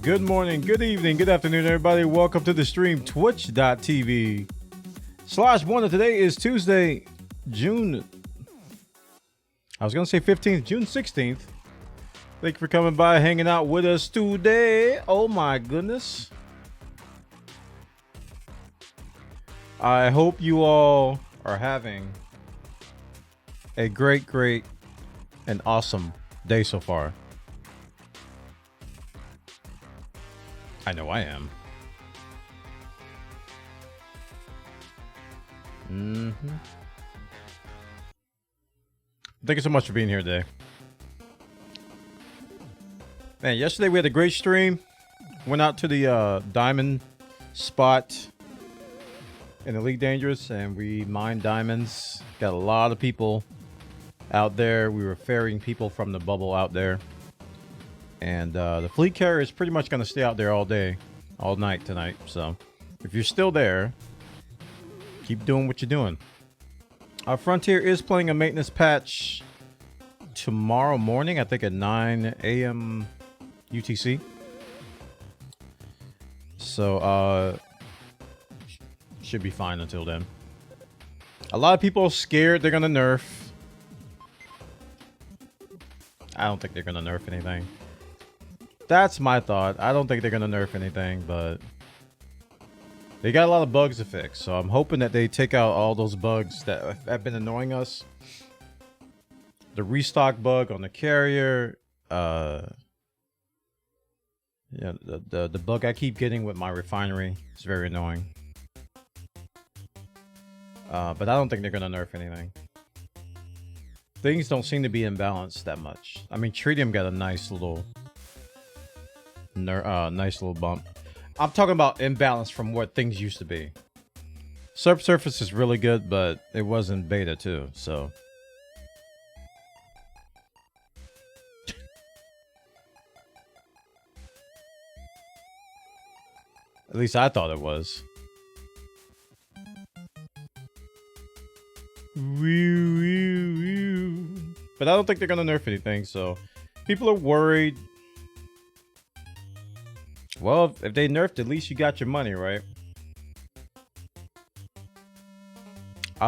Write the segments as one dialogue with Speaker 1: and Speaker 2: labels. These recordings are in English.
Speaker 1: Good morning, good evening, good afternoon, everybody. Welcome to the stream, twitch.tv/bwana. Today is Tuesday, June 15th, June 16th. Thank you for coming by, hanging out with us today. Oh my goodness. I hope you all are having a great and awesome day so far. I know I am. Thank you so much for being here today. Man, yesterday we had a great stream. Went out to the diamond spot in Elite Dangerous and we mined diamonds. Got a lot of people out there. We were ferrying people from the bubble out there. And the fleet carrier is pretty much going to stay out there all day, all night tonight. So if you're still there, keep doing what you're doing. Frontier is playing a maintenance patch tomorrow morning, I think at 9 a.m. UTC. So should be fine until then. A lot of people are scared they're going to nerf. I don't think they're going to nerf anything. That's my thought. I don't think they're going to nerf anything, but they got a lot of bugs to fix. So I'm hoping that they take out all those bugs that have been annoying us. The restock bug on the carrier. Yeah, the bug I keep getting with my refinery is very annoying. But I don't think they're going to nerf anything. Things don't seem to be imbalanced that much. I mean, Tritium got a nice little bump. I'm talking about imbalance from what things used to be. Subsurface is really good, but it was in beta too, so. At least I thought it was. But I don't think they're gonna nerf anything, so people are worried. Well, if they nerfed, at least you got your money, right?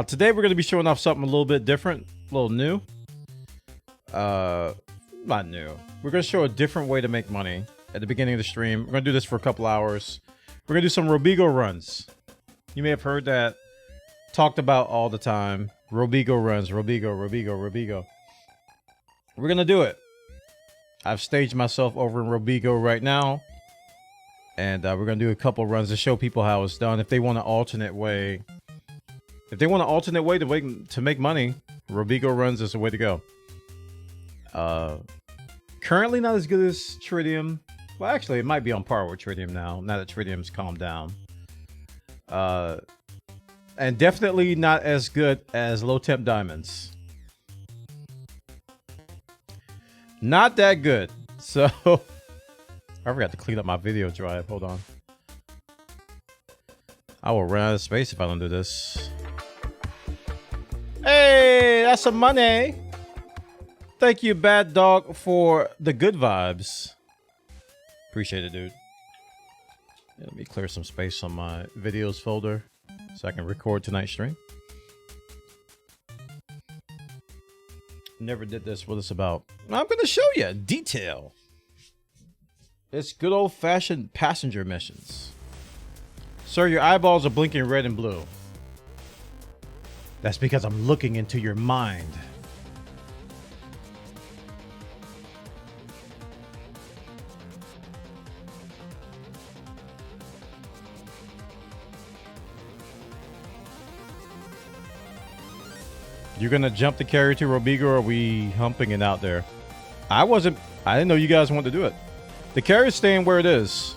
Speaker 1: Today we're going to be showing off something a little bit different, a little new. Not new. We're going to show a different way to make money at the beginning of the stream. We're going to do this for a couple hours. We're going to do some Robigo runs. You may have heard that talked about all the time. Robigo runs, Robigo. We're going to do it. I've staged myself over in Robigo right now. And we're going to do a couple runs to show people how it's done. If they want an alternate way, to make money, Robigo runs is the way to go. Currently not as good as Tritium. Well, actually, it might be on par with Tritium now that Tritium's calmed down. And definitely not as good as low temp diamonds. Not that good. So... I forgot to clean up my video drive. Hold on. I will run out of space if I don't do this. Hey, that's some money. Thank you, Bad Dog, for the good vibes. Appreciate it, dude. Yeah, let me clear some space on my videos folder so I can record tonight's stream. Never did this. What it's about. I'm going to show you detail. It's good old-fashioned passenger missions. Sir, your eyeballs are blinking red and blue. That's because I'm looking into your mind. You're gonna jump the carrier to Robigo, or are we humping it out there? I didn't know you guys wanted to do it. The carrier's staying where it is.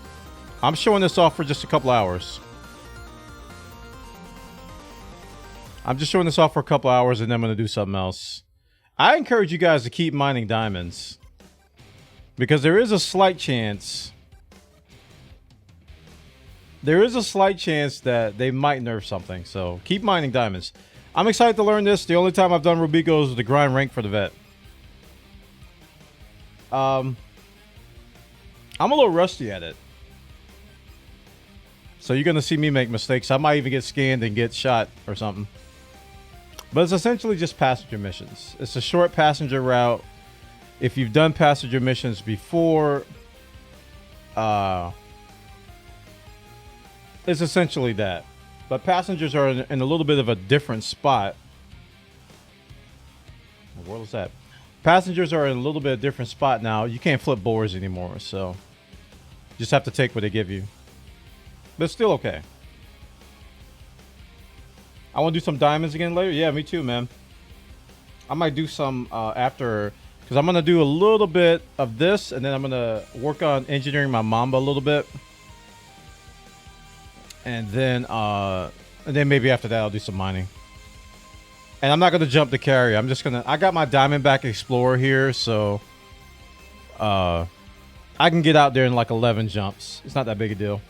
Speaker 1: I'm showing this off for just a couple hours. I'm just showing this off for a couple hours and then I'm going to do something else. I encourage you guys to keep mining diamonds. Because there is a slight chance. That they might nerf something. So keep mining diamonds. I'm excited to learn this. The only time I've done Robigo is the grind rank for the vet. I'm I'm a little rusty at it. So you're going to see me make mistakes. I might even get scanned and get shot or something. But it's essentially just passenger missions. It's a short passenger route. If you've done passenger missions before, it's essentially that. But passengers are in a little bit of a different spot. What was that? Passengers are in a little bit of a different spot now. You can't flip boards anymore, so you just have to take what they give you. But it's still okay. I want to do some diamonds again later. Yeah, me too, man. I might do some after, because I'm going to do a little bit of this, and then I'm going to work on engineering my Mamba a little bit. And then maybe after that, I'll do some mining. And I'm not going to jump the carrier. I'm just going to... I got my Diamondback Explorer here, so... I can get out there in like 11 jumps. It's not that big a deal.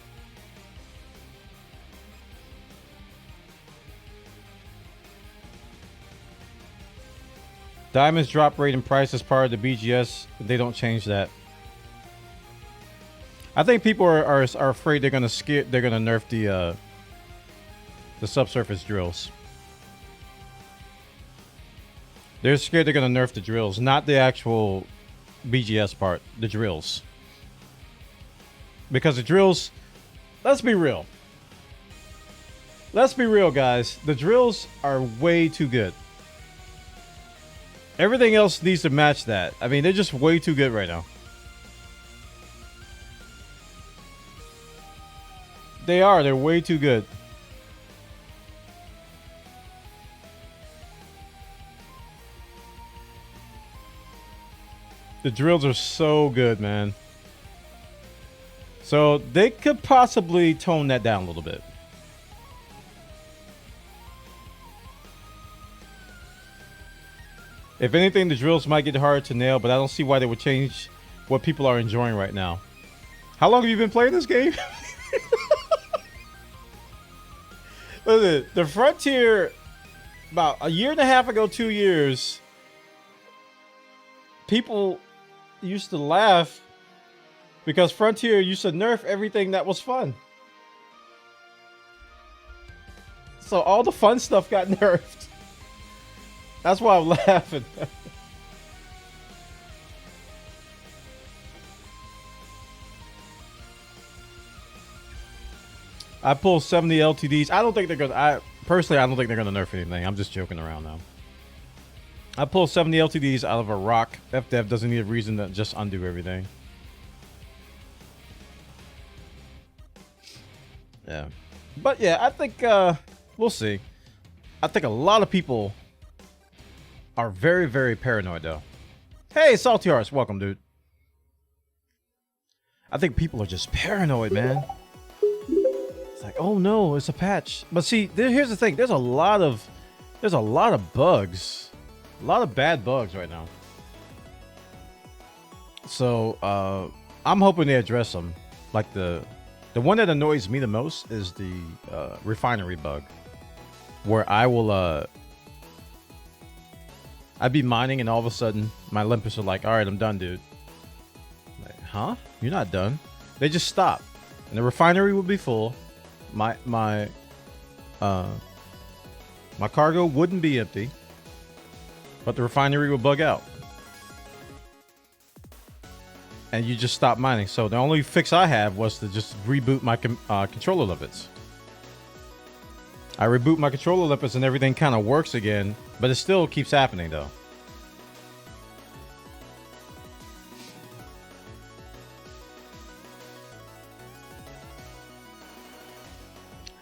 Speaker 1: Diamonds drop rate and price is part of the BGS. They don't change that. I think people are afraid they're gonna nerf the subsurface drills. They're scared they're gonna nerf the drills, not the actual BGS part, the drills. Because the drills, let's be real. Let's be real, guys. The drills are way too good. Everything else needs to match that. I mean, they're just way too good right now. They're way too good. The drills are so good, man. So they could possibly tone that down a little bit. If anything, the drills might get harder to nail, but I don't see why they would change what people are enjoying right now. How long have you been playing this game? Listen, the Frontier, about a year and a half ago, 2 years, people used to laugh because Frontier used to nerf everything that was fun. So all the fun stuff got nerfed. That's why I'm laughing. I pull 70 LTDs. I don't think they're gonna. Personally, I don't think they're gonna nerf anything. I'm just joking around now. I pull 70 LTDs out of a rock. FDev doesn't need a reason to just undo everything. Yeah, but yeah, I think we'll see. I think a lot of people are very, very paranoid, though. Hey, Salty Hearts, welcome, dude. I think people are just paranoid, man. It's like, oh no, it's a patch. But see, here's the thing. There's a lot of bugs, a lot of bad bugs right now. So I'm hoping they address them. Like the one that annoys me the most is the refinery bug, where I will I'd be mining and all of a sudden my Olympus are like, all right, I'm done, dude. I'm like, huh? You're not done. They just stop. And the refinery will be full. My cargo wouldn't be empty. But the refinery will bug out. And you just stop mining. So the only fix I have was to just reboot my controller Olympus. I reboot my controller Olympus and everything kind of works again, but it still keeps happening though.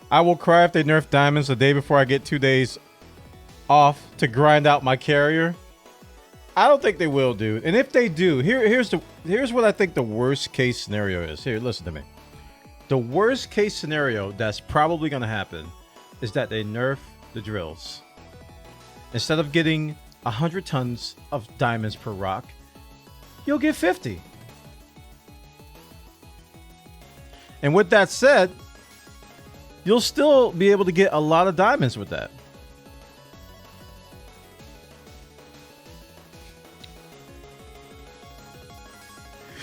Speaker 1: I will cry if they nerf diamonds the day before I get 2 days off to grind out my carrier. I don't think they will, dude. And if they do, here's what I think the worst case scenario is. Here, listen to me. The worst case scenario that's probably going to happen is that they nerf the drills. Instead of getting 100 tons of diamonds per rock, you'll get 50. And with that said, you'll still be able to get a lot of diamonds with that.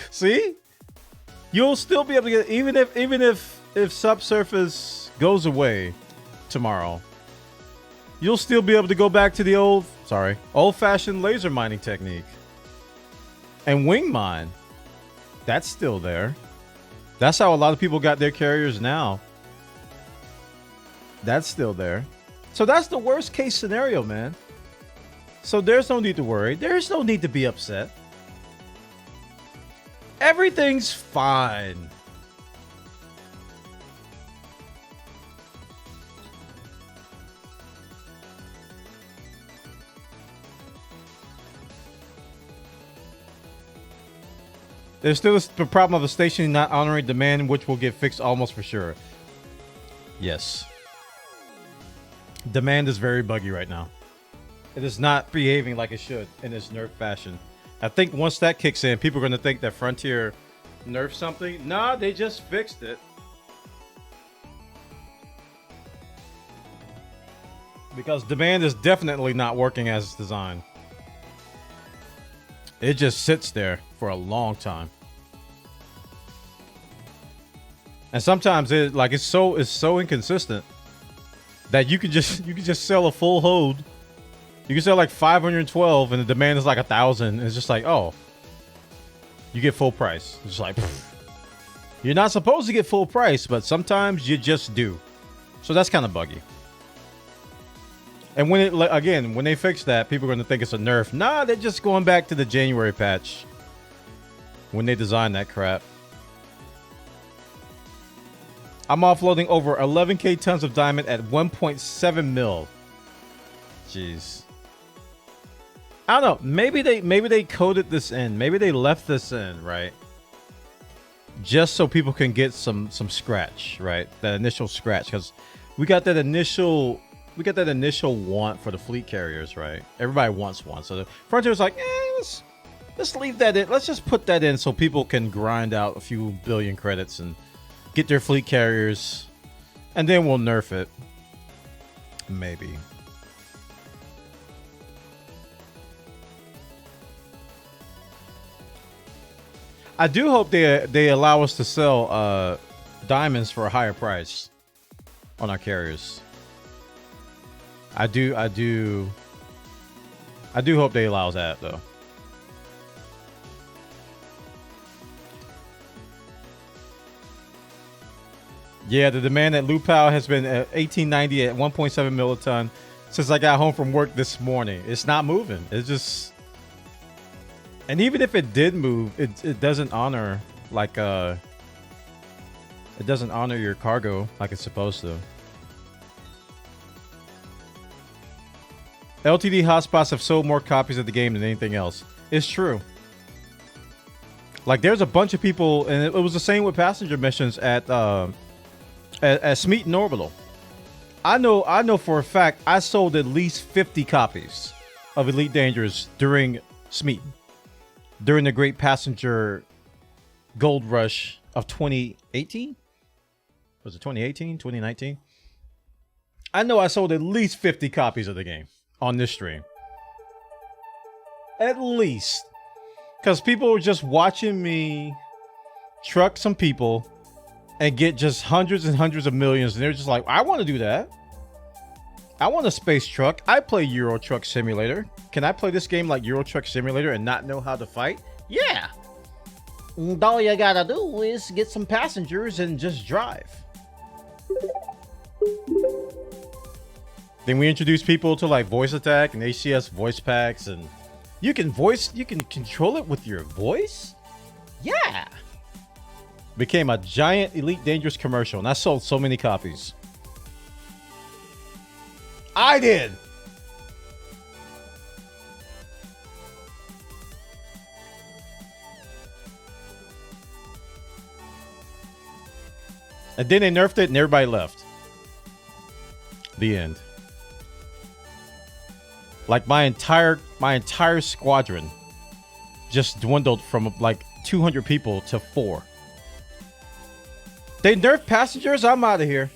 Speaker 1: See? You'll still be able to get, even if subsurface goes away tomorrow, you'll still be able to go back to the old-fashioned laser mining technique. And wing mine, that's still there. That's how a lot of people got their carriers now. That's still there. So that's the worst case scenario, man. So there's no need to worry. There's no need to be upset. Everything's fine. There's still the problem of the station not honoring demand, which will get fixed almost for sure. Yes. Demand is very buggy right now. It is not behaving like it should in its nerf fashion. I think once that kicks in, people are going to think that Frontier nerfed something. Nah, they just fixed it. Because demand is definitely not working as designed. It just sits there for a long time. And sometimes it's so inconsistent that you can just sell a full hold. You can sell like 512 and the demand is like 1,000. It's just like, oh, you get full price. It's just like, pfft. You're not supposed to get full price, but sometimes you just do. So that's kind of buggy. And when they fix that, people are going to think it's a nerf. Nah, they're just going back to the January patch when they designed that crap. I'm offloading over 11k tons of diamond at 1.7 mil. Jeez. I don't know. Maybe they coded this in. Maybe they left this in, right? Just so people can get some scratch, right? That initial scratch, because we got that initial want for the fleet carriers, right? Everybody wants one. So the Frontier's like, let's leave that in. Let's just put that in so people can grind out a few billion credits and get their fleet carriers, and then we'll nerf it. Maybe. I do hope they allow us to sell diamonds for a higher price on our carriers. I do hope they allow that though. Yeah, the demand at Lupao has been at 1890 at 1.7 milliton since I got home from work this morning. It's not moving. It's just, and even if it did move, it doesn't honor like it doesn't honor your cargo like it's supposed to. LTD hotspots have sold more copies of the game than anything else. It's true. Like there's a bunch of people, and it was the same with passenger missions at Smeaton Orbital. I know for a fact I sold at least 50 copies of Elite Dangerous during Smeaton, during the great passenger gold rush of 2018. Was it 2018, 2019? I know I sold at least 50 copies of the game on this stream. At least. Because people were just watching me truck some people and get just hundreds and hundreds of millions, and they're just like, I want to do that. I want a space truck. I play Euro Truck Simulator. Can I play this game like Euro Truck Simulator and not know how to fight? Yeah. And all you gotta do is get some passengers and just drive. Then we introduce people to like voice attack and ACS voice packs, and you can control it with your voice? Yeah. Became a giant Elite Dangerous commercial, and I sold so many copies. I did. And then they nerfed it and everybody left. The end. Like my entire squadron just dwindled from like 200 people to 4. They nerfed passengers? I'm out of here.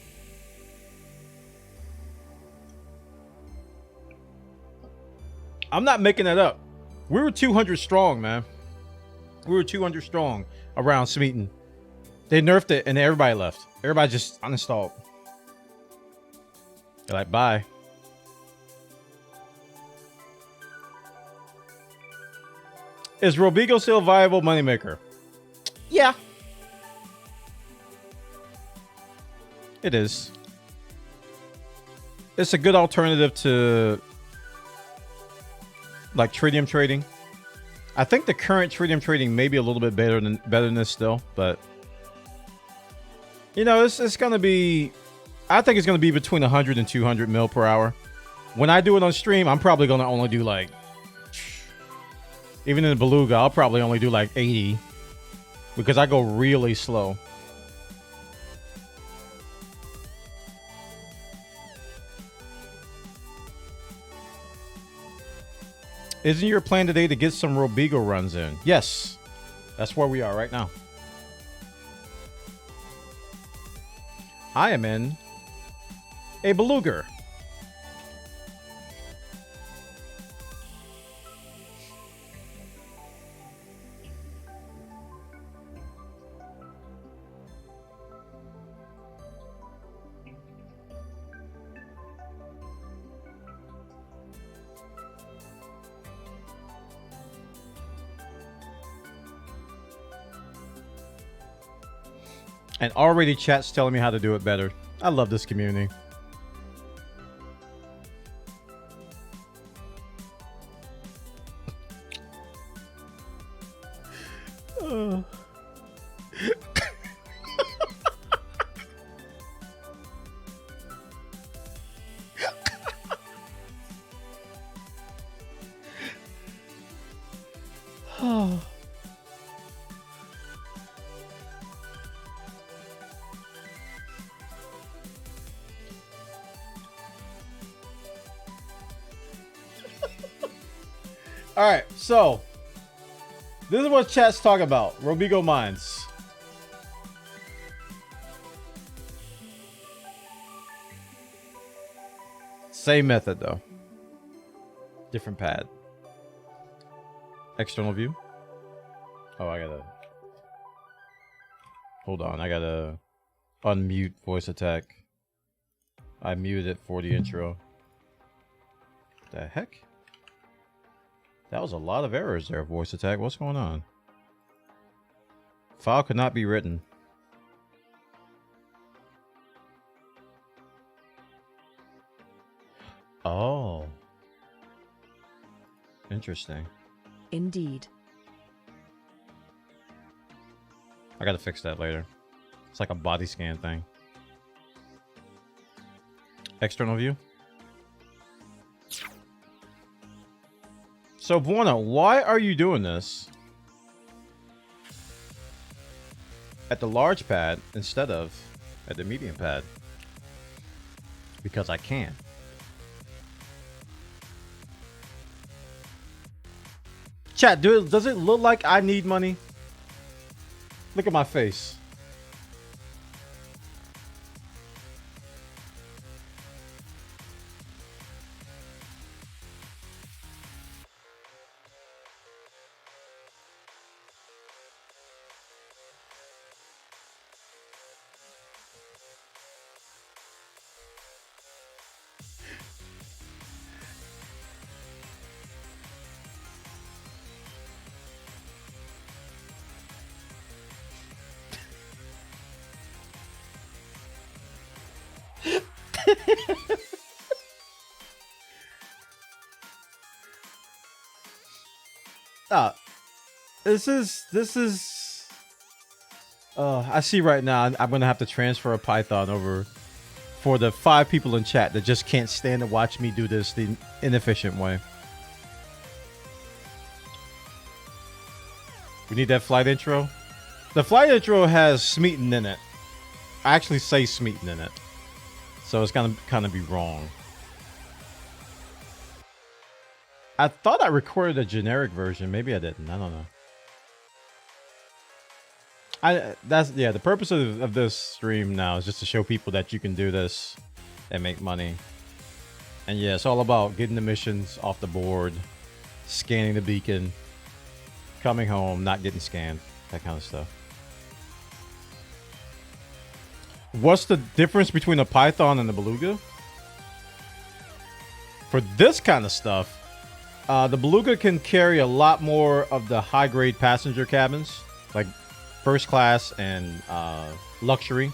Speaker 1: I'm not making that up. We were 200 strong, man. We were 200 strong around Smeaton They nerfed it and everybody left. Everybody just uninstalled. They're like, bye. Is Robigo still a viable moneymaker? Yeah. It is. It's a good alternative to like tritium trading. I think the current tritium trading may be a little bit better than this still, but you know, it's gonna be. I think it's gonna be between 100 and 200 mil per hour. When I do it on stream, I'm probably gonna only do like, even in the Beluga, I'll probably only do like 80 because I go really slow. Isn't your plan today to get some Robigo runs in? Yes. That's where we are right now. I am in a Beluga. And already chat's telling me how to do it better. I love this community. All right, so this is what chat's talking about. Robigo mines. Same method though. Different pad. External view. Oh, I gotta. Hold on, I gotta unmute voice attack. I muted it for the intro. The heck? That was a lot of errors there, voice attack. What's going on? File could not be written. Oh. Interesting.
Speaker 2: Indeed.
Speaker 1: I gotta fix that later. It's like a body scan thing. External view. So, Bwana, why are you doing this at the large pad instead of at the medium pad? Because I can. Chat, does it look like I need money? Look at my face. This is I see right now I'm gonna have to transfer a Python over for the 5 people in chat that just can't stand to watch me do this the inefficient way. We need that flight intro. The flight intro has Smeaton in it. I actually say Smeaton in it, so it's gonna kind of be wrong. I thought I recorded a generic version. Maybe I didn't. I don't know. The purpose of this stream now is just to show people that you can do this and make money. And yeah, it's all about getting the missions off the board, scanning the beacon, coming home, not getting scanned, that kind of stuff. What's the difference between a Python and a Beluga? For this kind of stuff, the Beluga can carry a lot more of the high-grade passenger cabins, like first class and luxury.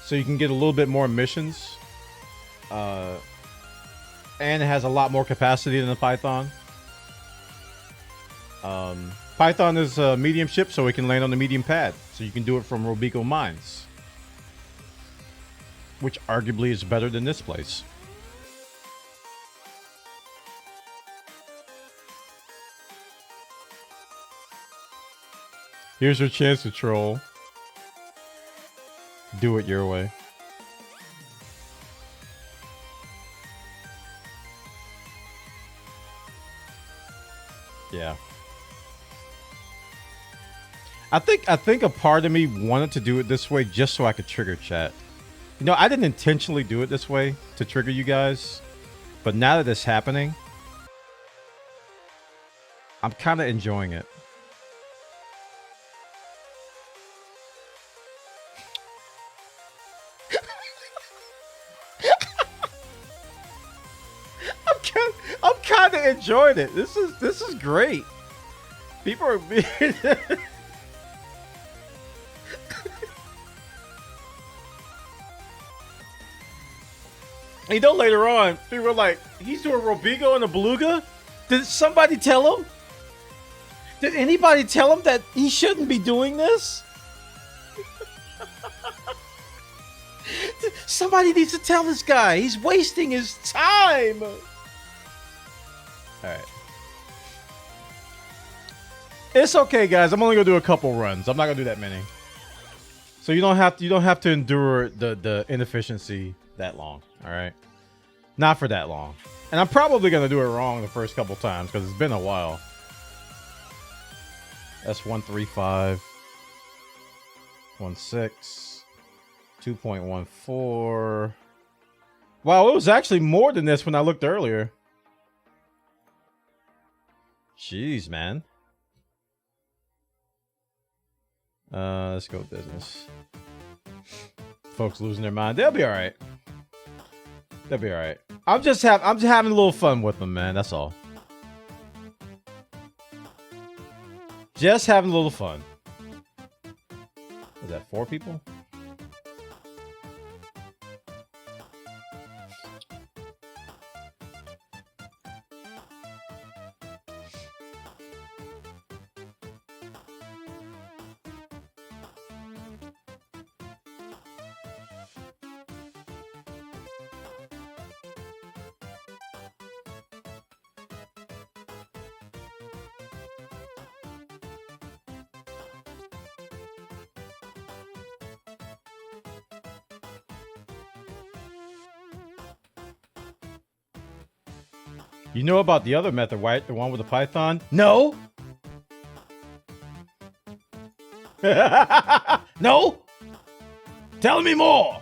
Speaker 1: So you can get a little bit more missions. And it has a lot more capacity than the Python. Python is a medium ship, so it can land on the medium pad. So you can do it from Robigo mines, which arguably is better than this place. Here's your chance to troll. Do it your way. Yeah. I think a part of me wanted to do it this way just so I could trigger chat. You know, I didn't intentionally do it this way to trigger you guys, but now that it's happening, I'm kind of enjoying it. I'm kind of enjoying it. This is great. People are being You know, later on, people were like, he's doing Robigo and a Beluga? Did somebody tell him? Did anybody tell him that he shouldn't be doing this? Somebody needs to tell this guy. He's wasting his time. Alright. It's okay, guys. I'm only gonna do a couple runs. I'm not gonna do that many. So you don't have to endure the inefficiency that long. All right, not for that long. And I'm probably gonna do it wrong the first couple times because it's been a while. That's 135, 16, 2.14. Wow, it was actually more than this when I looked earlier. Jeez, man. Let's go business. Folks losing their mind. They'll be all right. They'll be all right. I'm just having a little fun with them, man. That's all. Just having a little fun. Is that 4 people? You know about the other method, right? The one with the Python? No! No! Tell me more!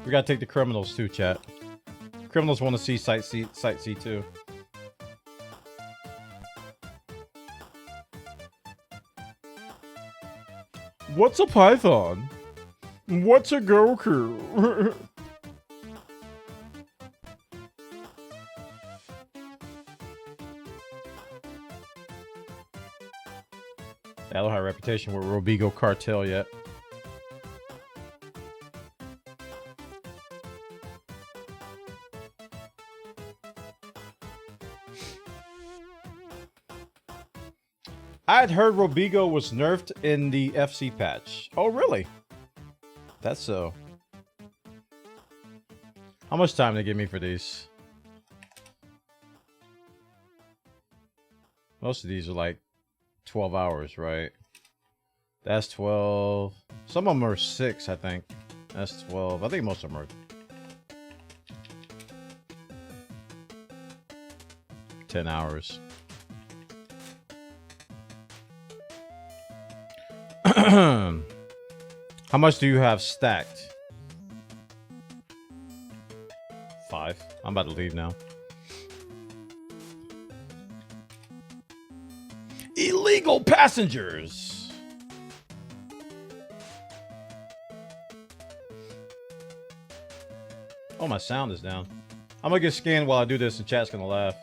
Speaker 1: We gotta take the criminals too, chat. Criminals want to see sightsee too. What's a Python? What's a Goku? I don't have a reputation with Robigo cartel yet. I had heard Robigo was nerfed in the FC patch. Oh, really? That's so. How much time they give me for these? Most of these are like 12 hours, right? That's 12. Some of them are 6, I think. That's 12. I think most of them are 10 hours. How much do you have stacked? 5. I'm about to leave now. Illegal passengers. Oh, my sound is down. I'm gonna get scanned while I do this, and chat's gonna laugh.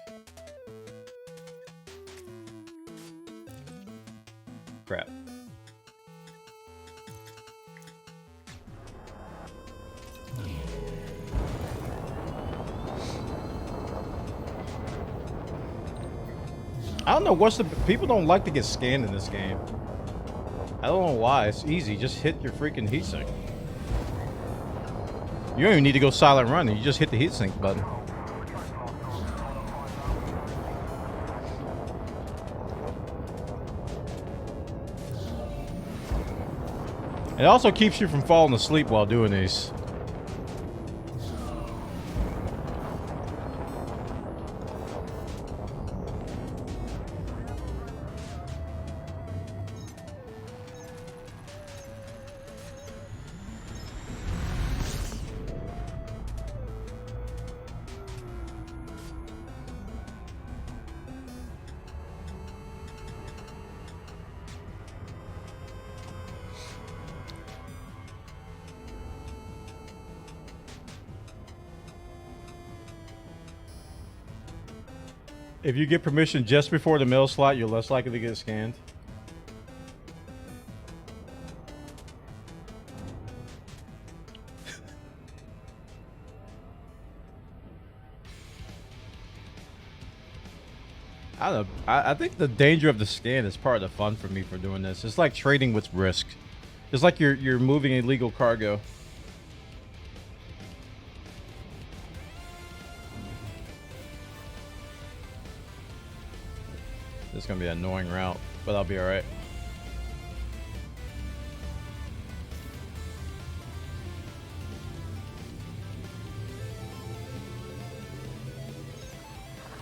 Speaker 1: Crap. I don't know what's the... People don't like to get scanned in this game. I don't know why. It's easy. Just hit your freaking heatsink. You don't even need to go silent run. You just hit the heatsink button. It also keeps you from falling asleep while doing these. If you get permission just before the mail slot, you're less likely to get scanned. I don't know. I think the danger of the scan is part of the fun for me for doing this. It's like trading with risk. It's like you're moving illegal cargo. This is gonna be an annoying route, but I'll be all right.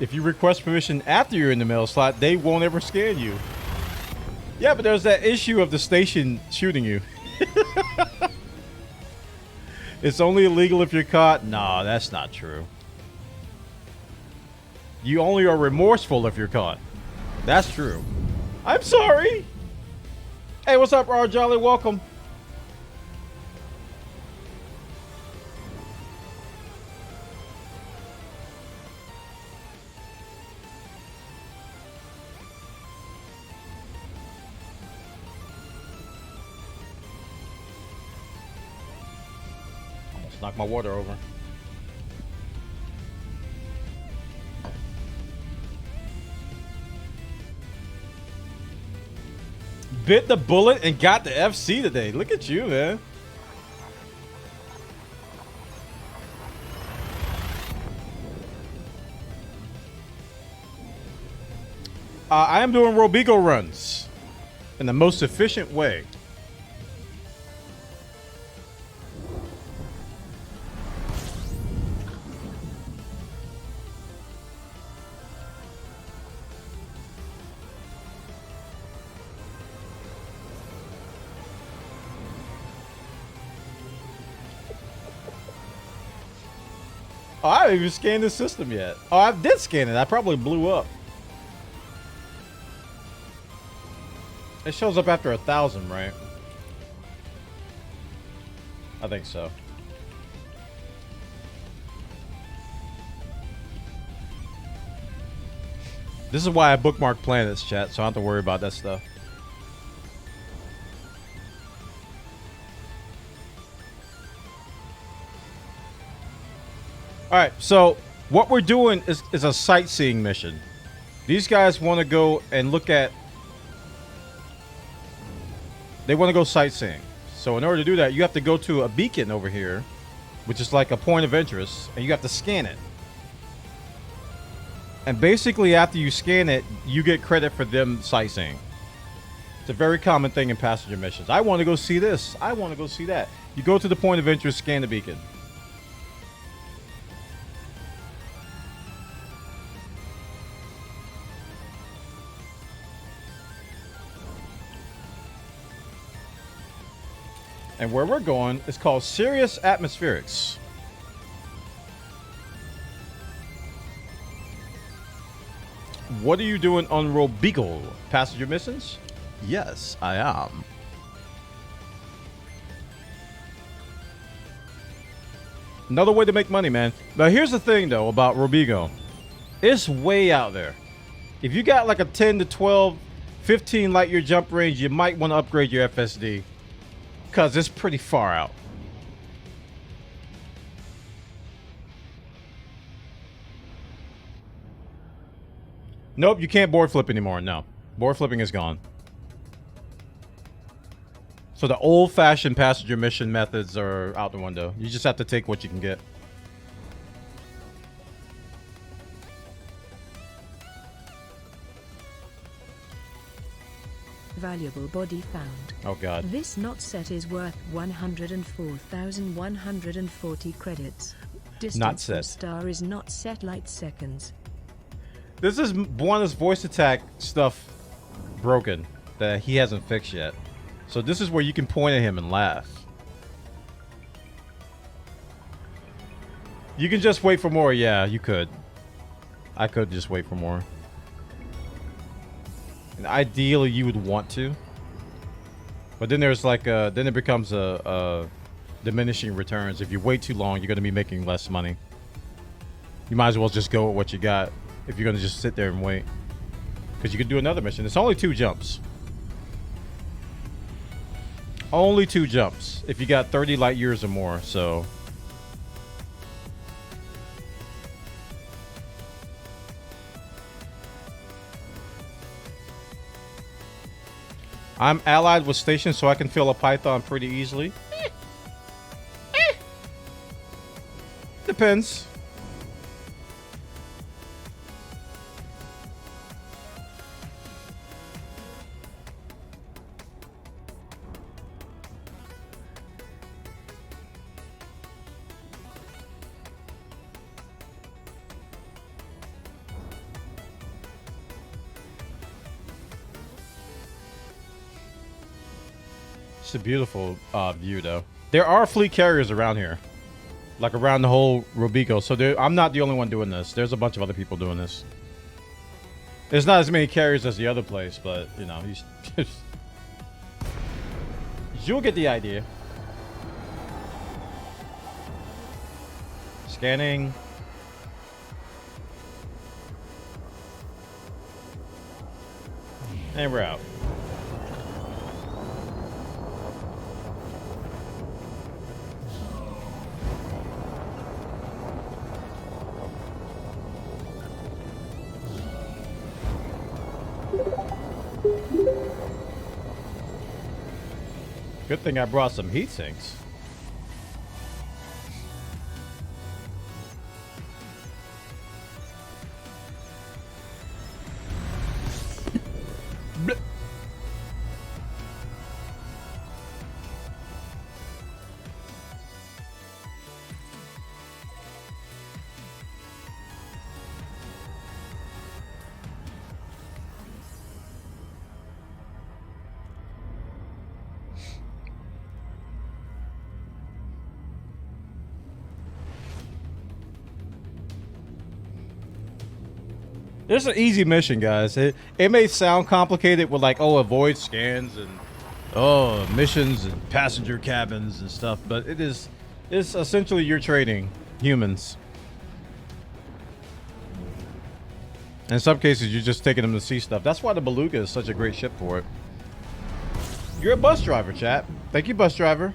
Speaker 1: If you request permission after you're in the mail slot, they won't ever scan you. Yeah, but there's that issue of the station shooting you. It's only illegal if you're caught. Nah, that's not true. You only are remorseful if you're caught. That's true. I'm sorry. Hey, what's up, R. Jolly? Welcome. Almost knocked my water over. Bit the bullet and got the FC today. Look at you, man. I am doing Robigo runs in the most efficient way. Oh, I haven't even scanned the system yet. Oh, I did scan it. I probably blew up. It shows up after 1,000, right? I think so. This is why I bookmark planets, chat, so I don't have to worry about that stuff. Alright, so what we're doing is a sightseeing mission. These guys want to go and look at... They want to go sightseeing. So in order to do that, you have to go to a beacon over here, which is like a point of interest, and you have to scan it. And basically, after you scan it, you get credit for them sightseeing. It's a very common thing in passenger missions. I want to go see this. I want to go see that. You go to the point of interest, scan the beacon. And where we're going is called Sirius Atmospherics. What are you doing on Robigo? Passenger missions? Yes, I am. Another way to make money, man. But here's the thing, though, about Robigo. It's way out there. If you got like a 10 to 12, 15 light year jump range, you might want to upgrade your FSD. Because it's pretty far out. Nope, you can't board flip anymore. No. Board flipping is gone. So the old-fashioned passenger mission methods are out the window. You just have to take what you can get.
Speaker 2: Valuable body found.
Speaker 1: Oh god.
Speaker 2: This knot set is worth 104,140 credits. Distance
Speaker 1: Not set.
Speaker 2: from star is not set light seconds.
Speaker 1: This is Bwana's voice attack stuff broken that he hasn't fixed yet. So this is where you can point at him and laugh. You can just wait for more. Yeah, you could. I could just wait for more. And ideally, you would want to. But then there's like a... Then it becomes a diminishing returns. If you wait too long, you're going to be making less money. You might as well just go with what you got if you're going to just sit there and wait. Because you could do another mission. It's only 2 jumps. Only 2 jumps. If you got 30 light years or more, so... I'm allied with Station, so I can fill a Python pretty easily. Depends. It's a beautiful view, though. There are fleet carriers around here, like around the whole Robigo. So I'm not the only one doing this. There's a bunch of other people doing this. There's not as many carriers as the other place, but you know, you'll get the idea. Scanning. And we're out. Good thing I brought some heat sinks. It's an easy mission, guys. It may sound complicated with like, oh, avoid scans and oh, missions and passenger cabins and stuff, but it's essentially you're trading humans. In some cases, you're just taking them to see stuff. That's why the Beluga is such a great ship for it. You're a bus driver, chat. Thank you, bus driver.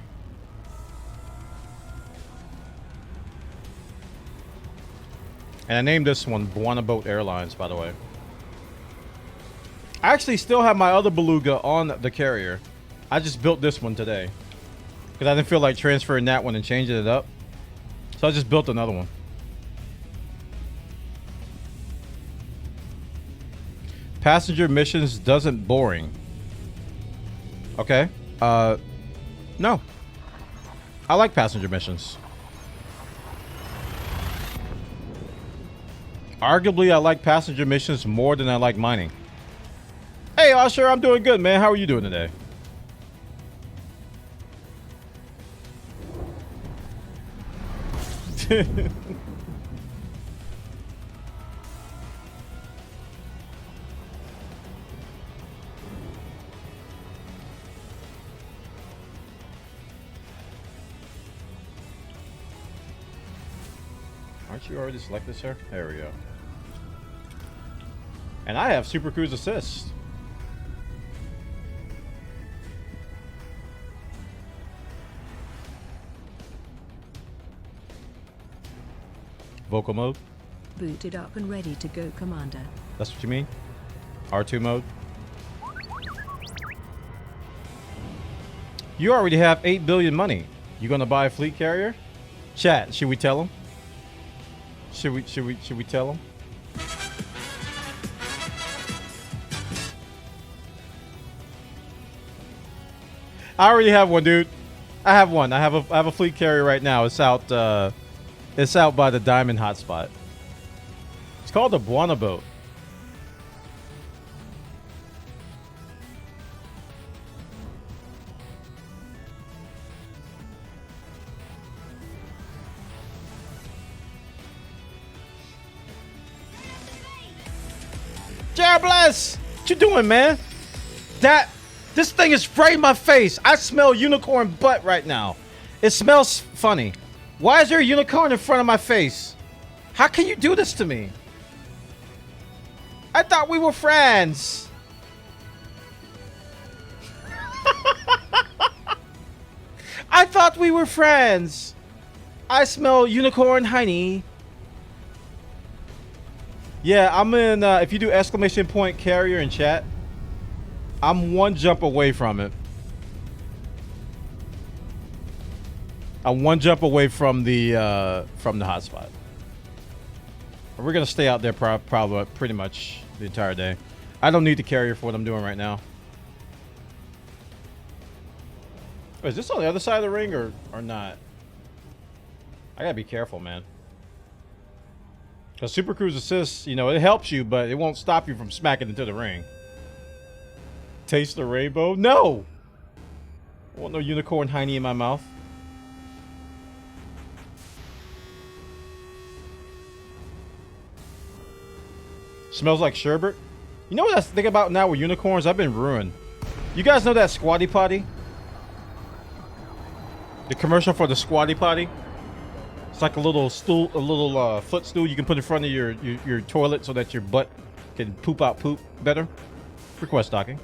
Speaker 1: And I named this one Bwana Boat Airlines, by the way. I actually still have my other Beluga on the carrier. I just built this one today. Because I didn't feel like transferring that one and changing it up. So I just built another one. Passenger missions doesn't boring. Okay. No. I like passenger missions. Arguably, I like passenger missions more than I like mining. Hey, Usher, I'm doing good, man. How are you doing today? Aren't you already selected, sir? There we go. And I have Super Cruise Assist. Vocal mode.
Speaker 2: Booted up and ready to go, Commander.
Speaker 1: That's what you mean? R2 mode. You already have 8 billion money. You gonna buy a fleet carrier? Chat, should we tell him? Should we tell him? I already have one, dude. I have one. I have a fleet carrier right now. It's out by the diamond hotspot. It's called the Bwana boat. Jared Bless! What you doing, man? This thing is right in my face. I smell unicorn butt right now. It smells funny. Why is there a unicorn in front of my face? How can you do this to me? I thought we were friends. I thought we were friends. I smell unicorn honey. Yeah, I'm in, if you do exclamation point carrier in chat, I'm one jump away from it. I'm one jump away from the hotspot. We're gonna stay out there probably pretty much the entire day. I don't need the carrier for what I'm doing right now. Wait, is this on the other side of the ring or not? I gotta be careful, man. Because Super Cruise Assist, you know, it helps you, but it won't stop you from smacking into the ring. Taste the rainbow? No! I want no unicorn hiney in my mouth. Smells like sherbet. You know what I think about now with unicorns? I've been ruined. You guys know that Squatty Potty? The commercial for the Squatty Potty? It's like a little stool, a little footstool you can put in front of your toilet so that your butt can poop out poop better. Request docking.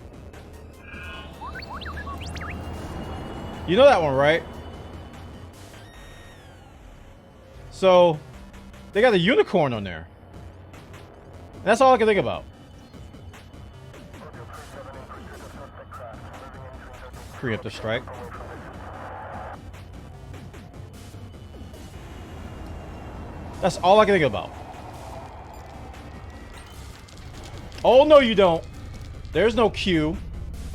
Speaker 1: You know that one, right? So, they got a unicorn on there. That's all I can think about. Preemptive strike. That's all I can think about. Oh, no, you don't. There's no Q.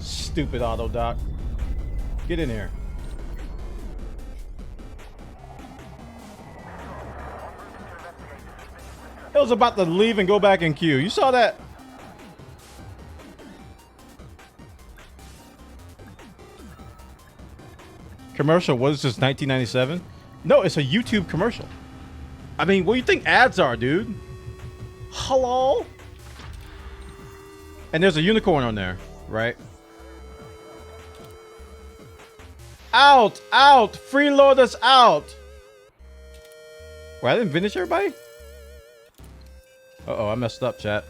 Speaker 1: Stupid auto doc. Get in here. It was about to leave and go back in queue. You saw that? Commercial, what is this, 1997? No, it's a YouTube commercial. I mean, what do you think ads are, dude? Hello? And there's a unicorn on there, right? Out! Out! Freeload us out! Wait, I didn't finish everybody? Uh-oh, I messed up, chat.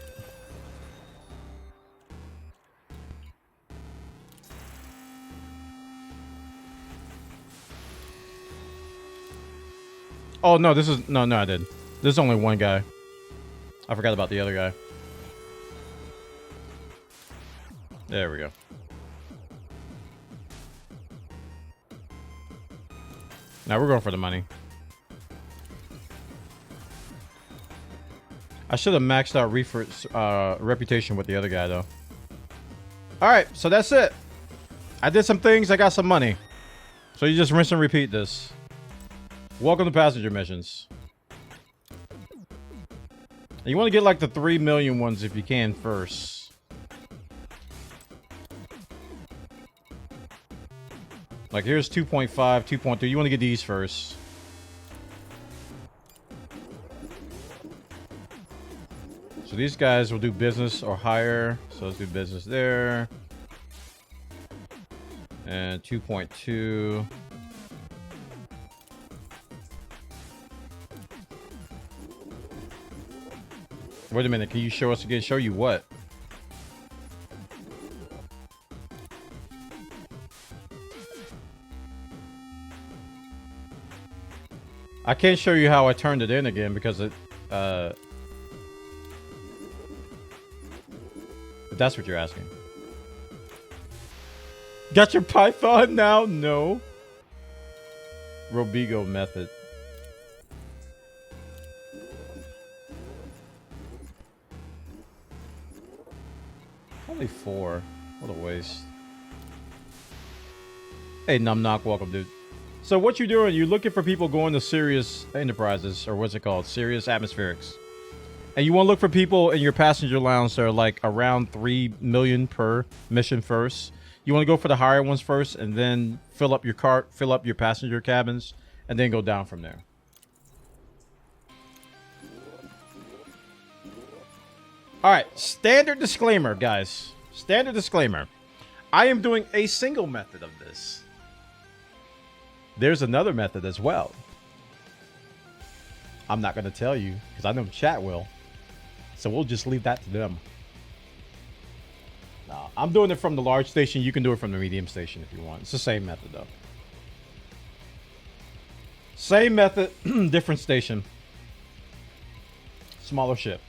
Speaker 1: Oh, no, this is... No, I did. There's only one guy. I forgot about the other guy. There we go. Now we're going for the money. I should have maxed out reputation with the other guy, though. Alright, so that's it. I did some things, I got some money. So you just rinse and repeat this. Welcome to passenger missions. And you want to get like the 3 million ones if you can first. Like here's 2.5, 2.3. You want to get these first. So these guys will do business or higher. So let's do business there. And 2.2. Wait a minute. Can you show us again? Show you what? I can't show you how I turned it in again because it, if that's what you're asking. Got your Python now? No. Robigo method. Only 4. What a waste. Hey, Numknock, welcome, dude. So what you're doing, you're looking for people going to serious enterprises, or what's it called? Serious atmospherics. And you want to look for people in your passenger lounge that are like around 3 million per mission first. You want to go for the higher ones first, and then fill up your cart, fill up your passenger cabins, and then go down from there. Alright, standard disclaimer, guys. Standard disclaimer. I am doing a single method of this. There's another method as well. I'm not going to tell you, because I know chat will. So we'll just leave that to them. No, I'm doing it from the large station. You can do it from the medium station if you want. It's the same method, though. Same method, different station. Smaller ship.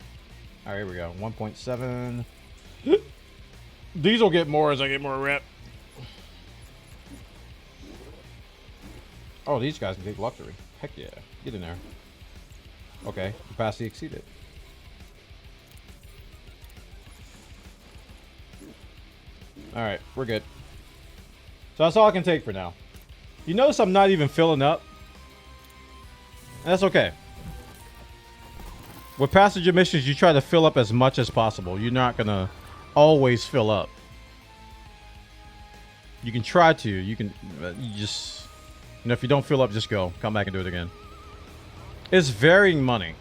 Speaker 1: All right, here we go. 1.7. These will get more as I get more rep. Oh, these guys can take luxury. Heck yeah. Get in there. Okay, capacity exceeded. Alright, we're good. So that's all I can take for now. You notice I'm not even filling up? And that's okay. With passenger missions, you try to fill up as much as possible. You're not going to always fill up. You can try to. You can... you just... You know, if you don't fill up, just go. Come back and do it again. It's varying money.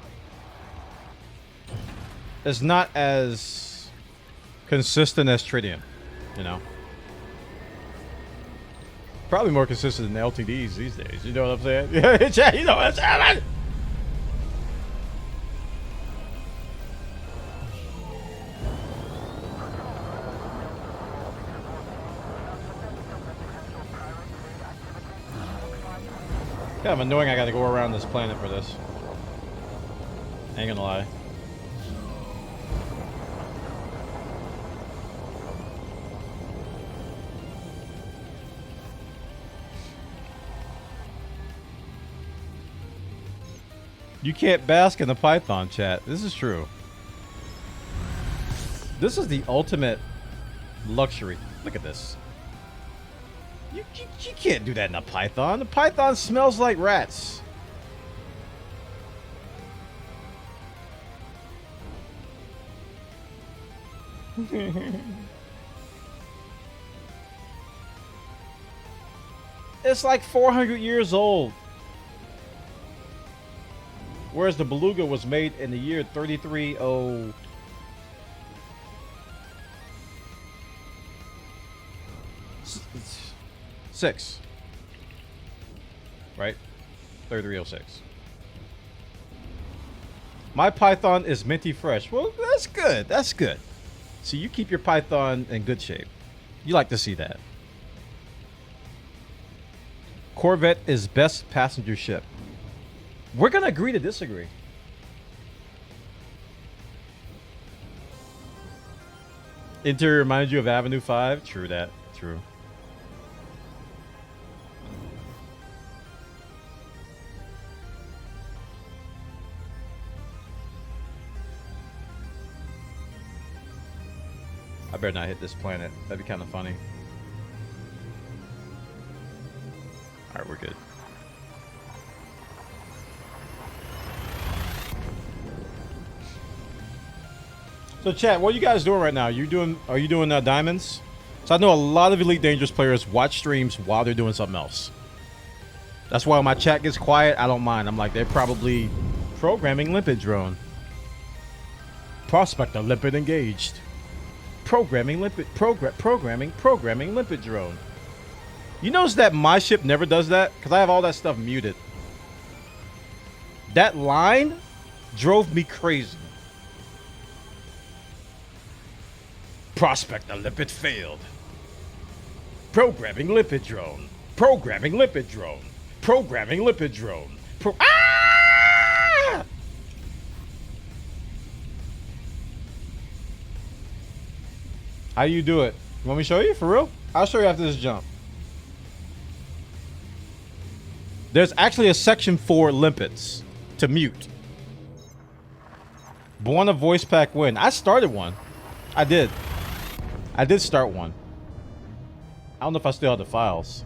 Speaker 1: It's not as consistent as Tritium, you know. Probably more consistent than LTDs these days. You know what I'm saying? Yeah, you know what I'm saying? Kind of annoying I gotta go around this planet for this. Ain't gonna lie. You can't bask in the Python, chat. This is true. This is the ultimate luxury. Look at this. You can't do that in a Python. The Python smells like rats. It's like 400 years old. Whereas the Beluga was made in the year 3300. Six, right? 3306. My Python is minty fresh. Well, that's good. That's good. So you keep your Python in good shape. You like to see that. Corvette is best passenger ship. We're gonna agree to disagree. Interior reminded you of Avenue 5. True that. True. I better not hit this planet. That'd be kind of funny. Alright, we're good. So chat, what are you guys doing right now? Are you doing diamonds? So I know a lot of Elite Dangerous players watch streams while they're doing something else. That's why when my chat gets quiet, I don't mind. I'm like, they're probably programming limpet drone. Prospector limpet engaged. Programming limpet programming limpet drone. You notice that my ship never does that? Because I have all that stuff muted. That line drove me crazy. Prospector lipid failed. Programming lipid drone. Programming lipid drone. Programming lipid drone. Ah! How you do it? You want me to show you? For real? I'll show you after this jump. There's actually a section for limpets to mute. Bwana voice pack win. I started one. I did. I did start one. I don't know if I still have the files.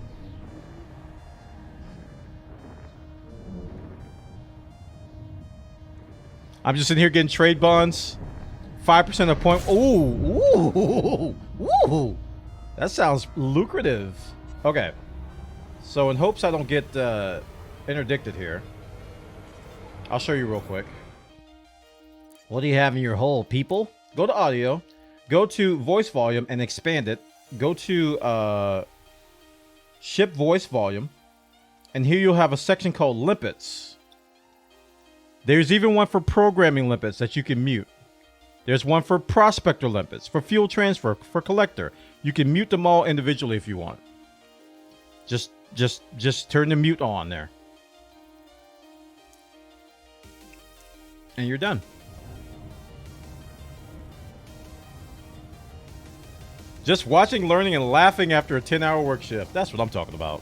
Speaker 1: I'm just in here getting trade bonds. 5% a point. Ooh. Ooh. That sounds lucrative. Okay. So in hopes I don't get interdicted here, I'll show you real quick. What do you have in your hole, people? Go to audio. Go to voice volume and expand it. Go to ship voice volume. And here you'll have a section called limpets. There's even one for programming limpets that you can mute. There's one for prospector limpets, for fuel transfer, for collector. You can mute them all individually if you want. Just turn the mute on there. And you're done. Just watching, learning, and laughing after a 10-hour work shift. That's what I'm talking about.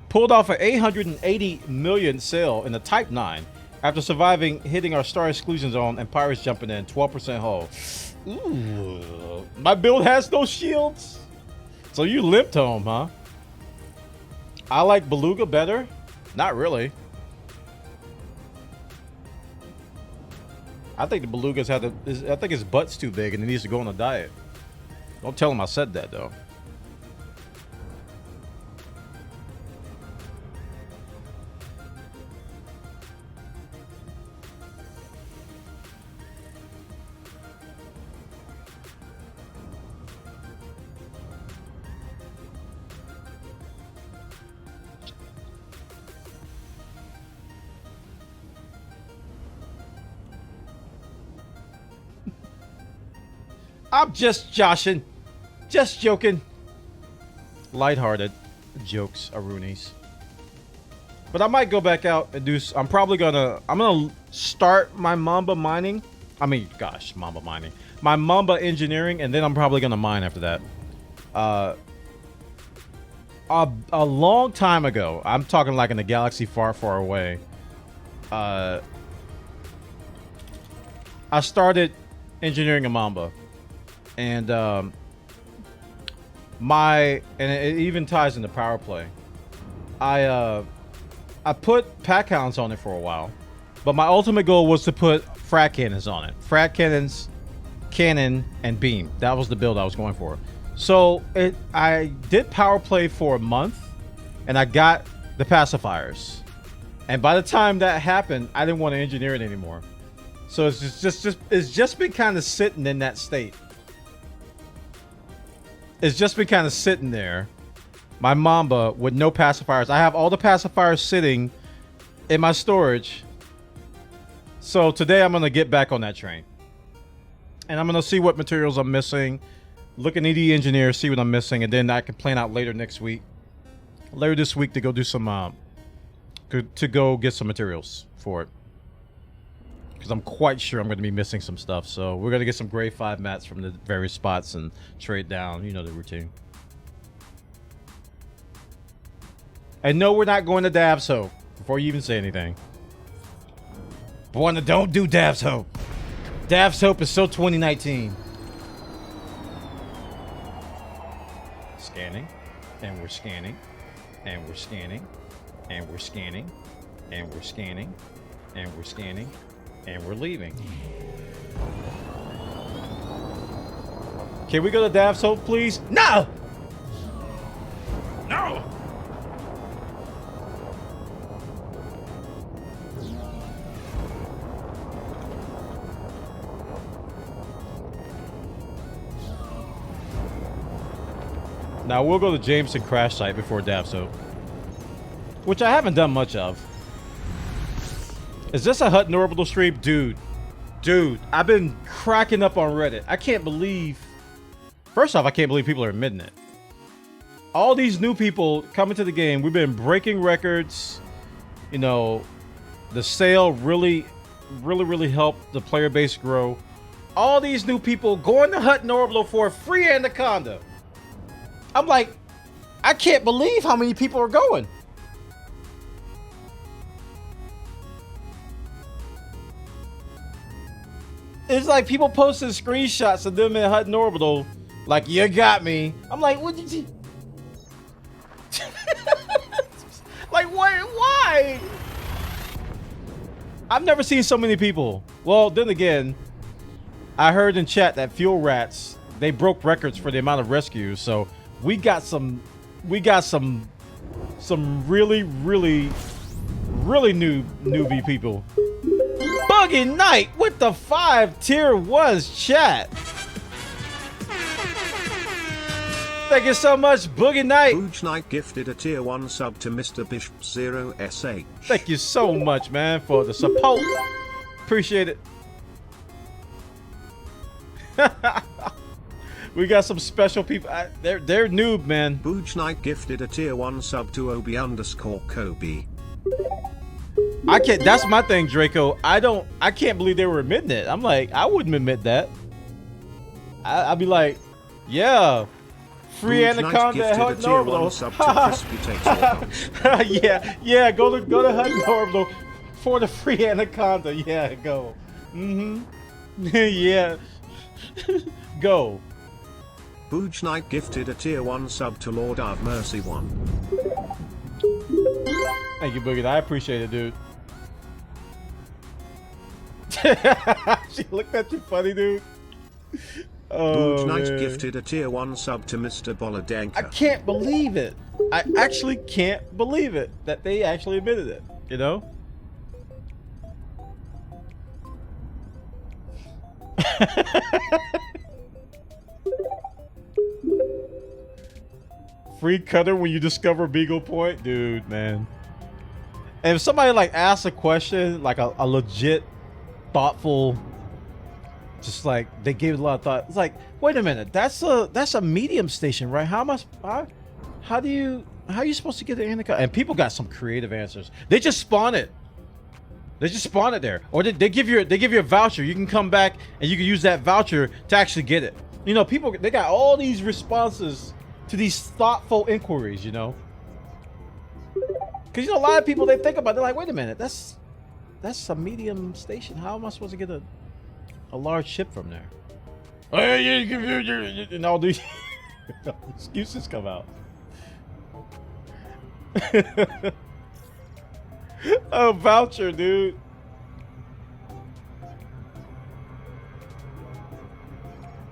Speaker 1: Pulled off an 880 million sale in the Type 9 after surviving hitting our star exclusion zone and pirates jumping in. 12% hull. Ooh. My build has no shields. So you limped home, huh? I like Beluga better? Not really. I think the Belugas have I think his butt's too big and he needs to go on a diet. Don't tell him I said that, though. I'm just joshing. Just joking. Lighthearted jokes, Arunis. But I might go back out and do... I'm gonna start my Mamba mining. I mean, gosh, Mamba mining. My Mamba engineering, and then I'm probably gonna mine after that. A long time ago, I'm talking like in a galaxy far, far away, I started engineering a Mamba. And and it even ties into power play. I put pack hounds on it for a while, but my ultimate goal was to put frag cannons on it. Frag cannons, cannon, and beam. That was the build I was going for. So I did power play for a month, and I got the pacifiers. And by the time that happened, I didn't want to engineer it anymore. So it's just been kind of sitting in that state. It's just been kind of sitting there. My Mamba with no pacifiers. I have all the pacifiers sitting in my storage. So today I'm going to get back on that train. And I'm going to see what materials I'm missing. Look at ED engineer, see what I'm missing. And then I can plan out later next week. Later this week to go do some... to go get some materials for it. Because I'm quite sure I'm going to be missing some stuff. So we're going to get some grade 5 mats from the various spots and trade down. You know the routine. And no, we're not going to Dav's Hope. Before you even say anything. Bwana, don't do Dav's Hope. Dav's Hope is so 2019. Scanning. And we're scanning. And we're scanning. And we're scanning. And we're scanning. And we're scanning. And we're leaving. Can we go to Dav's Hope, please? No! No! Now we'll go to Jameson crash site before Dav's Hope, which I haven't done much of. Is this a Hut and Orbital stream? Dude, Dude, I've been cracking up on Reddit. I can't believe... First off, I can't believe people are admitting it. All these new people coming to the game, we've been breaking records. You know, the sale really helped the player base grow. All these new people going to Hut and Orbital for a free Anaconda. I'm like, I can't believe how many people are going. It's like people posting screenshots of them in Hut and Orbital, like, you got me. I'm like, what did you... Like, what? Why? I've never seen so many people. Well, then again, I heard in chat that Fuel Rats, they broke records for the amount of rescues. So we got some really newbie people. Buggy Knight with the 5 tier 1s chat. Thank you so much, Boogie Knight.
Speaker 3: Booge Knight gifted a tier 1 sub to Mr. Bishop 0sh.
Speaker 1: Thank you so much, man, for the support. Appreciate it. We got some special people. They're noob, man.
Speaker 3: Booge Knight gifted a tier 1 sub to Obi_Kobe.
Speaker 1: I can't. That's my thing, Draco. I can't believe they were admitting it. I'm like, I wouldn't admit that. I'd be like, yeah. Free Anaconda at Hut and Orbital. yeah. Go to Hut and Orbital for the free Anaconda. Yeah, go. Yeah. Go.
Speaker 3: Booge Knight gifted a tier 1 sub to Lord of Mercy 1.
Speaker 1: Thank you, Boogie. I appreciate it, dude. She looked at you funny, dude.
Speaker 3: Booge Knight
Speaker 1: man.
Speaker 3: gifted a tier 1 sub to Mr. Boladenka.
Speaker 1: I can't believe it. I actually can't believe it that they actually admitted it, you know? Free cutter when you discover Beagle Point? Dude, man. And if somebody like asks a question, like a legit, thoughtful, just like they gave it a lot of thought. It's like, wait a minute, that's a medium station, right? How are you supposed to get the Anaconda? And people got some creative answers. They just spawn it. They just spawn it there, or they give you a voucher. You can come back and you can use that voucher to actually get it. You know, people, they got all these responses to these thoughtful inquiries. You know, because you know a lot of people, they think about it, they're like, wait a minute, that's a medium station. How am I supposed to get a large ship from there? And all these excuses come out. A voucher, dude.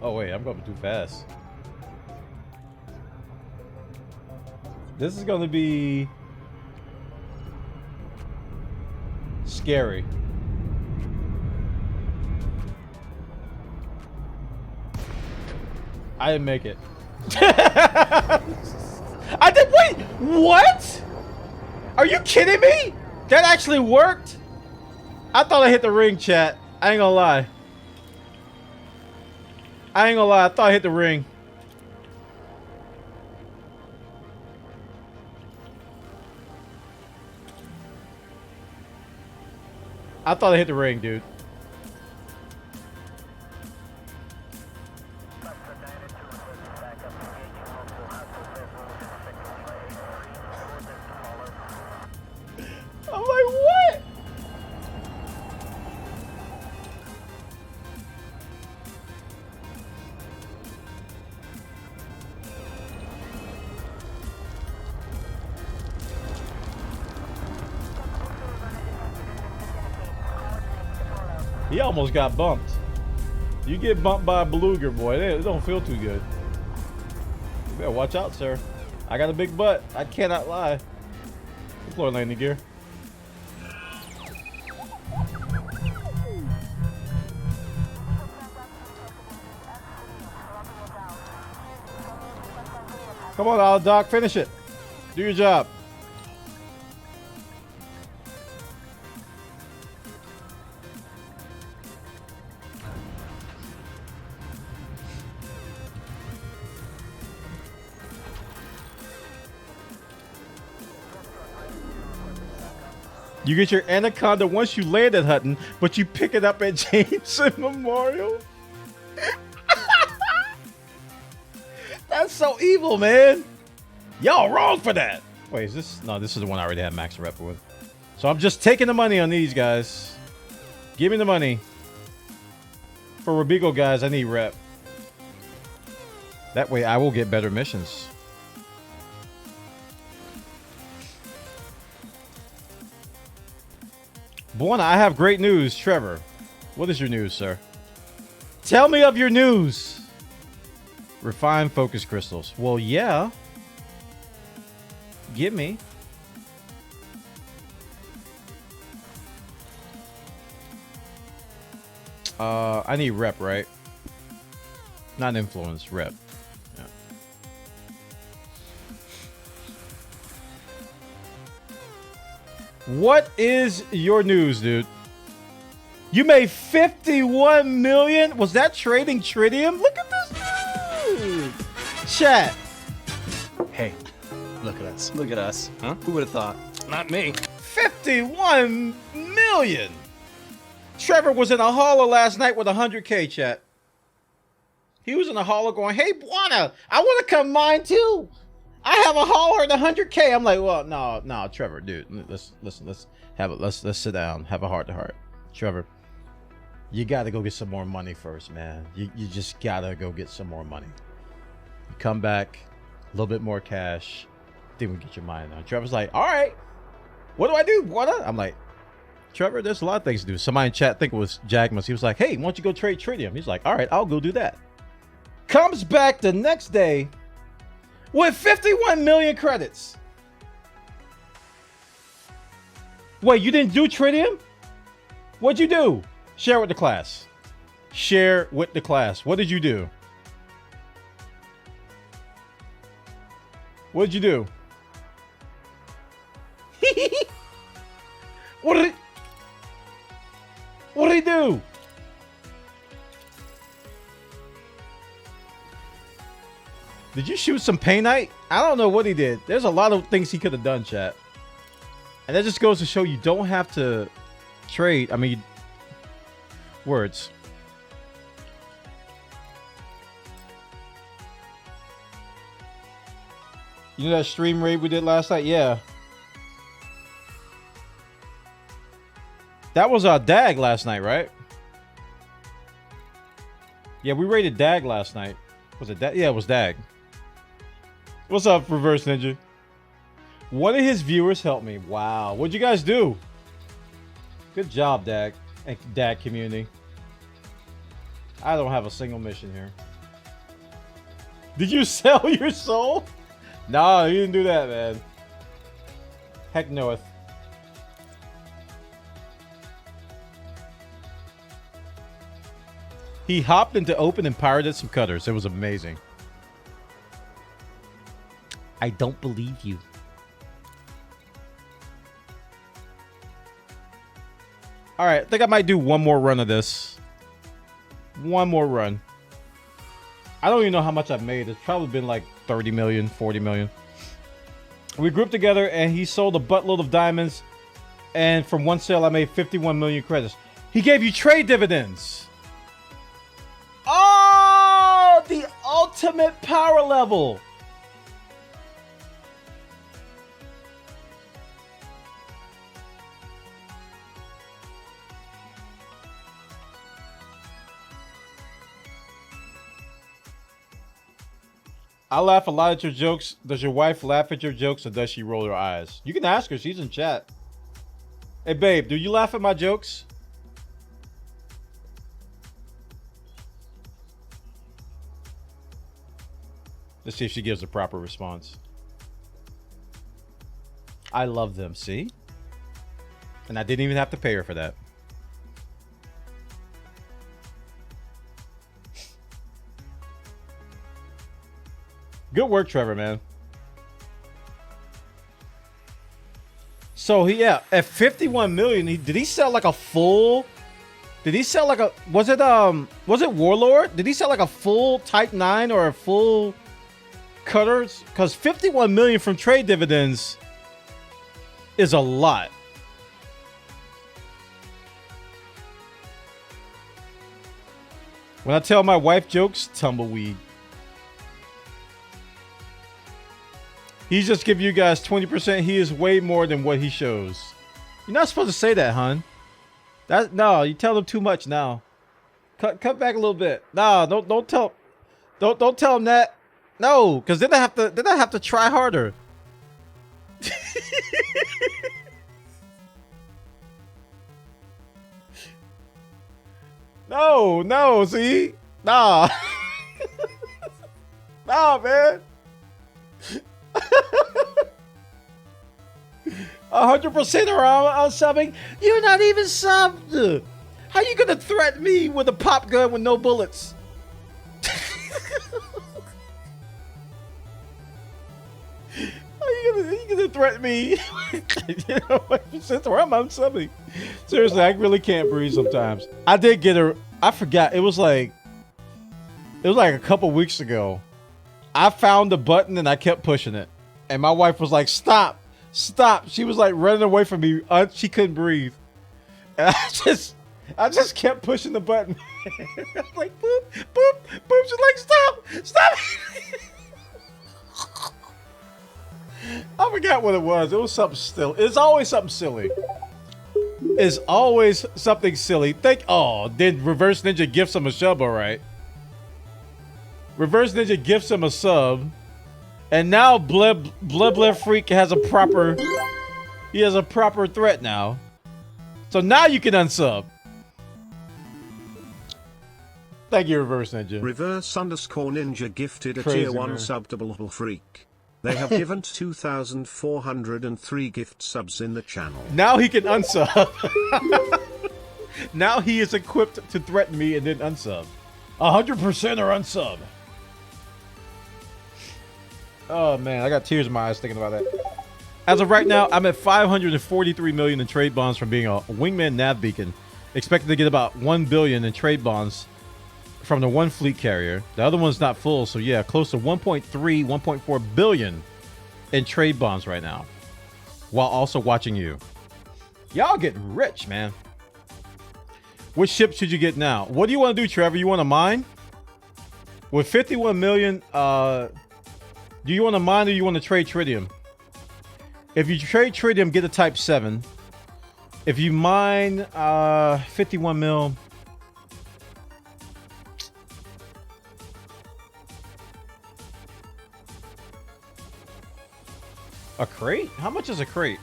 Speaker 1: Oh wait, I'm going too fast. This is going to be scary. I didn't make it. I did. Wait, what? Are you kidding me? That actually worked? I thought I hit the ring, chat. I ain't gonna lie. I thought I hit the ring. I thought I hit the ring, dude. I'm like, what? He almost got bumped. You get bumped by a beluga, boy, it don't feel too good. You better watch out, sir. I got a big butt. I cannot lie. Floor landing gear. Come on, Al Doc, finish it. Do your job. You get your Anaconda once you land at Hutton, but you pick it up at Jameson Memorial. That's so evil, man. Y'all wrong for that. Wait, is this? No, this is the one I already had max rep with. So I'm just taking the money on these guys. Give me the money. For Robigo guys, I need rep. That way I will get better missions. Bwana, I have great news. Trevor, what is your news, sir? Tell me of your news. Refined focus crystals. Well, yeah. Give me. I need rep, right? Not influence, rep. Yeah. What is your news, dude? You made 51 million? Was that trading tritium? Look at this dude. Chat.
Speaker 4: Hey, look at us. Look at us. Huh? Who would have thought? Not me.
Speaker 1: 51 million. Trevor was in a hauler last night with 100K, chat. He was in a hauler going, hey, Bwana, I want to come mine too. I have a hauler at 100K. I'm like, well, no, Trevor, dude, let's sit down, have a heart to heart. Trevor, you got to go get some more money first, man. You just got to go get some more money. You come back, a little bit more cash, then we get your mind on. Trevor's like, all right, what do I do, Bwana? I'm like, Trevor, there's a lot of things to do. Somebody in chat, I think it was Jagmas, he was like, hey, why don't you go trade tritium? He's like, all right, I'll go do that. Comes back the next day with 51 million credits. Wait, you didn't do tritium? What'd you do? Share with the class. Share with the class. What did you do? What did you do? What did he do? Did you shoot some paintite? I don't know what he did. There's a lot of things he could have done, chat. And that just goes to show you don't have to trade. I mean, words. You know that stream raid we did last night? Yeah. That was Dag last night, right? Yeah, we raided Dag last night. Was it Dag? Yeah, it was Dag. What's up, Reverse Ninja? One of his viewers helped me. Wow. What'd you guys do? Good job, Dag. And Dag community. I don't have a single mission here. Did you sell your soul? No, you didn't do that, man. Heck knoweth. He hopped into open and pirated some cutters. It was amazing. I don't believe you. All right, I think I might do one more run of this. One more run. I don't even know how much I've made. It's probably been like 30 million, 40 million. We grouped together and he sold a buttload of diamonds. And from one sale, I made 51 million credits. He gave you trade dividends. Oh, the ultimate power level. I laugh a lot at your jokes. Does your wife laugh at your jokes or does she roll her eyes? You can ask her. She's in chat. Hey, babe, do you laugh at my jokes? Let's see if she gives a proper response. I love them, see? And I didn't even have to pay her for that. Good work, Trevor, man. So he, yeah, at 51 million, did he sell like a full? Did he sell like a? Was it Warlord? Did he sell like a full Type 9 or a full cutters? Because 51 million from trade dividends is a lot. When I tell my wife jokes, tumbleweed. He's just giving you guys 20%. He is way more than what he shows. You're not supposed to say that, hun. No, you tell them too much now. Cut back a little bit. No, don't tell him that. No, because then I have to try harder. No, see? Nah. Nah, man. 100% around subbing. You're not even subbed. How you gonna threaten me with a pop gun with no bullets? How you gonna threaten me? You know, since I'm unsubbing. Seriously, I really can't breathe sometimes. I did get I forgot. It was like a couple weeks ago. I found the button and I kept pushing it. And my wife was like, stop. She was like running away from me. She couldn't breathe. And I just kept pushing the button. I was like, boop, boop, boop. She's like, stop. I forgot what it was. It was something still. It's always something silly. It's always something silly. Did Reverse Ninja gifts him a sub, all right? Reverse Ninja gifts him a sub. And now Bleb Freak has a proper threat now. So now you can unsub. Thank you, Reverse Ninja.
Speaker 3: Reverse_Ninja gifted a
Speaker 1: Crazy,
Speaker 3: tier 1
Speaker 1: man.
Speaker 3: sub to Bleb Freak. They have given 2,403 gift subs in the channel.
Speaker 1: Now he can unsub. Now he is equipped to threaten me and then unsub. 100% or unsub. Oh man, I got tears in my eyes thinking about that. As of right now, I'm at 543 million in trade bonds from being a wingman nav beacon. Expected to get about 1 billion in trade bonds from the one fleet carrier. The other one's not full, so yeah, close to 1.3, 1.4 billion in trade bonds right now. While also watching you. Y'all getting rich, man. Which ship should you get now? What do you want to do, Trevor? You want to mine? With 51 million, do you want to mine or you want to trade tritium? If you trade tritium, get a type 7. If you mine 51 mil. A crate? How much is a crate?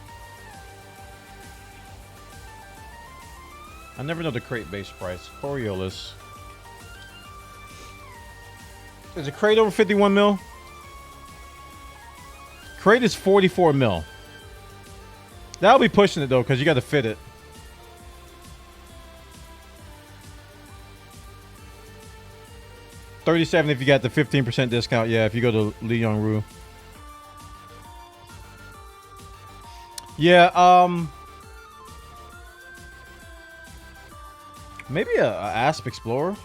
Speaker 1: I never know the crate base price. Coriolis. Is a crate over 51 mil? Crate is 44 mil. That'll be pushing it though, because you got to fit it. $37 if you got the 15% discount. Yeah, if you go to Lee Young Roo. Yeah, maybe a Asp Explorer.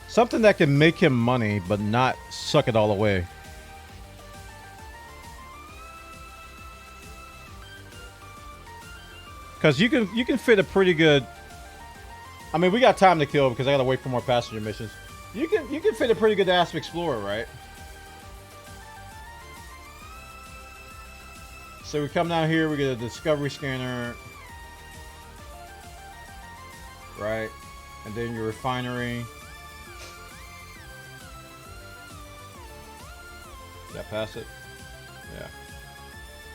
Speaker 1: Something that can make him money, but not suck it all away. Because you can fit a pretty good. I mean, we got time to kill because I gotta wait for more passenger missions. You can fit a pretty good Asp Explorer, right? So we come down here, we get a discovery scanner, right? And then your refinery. Did I pass it? Yeah.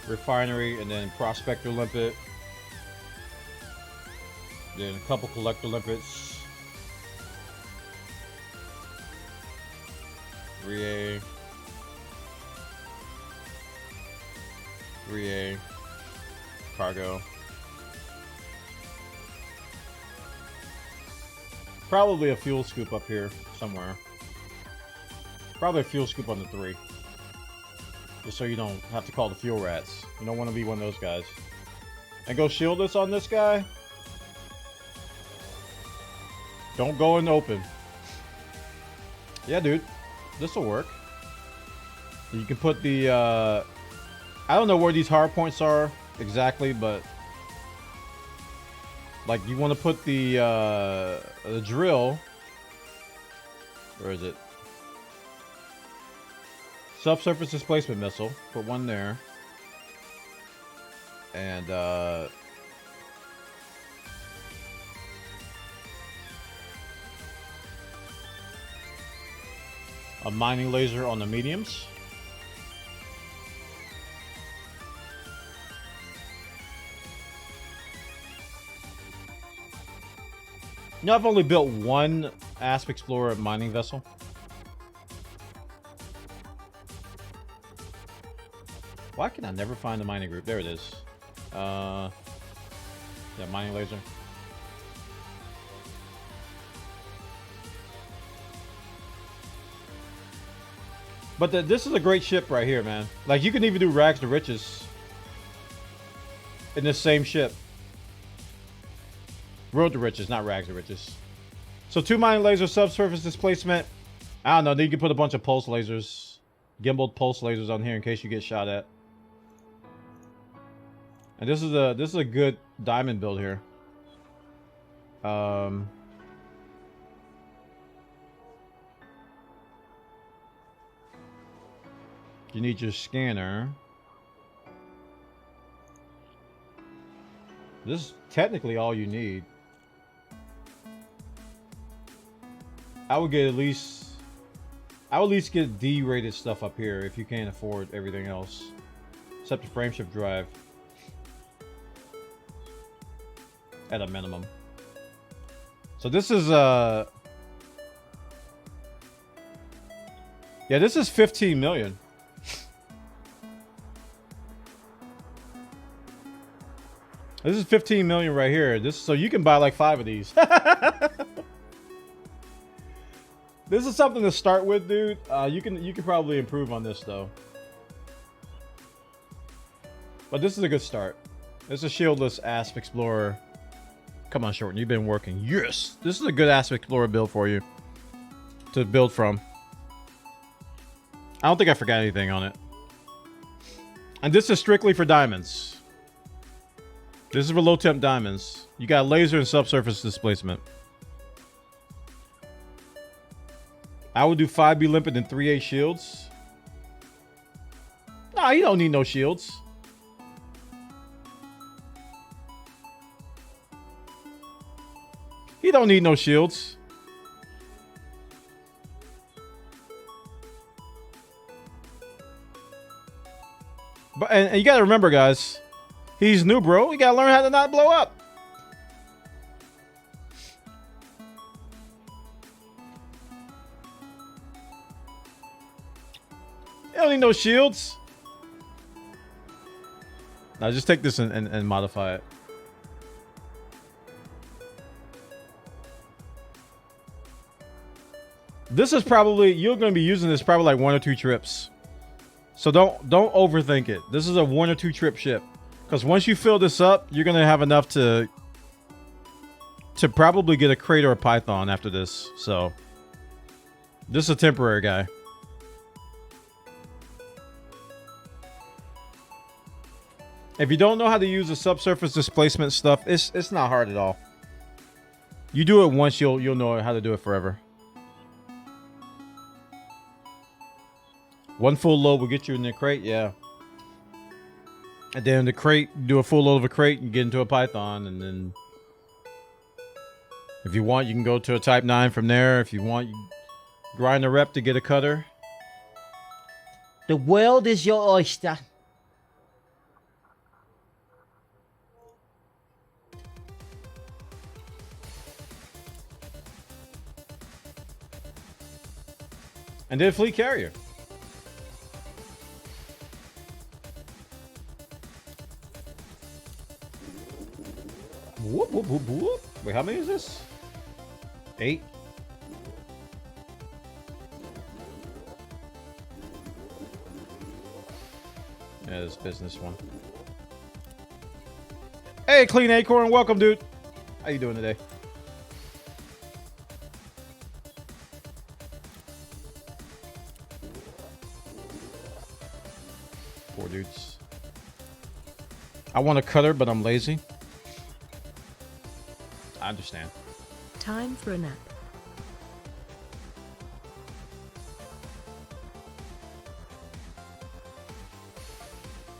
Speaker 1: Refinery, and then prospector limpet. Then a couple collector limpets. 3A. 3A. Cargo. Probably a fuel scoop up here somewhere. Probably a fuel scoop on the 3. Just so you don't have to call the fuel rats. You don't want to be one of those guys. And go shield us on this guy. Don't go in the open. Yeah, dude. This'll work. You can put the, I don't know where these hard points are exactly, but Like you want to put the drill. Where is it? Subsurface displacement missile. Put one there. And a mining laser on the mediums. You know, I've only built one Asp Explorer mining vessel. Why can I never find the mining group? There it is. Yeah, mining laser. But this is a great ship right here, man. Like, you can even do rags to riches in this same ship. Road to riches, not rags to riches. So 2 mining lasers, subsurface displacement. I don't know. Then you can put a bunch of pulse lasers, gimbaled pulse lasers on here in case you get shot at. And this is a good diamond build here. You need your scanner. This is technically all you need. I would at least get D-rated stuff up here if you can't afford everything else. Except the frameshift drive. At a minimum. So this is yeah, this is 15 million. This is 15 million right here. So you can buy like 5 of these. This is something to start with, dude. You can probably improve on this though. But this is a good start. It's a shieldless Asp Explorer. Come on, Shorten. You've been working. Yes! This is a good Asp Explorer build for you to build from. I don't think I forgot anything on it. And this is strictly for diamonds. This is for low temp diamonds. You got laser and subsurface displacement. I would do 5B limpet and 3A shields. Nah, you don't need no shields. He don't need no shields. But and you gotta remember, guys, he's new, bro. You gotta learn how to not blow up. You don't need no shields. Now just take this and modify it. This is probably, you're going to be using this probably like 1 or 2 trips. So don't overthink it. This is a 1 or 2 trip ship. Because once you fill this up, you're going to have enough to probably get a crate or a python after this. So this is a temporary guy. If you don't know how to use the subsurface displacement stuff, it's not hard at all. You do it once, you'll know how to do it forever. 1 full load will get you in the crate, yeah. And then the crate, do a full load of a crate and get into a python, and then if you want, you can go to a type 9 from there. If you want, you grind a rep to get a cutter.
Speaker 5: The world is your oyster.
Speaker 1: And then fleet carrier. Whoop, whoop, whoop, whoop. Wait, how many is this? 8? Yeah, this business one. Hey, Clean Acorn, welcome, dude. How you doing today? Poor dudes. I want a cutter, but I'm lazy. I understand.
Speaker 2: Time for a nap.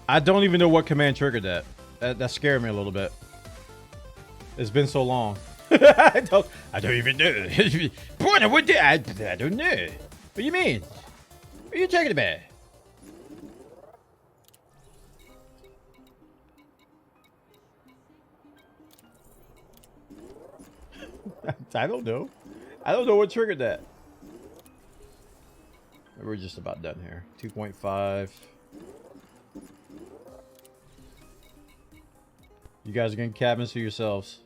Speaker 1: I don't even know what command triggered that. That scared me a little bit. It's been so long. I don't even know. Boy, what did I don't know. What do you mean? What are you talking about? I don't know. I don't know what triggered that. We're just about done here. 2.5. You guys are getting cabins for yourselves.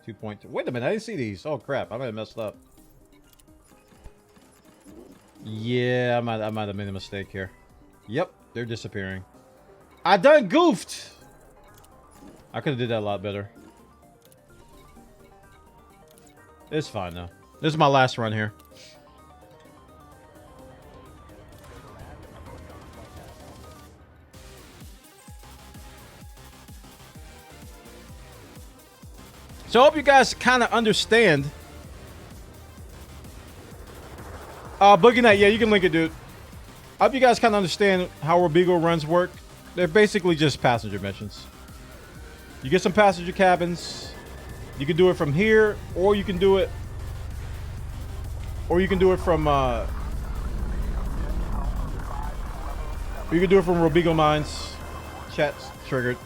Speaker 1: 2.2. Wait a minute, I didn't see these. Oh crap, I might have messed up. Yeah, I might have made a mistake here. Yep, they're disappearing. I done goofed. I could have did that a lot better. It's fine though. This is my last run here. So I hope you guys kind of understand. Boogie Night, yeah, you can link it, dude. I hope you guys kind of understand how Robigo runs work. They're basically just passenger missions. You get some passenger cabins. You can do it from here, or you can do it, from, you can do it from Robigo mines. Chat's triggered.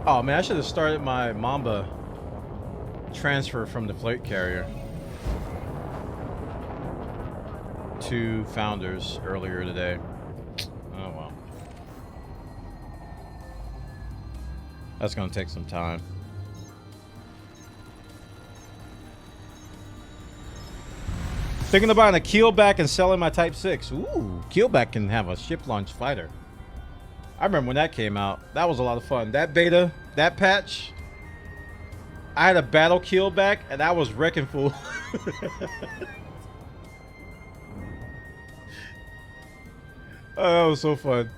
Speaker 1: Oh man, I should have started my Mamba transfer from the freight carrier to Founders earlier today. Oh well. That's gonna take some time. Thinking about buying a keelback and selling my Type 6. Ooh, keelback can have a ship launch fighter. I remember when that came out. That was a lot of fun. That beta, that patch. I had a battle keelback and I was wrecking fool. Oh, that was so fun.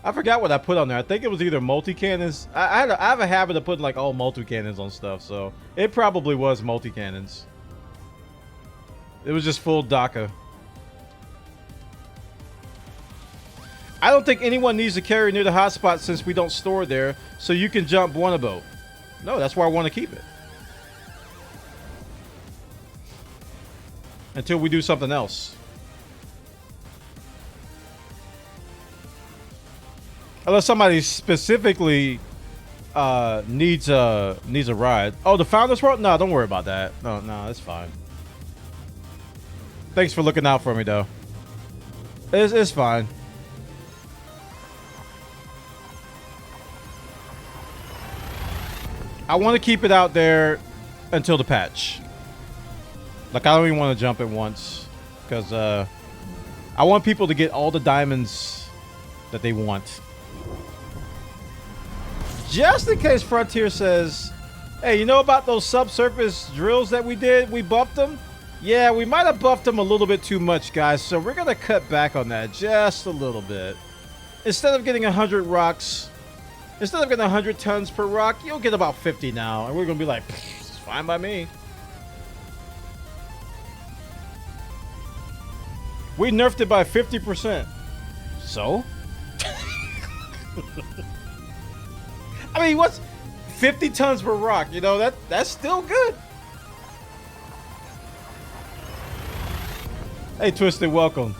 Speaker 1: I forgot what I put on there. I think it was either multi-cannons. I have a habit of putting like all multi-cannons on stuff, so it probably was multi-cannons. It was just full DACA. I don't think anyone needs to carry near the hotspot since we don't store there, so you can jump one boat. No, that's why I want to keep it. Until we do something else. Unless somebody specifically needs a ride. Oh, the Founders World? No, don't worry about that. No, it's fine. Thanks for looking out for me, though. It's fine. I want to keep it out there until the patch. Like, I don't even want to jump it once. Because I want people to get all the diamonds that they want. Just in case Frontier says, hey, you know about those subsurface drills that we did? We buffed them? Yeah, we might have buffed them a little bit too much, guys. So we're going to cut back on that just a little bit. Instead of getting 100 rocks... Instead of getting 100 tons per rock, you'll get about 50 now. And we're going to be like, it's fine by me. We nerfed it by 50%. So? I mean, what's 50 tons per rock? You know, that's still good. Hey, Twisted, welcome.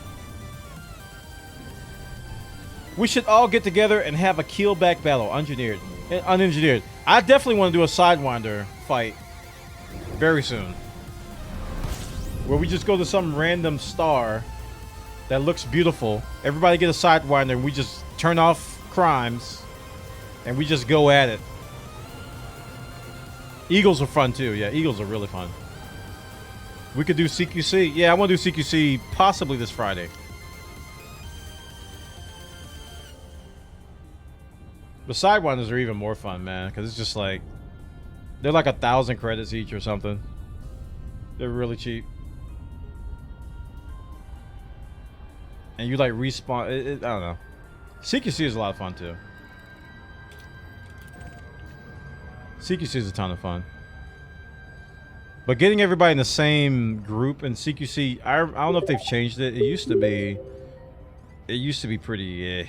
Speaker 1: We should all get together and have a keelback battle, unengineered. I definitely want to do a Sidewinder fight very soon. Where we just go to some random star that looks beautiful. Everybody get a Sidewinder and we just turn off crimes and we just go at it. Eagles are fun too. Yeah, Eagles are really fun. We could do CQC. Yeah, I want to do CQC possibly this Friday. The Sidewinders are even more fun, man, because it's just like They're like 1,000 credits each or something. They're really cheap. And you like respawn. I don't know. CQC is a lot of fun too. CQC is a ton of fun. But getting everybody in the same group in CQC, I don't know if they've changed it. It used to be pretty.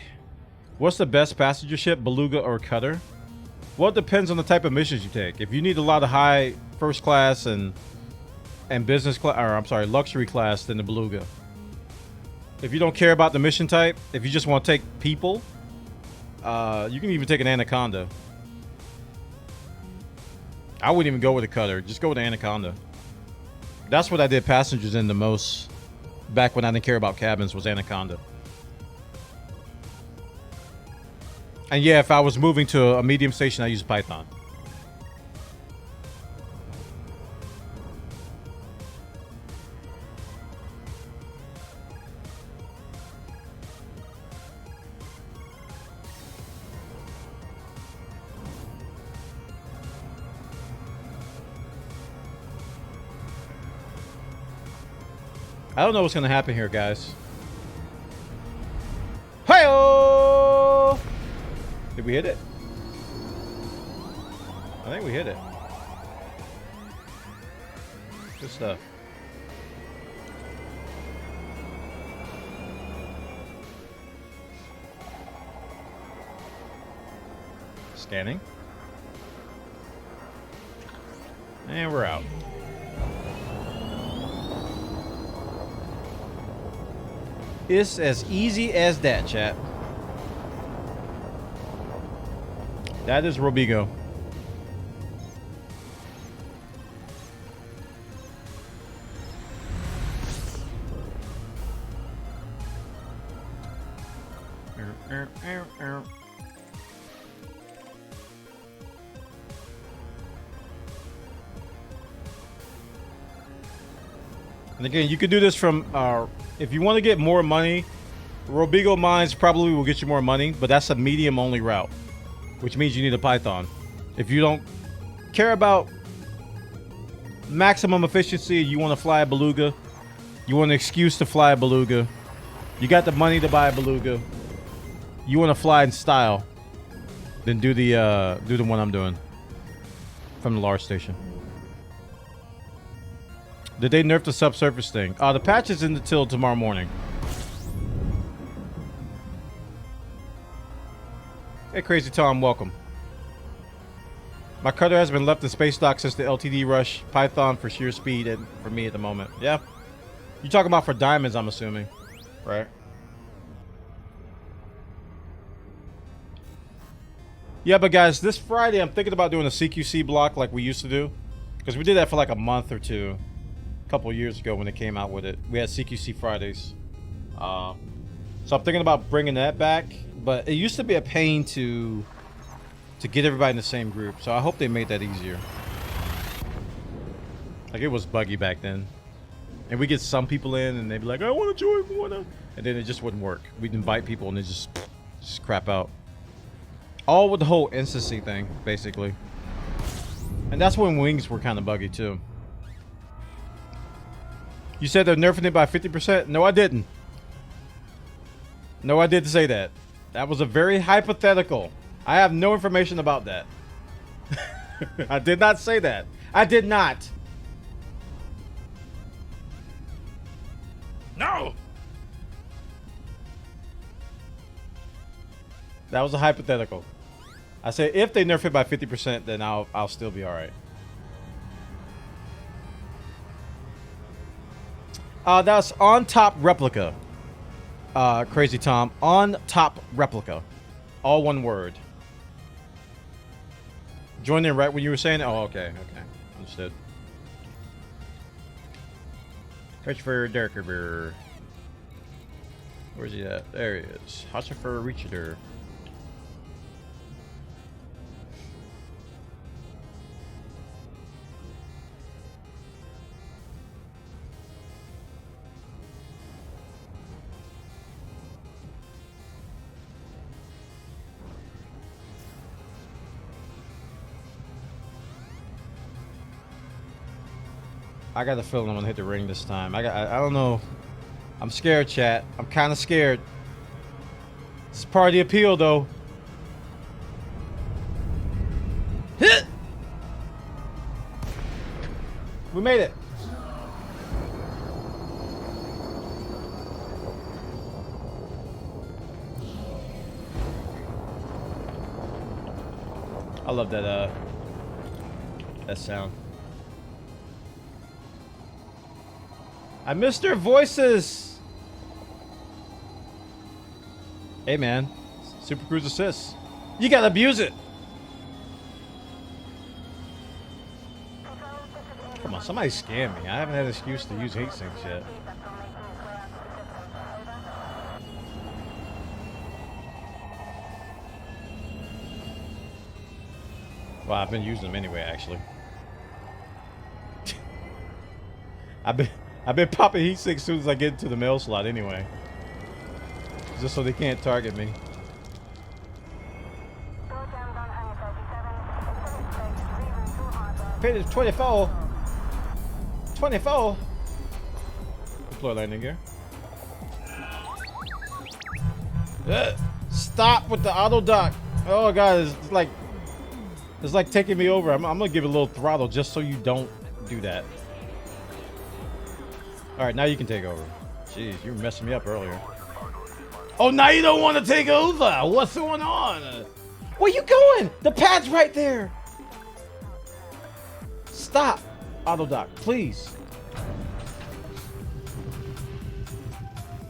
Speaker 1: What's the best passenger ship, beluga or cutter? Well, it depends on the type of missions you take. If you need a lot of high first class and business class, or I'm sorry, luxury class, then the beluga. If you don't care about the mission type, if you just want to take people, you can even take an anaconda. I wouldn't even go with a cutter. Just go with an anaconda. That's what I did passengers in the most back when I didn't care about cabins, was anaconda. And yeah, if I was moving to a medium station, I use Python. I don't know what's gonna happen here, guys. Hi-oh! Did we hit it? I think we hit it. Good stuff. Scanning. And we're out. It's as easy as that, chat. That is Robigo. And again, you could do this from if you want to get more money, Robigo mines probably will get you more money, but that's a medium only route, which means you need a Python. If you don't care about maximum efficiency, you want to fly a beluga, you want an excuse to fly a beluga, you got the money to buy a beluga, you want to fly in style, then do the one I'm doing from the large station. Did they nerf the subsurface thing? The patch is until tomorrow morning. Hey, Crazy Tom, welcome. My cutter has been left in space dock since the LTD rush. Python for sheer speed and for me at the moment. Yeah. You talking about for diamonds, I'm assuming. Right. Yeah, but guys, this Friday I'm thinking about doing a CQC block like we used to do. Because we did that for like a month or two. A couple years ago when they came out with it. We had CQC Fridays. So I'm thinking about bringing that back. But it used to be a pain to get everybody in the same group. So I hope they made that easier. Like, it was buggy back then. And we get some people in and they'd be like, I want to join. And then it just wouldn't work. We'd invite people and they just crap out. All with the whole instancy thing, basically. And that's when wings were kind of buggy too. You said they're nerfing it by 50%? No, I didn't. No, I didn't say that. That was a very hypothetical. I have no information about that. I did not say that. I did not. No! That was a hypothetical. I said if they nerf it by 50%, then I'll still be alright. That's on top replica. Crazy Tom. On top replica. All one word. Joined in right when you were saying it? Oh, okay. Okay. Understood. Christopher Derkerber. Where's he at? There he is. Christopher Reacher. I got the feeling I'm gonna hit the ring this time. I don't know. I'm scared, chat. I'm kind of scared. It's part of the appeal, though. Hit! We made it. I love that that sound. I missed their voices. Hey man, Super Cruise Assist. You gotta abuse it. Come on, somebody scam me. I haven't had an excuse to use hate sinks yet. Well, I've been using them anyway, actually. I've been popping heat sinks as soon as I get into the mail slot anyway. Just so they can't target me. Page 24. 24. Deploy landing gear. Stop with the auto dock. Oh god, it's like taking me over. I'm gonna give it a little throttle just so you don't do that. All right, now you can take over. Jeez, you were messing me up earlier. Oh, now you don't want to take over. What's going on? Where you going? The pad's right there. Stop, auto dock, please.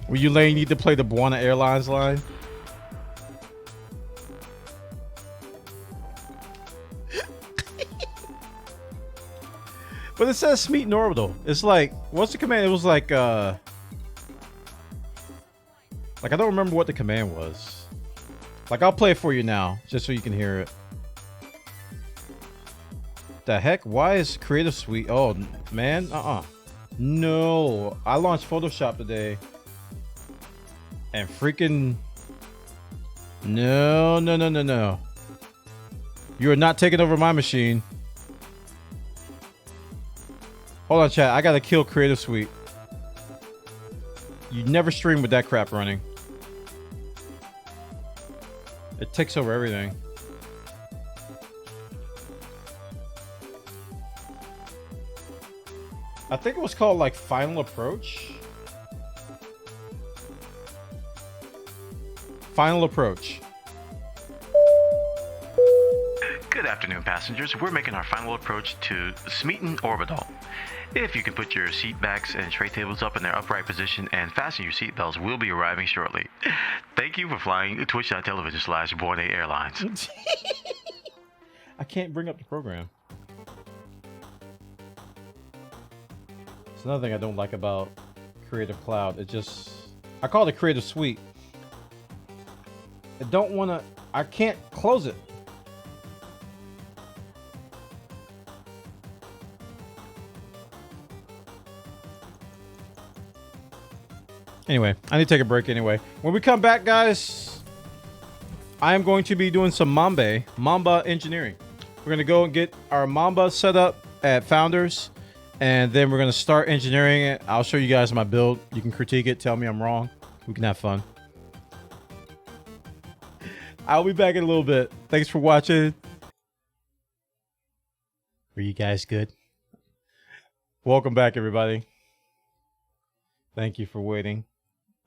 Speaker 1: Were you laying need to play the Bwana Airlines line? But it says Smeet and Orbital. It's like, what's the command? It was like I don't remember what the command was. Like, I'll play it for you now, just so you can hear it. The heck? Why is Creative Suite? Oh, man. No. I launched Photoshop today. And freaking... No. You are not taking over my machine. Hold on, chat. I gotta kill Creative Suite. You never stream with that crap running. It takes over everything. I think it was called like Final Approach. Final Approach.
Speaker 6: Good afternoon, passengers. We're making our final approach to Smeeton Orbital. If you can put your seat backs and tray tables up in their upright position and fasten your seat belts, we'll be arriving shortly. Thank you for flying twitch.tv/Bwana Airlines.
Speaker 1: I can't bring up the program. It's another thing I don't like about Creative Cloud. It just... I call it Creative Suite. I don't want to... I can't close it. Anyway, I need to take a break anyway. When we come back, guys, I am going to be doing some Mamba engineering. We're going to go and get our Mamba set up at Founders, and then we're going to start engineering it. I'll show you guys my build. You can critique it, tell me I'm wrong. We can have fun. I'll be back in a little bit. Thanks for watching. Were you guys good? Welcome back, everybody. Thank you for waiting.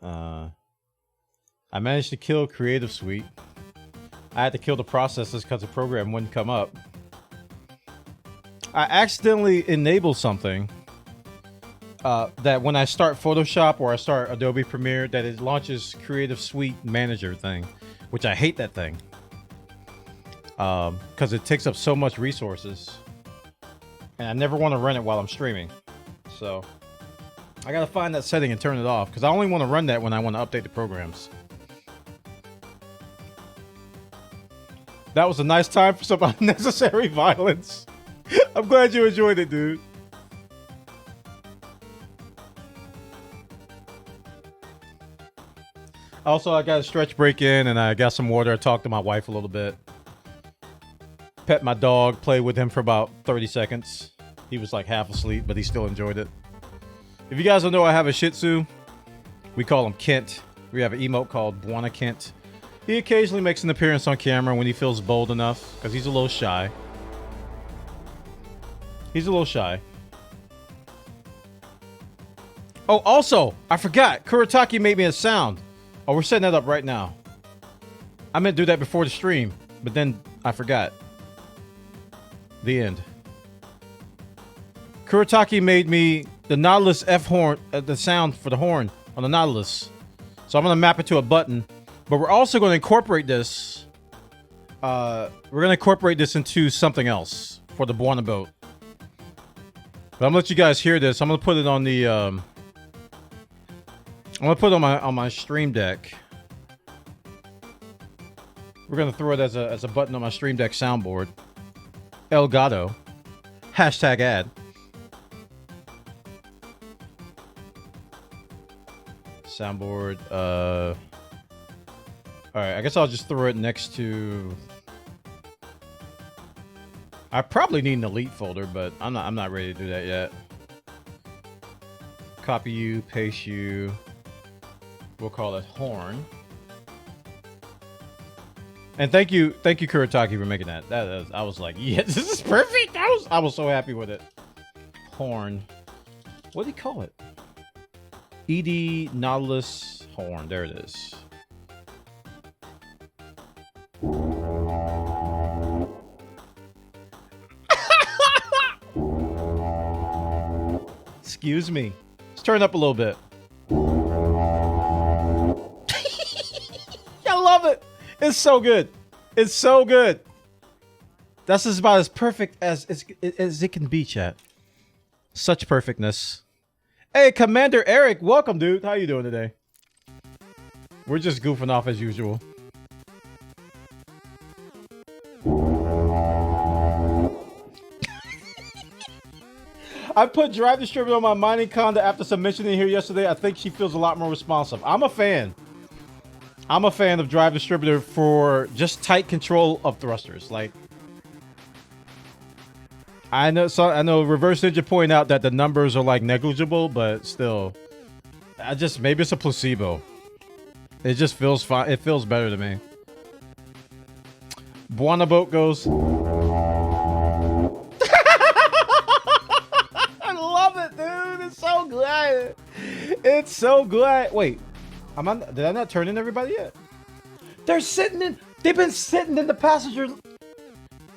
Speaker 1: I managed to kill Creative Suite. I had to kill the processes because the program wouldn't come up. I accidentally enabled something that when I start Photoshop or I start Adobe Premiere, that it launches Creative Suite Manager thing, which I hate that thing because it takes up so much resources, and I never want to run it while I'm streaming. So I gotta find that setting and turn it off because I only want to run that when I want to update the programs. That was a nice time for some unnecessary violence. I'm glad you enjoyed it, dude. Also, I got a stretch break in and I got some water. I talked to my wife a little bit. Pet my dog, play with him for about 30 seconds. He was like half asleep, but he still enjoyed it. If you guys don't know, I have a Shih Tzu. We call him Kent. We have an emote called Bwana Kent. He occasionally makes an appearance on camera when he feels bold enough, because he's a little shy. He's a little shy. Oh, also, I forgot. Kurataki made me a sound. Oh, we're setting that up right now. I meant to do that before the stream, but then I forgot. The end. Kurataki made me the Nautilus F horn, the sound for the horn on the Nautilus. So I'm going to map it to a button. But we're also going to incorporate this. We're going to incorporate this into something else for the Bwana boat. But I'm going to let you guys hear this. I'm going to put it on the... I'm going to put it on my Stream Deck. We're going to throw it as a button on my Stream Deck soundboard. Elgato. Hashtag ad. Soundboard. Alright, I guess I'll just throw it next to... I probably need an Elite folder, but I'm not ready to do that yet. Copy you, paste you. We'll call it horn. And thank you, Kurataki, for making that. I was like, yes, this is perfect. I was so happy with it. Horn. What do you call it? ED Nautilus horn. There it is. Excuse me. Let's turn it up a little bit. I love it. It's so good. It's so good. That's just about as perfect as it can be, chat. Such perfectness. Hey, Commander Eric, welcome, dude. How you doing today? We're just goofing off as usual. I put Drive Distributor on my mining conda after submission in here yesterday. I think she feels a lot more responsive. I'm a fan. I'm a fan of Drive Distributor for just tight control of thrusters. Like, I know Reverse Ninja pointed out that the numbers are like negligible, but still, maybe it's a placebo. It just feels fine. It feels better to me. Bwana boat goes. I love it, dude. It's so glad. It's so glad. Wait, did I not turn in everybody yet? They're sitting in. They've been sitting in the passenger.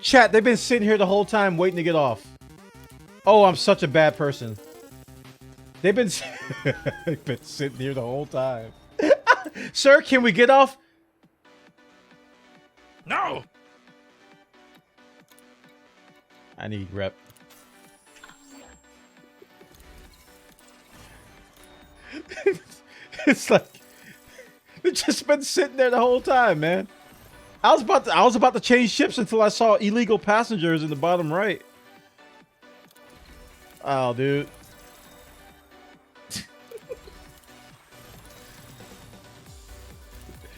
Speaker 1: Chat, they've been sitting here the whole time waiting to get off. Oh, I'm such a bad person. They've been sitting here the whole time. Sir, can we get off? No! I need rep. It's like they've just been sitting there the whole time, man. I was about to change ships until I saw illegal passengers in the bottom right. Oh, dude.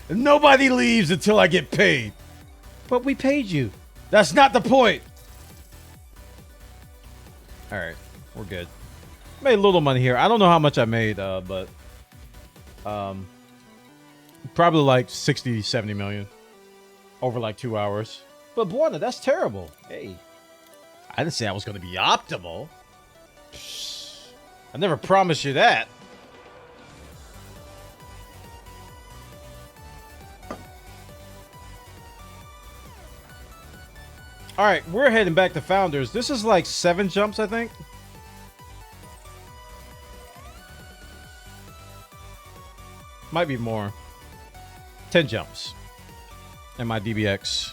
Speaker 1: Nobody leaves until I get paid. But we paid you. That's not the point. All right, we're good. Made a little money here. I don't know how much I made, but probably like 60, 70 million over like 2 hours. But Bwana, that's terrible. Hey, I didn't say I was going to be optimal. I never promised you that. All right, we're heading back to Founders. This is like 7 jumps, I think. Might be more. 10 jumps. And my DBX.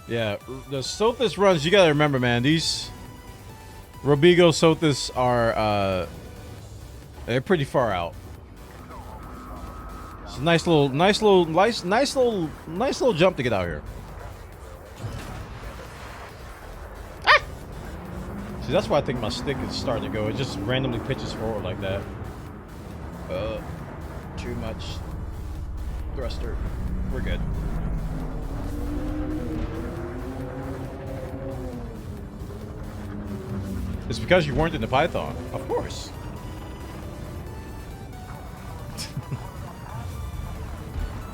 Speaker 1: Yeah, the Sothis runs, you gotta remember, man, these Robigo Sothis are, they're pretty far out. It's a nice little jump to get out here. See, that's why I think my stick is starting to go. It just randomly pitches forward like that. Too much thruster. We're good. It's because you weren't in the Python. Of course.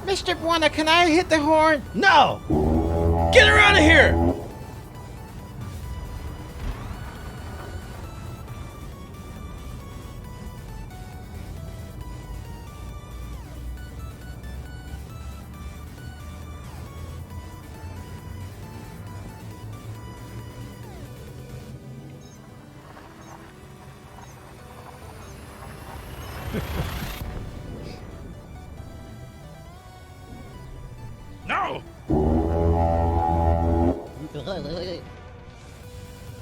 Speaker 1: Mr. Bwana, can I hit the horn? No! Get her out of here! No!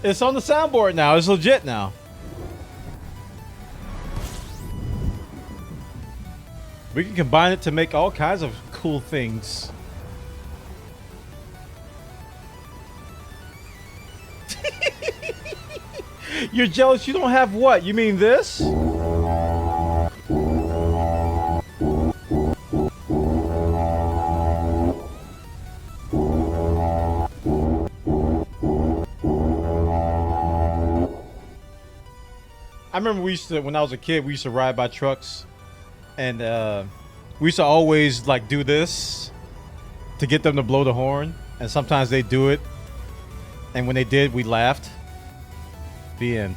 Speaker 1: It's on the soundboard now. It's legit now. We can combine it to make all kinds of cool things. You're jealous you don't have what? You mean this? I remember we used to, when I was a kid, we used to ride by trucks, and we used to always like do this to get them to blow the horn, and sometimes they do it, and when they did, we laughed. The end.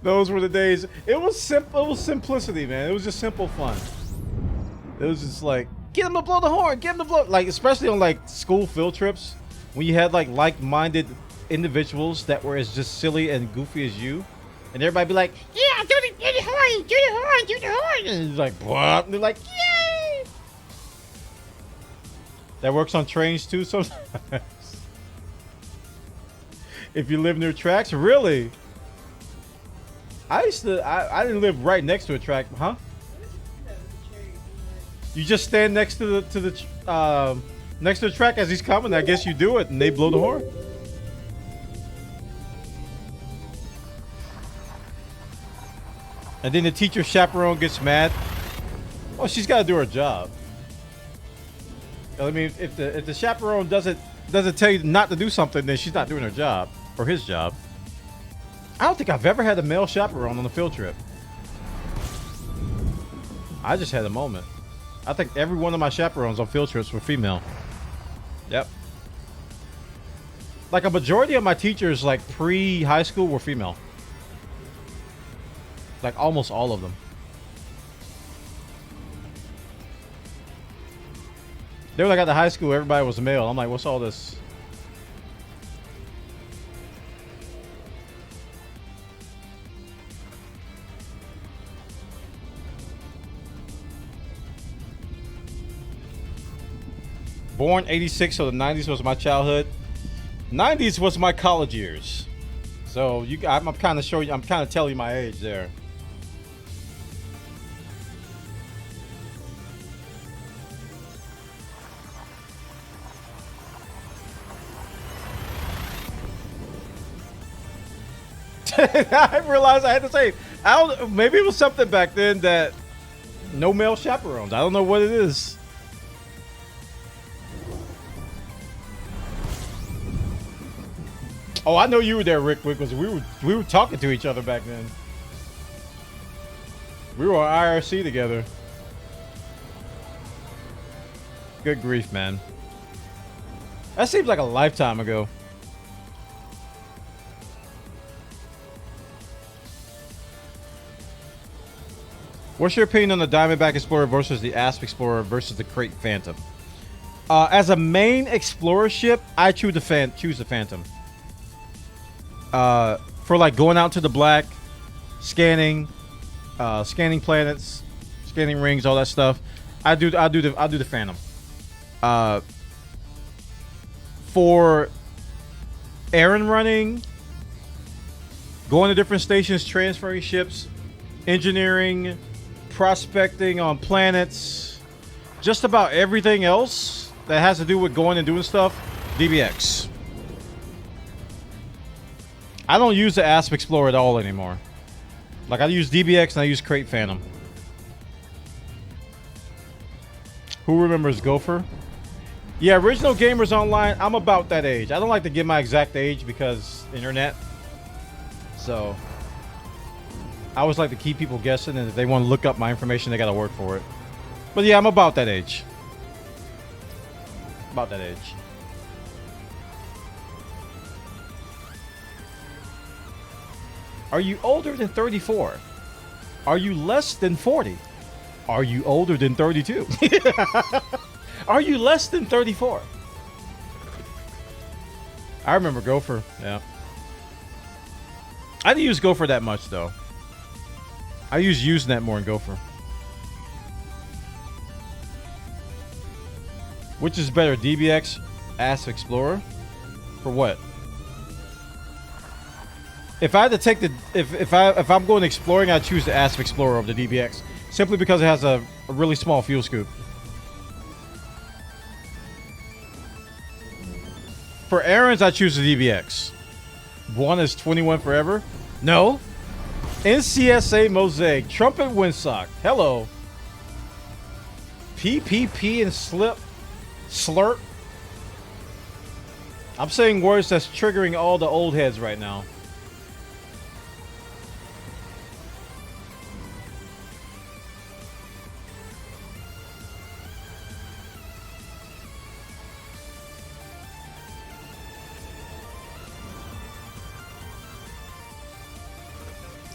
Speaker 1: Those were the days. It was simple. It was simplicity, man. It was just simple fun. It was just like, get him to blow the horn. Get him to blow. Like, especially on like school field trips, when you had like-minded individuals that were as just silly and goofy as you, and everybody be like, yeah, do the horn, do the horn, do the horn. And it's like, what? And they're like, yay! That works on trains too sometimes. If you live near tracks, really? I didn't live right next to a track, huh? You just stand next to the next to the track as he's coming. I guess you do it, and they blow the horn. And then the teacher chaperone gets mad. Well, she's got to do her job. I mean, if the chaperone doesn't tell you not to do something, then she's not doing her job or his job. I don't think I've ever had a male chaperone on a field trip. I just had a moment. I think every one of my chaperones on field trips were female. Yep. Like a majority of my teachers, like pre-high school, were female. Like almost all of them. They were like at the high school, everybody was male. I'm like, what's all this? Born 86, so the 90s was my childhood. 90s was my college years. So I'm kind of showing you, I'm kind of telling you my age there. I realized I had to say, maybe it was something back then that no male chaperones. I don't know what it is. Oh, I know you were there, Rick, because we were talking to each other back then. We were on IRC together. Good grief, man. That seems like a lifetime ago. What's your opinion on the Diamondback Explorer versus the Asp Explorer versus the Crate Phantom? As a main explorer ship, I choose the Phantom. For like going out to the black, scanning planets, scanning rings, all that stuff. I do the Phantom. For errand running, going to different stations, transferring ships, engineering, prospecting on planets, just about everything else that has to do with going and doing stuff, DBX. I don't use the Asp Explorer at all anymore. Like, I use DBX and I use Crate Phantom. Who remembers Gopher? Yeah, Original Gamers Online, I'm about that age. I don't like to give my exact age because internet. So, I always like to keep people guessing, and if they want to look up my information, they got to work for it. But yeah, I'm about that age. About that age. Are you older than 34? Are you less than 40? Are you older than 32? Are you less than 34? I remember Gopher, yeah. I didn't use Gopher that much, though. I use Usenet more than Gopher. Which is better, DBX, Asp Explorer? For what? If I had to take the if I'm going exploring, I'd choose the Asp Explorer over the DBX, simply because it has a really small fuel scoop. For errands, I choose the DBX. One is 21 forever. No. NCSA Mosaic Trumpet Windsock. Hello. PPP and Slurp. I'm saying words that's triggering all the old heads right now.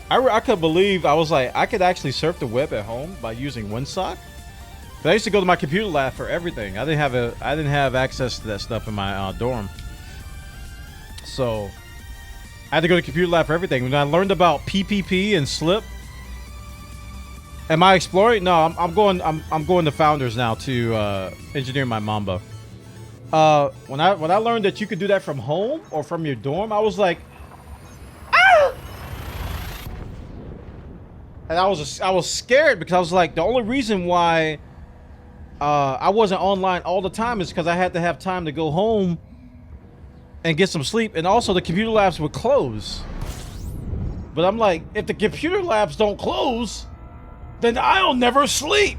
Speaker 1: I could believe, I was like, I could actually surf the web at home by using Windsock. But I used to go to my computer lab for everything. I didn't have access to that stuff in my dorm. So I had to go to computer lab for everything. When I learned about PPP and Slip, am I exploring? No, I'm going to Founders now to engineer my Mamba. When I learned that you could do that from home or from your dorm, I was like, ah! And I was scared because I was like, the only reason why I wasn't online all the time is because I had to have time to go home and get some sleep, and also the computer labs would close. But I'm like, if the computer labs don't close, then I'll never sleep.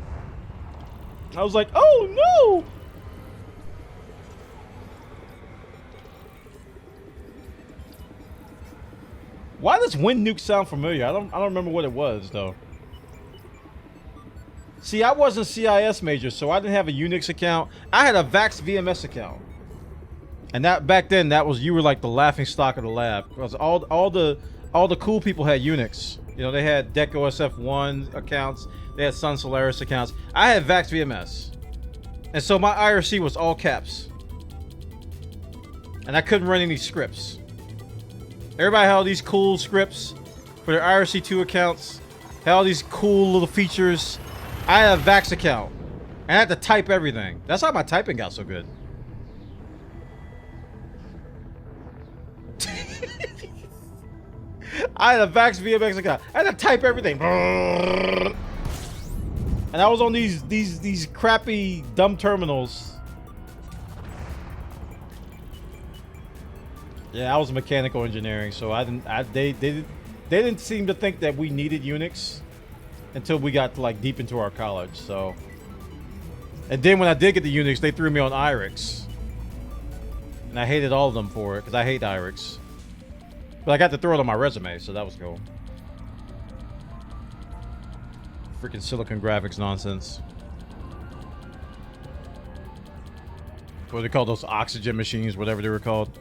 Speaker 1: I was like, oh no. Why does Wind Nuke sound familiar? I don't remember what it was though. See, I wasn't CIS major, so I didn't have a Unix account. I had a Vax VMS account. And that back then, that was, you were like the laughing stock of the lab, because all the cool people had Unix. You know, they had Deck OSF1 accounts, they had Sun Solaris accounts. I had Vax VMS, and so my IRC was all caps, and I couldn't run any scripts. Everybody had all these cool scripts for their IRC2 accounts, had all these cool little features. I had a Vax account, and I had to type everything. That's how my typing got so good. I had a Vax VMX account. I had to type everything. And I was on these crappy dumb terminals. Yeah, I was mechanical engineering, so they didn't seem to think that we needed Unix until we got like deep into our college. So, and then when I did get the Unix, they threw me on IRIX, and I hated all of them for it because I hate IRIX. But I got to throw it on my resume, so that was cool. Freaking Silicon Graphics nonsense. What do they call those oxygen machines, whatever they were called?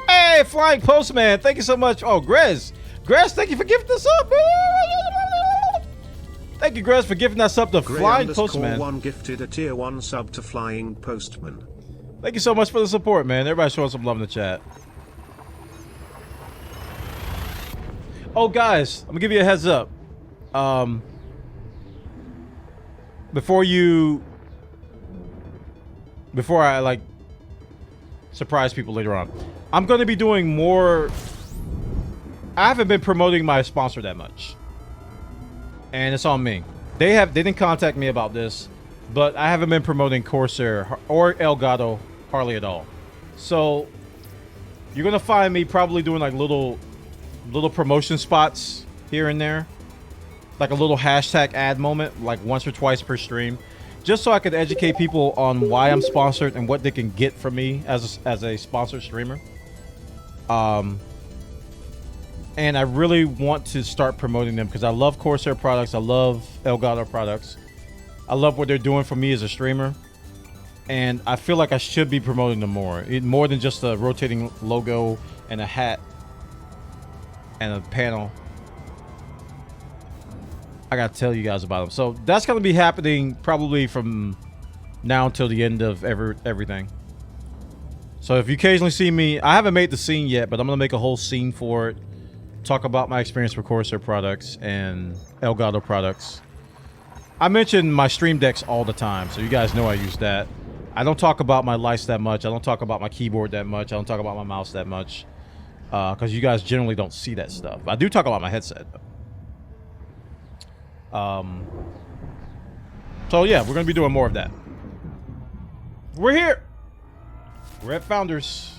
Speaker 1: Hey, Flying Postman, thank you so much. Oh, Grez, thank you for gifting us up. Thank you, Grez, for gifting us up to Flying Postman.
Speaker 3: Gray_1 gifted a tier 1 sub to Flying Postman.
Speaker 1: Thank you so much for the support, man. Everybody showing some love in the chat. Oh, guys, I'm gonna give you a heads up. Before I like surprise people later on, I'm gonna be doing more. I haven't been promoting my sponsor that much, and it's on me. They didn't contact me about this, but I haven't been promoting Corsair or Elgato hardly at all. So You're gonna find me probably doing like little promotion spots here and there, like a little hashtag ad moment, like once or twice per stream, just so I could educate people on why I'm sponsored and what they can get from me as a sponsored streamer. And I really want to start promoting them because I love Corsair products. I love Elgato products. I love what they're doing for me as a streamer. And I feel like I should be promoting them more than just a rotating logo and a hat and a panel. I gotta tell you guys about them. So that's gonna be happening probably from now until the end of everything. So if you occasionally see me, I haven't made the scene yet, but I'm gonna make a whole scene for it. Talk about my experience with Corsair products and Elgato products. I mention my stream decks all the time, so you guys know I use that. I don't talk about my lights that much. I don't talk about my keyboard that much. I don't talk about my mouse that much. Because you guys generally don't see that stuff. I do talk about my headset. So yeah, we're going to be doing more of that. We're here. We're at Founders.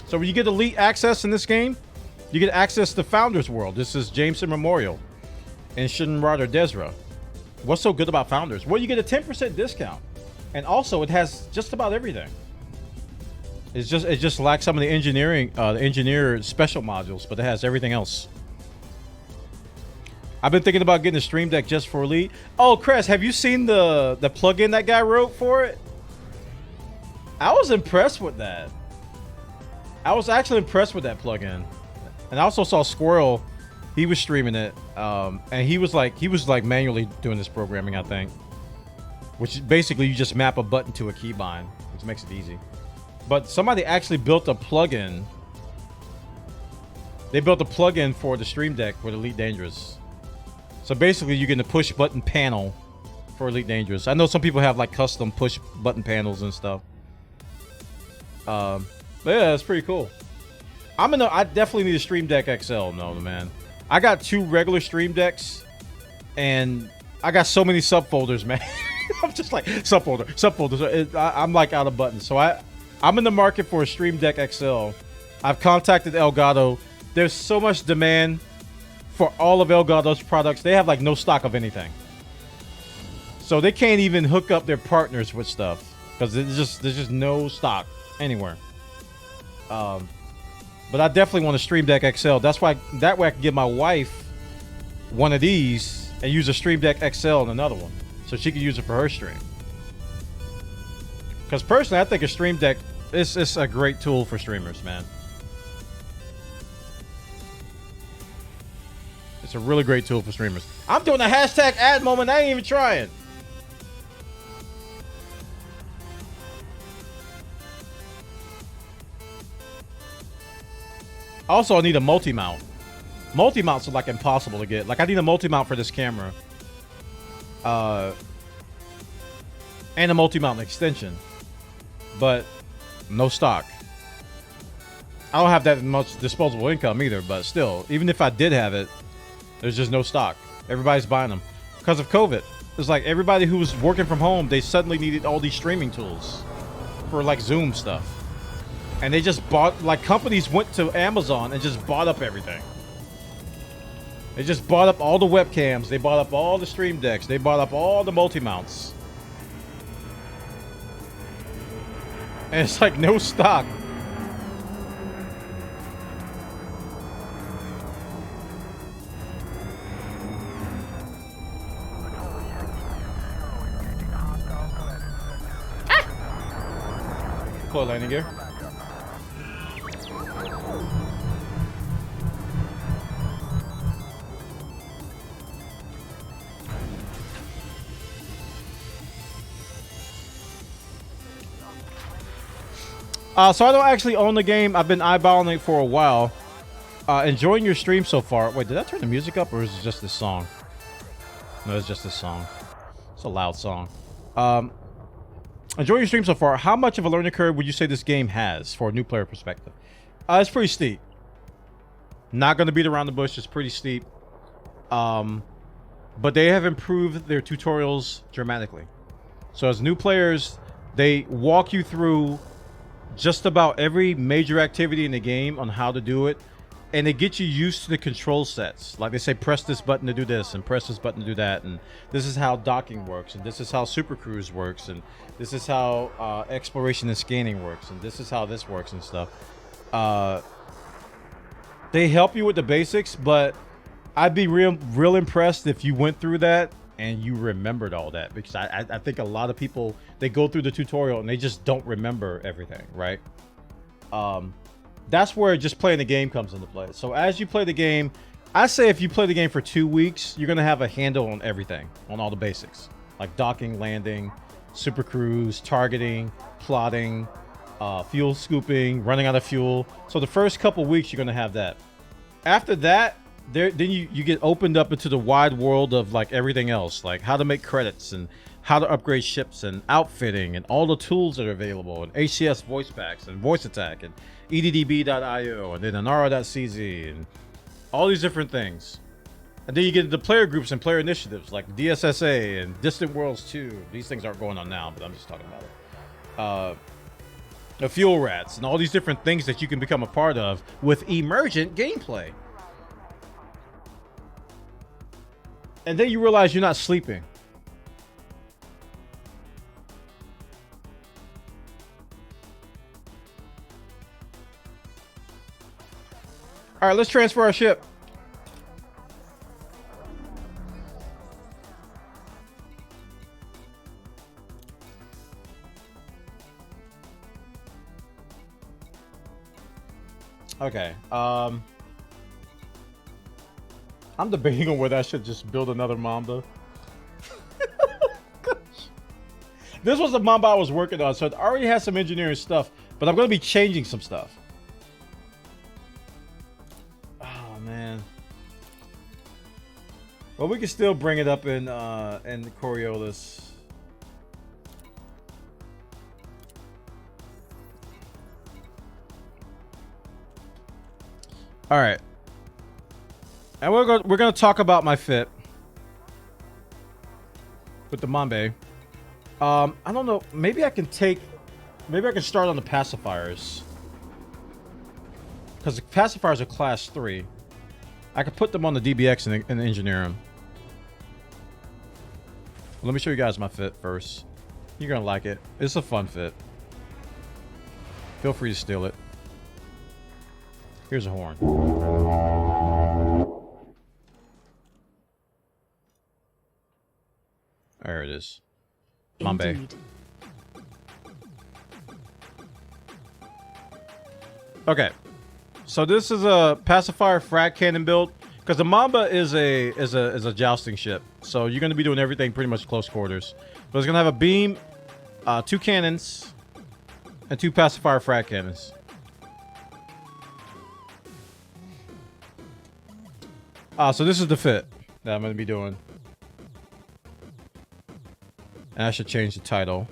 Speaker 1: So when you get elite access in this game, you get access to Founders World. This is Jameson Memorial and Shinrod or Desra. What's so good about Founders? Well, you get a 10% discount. And also it has just about everything. It just lacks some of the engineered special modules, but it has everything else. I've been thinking about getting a stream deck just for Elite. Oh, Chris, have you seen the plugin that guy wrote for it? I was impressed with that. I was actually impressed with that plugin. And I also saw Squirrel, he was streaming it, and he was like manually doing this programming, I think. Which basically you just map a button to a keybind, which makes it easy. But somebody actually built a plugin. They built a plugin for the Stream Deck with Elite Dangerous. So basically you get a push button panel for Elite Dangerous. I know some people have like custom push button panels and stuff. But yeah, it's pretty cool. I definitely need a Stream Deck XL, no man. I got 2 regular Stream Decks and I got so many subfolders, man. I'm just like subfolders. I'm like out of buttons. So I'm in the market for a Stream Deck XL. I've contacted Elgato. There's so much demand for all of Elgato's products. They have like no stock of anything. So they can't even hook up their partners with stuff because there's just no stock anywhere. But I definitely want a Stream Deck XL. That way I can give my wife one of these and use a Stream Deck XL and another one so she can use it for her stream. Because personally, I think a Stream Deck is a great tool for streamers, man. It's a really great tool for streamers. I'm doing a hashtag ad moment. I ain't even trying. Also, I need a multi-mount. Multi-mounts are like impossible to get. Like, I need a multi-mount for this camera. And a multi-mount extension. But no stock. I don't have that much disposable income either, but still, even if I did have it, there's just no stock. Everybody's buying them because of COVID. It's like everybody who was working from home, they suddenly needed all these streaming tools for like Zoom stuff. And they just bought, like companies went to Amazon and just bought up everything. They just bought up all the webcams. They bought up all the stream decks. They bought up all the multi-mounts. And it's like no stock. Cool landing gear. So I don't actually own the game. I've been eyeballing it for a while. Enjoying your stream so far. Wait, did I turn the music up or is it just this song? No, it's just this song. It's a loud song. Enjoying your stream so far. How much of a learning curve would you say this game has for a new player perspective? It's pretty steep. Not going to beat around the bush. It's pretty steep. But they have improved their tutorials dramatically. So as new players, They walk you through just about every major activity in the game on how to do it, and they get you used to the control sets. Like they say, press this button to do this and press this button to do that, and this is how docking works, and this is how Super Cruise works, and this is how exploration and scanning works, and this is how this works and stuff. They help you with the basics, but I'd be real impressed if you went through that and you remembered all that, because I think a lot of people, they go through the tutorial and they just don't remember everything, right? That's where just playing the game comes into play. So as you play the game, I say if you play the game for 2 weeks, you're gonna have a handle on everything, on all the basics, like docking, landing, Super Cruise, targeting, plotting, fuel scooping, running out of fuel. So the first couple weeks you're gonna have that. After that, then you get opened up into the wide world of like everything else, like how to make credits and how to upgrade ships and outfitting and all the tools that are available, and HCS voice packs and voice attack and EDDB.io and then Anara.cz and all these different things. And then you get into player groups and player initiatives like DSSA and Distant Worlds 2. These things aren't going on now, but I'm just talking about it. The fuel rats and all these different things that you can become a part of with emergent gameplay. And then you realize you're not sleeping. All right, let's transfer our ship. Okay. I'm debating on whether I should just build another Mamba. This was the Mamba I was working on, so it already has some engineering stuff, but I'm going to be changing some stuff. Oh, man. Well, we can still bring it up in Coriolis. All right. And we're going to talk about my fit with the Mamba. I don't know. Maybe I can start on the pacifiers, because the pacifiers are class 3. I could put them on the DBX and engineer them. Let me show you guys my fit first. You're going to like it. It's a fun fit. Feel free to steal it. Here's a horn. There it is. Mamba.
Speaker 2: Indeed.
Speaker 1: Okay. So this is a pacifier frag cannon build, because the Mamba is a jousting ship. So you're going to be doing everything pretty much close quarters. But it's going to have a beam, 2 cannons, and 2 pacifier frag cannons. So this is the fit that I'm going to be doing. And I should change the title,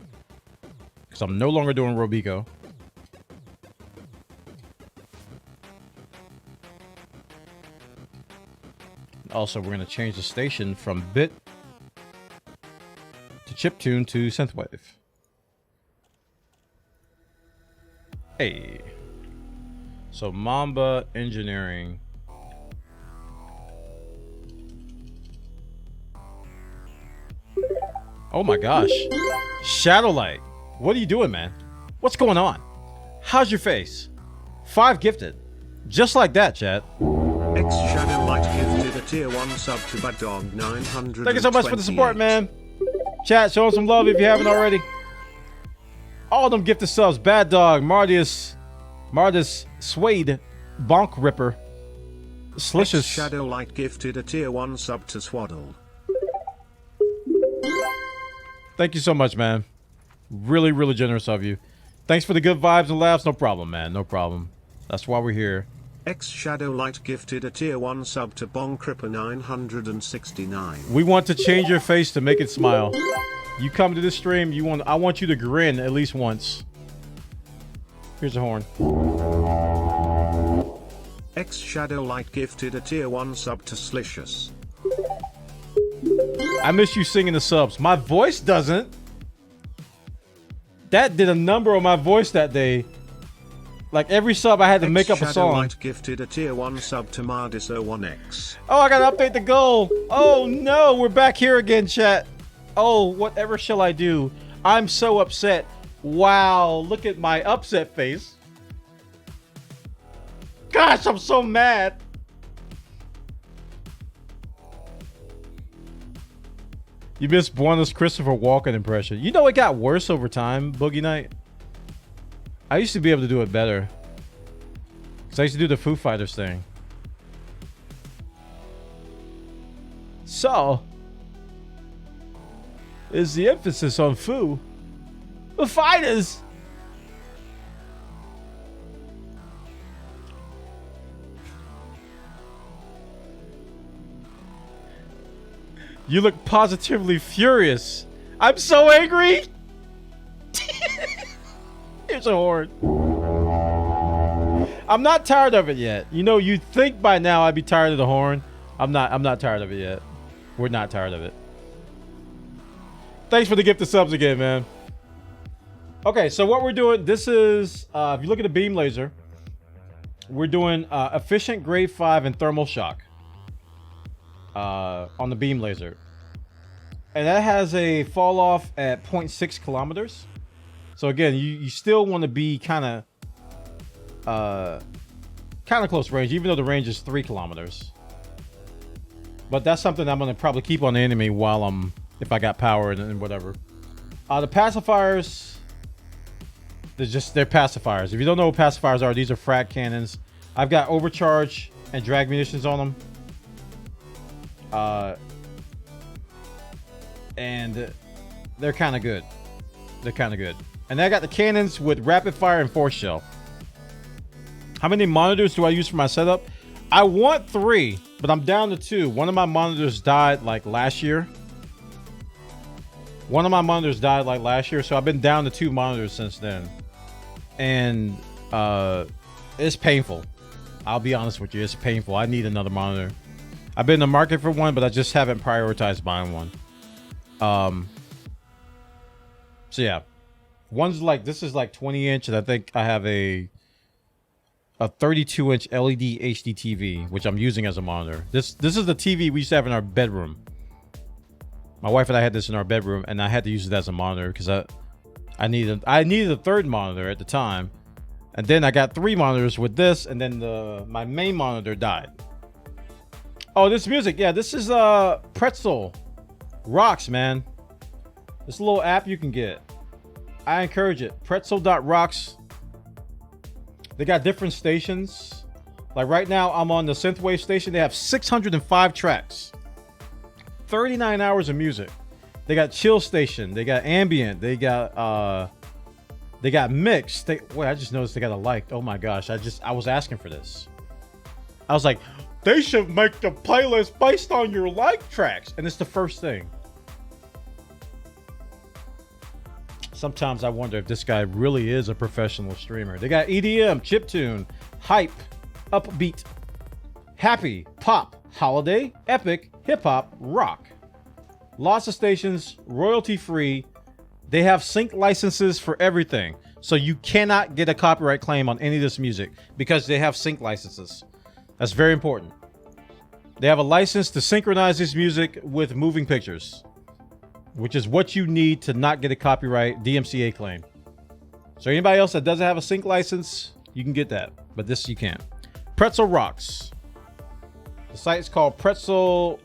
Speaker 1: because I'm no longer doing Robigo. Also, we're going to change the station from bit to chiptune to synthwave. Hey. So Mamba engineering. Oh my gosh. Shadowlight. What are you doing, man? What's going on? How's your face? 5 gifted. Just like that, chat.
Speaker 3: X Shadowlight gifted a tier 1 sub to Bad 900.
Speaker 1: Thank you so much for the support, man. Chat, show them some love if you haven't already. All them gifted subs. Bad Dog, Mardius, Suede, Bonk Ripper, Slicious.
Speaker 3: Shadowlight gifted a tier 1 sub to Swaddle.
Speaker 1: Thank you so much, man. Really, really generous of you. Thanks for the good vibes and laughs. No problem, man. No problem. That's why we're here.
Speaker 3: X Shadowlight gifted a tier 1 sub to Bonkripper 969.
Speaker 1: We want to change your face to make it smile. You come to this stream, I want you to grin at least once. Here's a horn.
Speaker 3: X Shadowlight gifted a tier 1 sub to Slicious.
Speaker 1: I miss you singing the subs. My voice doesn't. That did a number on my voice that day. Like every sub, I had to make up a song.
Speaker 3: Light gifted a tier 1 sub to Mardis01X.
Speaker 1: Oh, I gotta update the goal. Oh no, we're back here again, chat. Oh, whatever shall I do? I'm so upset. Wow, look at my upset face. Gosh, I'm so mad. You missed Bwana's Christopher Walken impression. You know it got worse over time, Boogie Night. I used to be able to do it better. Because I used to do the Foo Fighters thing. So, is the emphasis on Foo? The Fighters! You look positively furious. I'm so angry! Here's a horn. I'm not tired of it yet. You know, you'd think by now I'd be tired of the horn. I'm not tired of it yet. We're not tired of it. Thanks for the gift of subs again, man. Okay, so what we're doing, this is, if you look at the beam laser, we're doing efficient grade 5 and thermal shock on the beam laser. And that has a fall off at 0.6 kilometers. So again, you still want to be kind of close range, even though the range is 3 kilometers. But that's something I'm going to probably keep on the enemy while if I got power and whatever. The pacifiers, they're pacifiers. If you don't know what pacifiers are, these are frag cannons. I've got overcharge and drag munitions on them. And they're kind of good. They're kind of good. And then I got the cannons with rapid fire and force shell. How many monitors do I use for my setup? I want 3, but I'm down to 2. One of my monitors died like last year. So I've been down to 2 monitors since then. And it's painful. I'll be honest with you, it's painful. I need another monitor. I've been in the market for one, but I just haven't prioritized buying one. So yeah. This is like 20 inch, and I think I have a 32 inch LED HD TV, which I'm using as a monitor. This is the TV we used to have in our bedroom. My wife and I had this in our bedroom, and I had to use it as a monitor because I needed a third monitor at the time. And then I got 3 monitors with this, and then my main monitor died. Oh, this music, yeah, this is Pretzel Rocks, man. This little app you can get. I encourage it. Pretzel.rocks. They got different stations. Like right now, I'm on the synthwave station. They have 605 tracks, 39 hours of music. They got chill station. They got ambient. They got mixed. Wait, I just noticed they got a liked. Oh my gosh, I was asking for this. I was like, they should make the playlist based on your like tracks, and it's the first thing. Sometimes I wonder if this guy really is a professional streamer. They got EDM, chiptune, hype, upbeat, happy, pop, holiday, epic, hip-hop, rock. Lots of stations, royalty-free. They have sync licenses for everything. So you cannot get a copyright claim on any of this music because they have sync licenses. That's very important. They have a license to synchronize this music with moving pictures, which is what you need to not get a copyright DMCA claim. So anybody else that doesn't have a sync license, you can get that, but this you can't. Pretzel Rocks. The site is called pretzel.rocks.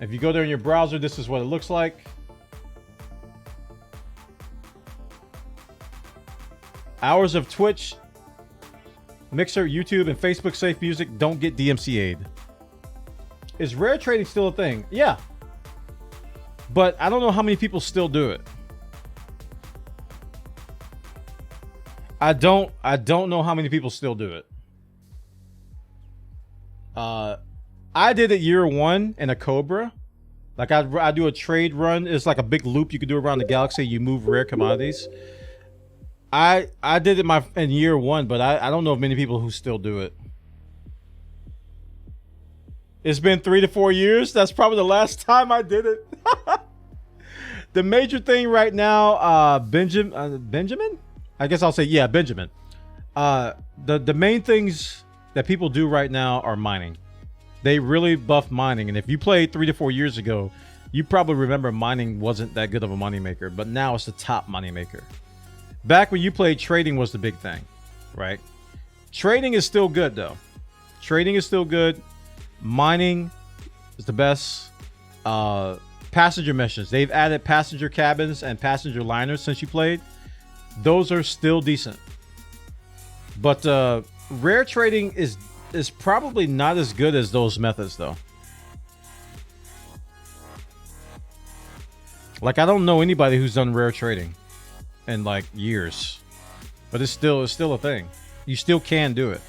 Speaker 1: If you go there in your browser, this is what it looks like. Hours of Twitch, Mixer, YouTube, and Facebook safe music don't get DMCA'd. Is rare trading still a thing? Yeah. But I don't know how many people still do it. I don't know how many people still do it. I did it year 1 in a Cobra. Like I do a trade run. It's like a big loop you can do around the galaxy. You move rare commodities. I did it in year 1, but I don't know of many people who still do it. It's been 3 to 4 years. That's probably the last time I did it. The major thing right now, Benjamin? I guess I'll say, yeah, Benjamin. The main things that people do right now are mining. They really buff mining. And if you played 3 to 4 years ago, you probably remember mining wasn't that good of a moneymaker, but now it's the top moneymaker. Back when you played, trading was the big thing, right? Trading is still good, though. Trading is still good. Mining is the best. Passenger missions. They've added passenger cabins and passenger liners since you played. Those are still decent. But rare trading is probably not as good as those methods, though. Like, I don't know anybody who's done rare trading in like years, but it's still a thing. You still can do it.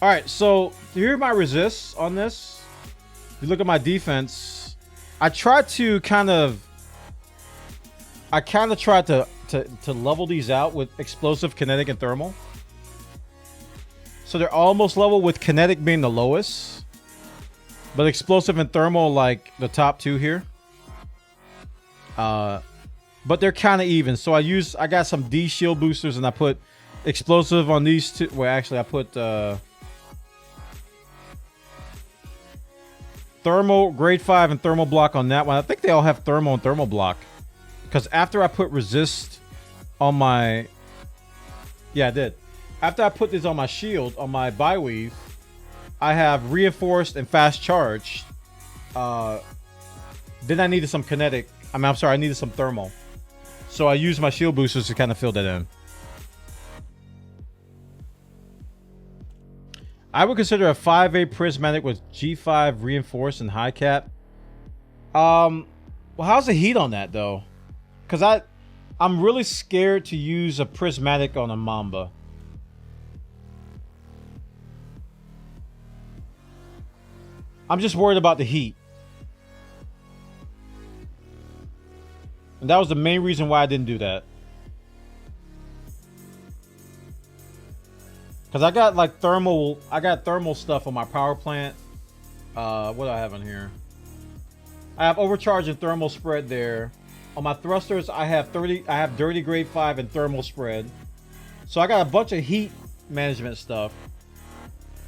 Speaker 1: All right, so here are my resists on this. If you look at my defense, I tried to kind of tried to level these out with explosive, kinetic, and thermal. So they're almost level, with kinetic being the lowest, but explosive and thermal like the top two here. But they're kind of even. So I got some D shield boosters, and I put explosive on these two. Well, actually, I put thermal grade 5 and thermal block on that one. I think they all have thermal and thermal block, because after I put resist on my, yeah, I did. After I put this on my shield, on my bi-weave, I have reinforced and fast charged. Then I needed some kinetic. I'm sorry, I needed some thermal. So I used my shield boosters to kind of fill that in. I would consider a 5A prismatic with G5 reinforced and high cap. Well, how's the heat on that though? Because I'm really scared to use a prismatic on a Mamba. I'm just worried about the heat. And that was the main reason why I didn't do that. Because I got like thermal stuff on my power plant. What do I have on here? I have overcharge and thermal spread there. On my thrusters, I have dirty grade 5 and thermal spread. So I got a bunch of heat management stuff.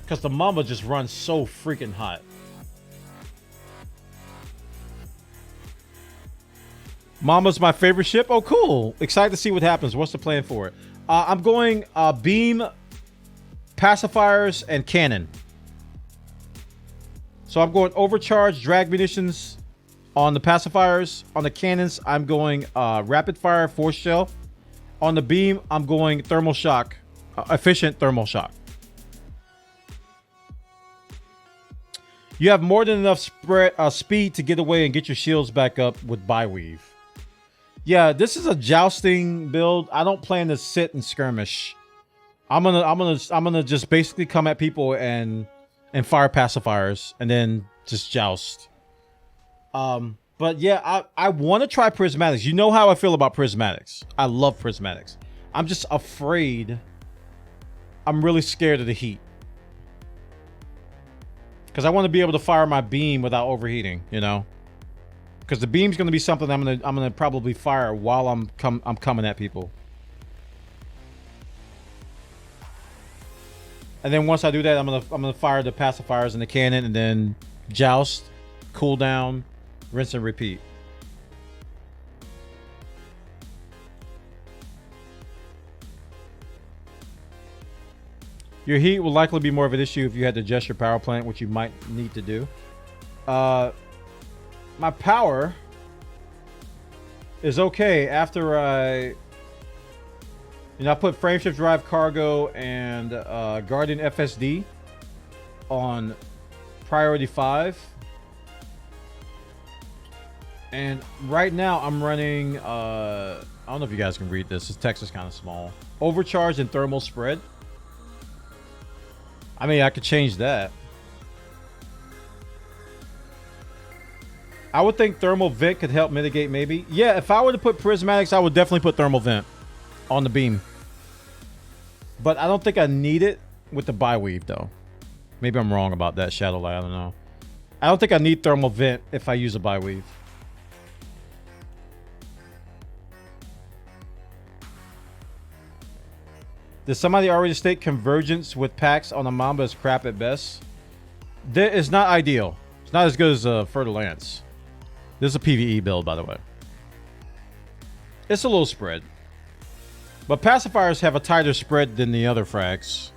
Speaker 1: Because the Mamba just runs so freaking hot. Mamba's my favorite ship. Oh, cool. Excited to see what happens. What's the plan for it? I'm going beam, pacifiers, and cannon. So I'm going overcharge, drag munitions on the pacifiers. On the cannons, I'm going rapid fire, force shell. On the beam, I'm going thermal shock, efficient thermal shock. You have more than enough speed to get away and get your shields back up with bi-weave. Yeah, this is a jousting build. I don't plan to sit and skirmish. I'm gonna just basically come at people and fire pacifiers and then just joust. But yeah, I want to try prismatics. You know how I feel about prismatics. I love prismatics. I'm just afraid. I'm really scared of the heat. Because I want to be able to fire my beam without overheating, you know? Because the beam's going to be something I'm gonna probably fire while I'm coming at people. And then once I do that, I'm gonna fire the pacifiers and the cannon, and then joust, cool down, rinse and repeat. Your heat will likely be more of an issue if you had to adjust your power plant, which you might need to do. My power is okay after I put frameshift drive cargo and Guardian FSD on priority 5. And right now I'm running, I don't know if you guys can read this. This text is kind of small. Overcharge and thermal spread. I mean, I could change that. I would think thermal vent could help mitigate, maybe. Yeah, if I were to put prismatics, I would definitely put thermal vent on the beam. But I don't think I need it with the bi-weave, though. Maybe I'm wrong about that, Shadowlight. I don't know. I don't think I need thermal vent if I use a bi-weave. Did somebody already state convergence with packs on a Mamba is crap at best? It's not ideal. It's not as good as Fer de Lance. This is a PvE build, by the way. It's a little spread. But pacifiers have a tighter spread than the other frags.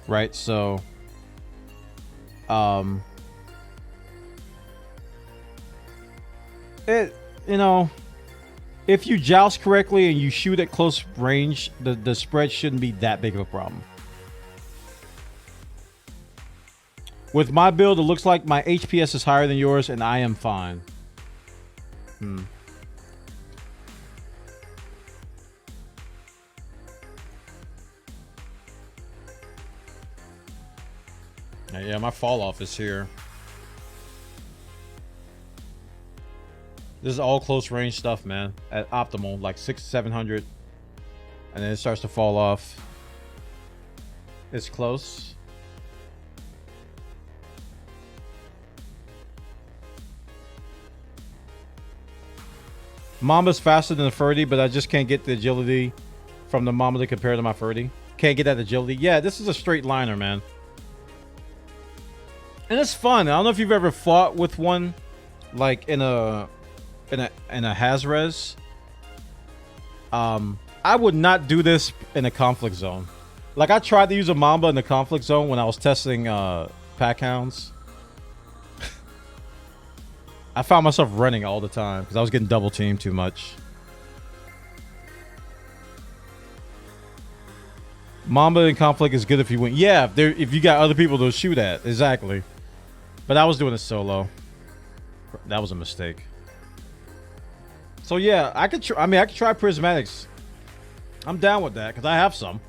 Speaker 1: Right, so... you know... If you joust correctly and you shoot at close range, the spread shouldn't be that big of a problem. With my build, it looks like my HPS is higher than yours, and I am fine. Yeah, my fall off is here. This is all close range stuff, man. At optimal, like 600-700. And then it starts to fall off. It's close. Mamba's faster than the Ferdy, but I just can't get the agility from the Mamba to compare to my Ferdy. Can't get that agility. Yeah, this is a straight liner, man. And it's fun. I don't know if you've ever fought with one, like in a Hazres. I would not do this in a conflict zone. Like, I tried to use a Mamba in the conflict zone when I was testing pack hounds. I found myself running all the time because I was getting double teamed too much. Mamba in conflict is good if you win. Yeah, if you got other people to shoot at. Exactly. But I was doing it solo. That was a mistake. So yeah, I could try prismatics. I'm down with that because I have some.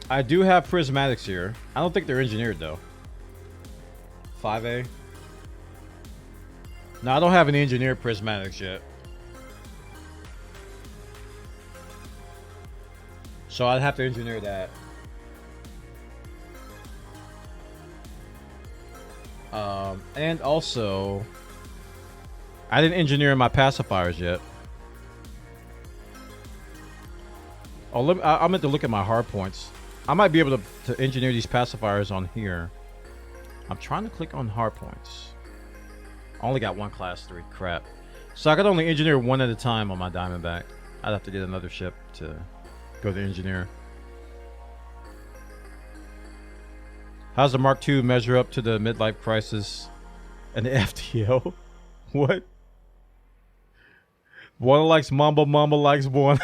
Speaker 1: I do have prismatics here. I don't think they're engineered though. 5A. No, I don't have any engineered prismatics yet. So I'd have to engineer that. And also, I didn't engineer my pacifiers yet. Oh, I meant to look at my hard points. I might be able to engineer these pacifiers on here. I'm trying to click on hard points. I only got one class 3. Crap. So I could only engineer one at a time on my Diamondback. I'd have to get another ship to go to engineer. How's the Mark II measure up to the midlife crisis and the FTL? What? Bwana likes Mamba, Mamba likes Bwana.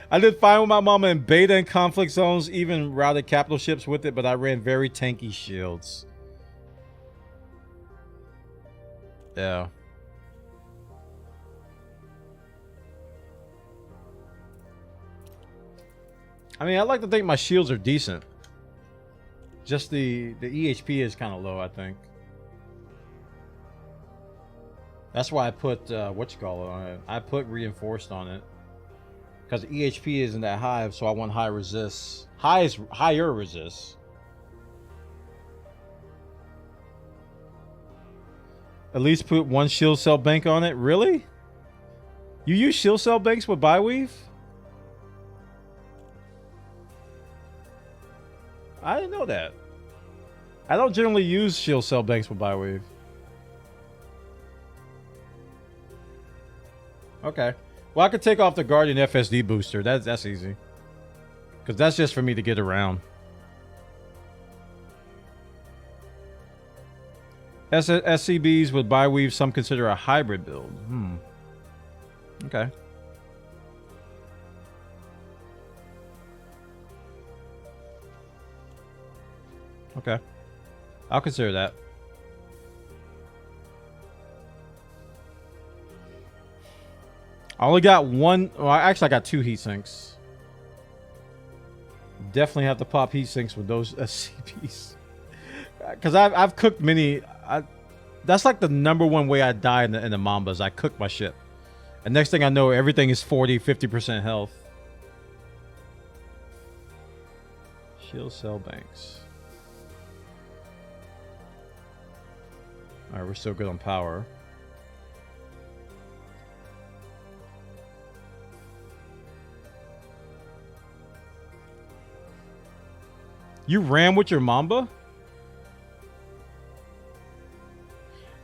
Speaker 1: I did fine with my Mamba in beta and conflict zones, even routed capital ships with it, but I ran very tanky shields. Yeah. I mean, I like to think my shields are decent. Just the EHP is kind of low, I think. That's why I put whatchamacallit on it. I put reinforced on it because the EHP isn't that high, so I want high resist. Higher resist. At least put one shield cell bank on it. Really? You use shield cell banks with bi-weave? I didn't know that. I don't generally use shield cell banks with bi-weave. Okay. Well, I could take off the Guardian FSD booster. That's easy. Because that's just for me to get around. SCBs with bi-weave, some consider a hybrid build. Okay. Okay. I'll consider that. I only got one. Well, actually, I got 2 heat sinks. Definitely have to pop heat sinks with those SCPs. Because I've cooked many. That's like the #1 way I die in the Mambas. I cook my ship. And next thing I know, everything is 40-50% health. Shield cell banks. All right, we're still good on power. You ran with your Mamba?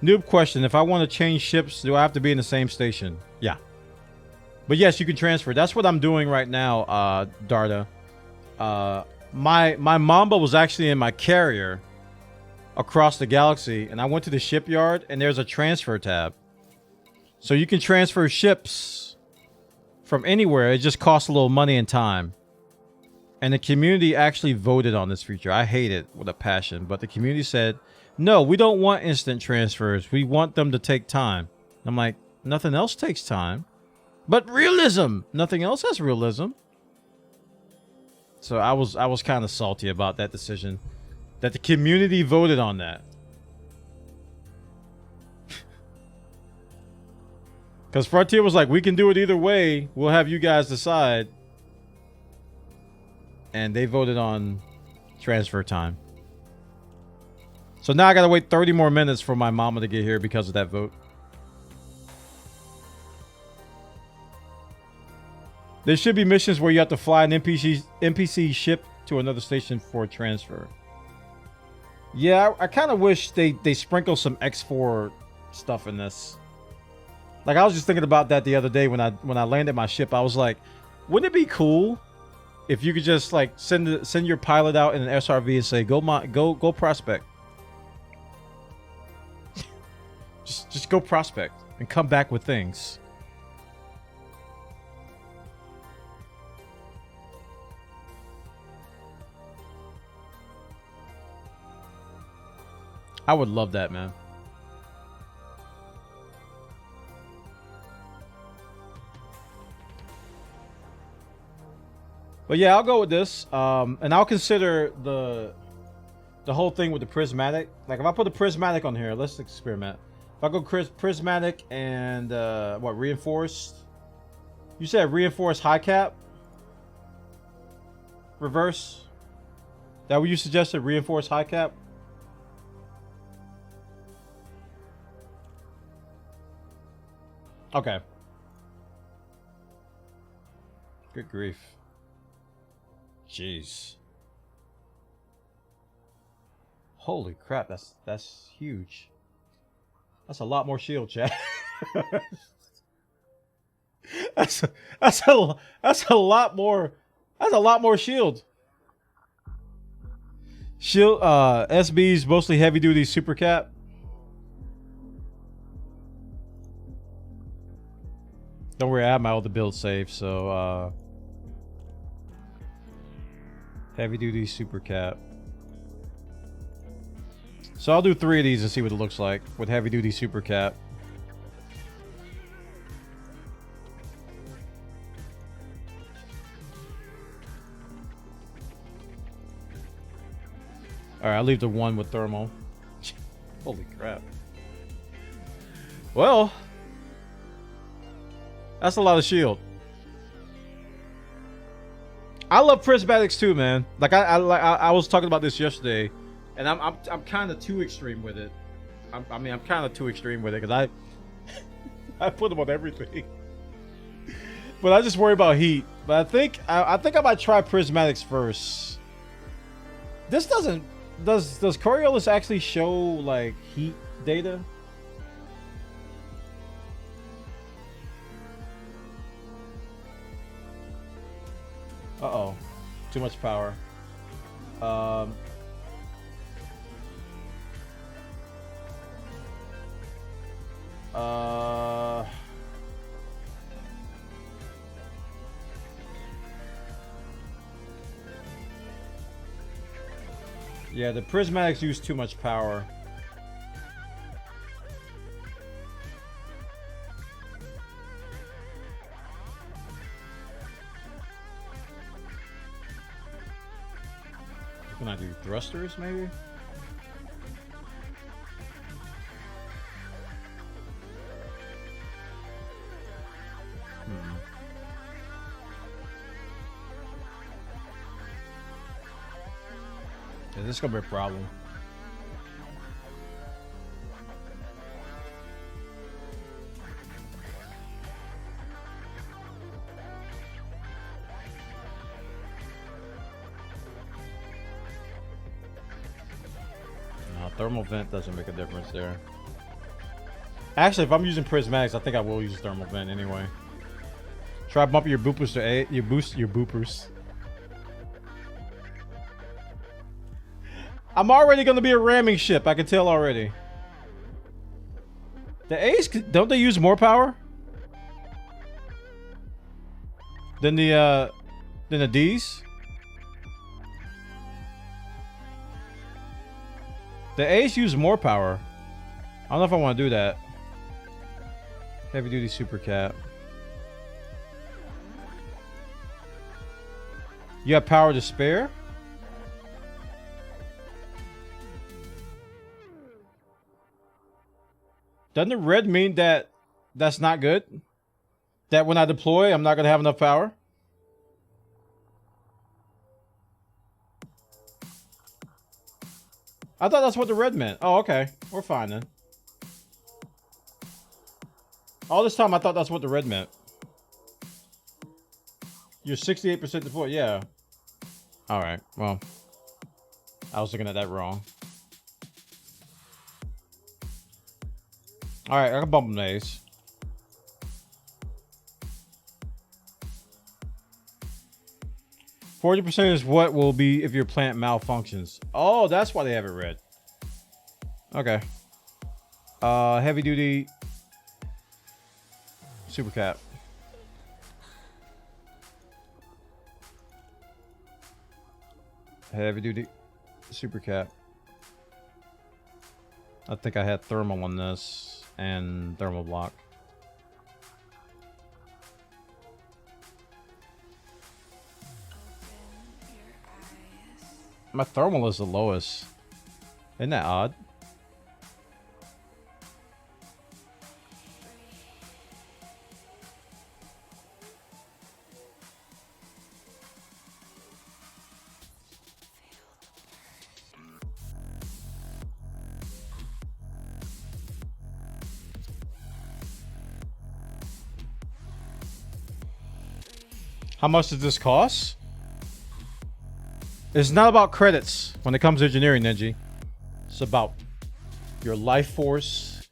Speaker 1: Noob question. If I want to change ships, do I have to be in the same station? Yeah. But yes, you can transfer. That's what I'm doing right now, Darda. My Mamba was actually in my carrier across the galaxy, and I went to the shipyard, and there's a transfer tab. So you can transfer ships from anywhere. It just costs a little money and time. And the community actually voted on this feature. I hate it with a passion, but the community said, no, we don't want instant transfers. We want them to take time. I'm like, nothing else takes time. But realism! Nothing else has realism. So I was kind of salty about that decision. That the community voted on that. Because Frontier was like, we can do it either way. We'll have you guys decide. And they voted on transfer time. So now I gotta wait 30 more minutes for my mama to get here because of that vote. There should be missions where you have to fly an NPC ship to another station for transfer. Yeah, I kind of wish they sprinkle some X4 stuff in this. Like, I was just thinking about that the other day when I landed my ship. I was like, wouldn't it be cool if you could just like send your pilot out in an SRV and say, go prospect. just go prospect and come back with things. I would love that, man. But yeah, I'll go with this. And I'll consider the whole thing with the prismatic. Like, if I put a prismatic on here, let's experiment. If I go prismatic and what, reinforced? You said reinforced high cap? Reverse? That what you suggested? Reinforced high cap? Okay. Good grief. Jeez. Holy crap, that's huge. That's a lot more shield, chat. that's a lot more. That's a lot more shield. Shield SB's mostly heavy duty super cap. Don't worry, I have my other build saved, so heavy duty super cap. So I'll do 3 of these and see what it looks like with heavy duty super cap. Alright, I'll leave the 1 with thermal. Holy crap. Well, that's a lot of shield. I love prismatics too, man. Like I was talking about this yesterday, and I'm kind of too extreme with it. I'm kind of too extreme with it because I put them on everything. But I just worry about heat. But I think I might try prismatics first. This doesn't does Coriolis actually show like heat data? Uh-oh. Too much power. Yeah, the prismatics use too much power. Can I do thrusters, maybe? Yeah, this is gonna be a problem. No, thermal vent doesn't make a difference there. Actually, if I'm using prismatics, I think I will use thermal vent anyway. Try bumping your boopers to A. You boost your boopers. I'm already gonna be a ramming ship. I can tell already. The A's, don't they use more power than the D's? The A's use more power. I don't know if I want to do that. Heavy duty super cat. You have power to spare? Doesn't the red mean that that's not good? That when I deploy, I'm not going to have enough power? I thought that's what the red meant. Oh, okay. We're fine then. All this time, I thought that's what the red meant. You're 68% deployed. Yeah. All right. Well, I was looking at that wrong. All right. I can bump them A's. %40 is what will be if your plant malfunctions. Oh, that's why they have it red. Okay. Heavy duty super cap. Heavy duty super cap. I think I had thermal on this and thermal block. My thermal is the lowest. Isn't that odd? How much does this cost? It's not about credits when it comes to engineering, Ninja. It's about your life force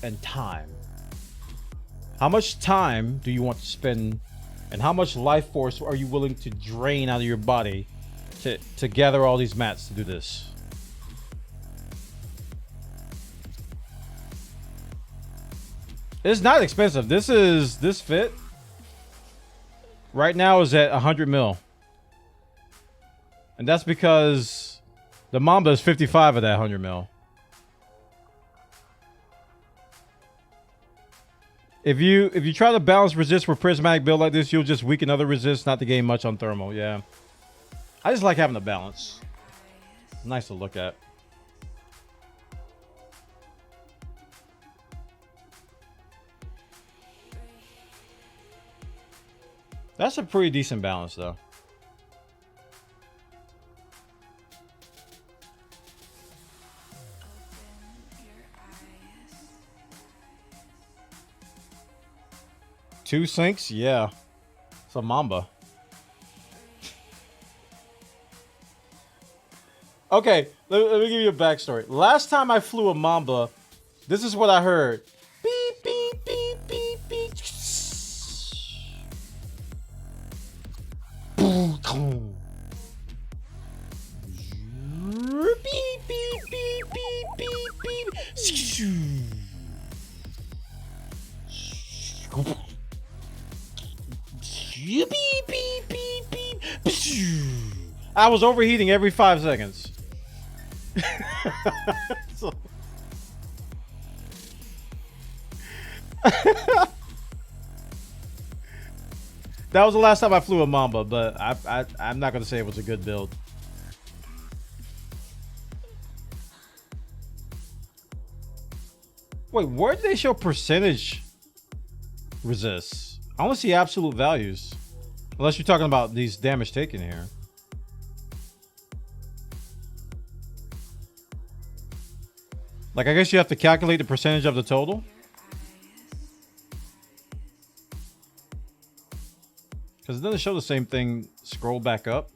Speaker 1: and time. How much time do you want to spend, and how much life force are you willing to drain out of your body to gather all these mats to do this? It's not expensive. This fit right now is at 100 mil. And that's because the Mamba is 55 of that 100 mil. If you try to balance resist with prismatic build like this, you'll just weaken other resists, not to gain much on thermal. Yeah. I just like having the balance. Nice to look at. That's a pretty decent balance, though. Two sinks? Yeah. It's a Mamba. Okay, let me give you a backstory. Last time I flew a Mamba, this is what I heard. Beep, beep, beep, beep, beep. Beep, beep, beep, beep, beep, beep. Beep, beep, beep, beep. I was overheating every 5 seconds. So... that was the last time I flew a Mamba, but I'm not going to say it was a good build. Wait, where do they show percentage resists? I only see absolute values. Unless you're talking about these damage taken here. Like, I guess you have to calculate the percentage of the total. Because it doesn't show the same thing. Scroll back up.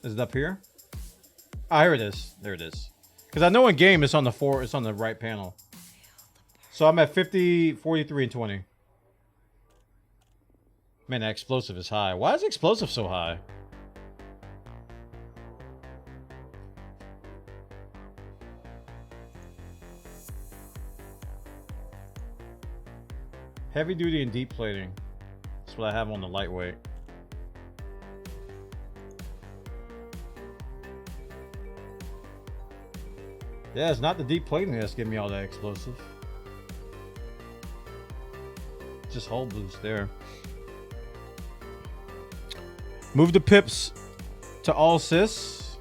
Speaker 1: Is it up here? Ah, here it is. There it is. Because I know in game it's on the right panel. So I'm at 50, 43, and 20. Man, that explosive is high. Why is explosive so high? Heavy duty and deep plating. That's what I have on the lightweight. Yeah, it's not the deep plating that's giving me all that explosive. Just hull boost there. Move the pips to all sys.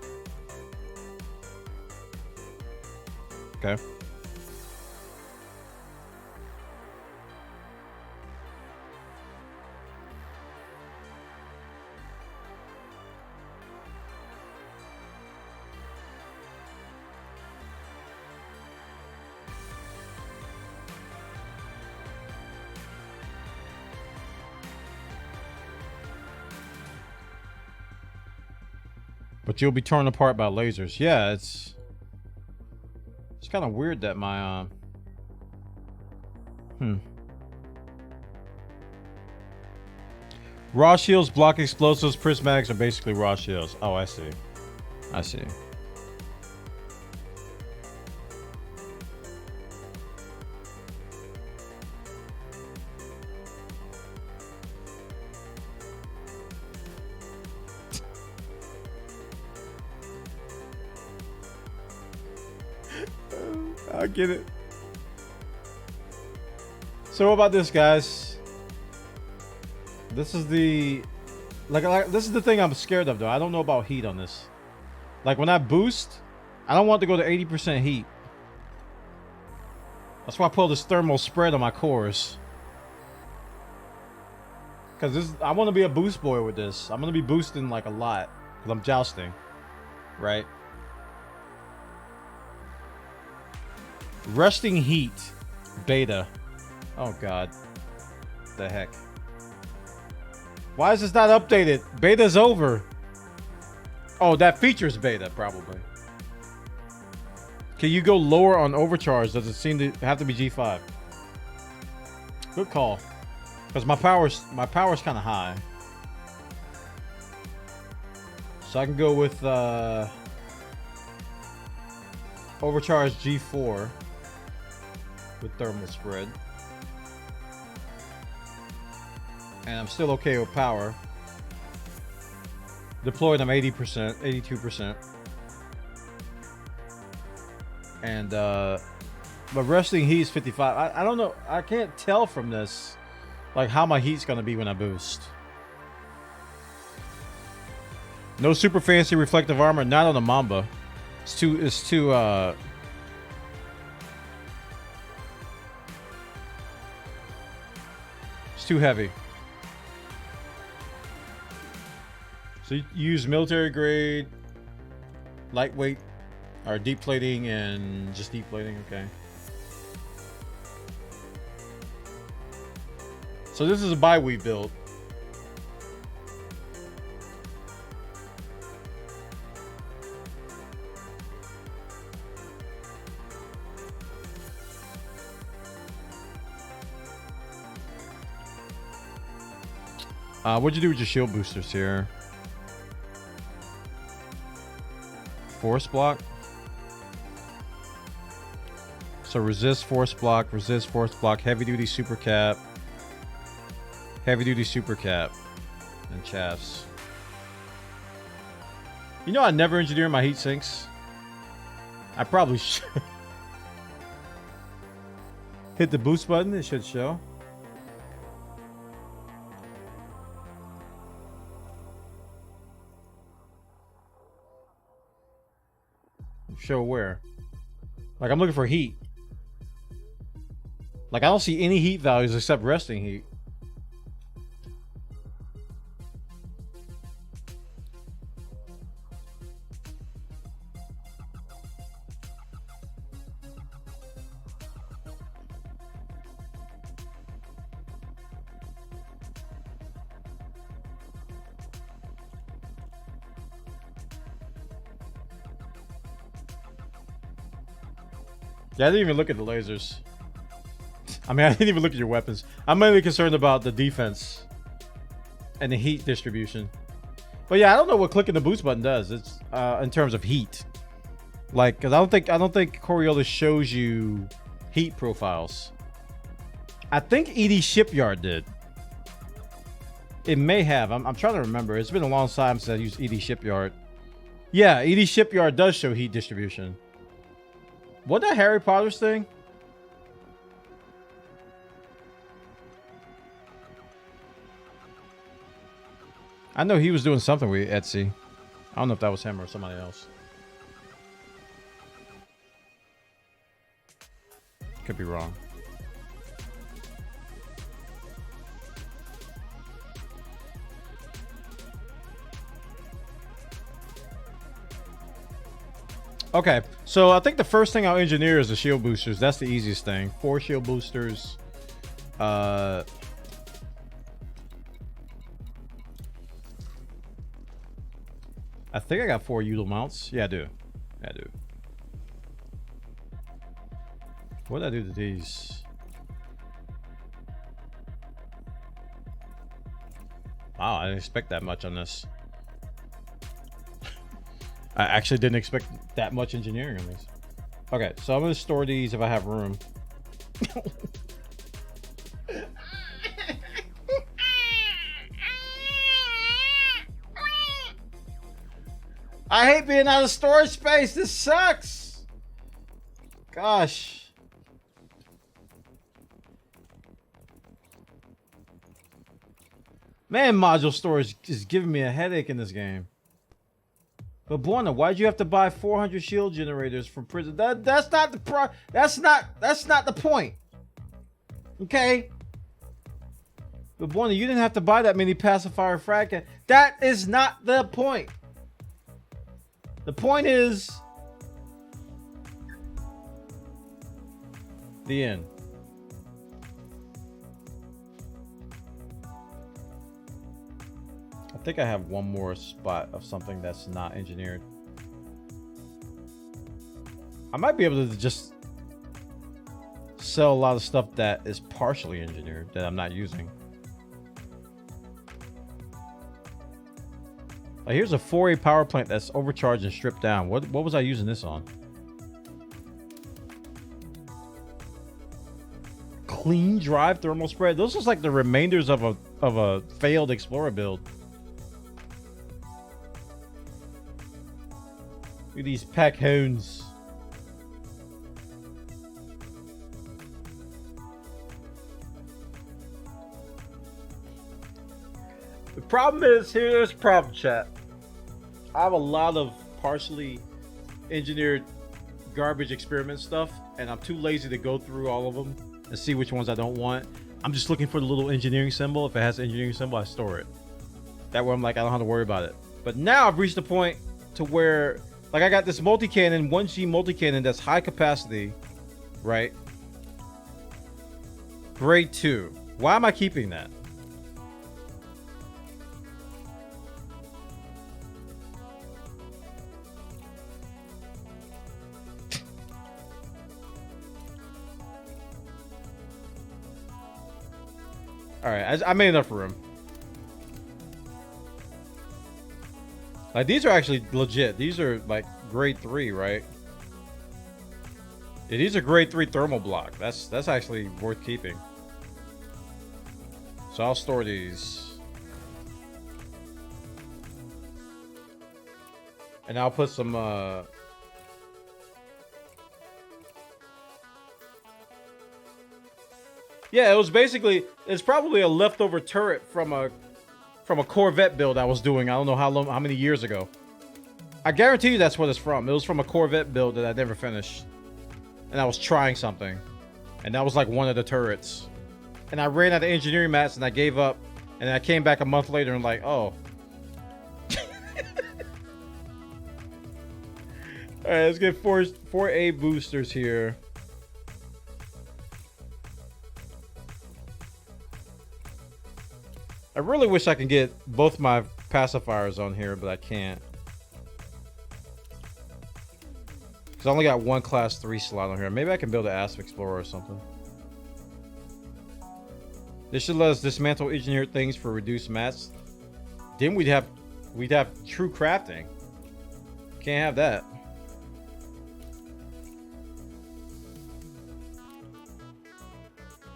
Speaker 1: Okay. But you'll be torn apart by lasers. Yeah, it's kind of weird that my raw shields block explosives. Prismatics are basically raw shields. Oh, I see. I see. I get it. So what about this, guys? This is the this is the thing I'm scared of, though. I don't know about heat on this. Like when I boost, I don't want to go to 80% heat. That's why I pull this thermal spread on my cores. Cause I want to be a boost boy with this. I'm gonna be boosting like a lot because I'm jousting, right? Resting heat, beta. Oh god, the heck! Why is this not updated? Beta's over. Oh, that feature's beta probably. Can you go lower on overcharge? Does it seem to have to be G5? Good call. Because my power's kind of high, so I can go with overcharge G4. With thermal spread, and I'm still okay with power. Deployed, I'm 80%, 82%, and but resting heat is 55. I don't know. I can't tell from this, like how my heat's gonna be when I boost. No super fancy reflective armor, not on the Mamba. It's too It's too heavy. So you use military grade, lightweight, or deep plating, and just deep plating. Okay. So this is a bi-weave build. What'd you do with your shield boosters here? Force block. So resist force block, heavy duty super cap, and chaffs. You know I never engineer my heat sinks. I probably should. Hit the boost button, it should show. Show where? Like I'm looking for heat. Like I don't see any heat values except resting heat. Yeah, I didn't even look at the lasers. I mean, I didn't even look at your weapons. I'm mainly concerned about the defense and the heat distribution. But yeah, I don't know what clicking the boost button does. It's in terms of heat, like, because I don't think Coriolis shows you heat profiles. I think ED Shipyard did. It may have. I'm trying to remember. It's been a long time since I used ED Shipyard. Yeah, ED Shipyard does show heat distribution. What that Harry Potter's thing? I know he was doing something with Etsy. I don't know if that was him or somebody else. Could be wrong. Okay, so I think the first thing I'll engineer is the shield boosters. That's the easiest thing. 4 shield boosters. I think I got 4 util mounts. Yeah, I do. Yeah, I do. What did I do to these? Wow, I didn't expect that much on this. I actually didn't expect that much engineering on these. Okay, so I'm going to store these if I have room. I hate being out of storage space. This sucks. Gosh. Man, module storage is giving me a headache in this game. But Bwana, why'd you have to buy 400 shield generators from prison? That's not the that's not the point. Okay? But Bwana, you didn't have to buy that many pacifier frag. That is not the point. The point is the end. I think I have one more spot of something that's not engineered. I might be able to just sell a lot of stuff that is partially engineered that I'm not using. Like, here's a 4A power plant that's overcharged and stripped down. What was I using this on? Clean drive thermal spread. Those are like the remainders of a failed Explorer build. Look at these pack hounds. The problem is, here's the problem, chat. I have a lot of partially engineered garbage experiment stuff, and I'm too lazy to go through all of them and see which ones I don't want. I'm just looking for the little engineering symbol. If it has an engineering symbol, I store it. That way I'm like, I don't have to worry about it. But now I've reached a point to where, like, I got this multi-cannon, 1G multi-cannon that's high capacity, right? Grade 2. Why am I keeping that? Alright, I made enough room. Like, these are actually legit. These are like grade 3, right? Yeah, these are grade 3 thermal block. That's actually worth keeping. So I'll store these. And I'll put some yeah, it was basically, it's probably a leftover turret from a Corvette build I was doing. I don't know how many years ago. I guarantee you that's what it's from. It was from a Corvette build that I never finished. And I was trying something. And that was like one of the turrets. And I ran out of engineering mats and I gave up. And I came back a month later and like, oh. Alright, let's get 4A boosters here. I really wish I could get both my pacifiers on here, but I can't. Because I only got one class 3 slot on here. Maybe I can build an Asp Explorer or something. This should let us dismantle engineered things for reduced mats. Then we'd have true crafting. Can't have that.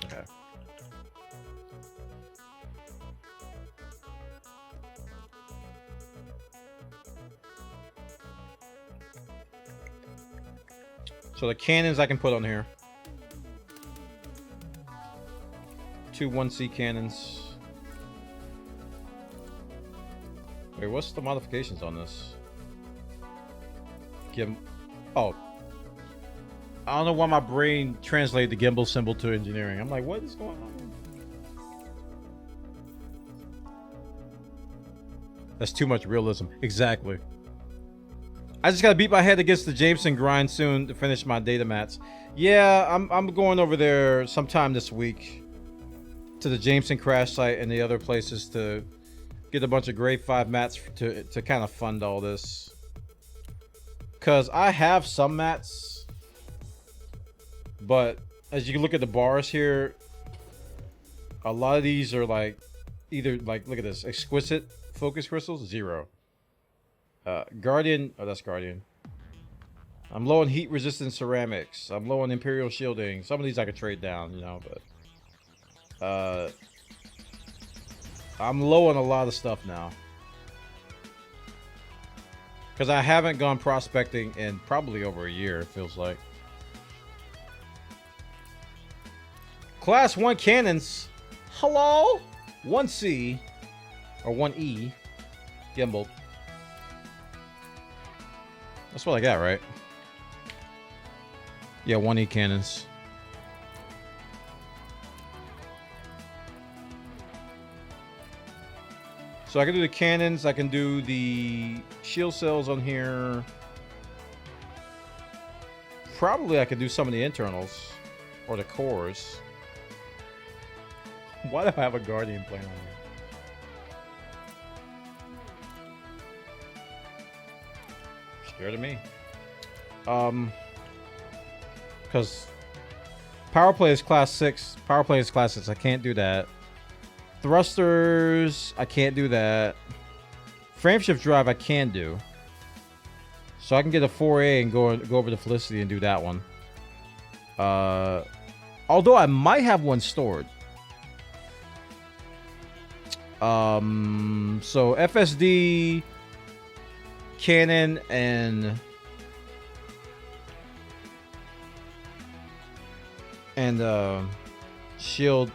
Speaker 1: Okay. So the cannons I can put on here. 2 1C cannons. Wait, what's the modifications on this? Oh. I don't know why my brain translated the gimbal symbol to engineering. I'm like, what is going on? That's too much realism. Exactly. I just gotta beat my head against the Jameson grind soon to finish my data mats. Yeah, I'm going over there sometime this week to the Jameson crash site and the other places to get a bunch of grade 5 mats to kind of fund all this. Cause I have some mats, but as you can look at the bars here, a lot of these are like either like, look at this, exquisite focus crystals, 0. Guardian, oh that's Guardian. I'm low on heat resistant ceramics. I'm low on Imperial shielding. Some of these I could trade down, you know, but I'm low on a lot of stuff now. Because I haven't gone prospecting in probably over a year, it feels like. Class 1 cannons. Hello? 1C. Or 1E. Gimbal. That's what I got, right? Yeah, 1E cannons. So I can do the cannons, I can do the shield cells on here. Probably I could do some of the internals. Or the cores. Why do I have a Guardian playing on here? Scared of me. Because power play is class 6. Power play is class 6. I can't do that. Thrusters, I can't do that. Frameshift drive, I can do. So I can get a 4A and go over to Felicity and do that one. Although I might have one stored. So FSD, cannon, and shield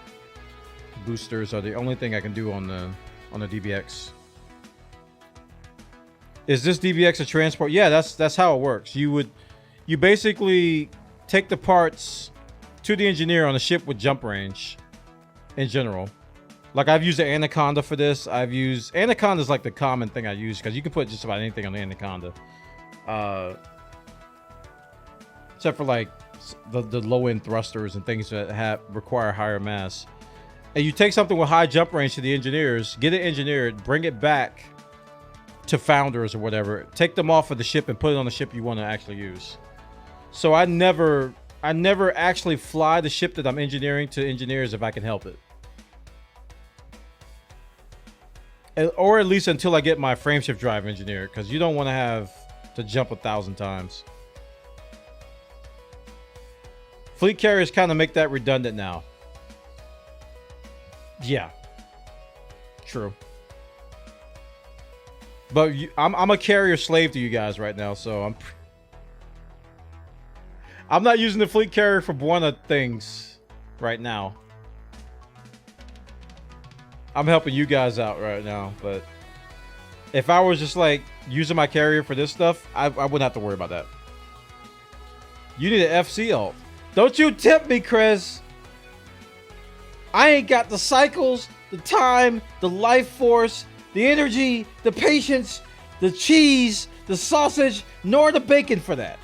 Speaker 1: boosters are the only thing I can do on the DBX. Is this DBX a transport? Yeah, that's how it works. You basically take the parts to the engineer on a ship with jump range in general. Like I've used the Anaconda for this. Anaconda is like the common thing I use because you can put just about anything on the Anaconda. Except for like the low-end thrusters and things that require higher mass. And you take something with high jump range to the engineers, get it engineered, bring it back to founders or whatever, take them off of the ship and put it on the ship you want to actually use. So I never actually fly the ship that I'm engineering to engineers if I can help it. Or at least until I get my frameshift drive engineered, because you don't want to have to jump 1,000 times. Fleet carriers kind of make that redundant now. Yeah. True. But I'm a carrier slave to you guys right now, so I'm not using the fleet carrier for Bwana things right now. I'm helping you guys out right now, but if I was just like using my carrier for this stuff, I wouldn't have to worry about that. You need an FC ult. Don't you tempt me, Chris. I ain't got the cycles, the time, the life force, the energy, the patience, the cheese, the sausage, nor the bacon for that.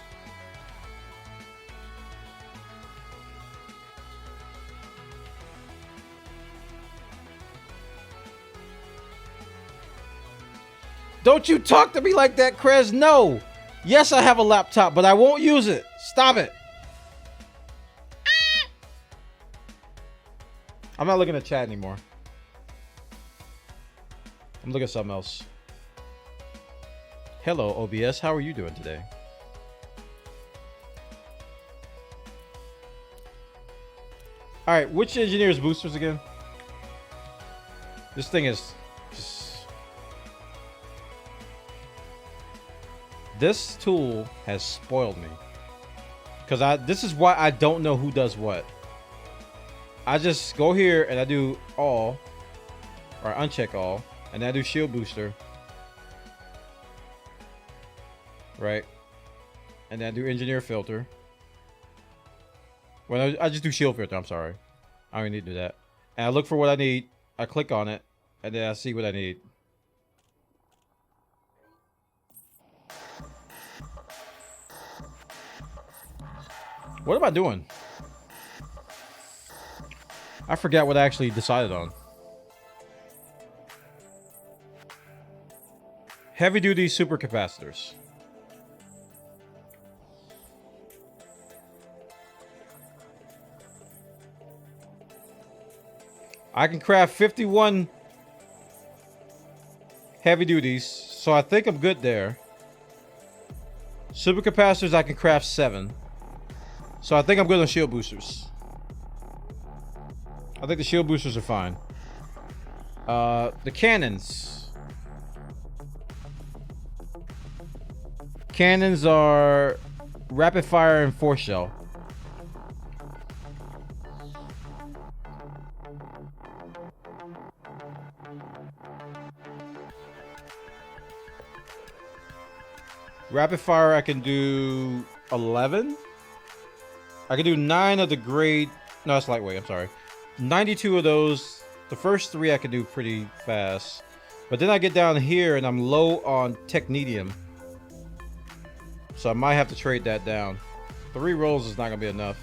Speaker 1: Don't you talk to me like that, Krez. No. Yes, I have a laptop, but I won't use it. Stop it. I'm not looking at chat anymore. I'm looking at something else. Hello, OBS. How are you doing today? All right, which engineer's boosters again? This thing is just... This tool has spoiled me. Because this is why I don't know who does what. I just go here and I do all, or uncheck all, and I do shield booster. Right? And then I do engineer filter. Well, I just do shield filter, I'm sorry. I don't need to do that. And I look for what I need, I click on it, and then I see what I need. What am I doing? I forgot what I actually decided on. Heavy duty supercapacitors. I can craft 51 heavy duties, so I think I'm good there. Supercapacitors, I can craft 7. So I think I'm good on shield boosters. I think the shield boosters are fine. The cannons. Cannons are rapid fire and force shell. Rapid fire, I can do 11. I can do 9 of the grade. No, that's lightweight. I'm sorry. 92 of those. The first 3 I can do pretty fast. But then I get down here and I'm low on technetium. So I might have to trade that down. 3 rolls is not going to be enough.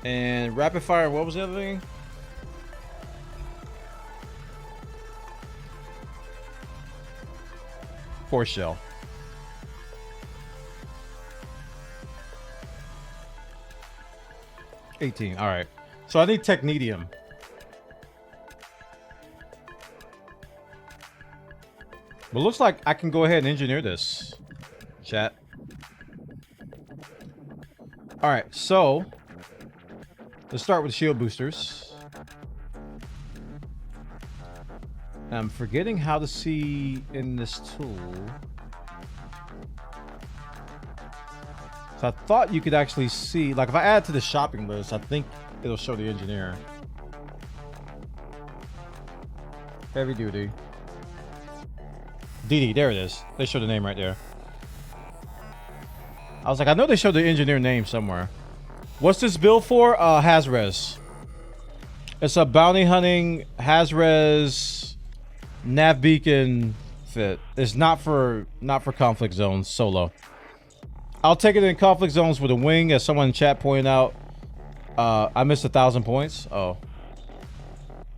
Speaker 1: And rapid fire, what was the other thing? Force shell. $18. All right. So I need technetium. But looks like I can go ahead and engineer this. Chat. All right. So let's start with shield boosters. I'm forgetting how to see in this tool. So I thought you could actually see, like if I add to the shopping list, I think it'll show the engineer. Heavy duty. DD, there it is. They show the name right there. I was like, I know they showed the engineer name somewhere. What's this build for? Hazres. It's a bounty hunting Hazres nav beacon fit. It's not for conflict zones solo. I'll take it in conflict zones with a wing, as someone in chat pointed out. I missed 1,000 points. Oh,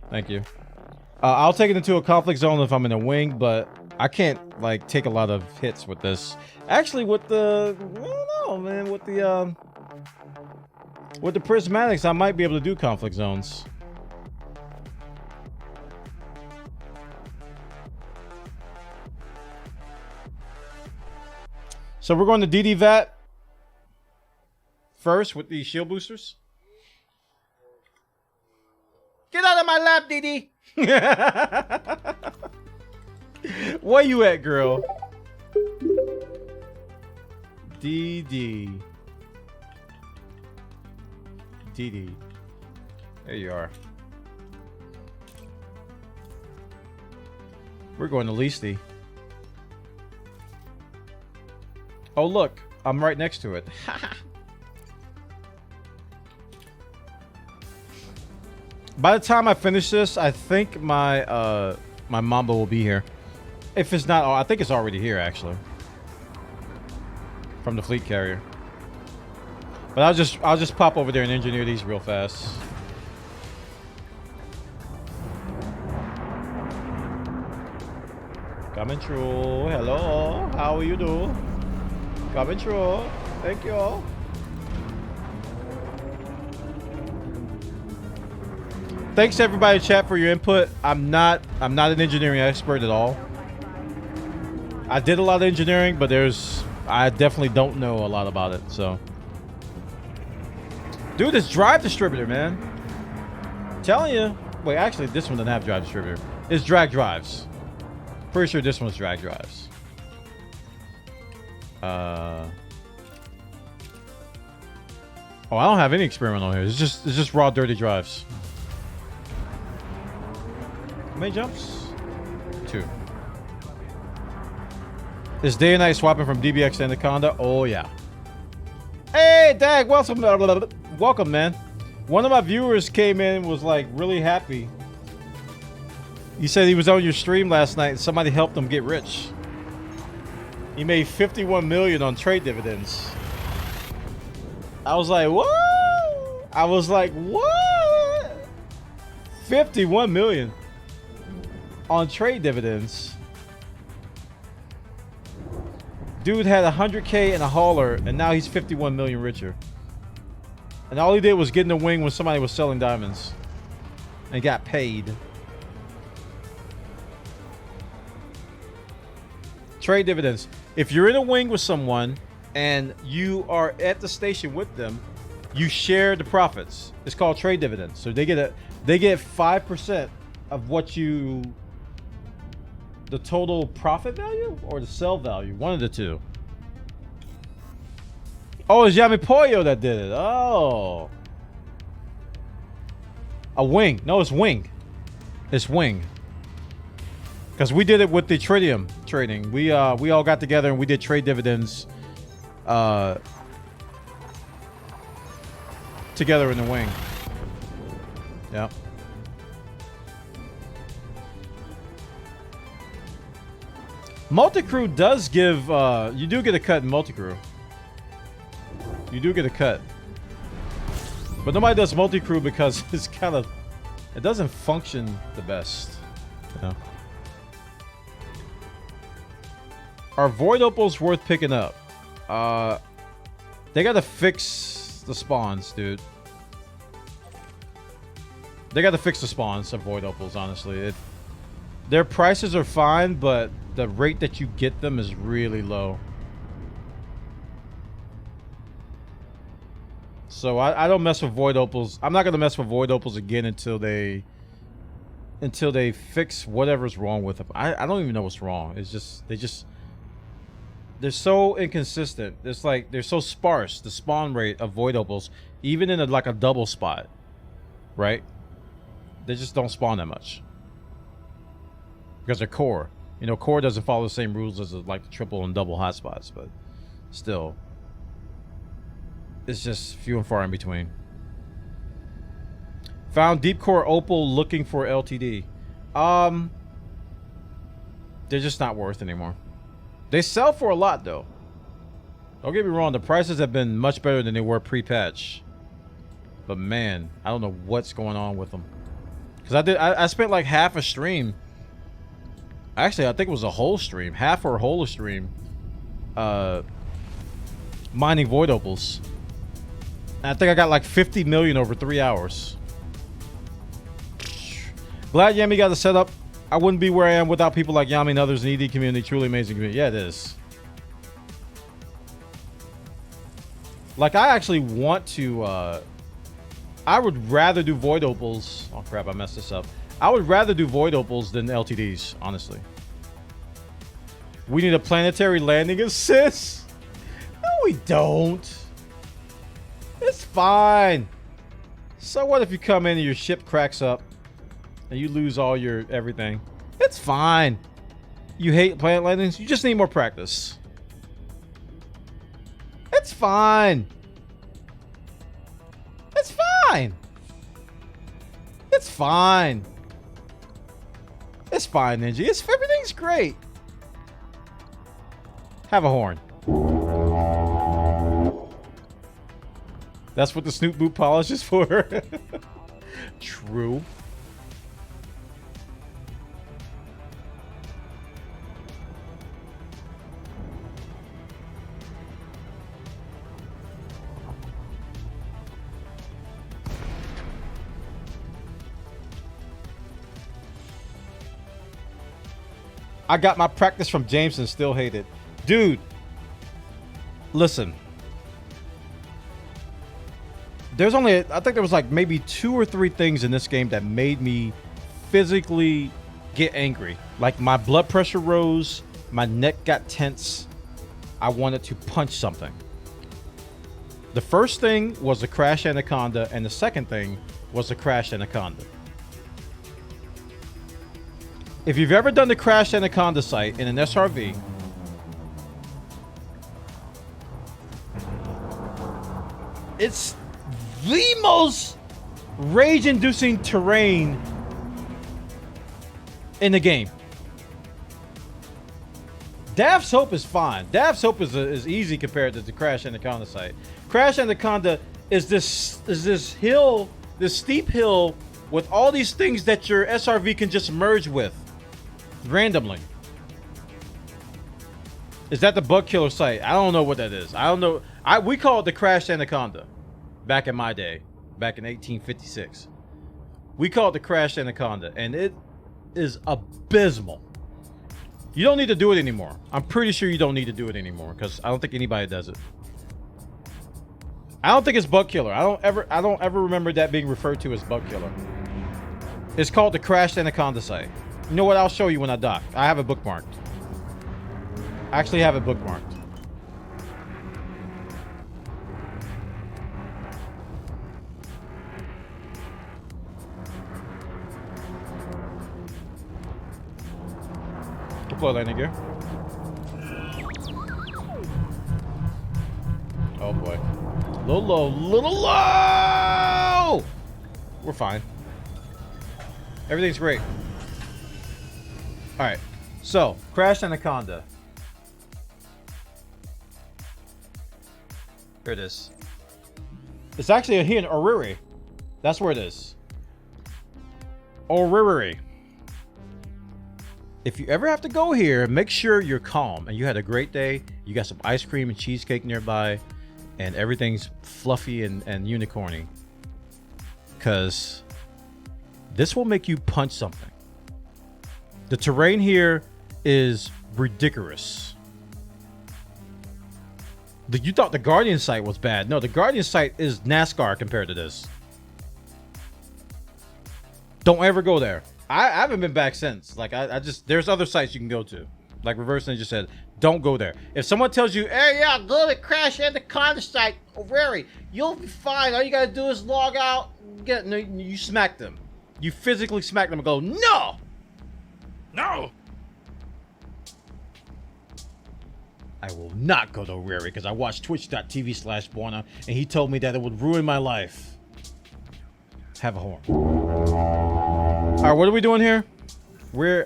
Speaker 1: thank you. I'll take it into a conflict zone if I'm in a wing, but I can't like take a lot of hits with this. Actually, with the I don't know, man. With the prismatics, I might be able to do conflict zones. So we're going to DD VAT first with the shield boosters. Get out of my lap, DD. Where you at, girl? DD. DD. There you are. We're going to Leasty. Oh, look. I'm right next to it. By the time I finish this, I think my my Mamba will be here. If it's not, I think it's already here, actually. From the fleet carrier. But I'll just pop over there and engineer these real fast. Coming through. Hello. How are you doing? Coming through. Thank you. Thanks everybody in chat for your input. I'm not an engineering expert at all. I did a lot of engineering, but I definitely don't know a lot about it, so. Dude, this drive distributor, man. I'm telling you. Wait, actually, this one doesn't have drive distributor. It's drag drives. Pretty sure this one's drag drives. Oh, I don't have any experimental here. It's just raw, dirty drives. How many jumps? 2. Is day and night swapping from DBX to Anaconda? Oh, yeah. Hey, Dag, welcome, man. One of my viewers came in and was like really happy. He said he was on your stream last night and somebody helped him get rich. He made 51 million on trade dividends. I was like, what? I was like, what? 51 million on trade dividends. Dude had 100K and a hauler, and now he's 51 million richer. And all he did was get in the wing when somebody was selling diamonds. And got paid. Trade dividends. If you're in a wing with someone and you are at the station with them, you share the profits. It's called trade dividends. So they get 5% of what you, the total profit value or the sell value, one of the two. Oh, it's Yami Pollo that did it. Oh, a wing. No, it's wing. It's wing. Because we did it with the tritium trading. We all got together and we did trade dividends together in the wing. Yeah. Multi-crew does give you do get a cut in multi-crew. You do get a cut. But nobody does multi-crew because it's kind of, it doesn't function the best. You know? Are void opals worth picking up? They gotta fix the spawns, dude. They gotta fix the spawns of void opals, honestly. Their prices are fine, but the rate that you get them is really low. So I don't mess with void opals. I'm not gonna mess with void opals again until they fix whatever's wrong with them. I don't even know what's wrong. It's just they're so inconsistent. It's like they're so sparse. The spawn rate of void opals, even in like a double spot, right? They just don't spawn that much because they're core. You know, core doesn't follow the same rules as like the triple and double hotspots, but still, it's just few and far in between. Found deep core opal looking for LTD. They're just not worth anymore. They sell for a lot though. Don't get me wrong, the prices have been much better than they were pre-patch. But man, I don't know what's going on with them. Because I spent like half a stream. Actually, I think it was a whole stream. Half or whole stream. Mining void opals. And I think I got like 50 million over 3 hours. Glad Yami got the setup. I wouldn't be where I am without people like Yami and others in the ED community. Truly amazing community. Yeah, it is. Like, I actually want to, I would rather do void opals. Oh crap, I messed this up. I would rather do void opals than LTDs, honestly. We need a planetary landing assist. No, we don't. It's fine. So what if you come in and your ship cracks up and you lose all your everything? It's fine. You hate planet landings? You just need more practice. It's fine. It's fine. It's fine. It's fine, Ninja. Everything's great. Have a horn. That's what the Snoop boot polish is for. True. I got my practice from Jameson, still hate it. Dude, listen. There's only, I think there was like maybe 2 or 3 things in this game that made me physically get angry. Like my blood pressure rose, my neck got tense. I wanted to punch something. The first thing was the Crash Anaconda, and the second thing was the Crash Anaconda. If you've ever done the Crash Anaconda site in an SRV, it's the most rage-inducing terrain in the game. Daft's Hope is fine. Daft's Hope is easy compared to the Crash Anaconda site. Crash Anaconda is this hill, this steep hill with all these things that your SRV can just merge with randomly. Is that the bug killer site? I don't know what that is. I don't know. We call it the Crash Anaconda back in my day, back in 1856. We call it the Crash Anaconda, and it is abysmal. You don't need to do it anymore. I'm pretty sure you don't need to do it anymore because I don't think anybody does it. I don't think it's bug killer. I don't ever remember that being referred to as bug killer. It's called the Crash Anaconda site. You know what? I'll show you when I dock. I have it bookmarked. I actually have it bookmarked. Deploy landing gear. Oh boy. Little low, little low! We're fine. Everything's great. Alright. So, Crash Anaconda. Here it is. It's actually here in Oriri. That's where it is. Oriri. If you ever have to go here, make sure you're calm and you had a great day. You got some ice cream and cheesecake nearby, and everything's fluffy and unicorny. Because this will make you punch something. The terrain here is ridiculous. You thought the Guardian site was bad. No, the Guardian site is NASCAR compared to this. Don't ever go there. I haven't been back since. Like, I just, there's other sites you can go to. Like Reverse Ninja said, don't go there. If someone tells you, hey, yeah, go to Crash Anaconda site, Oriri, you'll be fine. All you gotta do is log out. No, you smack them. You physically smack them and go, no! No! I will not go to Oriri because I watched twitch.tv/bwana and he told me that it would ruin my life. Have a horn. All right, what are we doing here? We're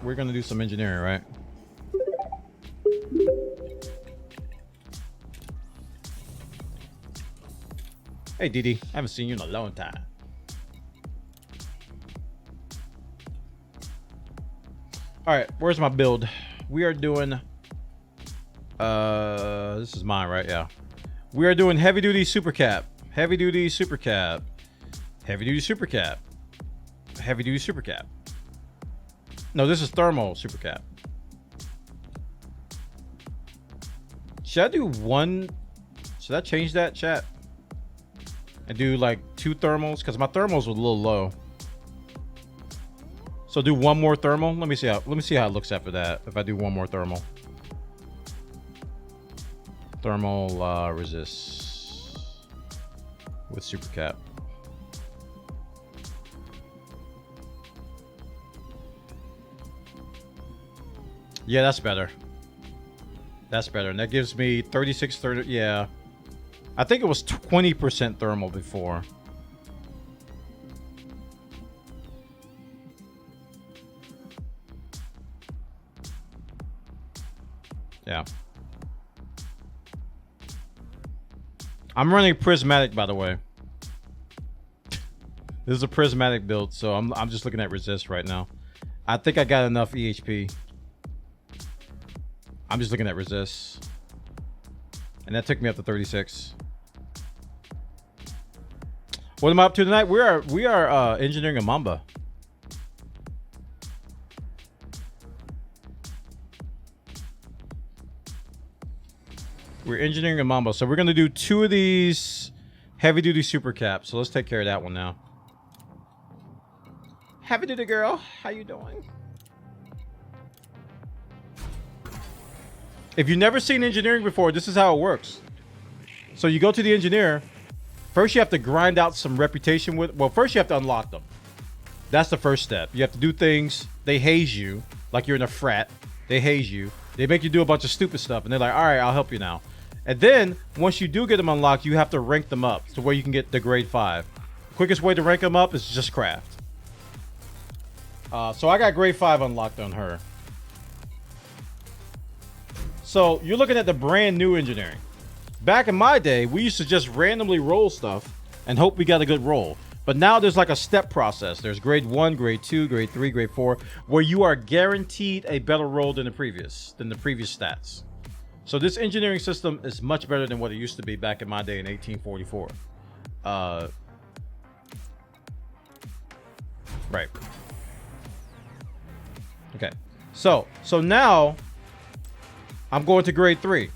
Speaker 1: gonna do some engineering, right? Hey, Didi, I haven't seen you in a long time. All right, where's my build? We are doing. This is mine, right? Yeah. We are doing heavy duty super cap, heavy duty super cap, heavy duty super cap. Heavy duty super cap. No, this is thermal super cap. Should I do one? Should I change that, chat? And do like 2 thermals? Because my thermals were a little low. So do one more thermal. Let me see how it looks after that. If I do one more thermal. Thermal resist with super cap. Yeah, that's better. That's better. And that gives me 36, 30. Yeah. I think it was 20% thermal before. Yeah. I'm running prismatic, by the way. This is a prismatic build, so I'm just looking at resist right now. I think I got enough EHP. I'm just looking at resist. And that took me up to 36. What am I up to tonight? We are engineering a Mamba. We're engineering a Mamba. So we're going to do 2 of these heavy-duty super caps. So let's take care of that one now. Heavy-duty girl, how you doing? If you've never seen engineering before, this is how it works. So you go to the engineer. First, you have to grind out some reputation with... Well, first you have to unlock them. That's the first step. You have to do things. They haze you like you're in a frat. They haze you. They make you do a bunch of stupid stuff. And they're like, all right, I'll help you now. And then, once you do get them unlocked, you have to rank them up to where you can get the grade 5. Quickest way to rank them up is just craft. So I got grade 5 unlocked on her. So you're looking at the brand new engineering. Back in my day, we used to just randomly roll stuff and hope we got a good roll. But now there's like a step process. There's grade 1, grade 2, grade 3, grade 4, where you are guaranteed a better roll than the previous stats. So this engineering system is much better than what it used to be back in my day in 1844. Right. Okay. So now I'm going to grade 3.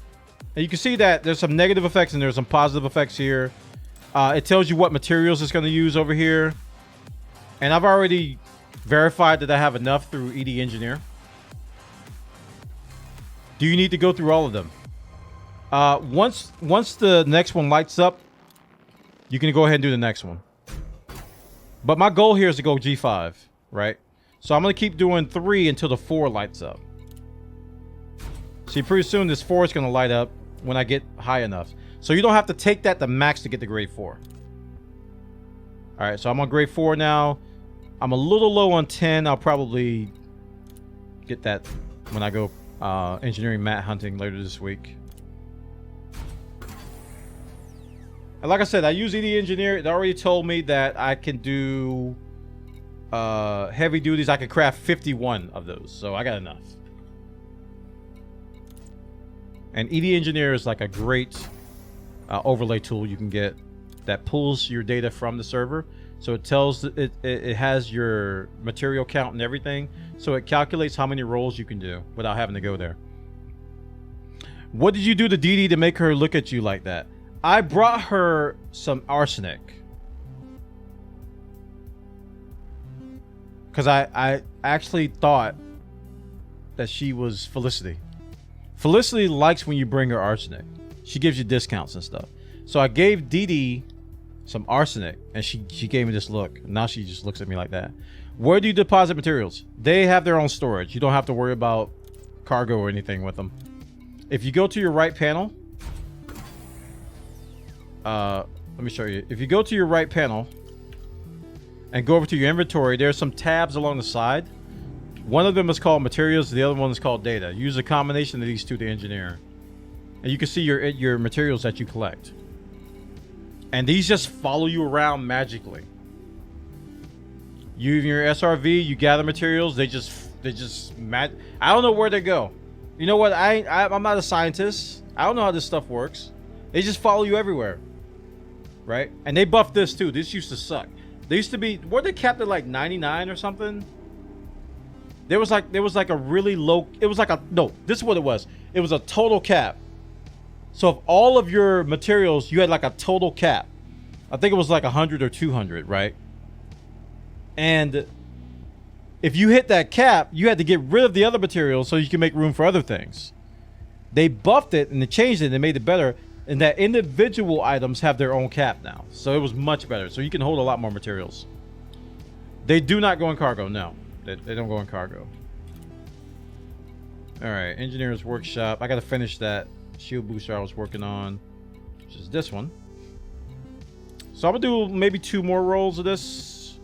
Speaker 1: And you can see that there's some negative effects and there's some positive effects here. It tells you what materials it's going to use over here. And I've already verified that I have enough through ED Engineer. Do you need to go through all of them? Once the next one lights up, you can go ahead and do the next one. But my goal here is to go G5, right? So I'm going to keep doing 3 until the 4 lights up. See, pretty soon this 4 is going to light up when I get high enough. So you don't have to take that to max to get to grade 4. All right, so I'm on grade 4 now. I'm a little low on 10. I'll probably get that when I go engineering mat hunting later this week. And like I said, I use ED Engineer. It already told me that I can do heavy duties. I can craft 51 of those, so I got enough. And ED Engineer is like a great overlay tool you can get that pulls your data from the server. So it tells it has your material count and everything. So it calculates how many rolls you can do without having to go there. What did you do to Dee Dee to make her look at you like that? I brought her some arsenic. Because I actually thought that she was Felicity. Felicity likes when you bring her arsenic. She gives you discounts and stuff. So I gave Dee Dee some arsenic, and she gave me this look. Now she just looks at me like that. Where do you deposit materials? They have their own storage. You don't have to worry about cargo or anything with them. If you go to your right panel, let me show you. If you go to your right panel and go over to your inventory, there's some tabs along the side. One of them is called materials. The other one is called data. Use a combination of these two to engineer. And you can see your materials that you collect. And these just follow you around magically. You in your SRV, you gather materials. They just I don't know where they go. You know what? I'm not a scientist. I don't know how this stuff works. They just follow you everywhere, right? And they buffed this too. This used to suck. They used to be, were they capped at like 99 or something? There was like a really low. It was like a no. This is what it was. It was a total cap. So if all of your materials, you had like a total cap. I think it was like 100 or 200, right? And if you hit that cap, you had to get rid of the other materials so you can make room for other things. They buffed it and they changed it and they made it better. And that individual items have their own cap now. So it was much better. So you can hold a lot more materials. They do not go in cargo, no. They don't go in cargo. Alright, Engineer's Workshop. I gotta finish that shield booster I was working on, which is this one. So I'm gonna do maybe 2 more rolls of this.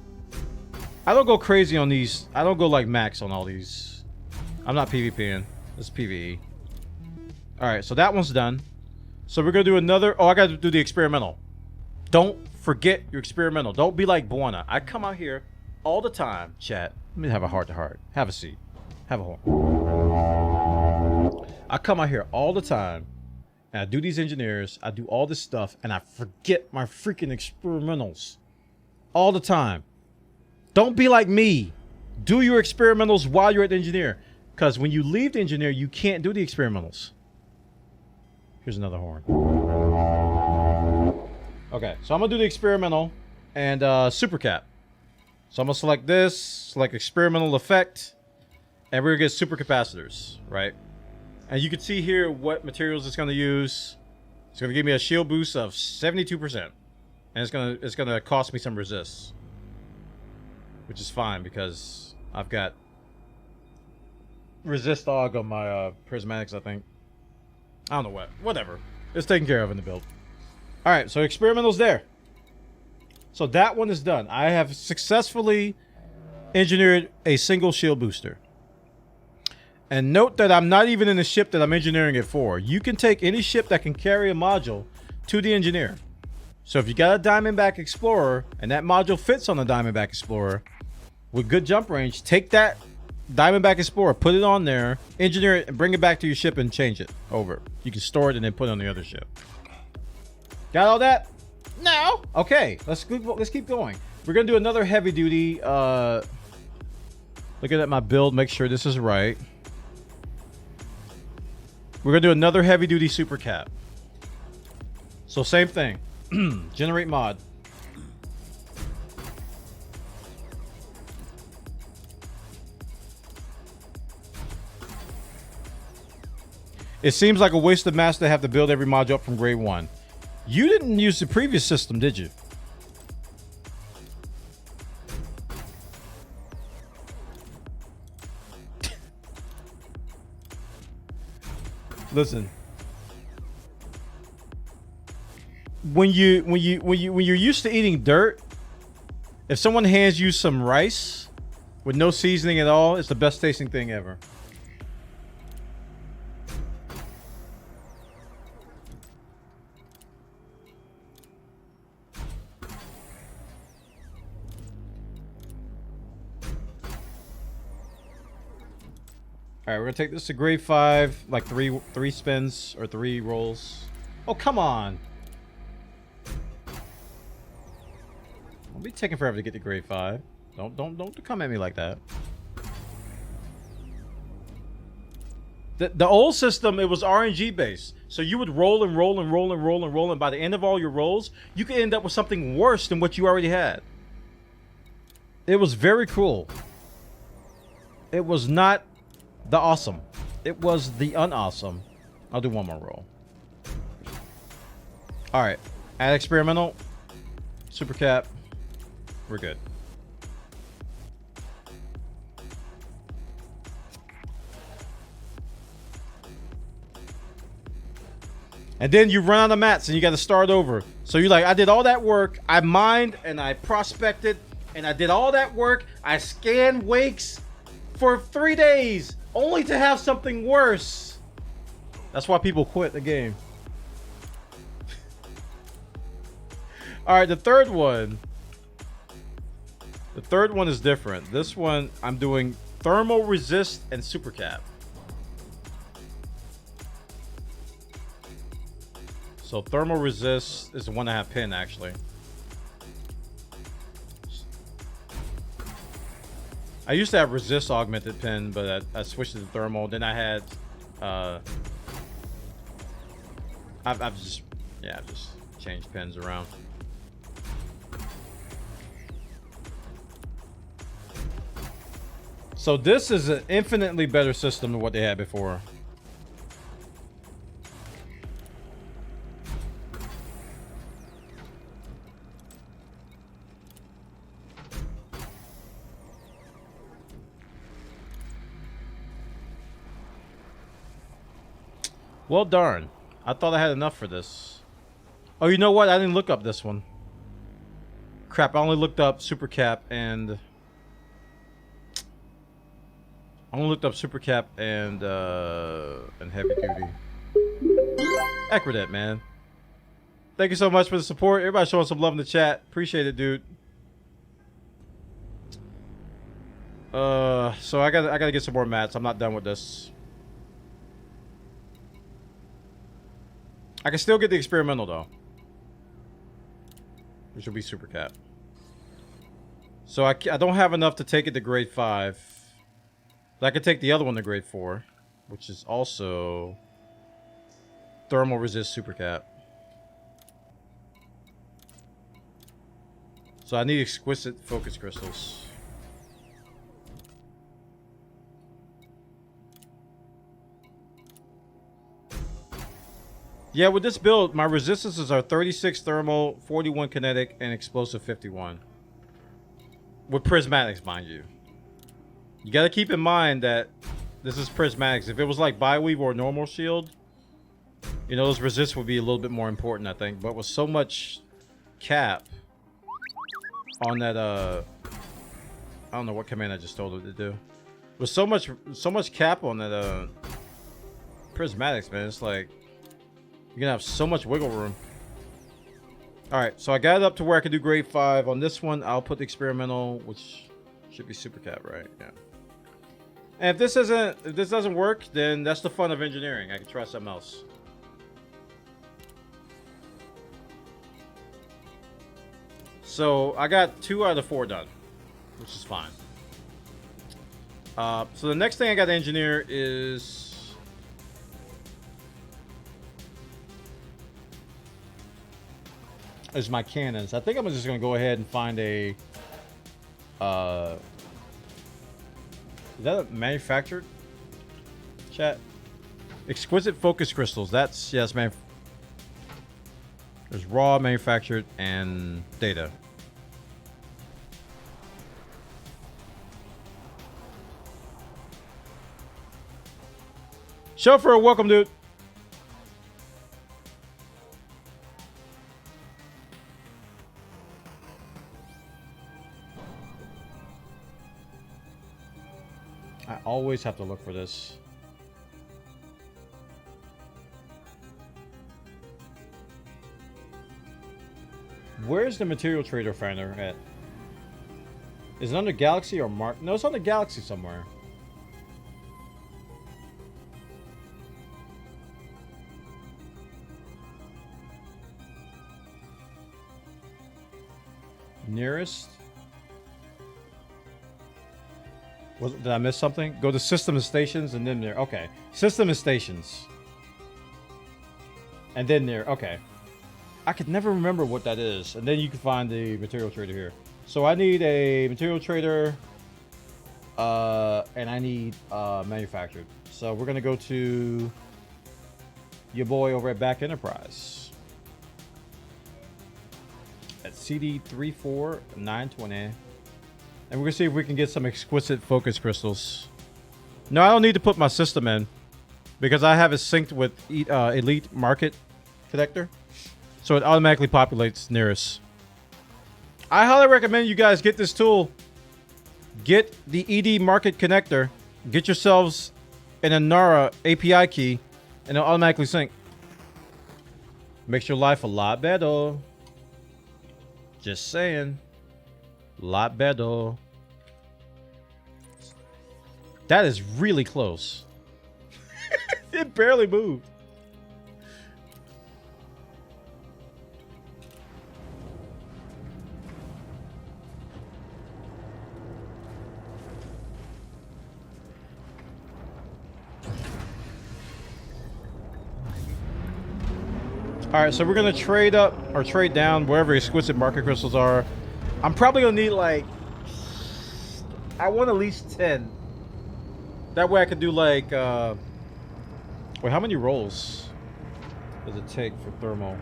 Speaker 1: I don't go crazy on these. I don't go like max on all these. I'm not PvPing. This is PvE. Alright, so that one's done. So we're gonna do another. Oh, I gotta do the experimental. Don't forget your experimental. Don't be like Bwana. I come out here all the time, chat. Let me have a heart-to-heart. Have a seat. Have a horn. I come out here all the time, and I do these engineers. I do all this stuff, and I forget my freaking experimentals all the time. Don't be like me. Do your experimentals while you're at the engineer, because when you leave the engineer, you can't do the experimentals. Here's another horn. Okay, so I'm gonna do the experimental and super cap. So I'm gonna select this, select experimental effect, and we're gonna get super capacitors, right? And you can see here what materials it's gonna use. It's gonna give me a shield boost of 72%, and it's gonna cost me some resists, which is fine because I've got resist aug on my prismatics, I think. I don't know whatever. It's taken care of in the build. All right, so experimental's there. So that one is done. I have successfully engineered a single shield booster. And note that I'm not even in the ship that I'm engineering it for. You can take any ship that can carry a module to the engineer. So if you got a Diamondback Explorer and that module fits on the Diamondback Explorer with good jump range, take that Diamondback Explorer, put it on there, engineer it, and bring it back to your ship and change it over. You can store it and then put it on the other ship. Got all that? No. Okay, let's keep going. We're gonna do another heavy duty. Looking at my build, make sure this is right. We're gonna do another heavy duty super cap. So same thing. Generate mod. It seems like a waste of mass to have to build every module up from grade 1. You didn't use the previous system, did you? Listen. When you're used to eating dirt, if someone hands you some rice with no seasoning at all, it's the best tasting thing ever. All right, we're gonna take this to grade 5, like three spins or 3 rolls. Oh, come on! I'll be taking forever to get to grade 5. Don't come at me like that. The old system, it was RNG based, so you would roll and roll and roll and roll and roll, and by the end of all your rolls, you could end up with something worse than what you already had. It was very cool. It was not the awesome. It was the unawesome. I'll do one more roll. All right, add experimental, super cap. We're good. And then you run out of mats and you got to start over. So you're like, I did all that work. I mined and I prospected and I did all that work. I scanned wakes for 3 days only to have something worse. That's why people quit the game. All right, the third one. The third one is different. This one, I'm doing thermal resist and super cap. So thermal resist is a 1.5 pin actually. I used to have resist augmented pin, but I switched to the thermal. Then I had, I've just changed pins around. So this is an infinitely better system than what they had before. Well, darn. I thought I had enough for this. Oh, you know what? I didn't look up this one. Crap, I only looked up super cap and... I only looked up super cap and heavy duty. Acrodat, man. Thank you so much for the support. Everybody showing some love in the chat. Appreciate it, dude. So I gotta get some more mats. I'm not done with this. I can still get the experimental though, which will be super cap. So I don't have enough to take it to grade 5. But I could take the other one to grade 4, which is also thermal resist super cap. So I need exquisite focus crystals. Yeah, with this build, my resistances are 36 thermal, 41 kinetic, and explosive 51. With prismatics, mind you. You gotta keep in mind that this is prismatics. If it was like Bioweave or normal shield, you know, those resists would be a little bit more important, I think. But with so much cap on that, I don't know what command I just told it to do. With so much cap on that, prismatics, man, it's like you're gonna have so much wiggle room. All right, so I got it up to where I can do grade 5. On this one, I'll put the experimental, which should be super cap, right? Yeah. And if this doesn't work, then that's the fun of engineering. I can try something else. So I got 2 out of 4 done, which is fine. So the next thing I got to engineer is my cannons. I think I'm just gonna go ahead and find a is that a manufactured chat? Exquisite focus crystals. That's yes, man. There's raw, manufactured, and data. Chauffeur, welcome, dude. I always have to look for this. Where's the material trader finder at? Is it under Galaxy or Mark? No, it's on the Galaxy somewhere. Nearest? Did I miss something? Go to system and stations and then there. Okay. System and stations. And then there. Okay. I could never remember what that is. And then you can find the material trader here. So I need a material trader. And I need manufactured. So we're going to go to your boy over at Back Enterprise. At CD 34920. And we're going to see if we can get some exquisite focus crystals. No, I don't need to put my system in. Because I have it synced with Elite Market Connector. So it automatically populates nearest. I highly recommend you guys get this tool. Get the ED Market Connector. Get yourselves an Inara API key. And it'll automatically sync. Makes your life a lot better. Just saying. Lot better. That is really close. It barely moved. Alright, so we're gonna trade up or trade down wherever exquisite market crystals are. I'm probably gonna need like, I want at least 10. That way I could do like, wait, how many rolls does it take for thermal?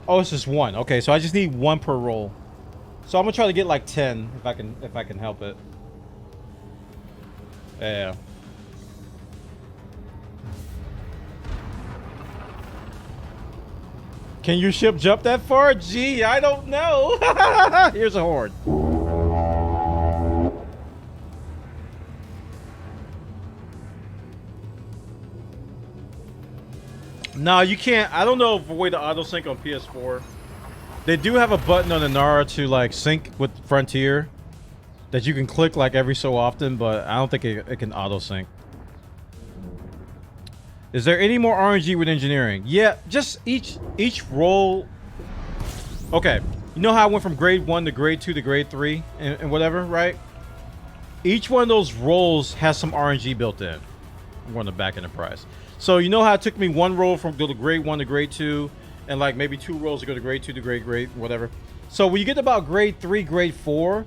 Speaker 1: Oh, it's just 1. Okay, so I just need 1 per roll. So I'm gonna try to get like 10 if I can help it. Yeah. Can your ship jump that far? Gee, I don't know. Here's a horde. No, you can't. I don't know of a way to auto sync on PS4. They do have a button on the Nara to like sync with Frontier that you can click like every so often, but I don't think it can auto sync. Is there any more RNG with engineering? Yeah, just each roll. Okay, you know how I went from grade 1 to grade 2 to grade 3 and whatever, right? Each one of those rolls has some RNG built in. want to back in the price. So you know how it took me one roll from go to grade 1 to grade 2, and like maybe 2 rolls to go to grade 2 to grade whatever. So when you get about grade 3, grade 4,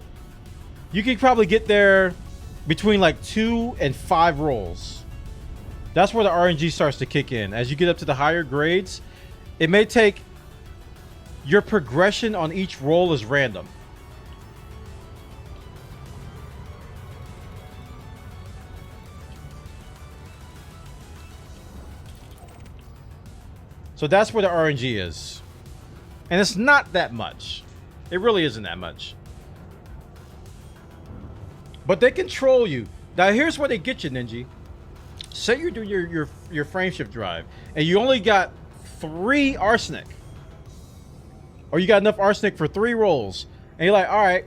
Speaker 1: you can probably get there between like 2 and 5 rolls. That's where the RNG starts to kick in. As you get up to the higher grades, it may take your progression on each roll is random. So that's where the RNG is. And it's not that much. It really isn't that much. But they control you. Now here's where they get you, Ninja. Say you're doing your frame shift drive and you only got 3 arsenic. Or you got enough arsenic for 3 rolls. And you're like, all right,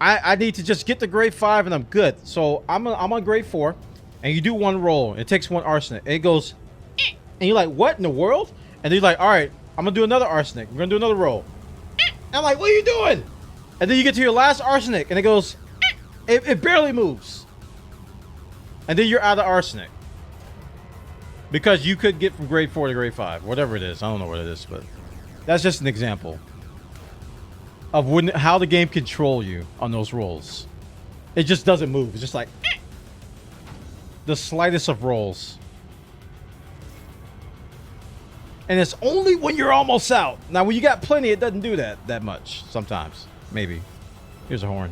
Speaker 1: I need to just get to grade 5 and I'm good. So I'm on grade 4 and you do 1 roll. It takes 1 arsenic. And it goes, and you're like, what in the world? And you're like, all right, I'm going to do another arsenic. We're going to do another roll. And I'm like, what are you doing? And then you get to your last arsenic and it goes, it barely moves. And then you're out of arsenic. Because you could get from grade 4 to grade 5. Whatever it is. I don't know what it is, but that's just an example of how the game control you on those rolls. It just doesn't move. It's just like the slightest of rolls. And it's only when you're almost out. Now, when you got plenty, it doesn't do that much. Sometimes. Maybe. Here's a horn.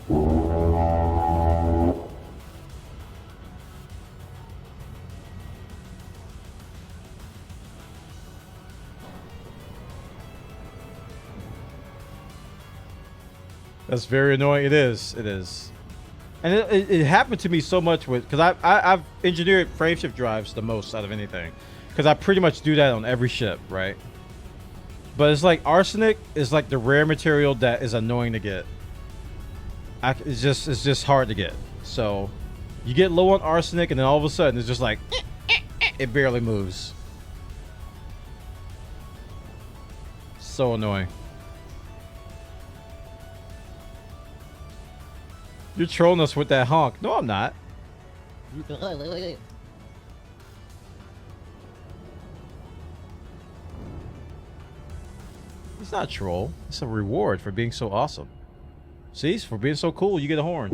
Speaker 1: That's very annoying. It is. It is. And it happened to me so much with... Because I've engineered frame shift drives the most out of anything. Because I pretty much do that on every ship, right? But it's like arsenic is like the rare material that is annoying to get. It's just hard to get. So you get low on arsenic and then all of a sudden it's just like... It barely moves. So annoying. You're trolling us with that honk. No, I'm not. It's not a troll. It's a reward for being so awesome. See? For being so cool, you get a horn.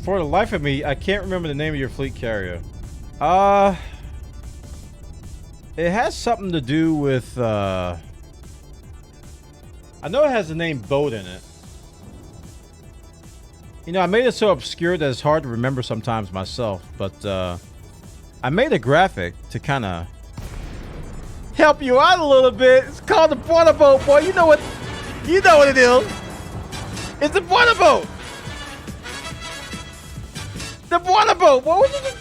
Speaker 1: For the life of me, I can't remember the name of your fleet carrier. It has something to do with, I know it has the name boat in it. You know, I made it so obscure that it's hard to remember sometimes myself, but, I made a graphic to kind of help you out a little bit. It's called the Bwana boat, boy. You know what it is. It's the Bwana boat. The Bwana boat! What was it?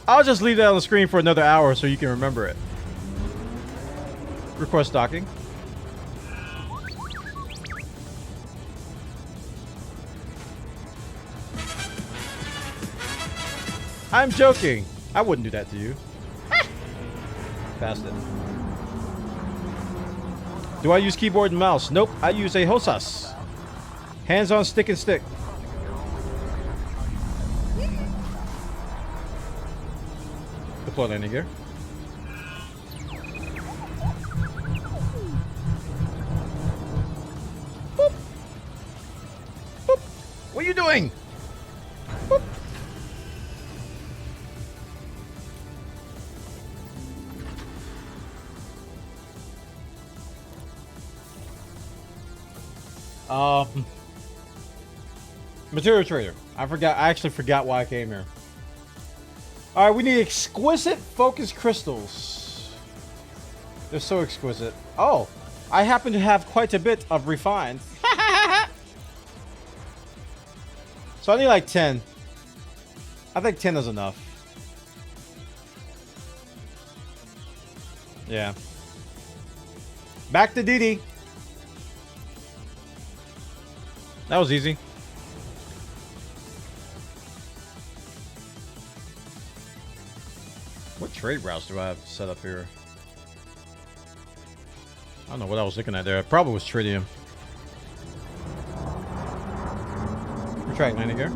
Speaker 1: I'll just leave that on the screen for another hour so you can remember it. Request docking. I'm joking. I wouldn't do that to you. Passed it. Do I use keyboard and mouse? Nope. I use a Hosas. Hands on stick and stick. Deploy landing gear. Boop. Boop. What are you doing? Boop. Material trader. I actually forgot why I came here. All right, we need exquisite focus crystals. They're so exquisite. Oh, I happen to have quite a bit of refined. So I need like 10. I think 10 is enough. Yeah. Back to Didi. That was easy. What trade routes do I have set up here? I don't know what I was looking at there. It probably was Tritium. Retract landing gear.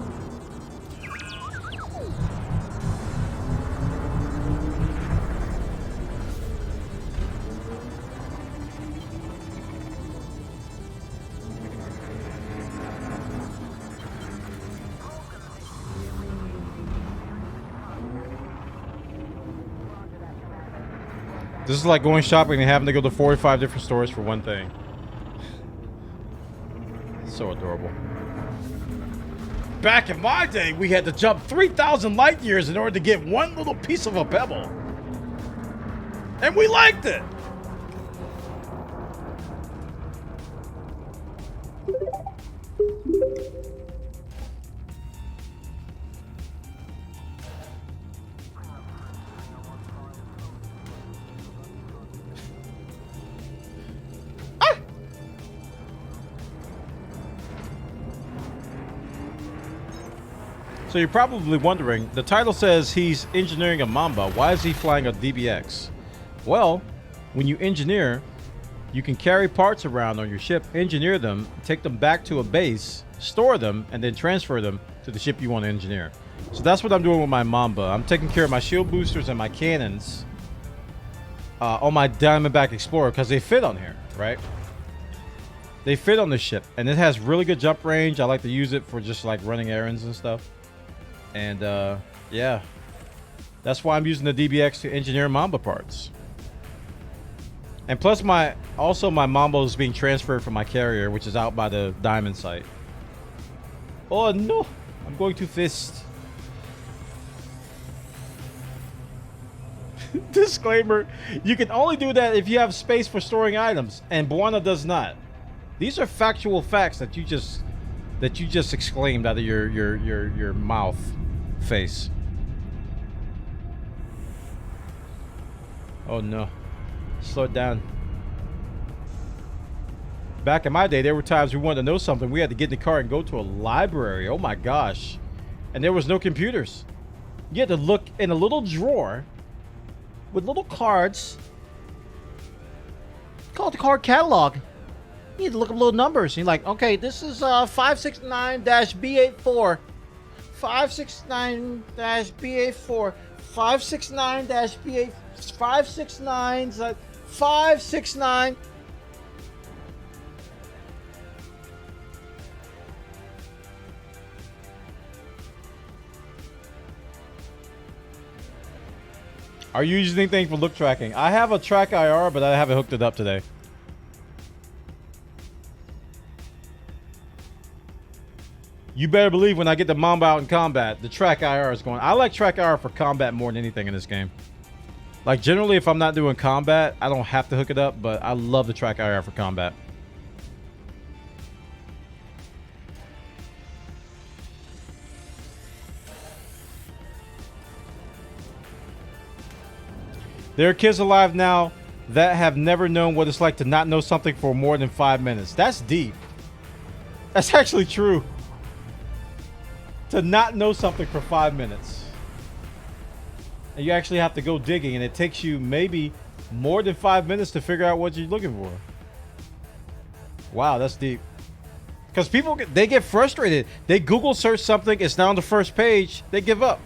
Speaker 1: This is like going shopping and having to go to 45 different stores for one thing. So adorable. Back in my day, we had to jump 3,000 light years in order to get one little piece of a pebble. And we liked it. So you're probably wondering, the title says he's engineering a Mamba. Why is he flying a DBX? Well, when you engineer, you can carry parts around on your ship, engineer them, take them back to a base, store them, and then transfer them to the ship you want to engineer. So that's what I'm doing with my Mamba. I'm taking care of my shield boosters and my cannons on my Diamondback Explorer because they fit on here, right? They fit on the ship, and it has really good jump range. I like to use it for just like running errands and stuff. And yeah, that's why I'm using the DBX to engineer Mamba parts. And plus my Mamba is being transferred from my carrier, which is out by the diamond site. Oh no, I'm going to fist. Disclaimer, you can only do that if you have space for storing items, and Bwana does not. These are factual facts that you just exclaimed out of your mouth face. Oh no. Slow it down. Back in my day, there were times we wanted to know something. We had to get in the car and go to a library. Oh my gosh. And there was no computers. You had to look in a little drawer with little cards called the card catalog. You need to look up little numbers. And you're like, okay, this is 569-B84. 569-B84. 569-B8. 569. Are you using anything for look tracking? I have a track IR, but I haven't hooked it up today. You better believe when I get the Mamba out in combat, the track IR is going. I like track IR for combat more than anything in this game. Like generally, if I'm not doing combat, I don't have to hook it up, but I love the track IR for combat. There are kids alive now that have never known what it's like to not know something for more than 5 minutes. That's deep. That's actually true. To not know something for 5 minutes. And you actually have to go digging, and it takes you maybe more than 5 minutes to figure out what you're looking for. Wow, that's deep. Because people they get frustrated. They Google search something, it's not on the first page, they give up.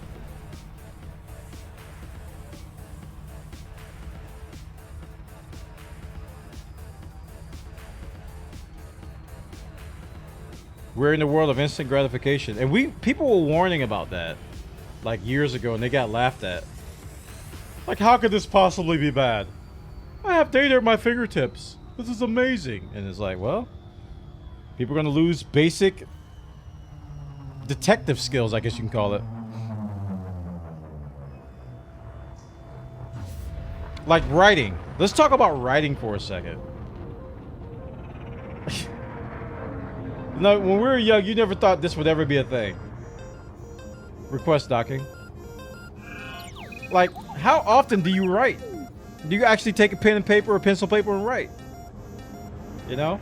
Speaker 1: We're in the world of instant gratification. And people were warning about that like years ago, and they got laughed at. Like, how could this possibly be bad? I have data at my fingertips. This is amazing. And it's like, well, people are going to lose basic detective skills, I guess you can call it. Like writing. Let's talk about writing for a second. No, when we were young, you never thought this would ever be a thing. Request docking. Like, how often do you write? Do you actually take a pen and paper or pencil paper and write? You know?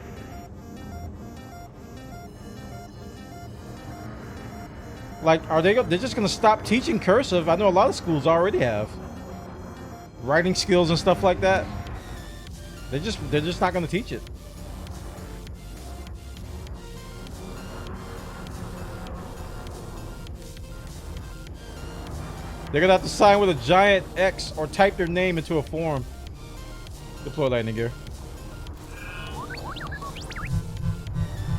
Speaker 1: Like, they're just gonna stop teaching cursive? I know a lot of schools already have. Writing skills and stuff like that. They're just not gonna teach it. They're gonna have to sign with a giant X or type their name into a form. Deploy landing gear.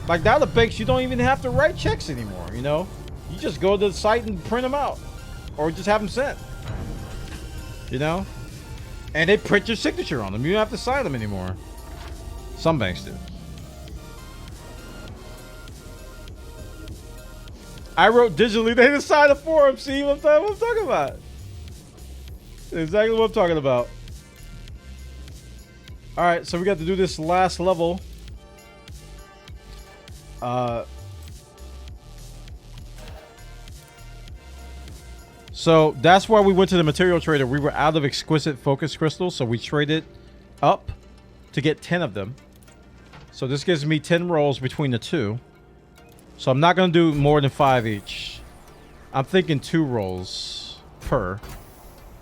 Speaker 1: Like now the banks, you don't even have to write checks anymore, you know? You just go to the site and print them out. Or just have them sent. You know? And they print your signature on them. You don't have to sign them anymore. Some banks do. I wrote digitally. They didn't sign the form. See what I'm talking about? Exactly what I'm talking about. Alright, so we got to do this last level. So that's why we went to the material trader. We were out of exquisite focus crystals, so we traded up to get 10 of them. So this gives me 10 rolls between the two. So I'm not going to do more than 5 each. I'm thinking 2 rolls per.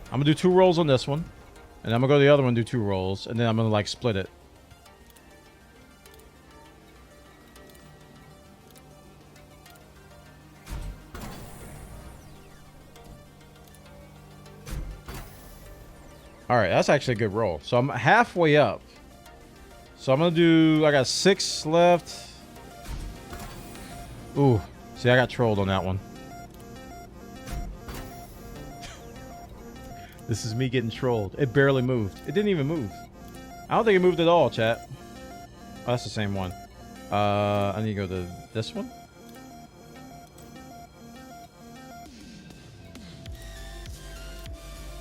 Speaker 1: I'm going to do 2 rolls on this one. And I'm going to go to the other one and do 2 rolls. And then I'm going to like split it. Alright, that's actually a good roll. So I'm halfway up. So I'm going to do... I got 6 left. Ooh. See, I got trolled on that one. This is me getting trolled. It barely moved. It didn't even move. I don't think it moved at all, chat. Oh, that's the same one. I need to go to this one.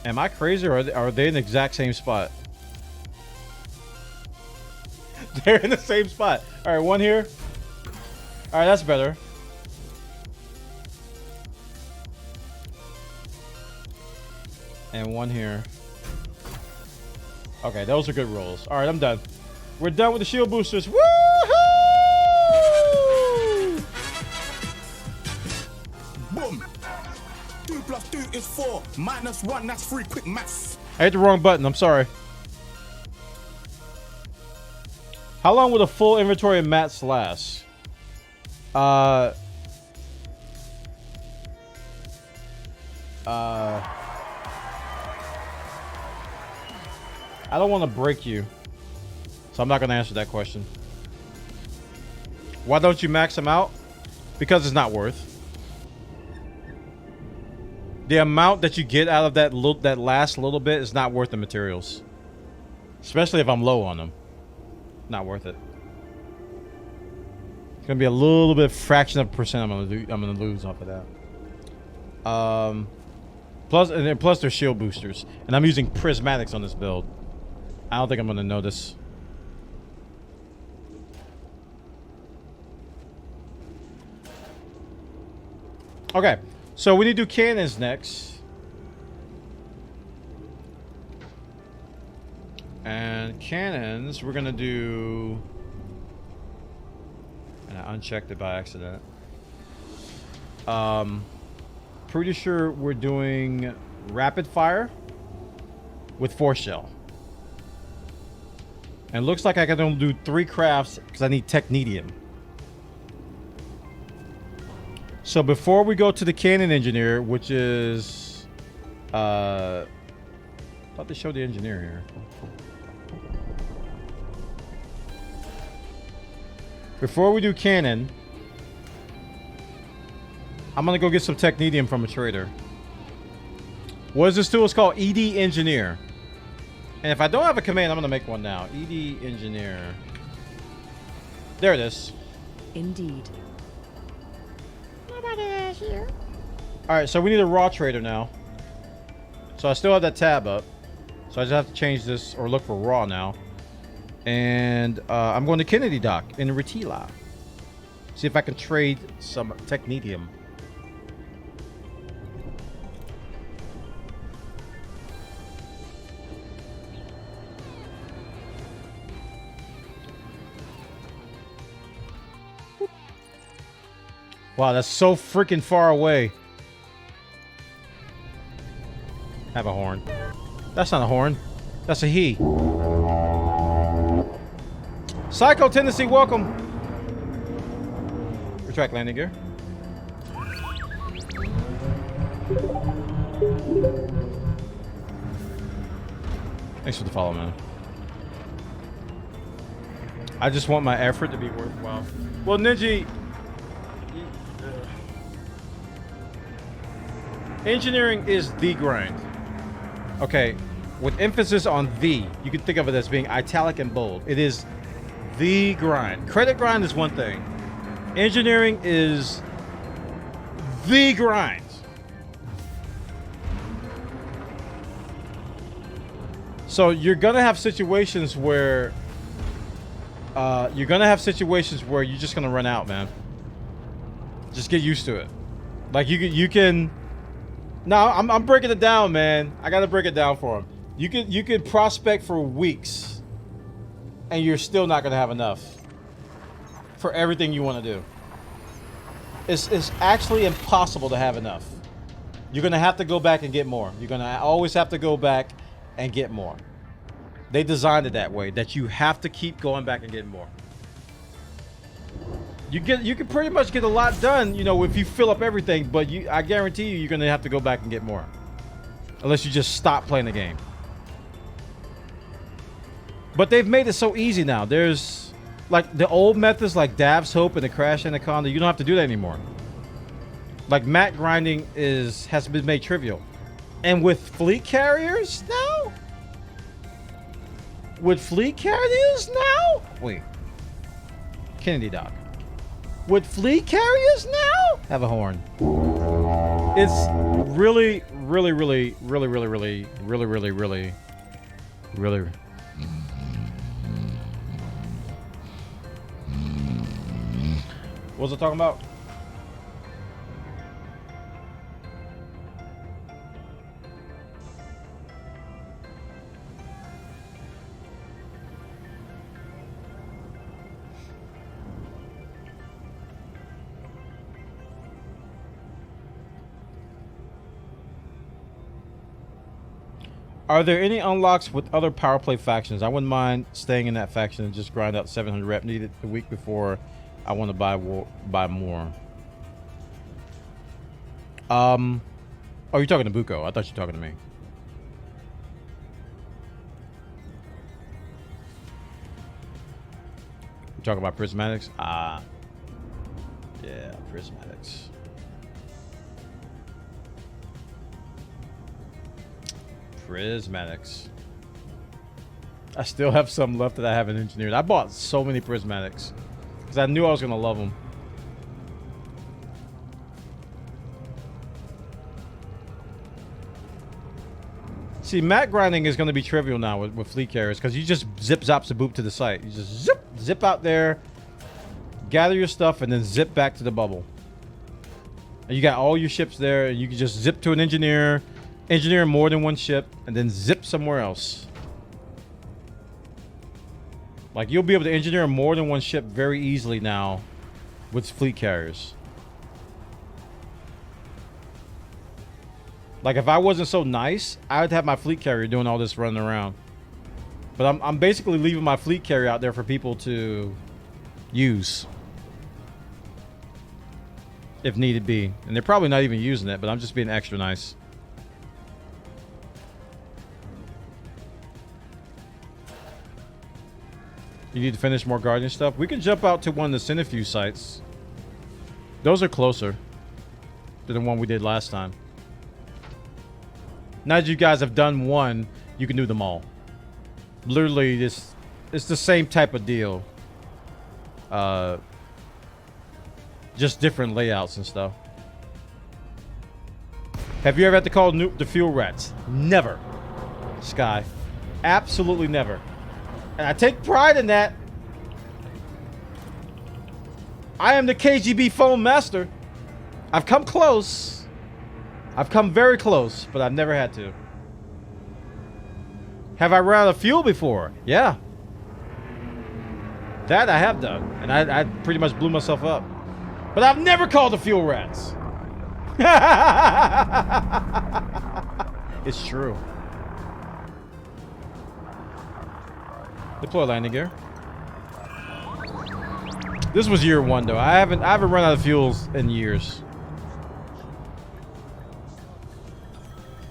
Speaker 1: Am I crazy or are they in the exact same spot? They're in the same spot. Alright, one here. Alright, that's better. And one here. Okay, those are good rolls. Alright, I'm done. We're done with the shield boosters. Woohoo!
Speaker 7: Boom. 2 + 2 is 4. -1, that's 3. Quick maths.
Speaker 1: I hit the wrong button. I'm sorry. How long will the full inventory of mats last? I don't want to break you, so I'm not going to answer that question. Why don't you max them out? Because it's not worth. The amount that you get out of that last little bit is not worth the materials. Especially if I'm low on them. Not worth it. It's gonna be a little bit fraction of a percent I'm gonna lose off of that. Plus they're shield boosters. And I'm using prismatics on this build. I don't think I'm gonna notice. Okay. So we need to do cannons next. And cannons, we're gonna do... And I unchecked it by accident. Pretty sure we're doing rapid fire with 4 shell. And it looks like I can only do 3 crafts because I need technetium. So before we go to the cannon engineer, which is... thought they showed the engineer here. Before we do cannon, I'm gonna go get some technetium from a trader. What is this tool? It's called ED Engineer. And if I don't have a command, I'm gonna make one now. ED Engineer. There it is.
Speaker 2: Indeed.
Speaker 1: Alright, so we need a raw trader now. So I still have that tab up. So I just have to change this or look for raw now. And I'm going to Kennedy Dock in Retila. See if I can trade some technetium. Wow, that's so freaking far away. Have a horn. That's not a horn. That's a he. Psycho Tendency, welcome. Retract landing gear. Thanks for the follow, man. I just want my effort to be worthwhile. Well, Ninja, engineering is the grind. Okay, with emphasis on the, you can think of it as being italic and bold. It is the grind. Credit grind is one thing. Engineering is the grind. So you're gonna have situations where you're just gonna run out, man. Just get used to it. Like you can. No, I'm breaking it down, man. I gotta break it down for him. You could prospect for weeks, and you're still not gonna have enough for everything you want to do. It's actually impossible to have enough. You're gonna have to go back and get more. You're gonna always have to go back and get more. They designed it that way, that you have to keep going back and getting more. You can pretty much get a lot done, you know, if you fill up everything, but I guarantee you're gonna have to go back and get more. Unless you just stop playing the game. But they've made it so easy now. There's like the old methods like Dav's Hope and the Crash Anaconda, you don't have to do that anymore. Like mat grinding has been made trivial. And with fleet carriers now? With fleet carriers now? Wait. Kennedy Doc. With fleet carriers now? Have a horn. It's really. What was I talking about? Are there any unlocks with other power play factions? I wouldn't mind staying in that faction and just grind out 700 rep needed a week before I want to buy more. Oh, you're talking to Buko. I thought you were talking to me. You talking about prismatics? Yeah, prismatics. Prismatics. I still have some left that I haven't engineered. I bought so many prismatics because I knew I was gonna love them. See, mat grinding is going to be trivial now with fleet carriers because you just zip zop zaboop to the site. You just zip out there, gather your stuff, and then zip back to the bubble. And you got all your ships there, and you can just zip to an engineer more than one ship, and then zip somewhere else. Like, you'll be able to engineer more than one ship very easily now with fleet carriers. Like, if I wasn't so nice, I would have my fleet carrier doing all this running around. But I'm basically leaving my fleet carrier out there for people to use. If needed be. And they're probably not even using it, but I'm just being extra nice. You need to finish more Guardian stuff? We can jump out to one of the Centrifuge sites. Those are closer than the one we did last time. Now that you guys have done one, you can do them all. Literally, it's the same type of deal. Just different layouts and stuff. Have you ever had to call the fuel rats? Never. Sky. Absolutely never. And I take pride in that. I am the KGB phone master. I've come close. I've come very close, but I've never had to. Have I run out of fuel before? Yeah. That I have done. And I pretty much blew myself up. But I've never called the fuel rats. It's true. Deploy landing gear. This was year 1 though. I haven't run out of fuels in years.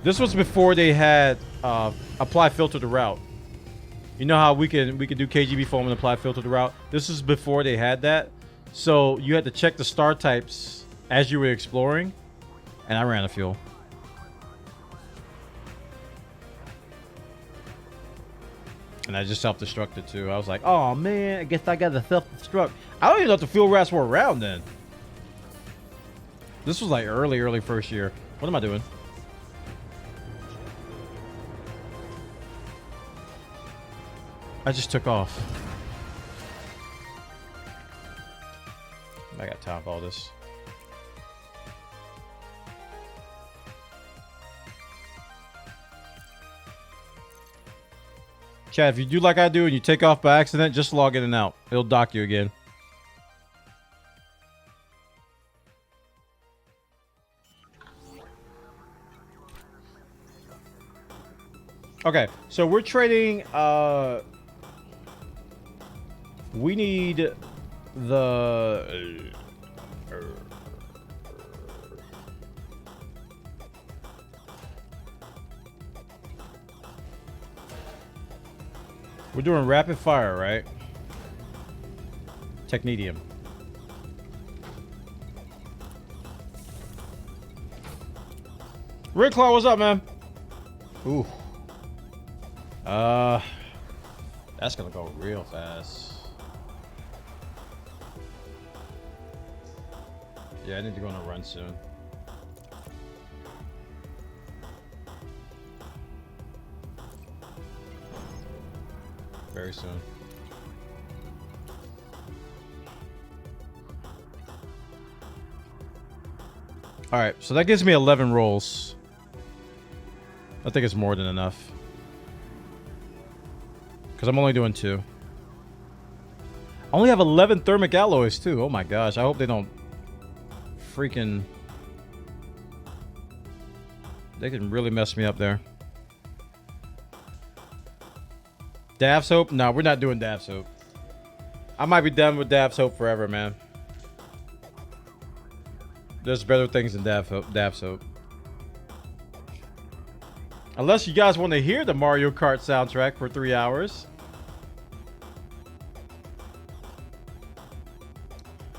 Speaker 1: This was before they had apply filter to route. You know how we could do KGB foam and apply filter to route? This is before they had that. So you had to check the star types as you were exploring, and I ran a fuel. And I just self-destructed too. I was like, oh man, I guess I got to self-destruct. I don't even know if the fuel rats were around then. This was like early first year. What am I doing? I just took off. I got time for all this. Chad, if you do like I do and you take off by accident, just log in and out. It'll dock you again. Okay, so we're trading, we need the... We're doing rapid fire, right? Technetium. Rick Claw, what's up, man? Ooh. That's gonna go real fast. Yeah, I need to go on a run soon. Very soon. All right, so that gives me 11 rolls. I think it's more than enough. Because I'm only doing 2. I only have 11 thermic alloys too. Oh my gosh, I hope they don't freaking... They can really mess me up there. Dav soap? No, we're not doing Dav soap. I might be done with Dav soap forever, man. There's better things than Dav soap. Unless you guys want to hear the Mario Kart soundtrack for 3 hours.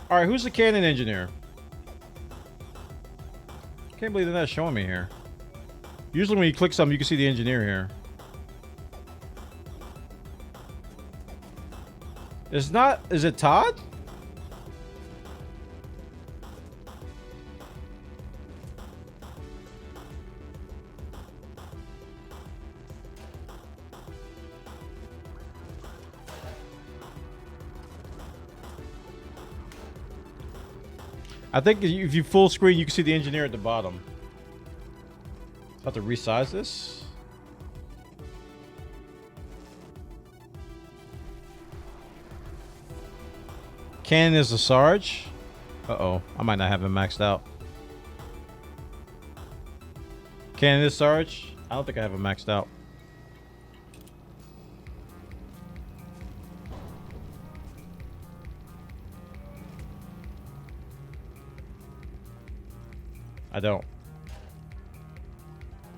Speaker 1: Alright, who's the cannon engineer? Can't believe they're not showing me here. Usually when you click something, you can see the engineer here. It's not... Is it Todd? I think if you full screen, you can see the engineer at the bottom. Have to resize this. Cannon is a Sarge. Uh-oh. I might not have him maxed out. Cannon is Sarge. I don't think I have him maxed out. I don't.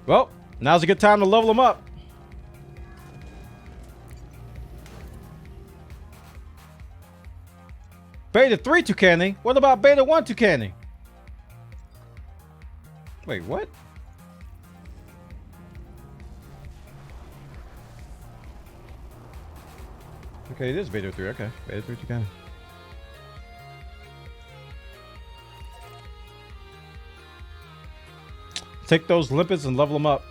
Speaker 1: Well, now's a good time to level him up. Beta 3 Tucani? What about Beta 1 Tucani? Wait, what? Okay, it is Beta 3. Okay, Beta 3 Tucani. Take those limpets and level them up.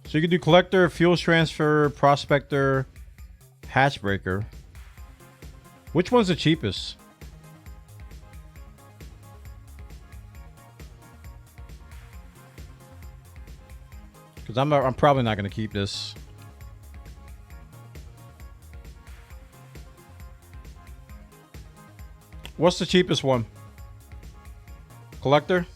Speaker 1: So you can do collector, fuel transfer, prospector, hatch breaker. Which one's the cheapest? Because I'm probably not going to keep this. What's the cheapest one? Collector?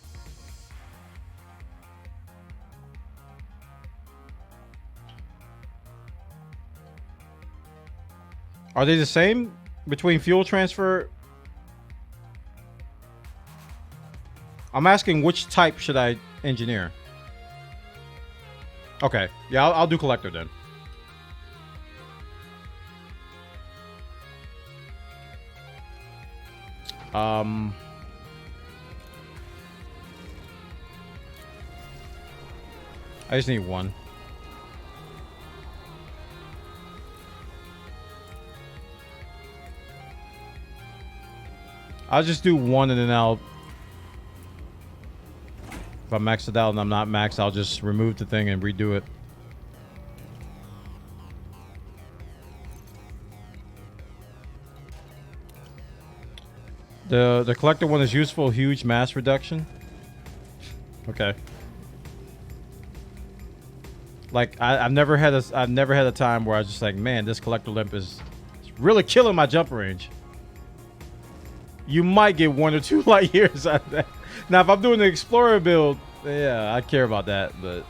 Speaker 1: Are they the same between fuel transfer? I'm asking which type should I engineer? Okay, yeah, I'll do collector then. I just need one. I'll just do one and then I'll... If I max it out and I'm not maxed, I'll just remove the thing and redo it. The collector one is useful, huge mass reduction. Okay. Like I've never had a time where I was just like, man, this collector limp is really killing my jump range. You might get 1 or 2 light years out of that. Now, if I'm doing the explorer build, yeah, I care about that, but.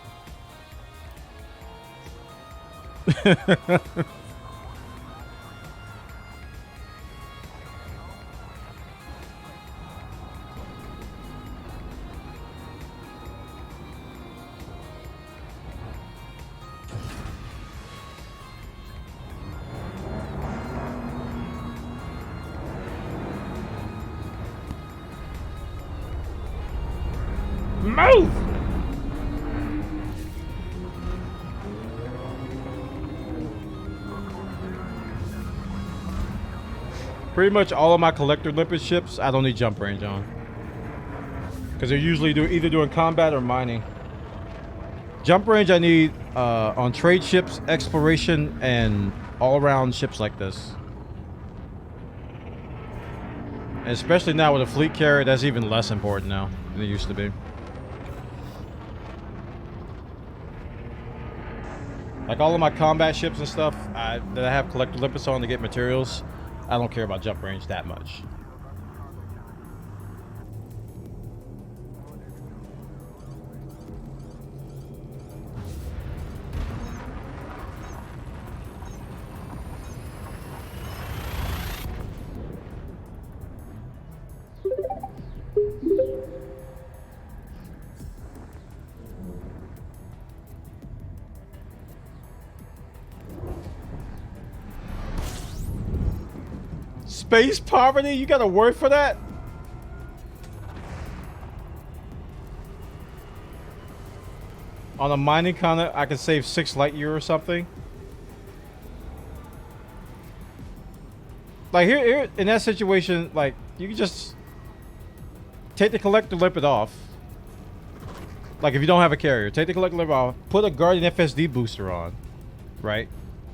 Speaker 1: Move! Pretty much all of my collector limpet ships, I don't need jump range on. Because they're usually either doing combat or mining. Jump range I need on trade ships, exploration, and all-around ships like this. And especially now with a fleet carrier, that's even less important now than it used to be. Like all of my combat ships and stuff that I have collector limpets on to get materials, I don't care about jump range that much. Space poverty? You got a word for that? On a mining continent, I can save 6 light year or something. Like here in that situation, like you can just take the collector limpet off. Like if you don't have a carrier, take the collector limpet off, put a Guardian FSD booster on, right?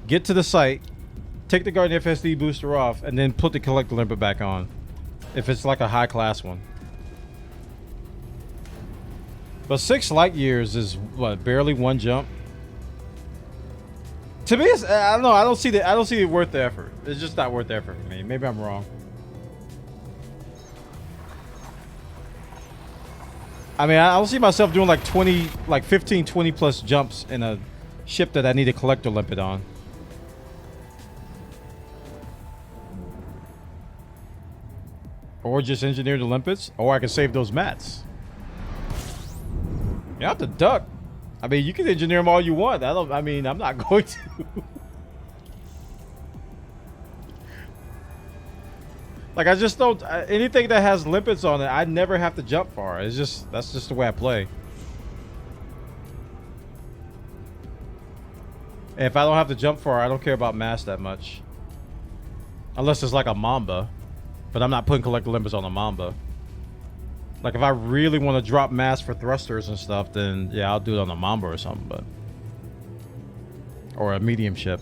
Speaker 1: Get to the site. Take the Guardian FSD booster off and then put the collector limpet back on. If it's like a high class one. But 6 light years is what, barely 1 jump? To me, it's, I don't know. I don't see it worth the effort. It's just not worth the effort for me. Maybe I'm wrong. I mean, I don't see myself doing like 15, 20 plus jumps in a ship that I need a collector limpet on. Or just engineer the limpets, or I can save those mats. You have to duck. I mean, you can engineer them all you want. I mean, I'm not going to. Like, I just don't. Anything that has limpets on it, I never have to jump far. It's just that's just the way I play. And if I don't have to jump far, I don't care about mass that much. Unless it's like a Mamba. But I'm not putting collector limpets on a Mamba. Like if I really want to drop mass for thrusters and stuff, then yeah, I'll do it on a Mamba or something. But or a medium ship.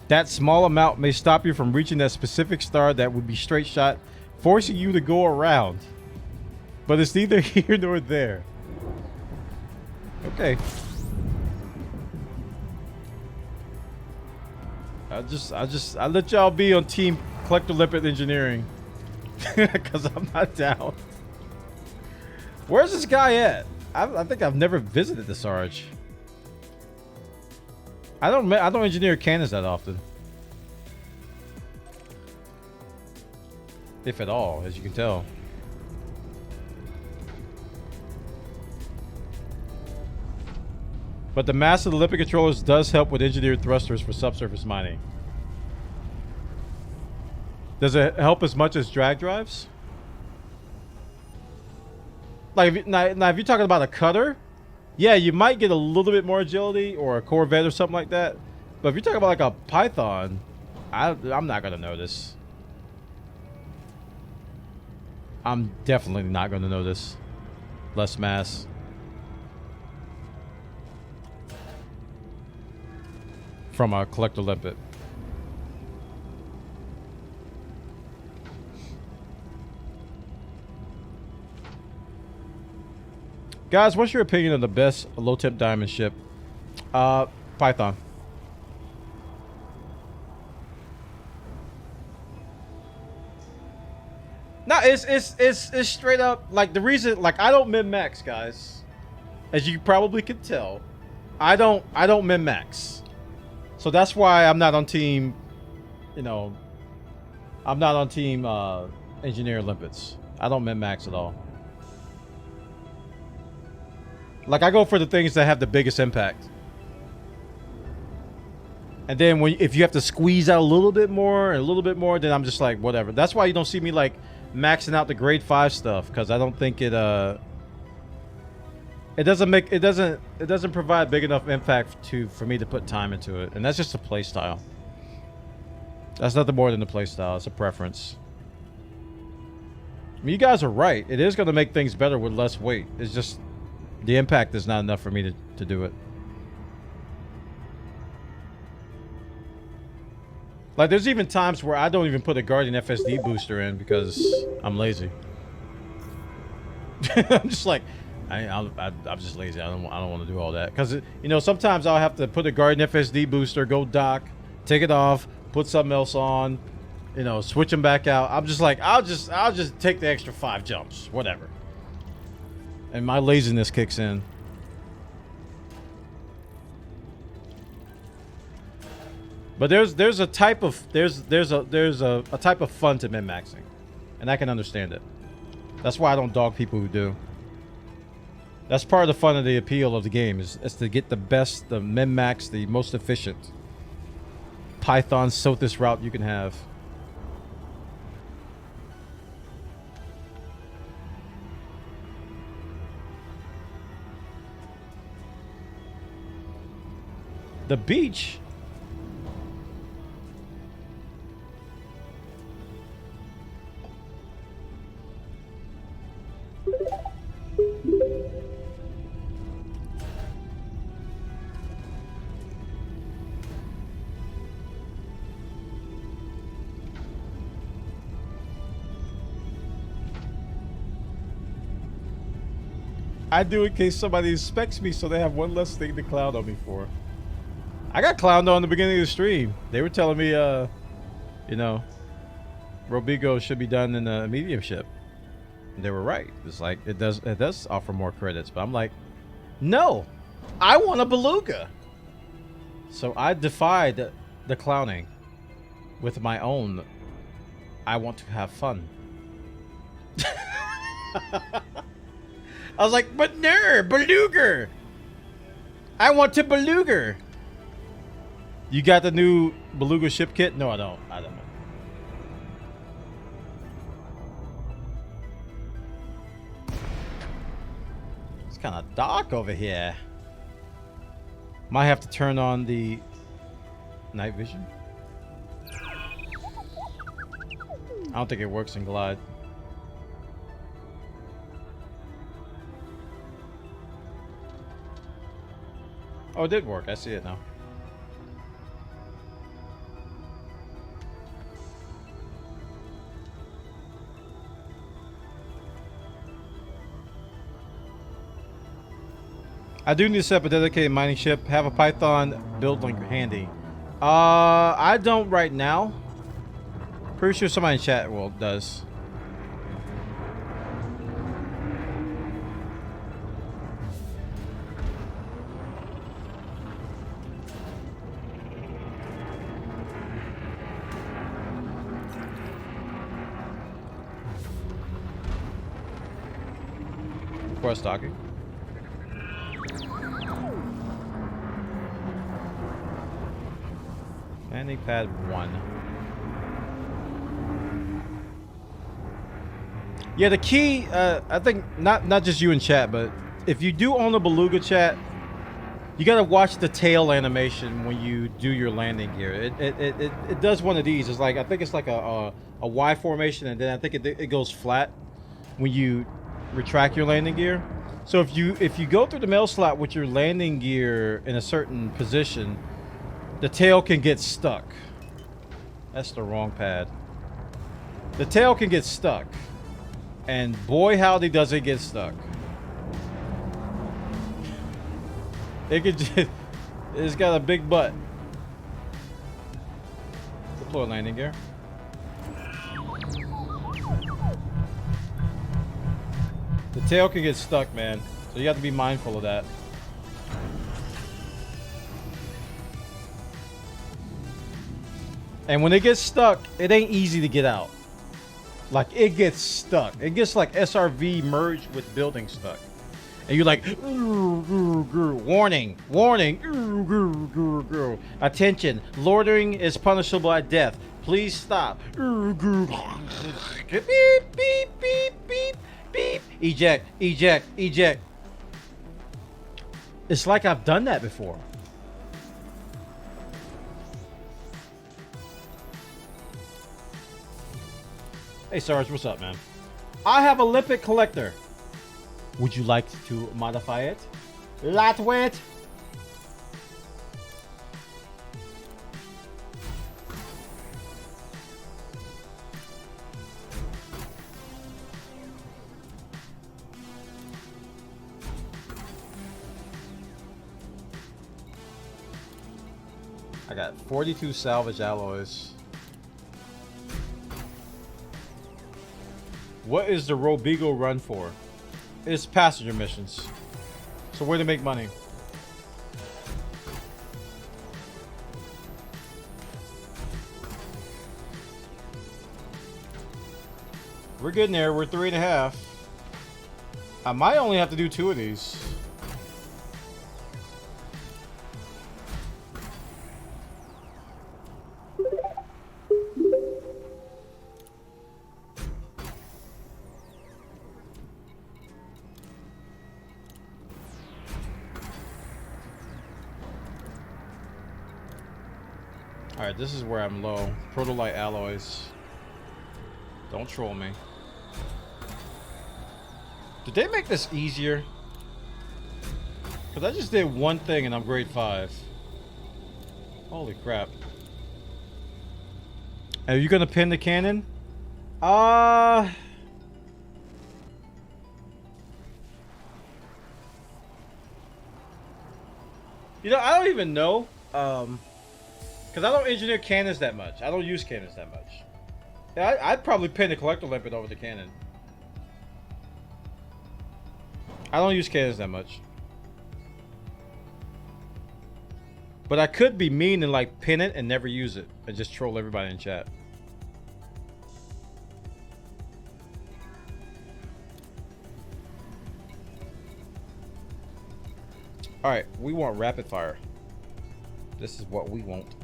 Speaker 1: That small amount may stop you from reaching that specific star that would be straight shot, forcing you to go around. But it's neither here nor there. Okay. I let y'all be on team Collector Limpet Engineering. Cause I'm not down. Where's this guy at? I think I've never visited the Sarge. I don't engineer cannons that often. If at all, as you can tell. But the mass of the Limpet controllers does help with engineered thrusters for subsurface mining. Does it help as much as drag drives? Like, now if you're talking about a cutter, yeah, you might get a little bit more agility, or a Corvette or something like that. But if you're talking about like a Python, I'm not gonna notice. I'm definitely not gonna notice. Less mass. From a Collector Limpet. Guys, what's your opinion of the best low-temp diamond ship? Python. No, it's straight up like the reason. Like, I don't min-max, guys, as you probably could tell. I don't min-max, so that's why I'm not on team. You know, I'm not on team Engineer Limpets. I don't min-max at all. Like, I go for the things that have the biggest impact. And then if you have to squeeze out a little bit more and a little bit more, then I'm just like, whatever. That's why you don't see me like maxing out the grade 5 stuff, because I don't think it doesn't provide big enough impact for me to put time into it. And that's just a play style. That's nothing more than a play style. It's a preference. I mean, you guys are right. It is going to make things better with less weight. It's just the impact is not enough for me to do it. Like, there's even times where I don't even put a Guardian FSD booster in because I'm lazy. I'm just like, I'm just lazy. I don't want to do all that, because you know, sometimes I'll have to put a Guardian FSD booster, go dock, take it off, put something else on, you know, switch them back out. I'm just like, I'll just take the extra 5 jumps, whatever. And my laziness kicks in. But there's a type of a type of fun to min-maxing, and I can understand it. That's why I don't dog people who do. That's part of the fun of the appeal of the game is to get the best, the min-max, the most efficient Python Sothis route you can have. The beach. I do in case somebody inspects me, so they have one less thing to clown on me for. I got clowned on in the beginning of the stream. They were telling me, you know, Robigo should be done in a medium ship. And they were right. It's like, it does offer more credits, but I'm like, no, I want a beluga. So I defied the clowning with my own. I want to have fun. I was like, but no, beluga. I want to beluga. You got the new beluga ship kit? No, I don't. I don't know. It's kind of dark over here. Might have to turn on the night vision. I don't think it works in Glide. Oh, it did work. I see it now. I do need to set up a dedicated mining ship. Have a Python build link handy. I don't right now. Pretty sure somebody in chat does. Request docking. Landing pad 1. Yeah, the key, I think not just you in chat, but if you do own a Beluga chat, you gotta watch the tail animation when you do your landing gear. It does one of these. It's like, I think it's like a Y formation, and then I think it goes flat when you retract your landing gear. So if you go through the mail slot with your landing gear in a certain position, the tail can get stuck. That's the wrong pad. The tail can get stuck. And boy howdy does it get stuck. It could just, it's got a big butt. Deploy landing gear. The tail can get stuck, man. So you have to be mindful of that. And when it gets stuck, it ain't easy to get out. Like, it gets stuck. It gets like SRV merged with building stuck. And you're like, warning, warning, attention, loitering is punishable by death. Please stop. Beep, beep, beep, beep, beep. Eject, eject, eject. It's like I've done that before. Hey Sarge, what's up, man? I have a lipid collector. Would you like to modify it? Lightweight. I got 42 salvage alloys. What is the Robigo run for? It's passenger missions. So where to make money? We're getting there. We're 3.5. I might only have to do 2 of these. Alright, this is where I'm low. Protolite alloys. Don't troll me. Did they make this easier? Because I just did one thing and I'm grade 5. Holy crap. Are you gonna pin the cannon? You know, I don't even know. Because I don't engineer cannons that much. I don't use cannons that much. Yeah, I'd probably pin the collector limpet over the cannon. I don't use cannons that much. But I could be mean and like pin it and never use it. And just troll everybody in chat. Alright, we want rapid fire. This is what we want.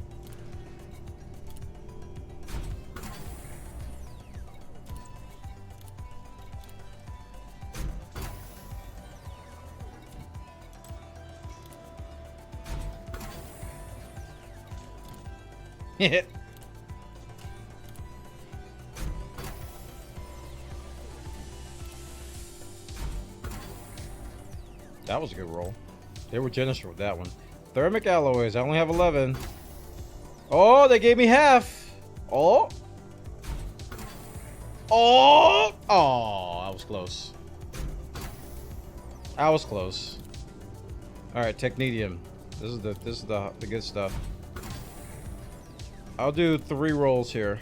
Speaker 1: That was a good roll. They were generous with that one. Thermic alloys. I only have 11. Oh, they gave me half. Oh. Oh. Oh, I was close. I was close. All right, technetium. This is the good stuff. I'll do 3 rolls here.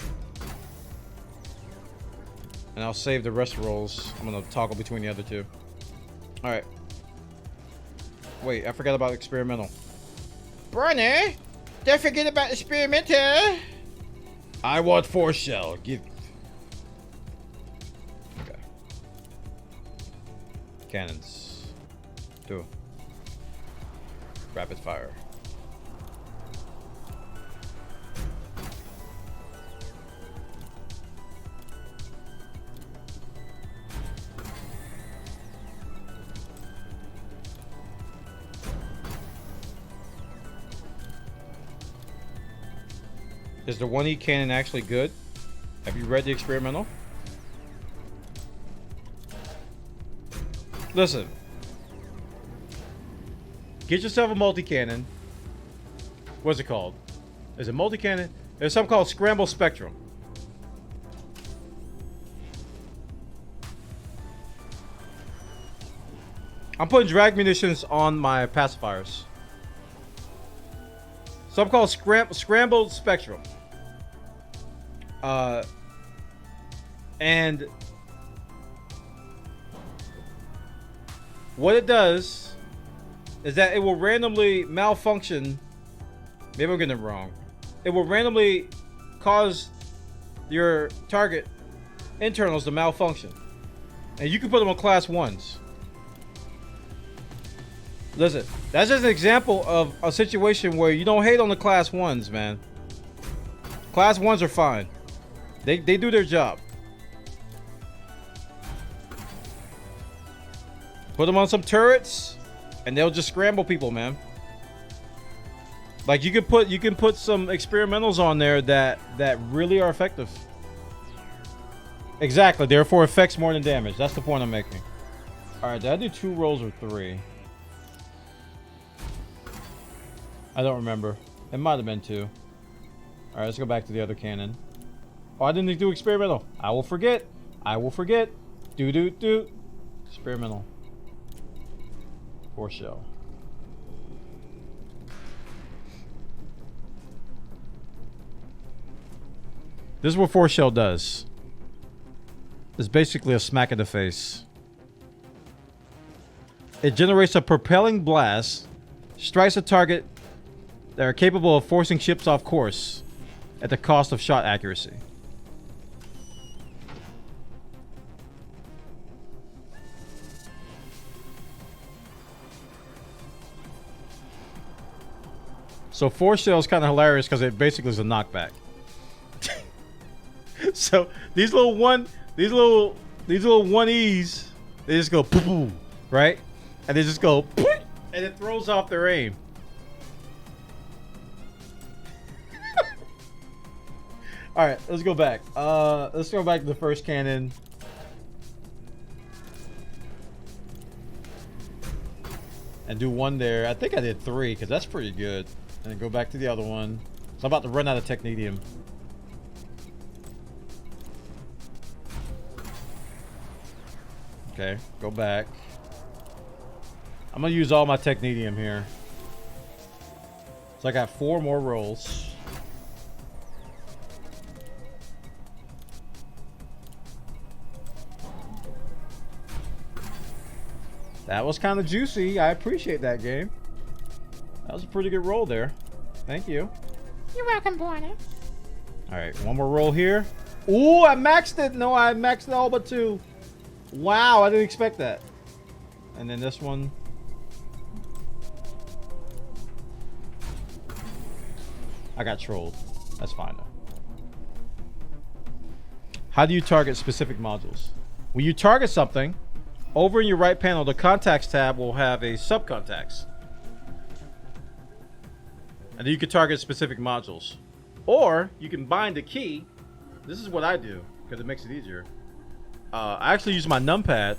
Speaker 1: And I'll save the rest rolls. I'm gonna toggle between the other 2. All right. Wait, I forgot about experimental. Brunner, don't forget about experimental. I want 4 shell. Give. Okay. Cannons. 2. Rapid fire. Is the 1E cannon actually good? Have you read the experimental? Listen. Get yourself a multi-cannon. What's it called? Is it multi-cannon? There's something called Scramble Spectrum. I'm putting drag munitions on my pacifiers. Something called Scrambled Spectrum. And what it does is that it will randomly malfunction. Maybe I'm getting it wrong. It will randomly cause your target internals to malfunction. And you can put them on class 1s. Listen, that's just an example of a situation where you don't hate on the class 1s, man. Class 1s are fine. They do their job. Put them on some turrets, and they'll just scramble people, man. Like you can put some experimentals on there that really are effective. Exactly. Therefore, effects more than damage. That's the point I'm making. All right, did I do 2 rolls or 3? I don't remember. It might have been 2. All right, let's go back to the other cannon. Oh, I didn't do experimental. I will forget. I will forget. Do. Experimental. 4 shell. This is what 4 shell does. It's basically a smack in the face. It generates a propelling blast, strikes a target that are capable of forcing ships off course at the cost of shot accuracy. So 4 shell is kind of hilarious because it basically is a knockback. So these little 1Es, they just go poo, right? And they just go and it throws off their aim. All right, let's go back. Let's go back to the first cannon. And do 1 there. I think I did 3 because that's pretty good. And then go back to the other one. So I'm about to run out of technetium. Okay, go back. I'm gonna use all my technetium here. So I got 4 more rolls. That was kind of juicy. I appreciate that, game. That was a pretty good roll there. Thank you.
Speaker 2: You're welcome, Bwana.
Speaker 1: All right, 1 more roll here. Ooh, I maxed it. No, I maxed it all but 2. Wow, I didn't expect that. And then this one. I got trolled. That's fine though. How do you target specific modules? When you target something, over in your right panel, the contacts tab will have a subcontacts. And then you can target specific modules. Or you can bind a key. This is what I do because it makes it easier. I actually use my numpad.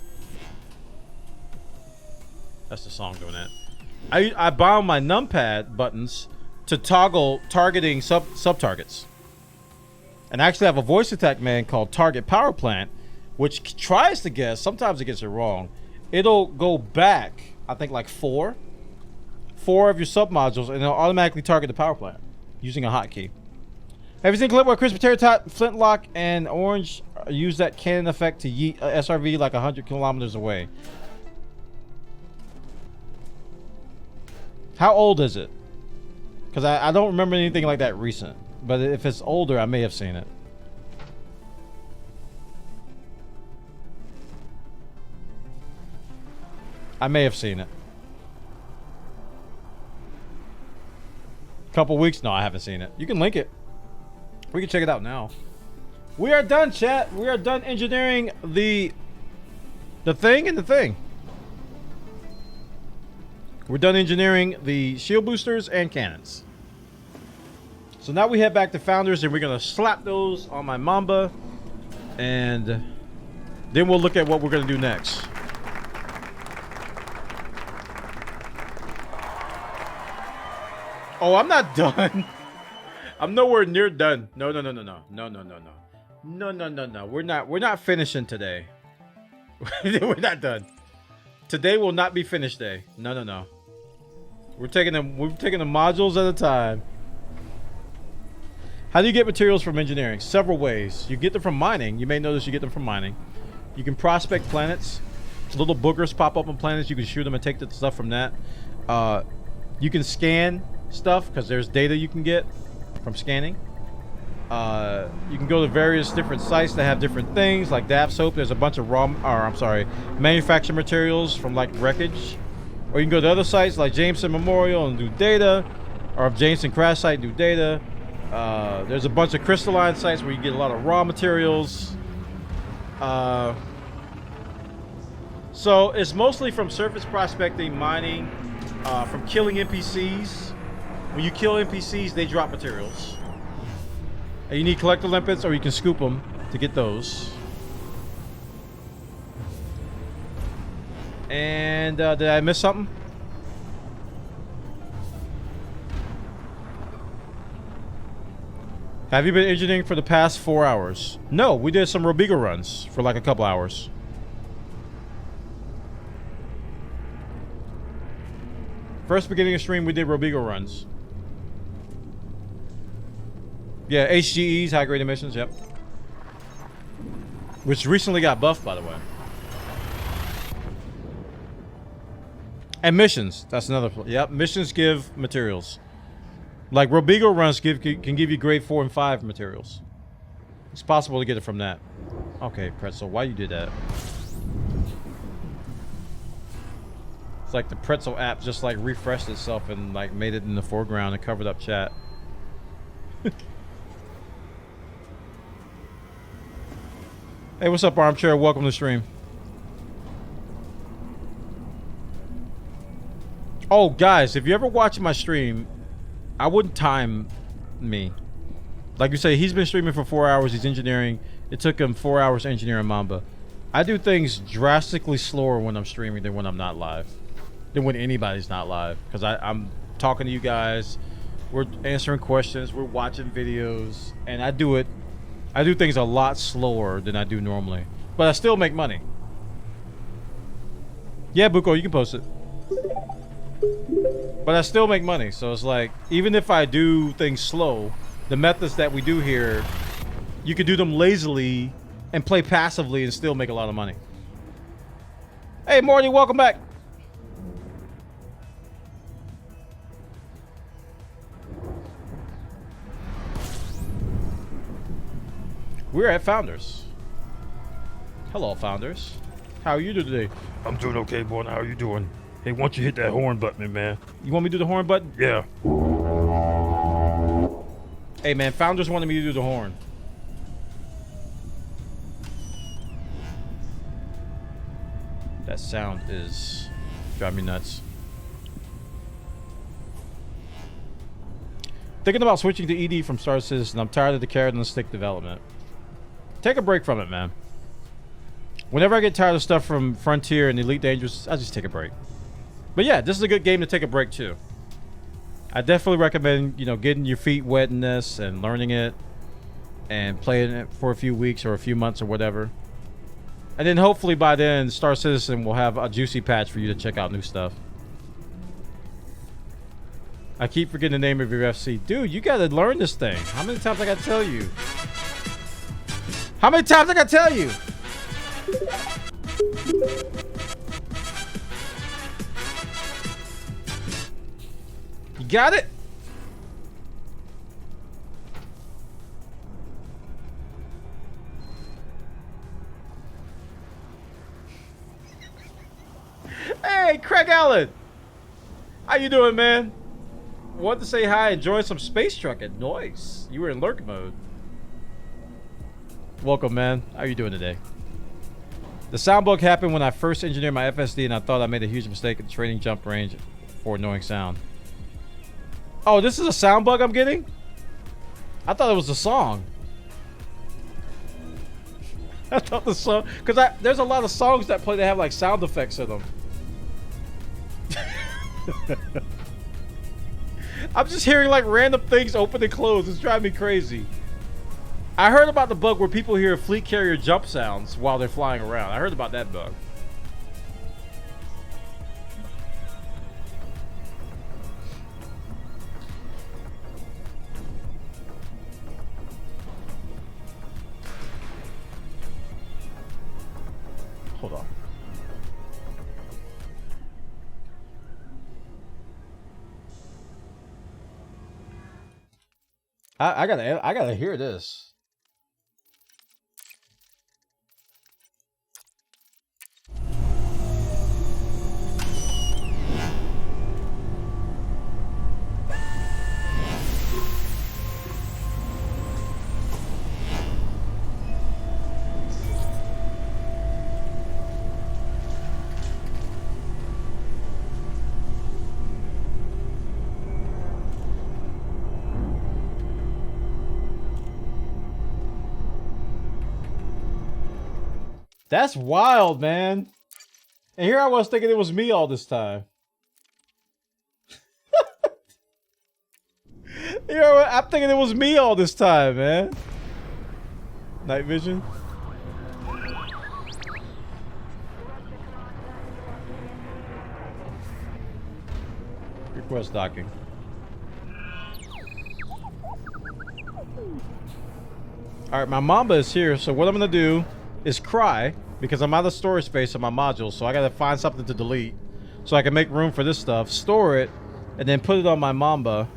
Speaker 1: That's the song doing that. I bound my numpad buttons to toggle targeting sub targets. And I actually have a voice attack man called Target Power Plant, which tries to guess. Sometimes it gets it wrong. It'll go back, I think, like four of your sub modules, and it'll automatically target the power plant using a hotkey. Have you seen a clip where Chris Top, Flintlock, and Orange use that cannon effect to yeet SRV like 100 kilometers away? How old is it? Because I don't remember anything like that recent. But if it's older, I may have seen it. I may have seen it. Couple weeks? No, I haven't seen it. You can link it. We can check it out now. We are done, chat. We are done engineering the thing and the thing. We're done engineering the shield boosters and cannons. So now we head back to Founders and we're gonna slap those on my Mamba, and then we'll look at what we're gonna do next. Oh, I'm not done. I'm nowhere near done. No. We're not finishing today. We're not done. Today will not be finish day. No. We're taking the modules at a time. How do you get materials from engineering? Several ways. You get them from mining. You may notice you get them from mining. You can prospect planets. Little boogers pop up on planets. You can shoot them and take the stuff from that. You can scan stuff because there's data you can get from scanning. You can go to various different sites that have different things, like DAP soap. There's a bunch of manufactured materials from like wreckage. Or you can go to other sites like Jameson Memorial and do data, or Jameson Crash Site and do data. There's a bunch of crystalline sites where you get a lot of raw materials. So it's mostly from surface prospecting, mining, from killing NPCs. When you kill NPCs, they drop materials. And you need collector limpets, or you can scoop them to get those. And did I miss something? Have you been engineering for the past 4 hours? No, we did some Robigo runs for like a couple hours. First beginning of stream, we did Robigo runs. Yeah, HGEs, high grade emissions, yep. Which recently got buffed, by the way. And missions, that's another. Yep, missions give materials. Like Robigo runs can give you grade 4 and 5 materials. It's possible to get it from that. Okay, Pretzel, why you did that? It's like the Pretzel app just like refreshed itself and like made it in the foreground and covered up chat. Hey, what's up, Armchair? Welcome to the stream. Oh, guys, if you ever watch my stream, I wouldn't time me. Like you say, he's been streaming for 4 hours. He's engineering. It took him 4 hours engineering Mamba. I do things drastically slower when I'm streaming than when I'm not live. Than when anybody's not live. Because I'm talking to you guys. We're answering questions. We're watching videos. And I do things a lot slower than I do normally. But I still make money. Yeah, Buko, you can post it. But I still make money, so it's like, even if I do things slow, the methods that we do here, you can do them lazily and play passively and still make a lot of money. Hey, Morty, welcome back. We're at Founders. Hello, Founders. How are you doing today?
Speaker 8: I'm doing okay, boy. How are you doing? Hey, why don't you hit that horn button, man?
Speaker 1: You want me to do the horn button?
Speaker 8: Yeah.
Speaker 1: Hey, man, Founders wanted me to do the horn. That sound is driving me nuts. Thinking about switching to ED from Star Citizen. I'm tired of the carrot and the stick development. Take a break from it, man. Whenever I get tired of stuff from Frontier and Elite Dangerous, I just take a break. But yeah, this is a good game to take a break too. I definitely recommend, you know, getting your feet wet in this and learning it and playing it for a few weeks or a few months or whatever. And then hopefully by then, Star Citizen will have a juicy patch for you to check out new stuff. I keep forgetting the name of your FC. Dude, you gotta learn this thing. How many times I gotta tell you? How many times I gotta tell you? You got it? Hey, Craig Allen. How you doing, man? Wanted to say hi, enjoy some space trucking. Nice. You were in lurk mode. Welcome, man. How you doing today? The sound bug happened when I first engineered my FSD and I thought I made a huge mistake at the training jump range for annoying sound. Oh, this is a sound bug I'm getting? I thought it was a song. I thought the song... Because there's a lot of songs that play that have like sound effects in them. I'm just hearing like random things open and close. It's driving me crazy. I heard about the bug where people hear fleet carrier jump sounds while they're flying around. I heard about that bug. Hold on. I gotta hear this. That's wild, man. And here I was thinking it was me all this time. I'm thinking it was me all this time, man. Night vision. Request docking. Alright, my Mamba is here, so what I'm gonna do is cry because I'm out of storage space on my module, so I gotta find something to delete so I can make room for this stuff, store it, and then put it on my Mamba.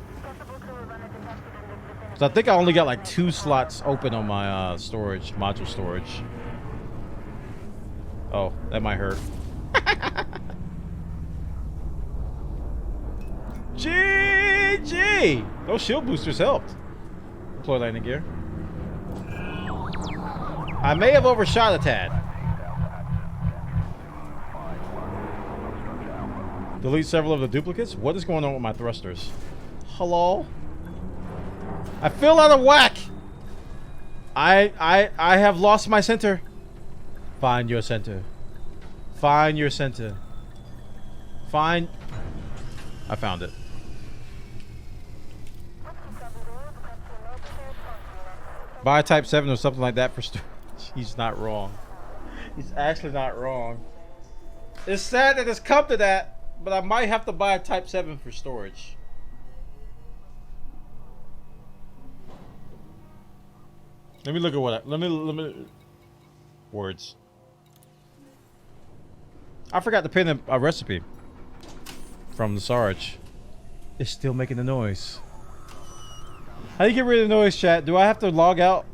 Speaker 1: So I think I only got like 2 slots open on my storage, module storage. Oh, that might hurt. GG! Those shield boosters helped. Deploy landing gear. I may have overshot a tad. Delete several of the duplicates? What is going on with my thrusters? Hello? I feel out of whack! I have lost my center. Find your center. Find your center. Find... I found it. Buy a Type 7 or something like that for storage. He's not wrong. He's actually not wrong. It's sad that it's come to that, but I might have to buy a Type 7 for storage. Let me look at what let me words. I forgot to pin a recipe from the Sarge. It's still making the noise. How do you get rid of the noise, chat? Do I have to log out?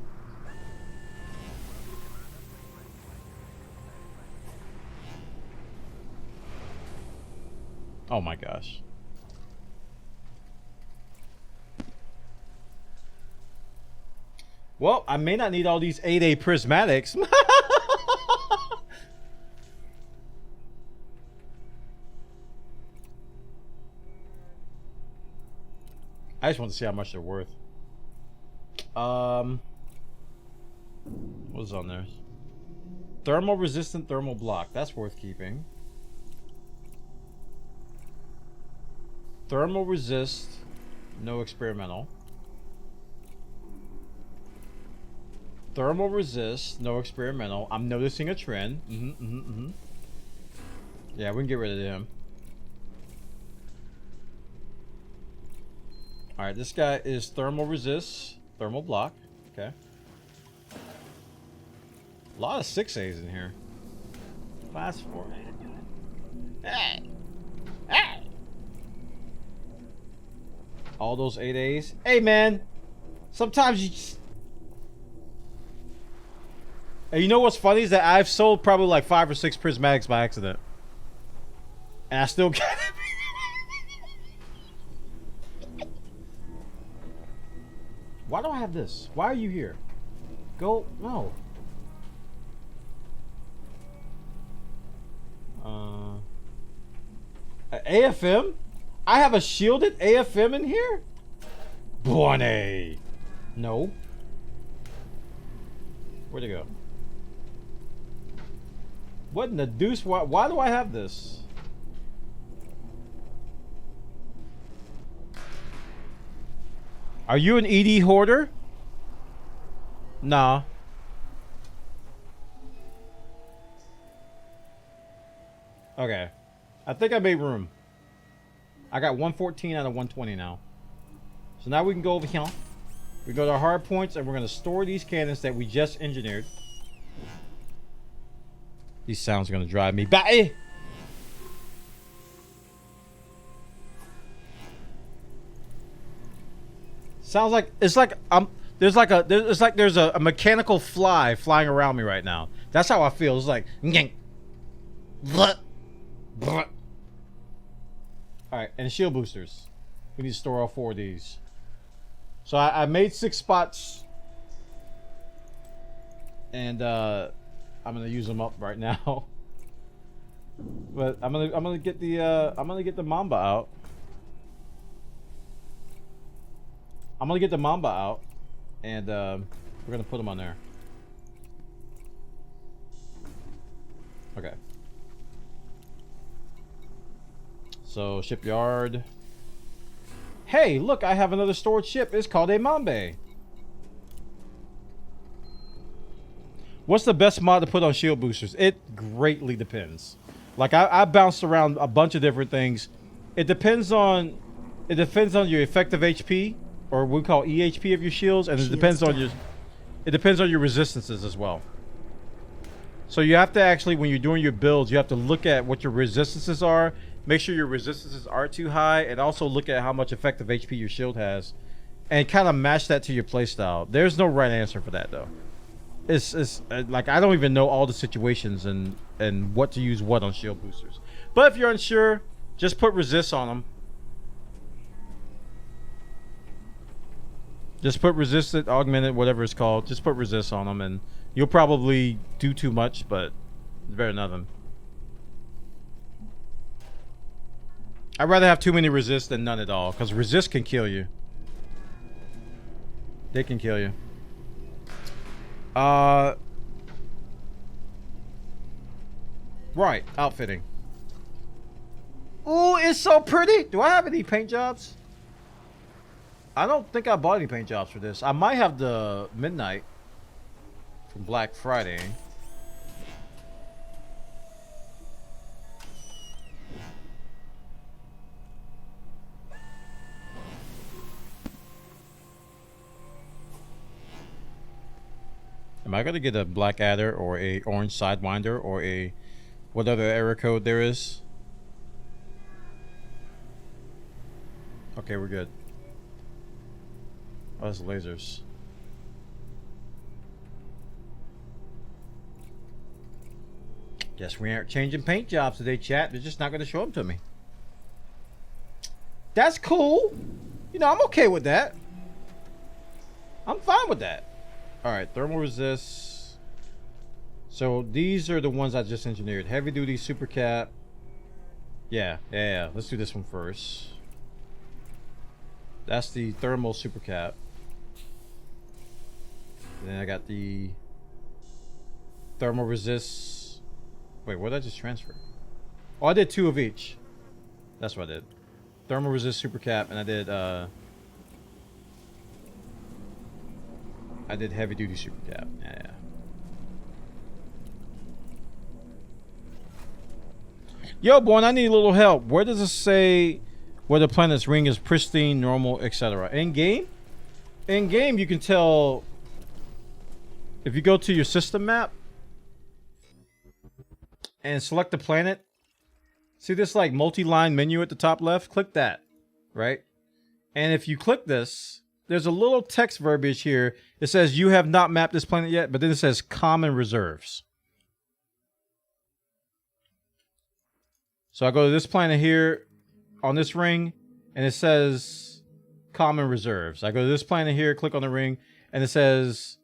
Speaker 1: Oh my gosh. Well, I may not need all these 8A prismatics. I just want to see how much they're worth. What's on there? Thermal resistant thermal block. That's worth keeping. Thermal resist, no experimental. Thermal resist, no experimental. I'm noticing a trend. Yeah, we can get rid of him. Alright, this guy is thermal resist, thermal block. Okay. A lot of 6As in here. Class 4. Hey! Hey! All those 8As. Hey, man! Sometimes you just... And you know what's funny is that I've sold probably like 5 or 6 prismatics by accident. And I still get it. Why do I have this? Why are you here? Go... No. AFM? I have a shielded AFM in here? Bwana. No. Where'd it go? What in the deuce? Why do I have this? Are you an ED hoarder? Nah. Okay. I think I made room. I got 114 out of 120 now. So now we can go over here. We go to our hard points and we're going to store these cannons that we just engineered. These sounds are going to drive me batty. Sounds like it's like there's a mechanical fly flying around me right now. That's how I feel. It's like Alright, and shield boosters. We need to store all 4 of these. So I made 6 spots. And I'm gonna use them up right now. But I'm gonna get the Mamba out. I'm gonna get the Mamba out, and we're gonna put them on there. Okay. So shipyard. Hey, look! I have another stored ship. It's called a Mamba. What's the best mod to put on shield boosters? It greatly depends. Like I bounced around a bunch of different things. It depends on your effective HP, or what we call EHP of your shields, and it depends on your resistances as well. So you have to actually, when you're doing your builds, you have to look at what your resistances are. Make sure your resistances aren't too high, and also look at how much effective HP your shield has, and kind of match that to your playstyle. There's no right answer for that though. It's like I don't even know all the situations and what to use what on shield boosters. But if you're unsure, just put resist on them. Just put resisted, augmented, whatever it's called. Just put resist on them, and you'll probably do too much, but it's better than nothing. I'd rather have too many resist than none at all, because resist can kill you. They can kill you. Right, outfitting. Ooh, it's so pretty. Do I have any paint jobs? I don't think I bought any paint jobs for this. I might have the Midnight from Black Friday. Am I gonna get a Black Adder or a Orange Sidewinder or a what other error code there is? Okay, we're good. Oh, that's lasers. Guess we aren't changing paint jobs today, chat. They're just not gonna show them to me. That's cool. You know, I'm okay with that. I'm fine with that. Alright, thermal resist. So these are the ones I just engineered. Heavy duty super cap. Yeah. Let's do this one first. That's the thermal super cap. Then I got the thermal resist. Wait, what did I just transfer? Oh, I did 2 of each. That's what I did. thermal resist super cap, and I did heavy duty super cap. Yeah. Yo, Born, I need a little help. Where does it say where the planet's ring is pristine, normal, etc.? In game? In game, you can tell if you go to your system map and select the planet. See this like multi-line menu at the top left? Click that, right? And if you click this, there's a little text verbiage here. It says you have not mapped this planet yet, but then it says common reserves. So I go to this planet here on this ring, and it says common reserves. I go to this planet here, click on the ring, and it says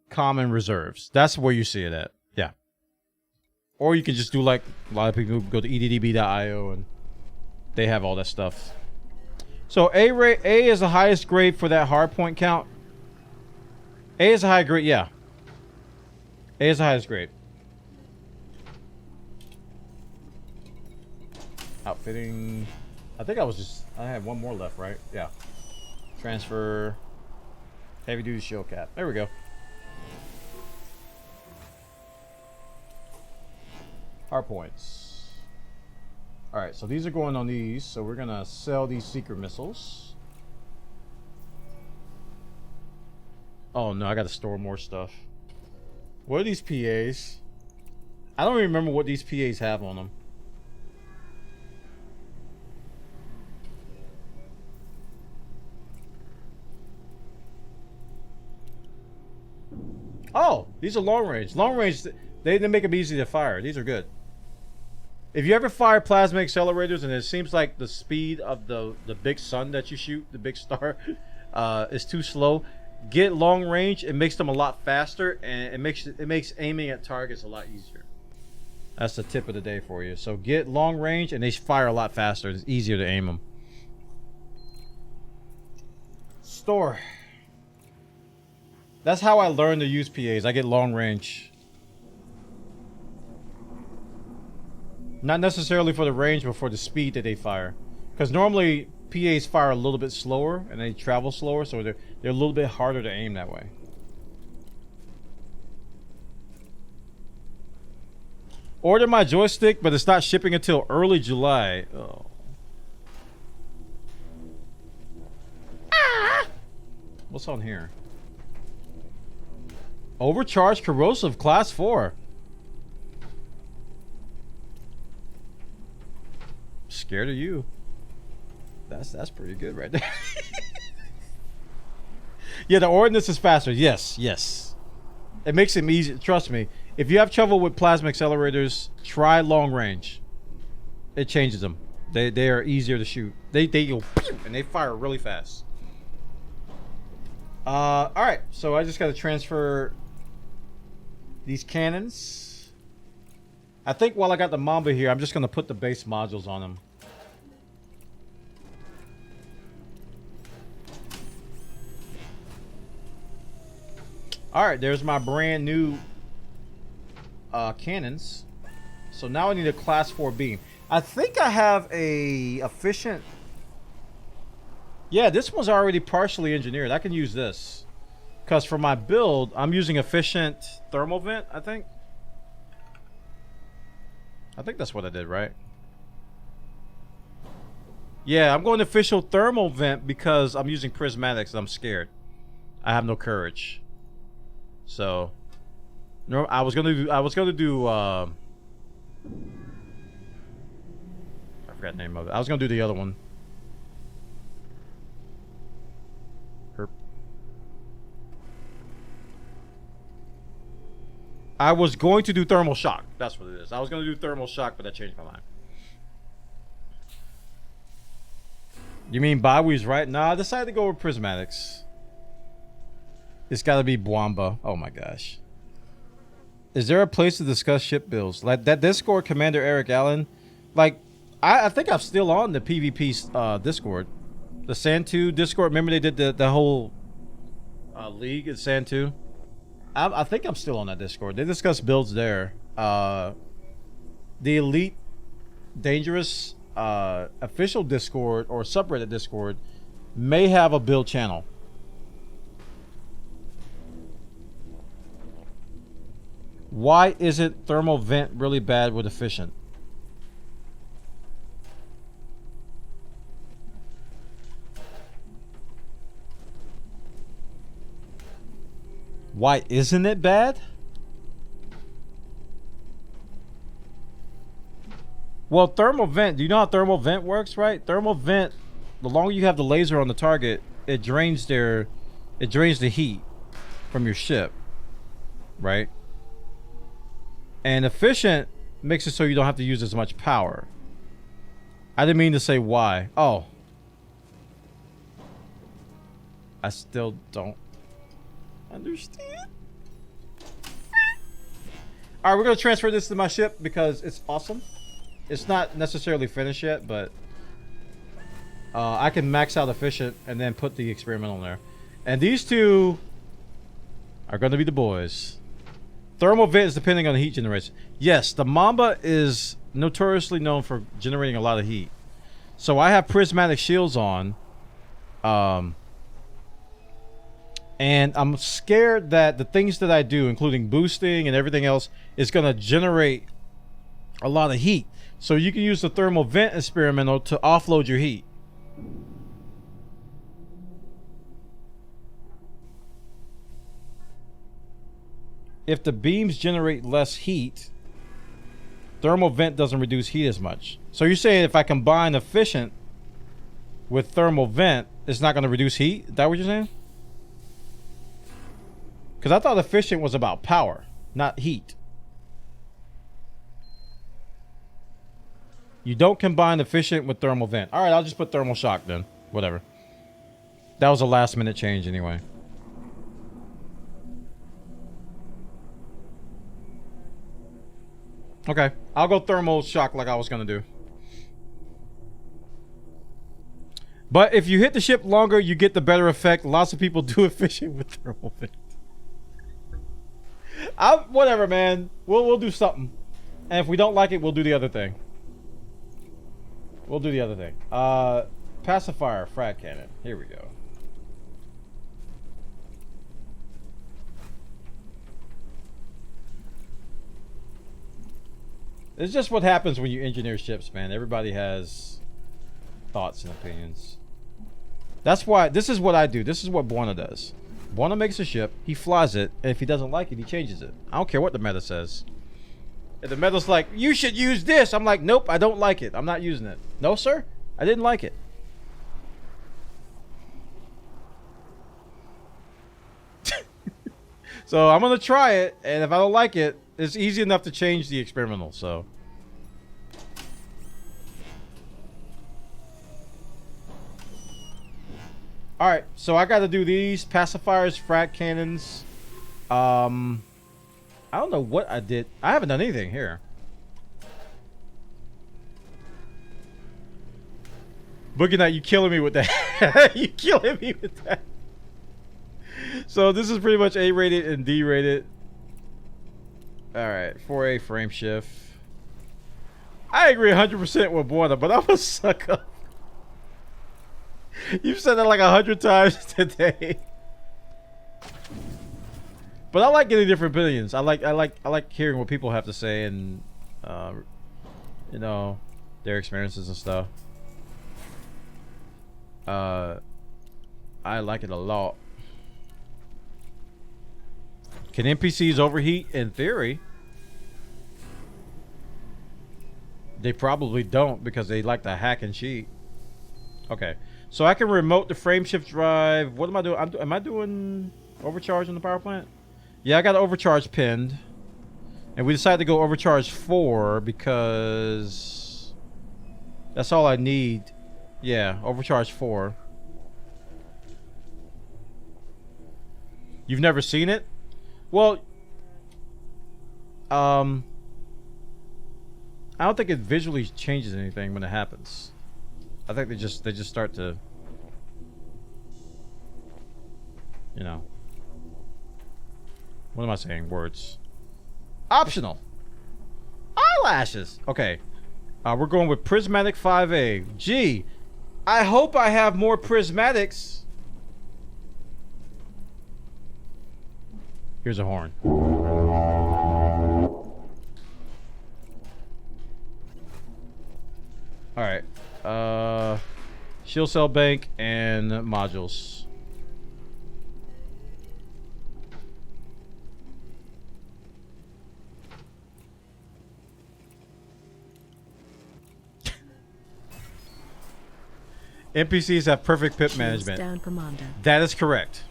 Speaker 1: common reserves. That's where you see it at. Yeah. Or you can just do like a lot of people go to eddb.io and they have all that stuff. So A is the highest grade for that hard point count. A is a high grade, yeah. A is the highest grade. Outfitting. I think I had one more left, right? Yeah. Transfer. Heavy duty shield cap. There we go. Hard points. Alright, so these are going on these. So we're gonna sell these secret missiles. Oh no, I gotta store more stuff. What are these PAs? I don't even remember what these PAs have on them. Oh, these are long range. Long range, they make them easy to fire. These are good. If you ever fire plasma accelerators and it seems like the speed of the big sun that you shoot, the big star, is too slow, get long range. It makes them a lot faster, and it makes aiming at targets a lot easier. That's the tip of the day for you. So get long range, and they fire a lot faster. It's easier to aim them. Store. That's how I learned to use PAs. I get long range. Not necessarily for the range, but for the speed that they fire. Because normally PAs fire a little bit slower and they travel slower, so they're a little bit harder to aim that way. Order my joystick, but it's not shipping until early July. Oh. Ah! What's on here? Overcharged corrosive class 4. Scared of you. That's pretty good right there. Yeah, the ordnance is faster. Yes, yes. It makes it easy. Trust me. If you have trouble with plasma accelerators, try long range. It changes them. They are easier to shoot. They go pew, and they fire really fast. All right. So I just got to transfer these cannons. I think while I got the Mamba here, I'm just going to put the base modules on them. Alright, there's my brand new cannons. So now I need a class 4 beam. I think I have a efficient... Yeah, this one's already partially engineered. I can use this. Because for my build, I'm using efficient thermal vent, I think. I think that's what I did, right? Yeah, I'm going official thermal vent because I'm using prismatics and I'm scared. I have no courage. So, no, I was gonna do. I forgot the name of it. I was gonna do the other one. Herp. I was going to do thermal shock. That's what it is. I was gonna do thermal shock, but I changed my mind. You mean Bawie's right? Nah, I decided to go with prismatics. It's got to be Mamba. Oh my gosh. Is there a place to discuss ship builds? Like that Discord, Commander Eric Allen. Like, I think I'm still on the PvP Discord. The Sand 2 Discord. Remember they did the whole league at Sand 2? I think I'm still on that Discord. They discuss builds there. The Elite Dangerous official Discord or subreddit Discord may have a build channel. Why isn't thermal vent really bad with efficient? Why isn't it bad? Well, thermal vent, do you know how thermal vent works, right? Thermal vent, the longer you have the laser on the target, it drains the heat from your ship, right? And efficient makes it so you don't have to use as much power. I didn't mean to say why. Oh. I still don't understand. Alright, we're going to transfer this to my ship because it's awesome. It's not necessarily finished yet, but I can max out efficient and then put the experimental in there. And these two are going to be the boys. Thermal vent is depending on the heat generation. Yes, the Mamba is notoriously known for generating a lot of heat. So I have prismatic shields on. And I'm scared that the things that I do, including boosting and everything else, is going to generate a lot of heat. So you can use the thermal vent experimental to offload your heat. If the beams generate less heat, thermal vent doesn't reduce heat as much. So you're saying if I combine efficient with thermal vent, it's not going to reduce heat? Is that what you're saying? Because I thought efficient was about power, not heat. You don't combine efficient with thermal vent. Alright, I'll just put thermal shock then. Whatever. That was a last minute change anyway. Okay, I'll go thermal shock like I was gonna do. But if you hit the ship longer, you get the better effect. Lots of people do efficient with thermal vent. Whatever, man. We'll do something. And if we don't like it, we'll do the other thing. We'll do the other thing. Pacifier, frag cannon. Here we go. It's just what happens when you engineer ships, man. Everybody has thoughts and opinions. That's why, this is what I do. This is what Bwana does. Bwana makes a ship, he flies it, and if he doesn't like it, he changes it. I don't care what the meta says. If the meta's like, you should use this, I'm like, nope, I don't like it. I'm not using it. No, sir, I didn't like it. So I'm gonna try it, and if I don't like it, it's easy enough to change the experimental, so. Alright, so I gotta do these pacifiers, frag cannons. I don't know what I did. I haven't done anything here. Boogie Night, you killing me with that. You killing me with that. So this is pretty much A rated and D rated. Alright, 4A frame shift. I agree 100% with Bwana, but I'm a sucker. You've said that like 100 times today. But I like getting different opinions. I like hearing what people have to say and you know, their experiences and stuff. I like it a lot. Can NPCs overheat? In theory. They probably don't because they like to hack and cheat. Okay. So I can remote the frame shift drive. What am I doing? Am I doing overcharge on the power plant? Yeah, I got overcharge pinned. And we decided to go overcharge 4 because that's all I need. Yeah, overcharge 4. You've never seen it? Well, I don't think it visually changes anything when it happens. I think they just start to, you know, what am I saying? Words. Optional. Eyelashes. Okay. We're going with Prismatic 5A. Gee, I hope I have more prismatics. Here's a horn. Alright. Shield cell bank and modules. NPCs have perfect pit management.
Speaker 9: Down for Mamba.
Speaker 1: That is correct.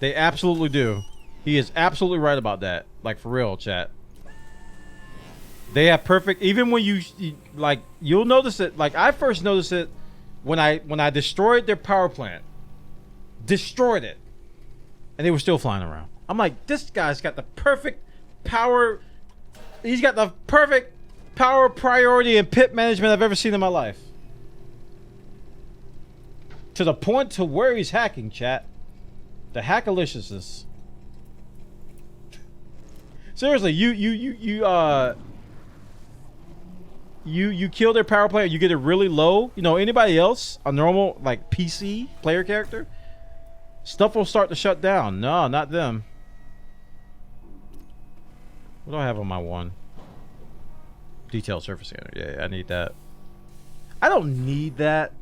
Speaker 1: They absolutely do. He is absolutely right about that. Like, for real, chat. They have perfect. Even when you like, you'll notice it. Like, I first noticed it when I destroyed their power plant. Destroyed it, and they were still flying around. I'm like, this guy's got the perfect power. He's got the perfect power, priority, and pit management I've ever seen in my life. To the point to where he's hacking, chat. The hackaliciousness. Seriously, you kill their power plant, you get it really low. You know, anybody else, a normal like PC player character, stuff will start to shut down. No, not them. What do I have on my one? Detailed surface scanner. Yeah, I need that. I don't need that,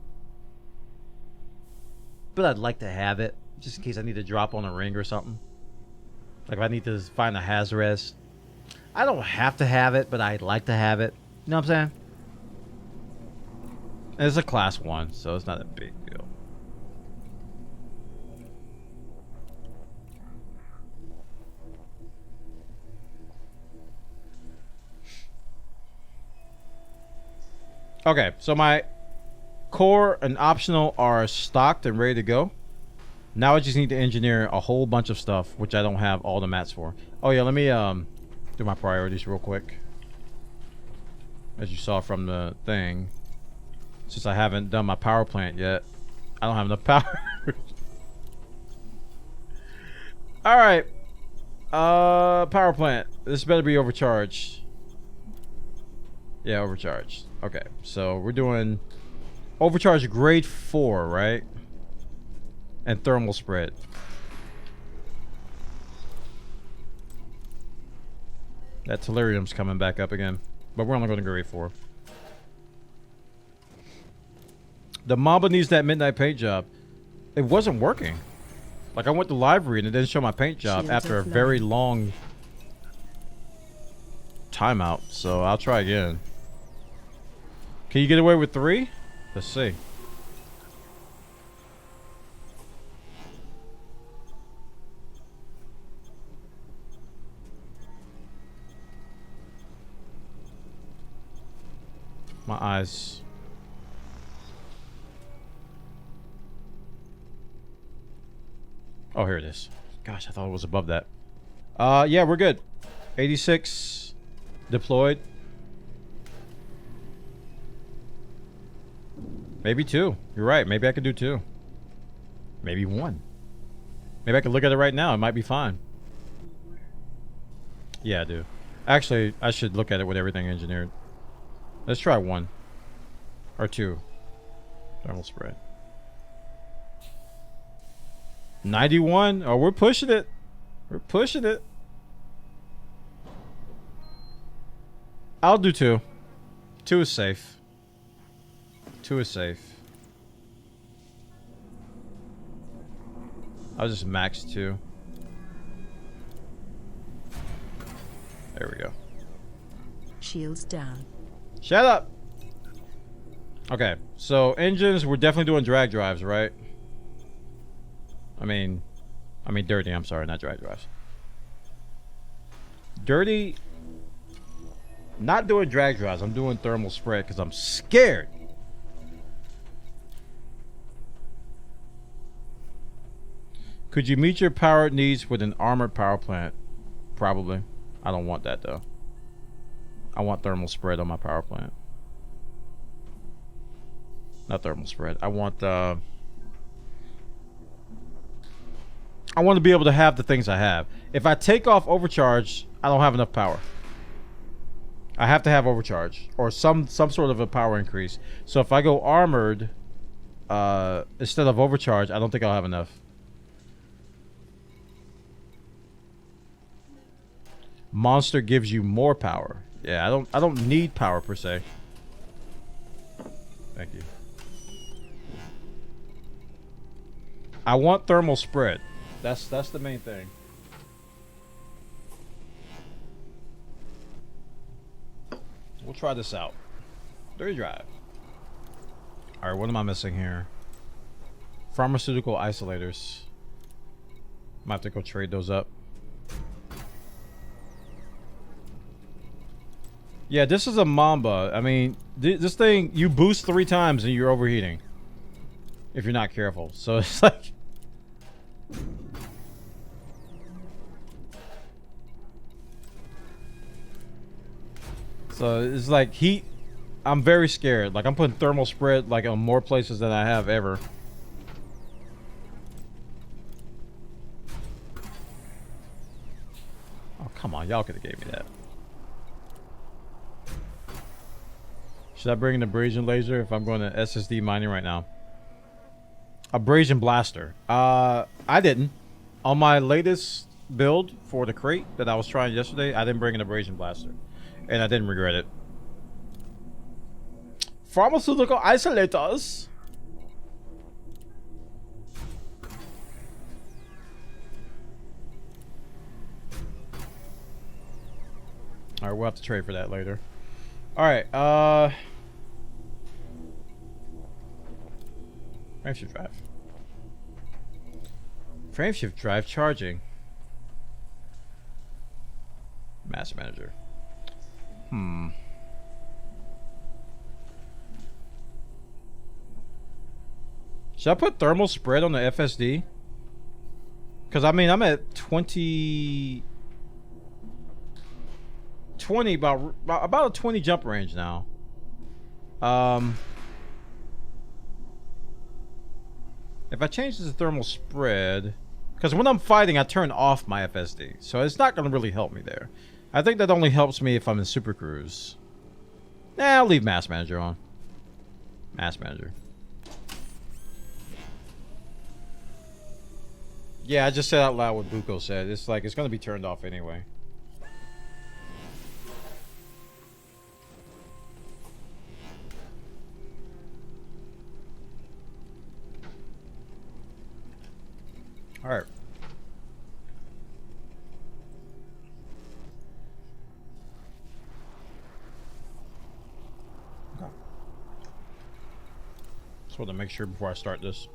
Speaker 1: but I'd like to have it just in case I need to drop on a ring or something. Like if I need to find a Hazres. I don't have to have it, but I'd like to have it. You know what I'm saying? And it's a class 1, so it's not a big deal. Okay, so my core and optional are stocked and ready to go. Now I just need to engineer a whole bunch of stuff, which I don't have all the mats for. Oh yeah, let me do my priorities real quick. As you saw from the thing, since I haven't done my power plant yet, I don't have enough power. All right, power plant. This better be overcharged. Yeah, overcharged. Okay, so we're doing overcharge grade 4, right? And thermal spread. That tellurium's coming back up again, but we're only going to grade 4. The Mamba needs that midnight paint job. It wasn't working. Like, I went to live read and it didn't show my paint job after a very long timeout, so I'll try again. Can you get away with 3? Let's see. My eyes. Oh, here it is. Gosh, I thought it was above that. Yeah, we're good. 86 deployed. Maybe 2. You're right. Maybe I could do 2. Maybe 1. Maybe I could look at it right now. It might be fine. Yeah, I do. Actually, I should look at it with everything engineered. Let's try 1. Or 2. Thermal spread. 91. Oh, we're pushing it. We're pushing it. I'll do 2. 2 is safe. 2 is safe. I'll just max 2. There we go.
Speaker 9: Shields down.
Speaker 1: Shut up. Okay, so engines, we're definitely doing drag drives, right? I mean dirty, I'm sorry, not drag drives. Dirty, not doing drag drives, I'm doing thermal spread because I'm scared. Could you meet your power needs with an armored power plant? Probably. I don't want that though. I want thermal spread on my power plant. Not thermal spread. I want to be able to have the things I have. If I take off overcharge, I don't have enough power. I have to have overcharge or some sort of a power increase. So if I go armored instead of overcharge, I don't think I'll have enough. Monster gives you more power. Yeah, I don't need power per se. Thank you. I want thermal spread. That's the main thing. We'll try this out. Dirty drive. Alright, what am I missing here? Pharmaceutical isolators. Might have to go trade those up. Yeah, this is a Mamba. I mean, this thing, you boost 3 times and you're overheating. If you're not careful. So it's like... So it's like heat. I'm very scared. Like I'm putting thermal spread like on more places than I have ever. Oh, come on. Y'all could have gave me that. Should I bring an abrasion laser if I'm going to SSD mining right now? Abrasion blaster. I didn't. On my latest build for the crate that I was trying yesterday, I didn't bring an abrasion blaster. And I didn't regret it. Pharmaceutical isolators. Alright, we'll have to trade for that later. Alright, Frameshift drive. Frameshift drive charging. Master manager. Should I put thermal spread on the FSD? Because I mean I'm at 20 about a 20 jump range now. If I change this to thermal spread, because when I'm fighting I turn off my FSD, so it's not going to really help me there. I think that only helps me if I'm in Super Cruise. Nah, I'll leave Mass Manager on. Mass Manager. Yeah, I just said out loud what Buko said. It's like, it's going to be turned off anyway. Alright. Okay. Just want to make sure before I start this.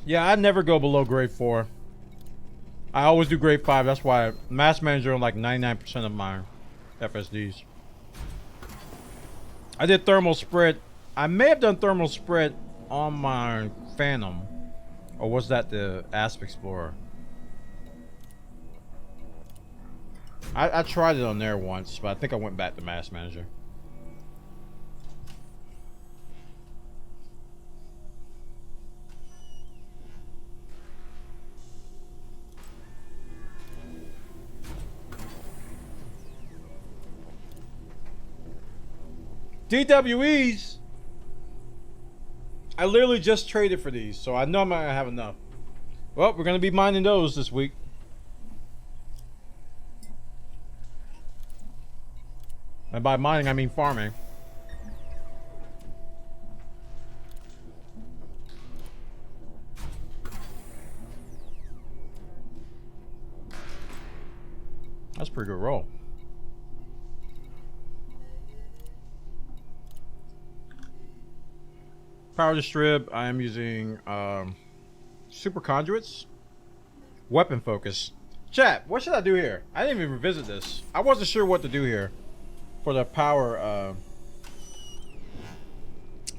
Speaker 1: Yeah, I never go below grade 4. I always do grade 5. That's why Mass Manager on like 99% of my FSDs. I did thermal spread. I may have done thermal spread on my Phantom. Or was that the Asp Explorer? I tried it on there once, but I think I went back to Mass Manager. DWEs. I literally just traded for these, so I know I'm not gonna have enough. Well, we're gonna be mining those this week. And by mining, I mean farming. That's a pretty good roll. Power distrib, I am using super conduits. Weapon focus. Chat, what should I do here? I didn't even revisit this. I wasn't sure what to do here for the power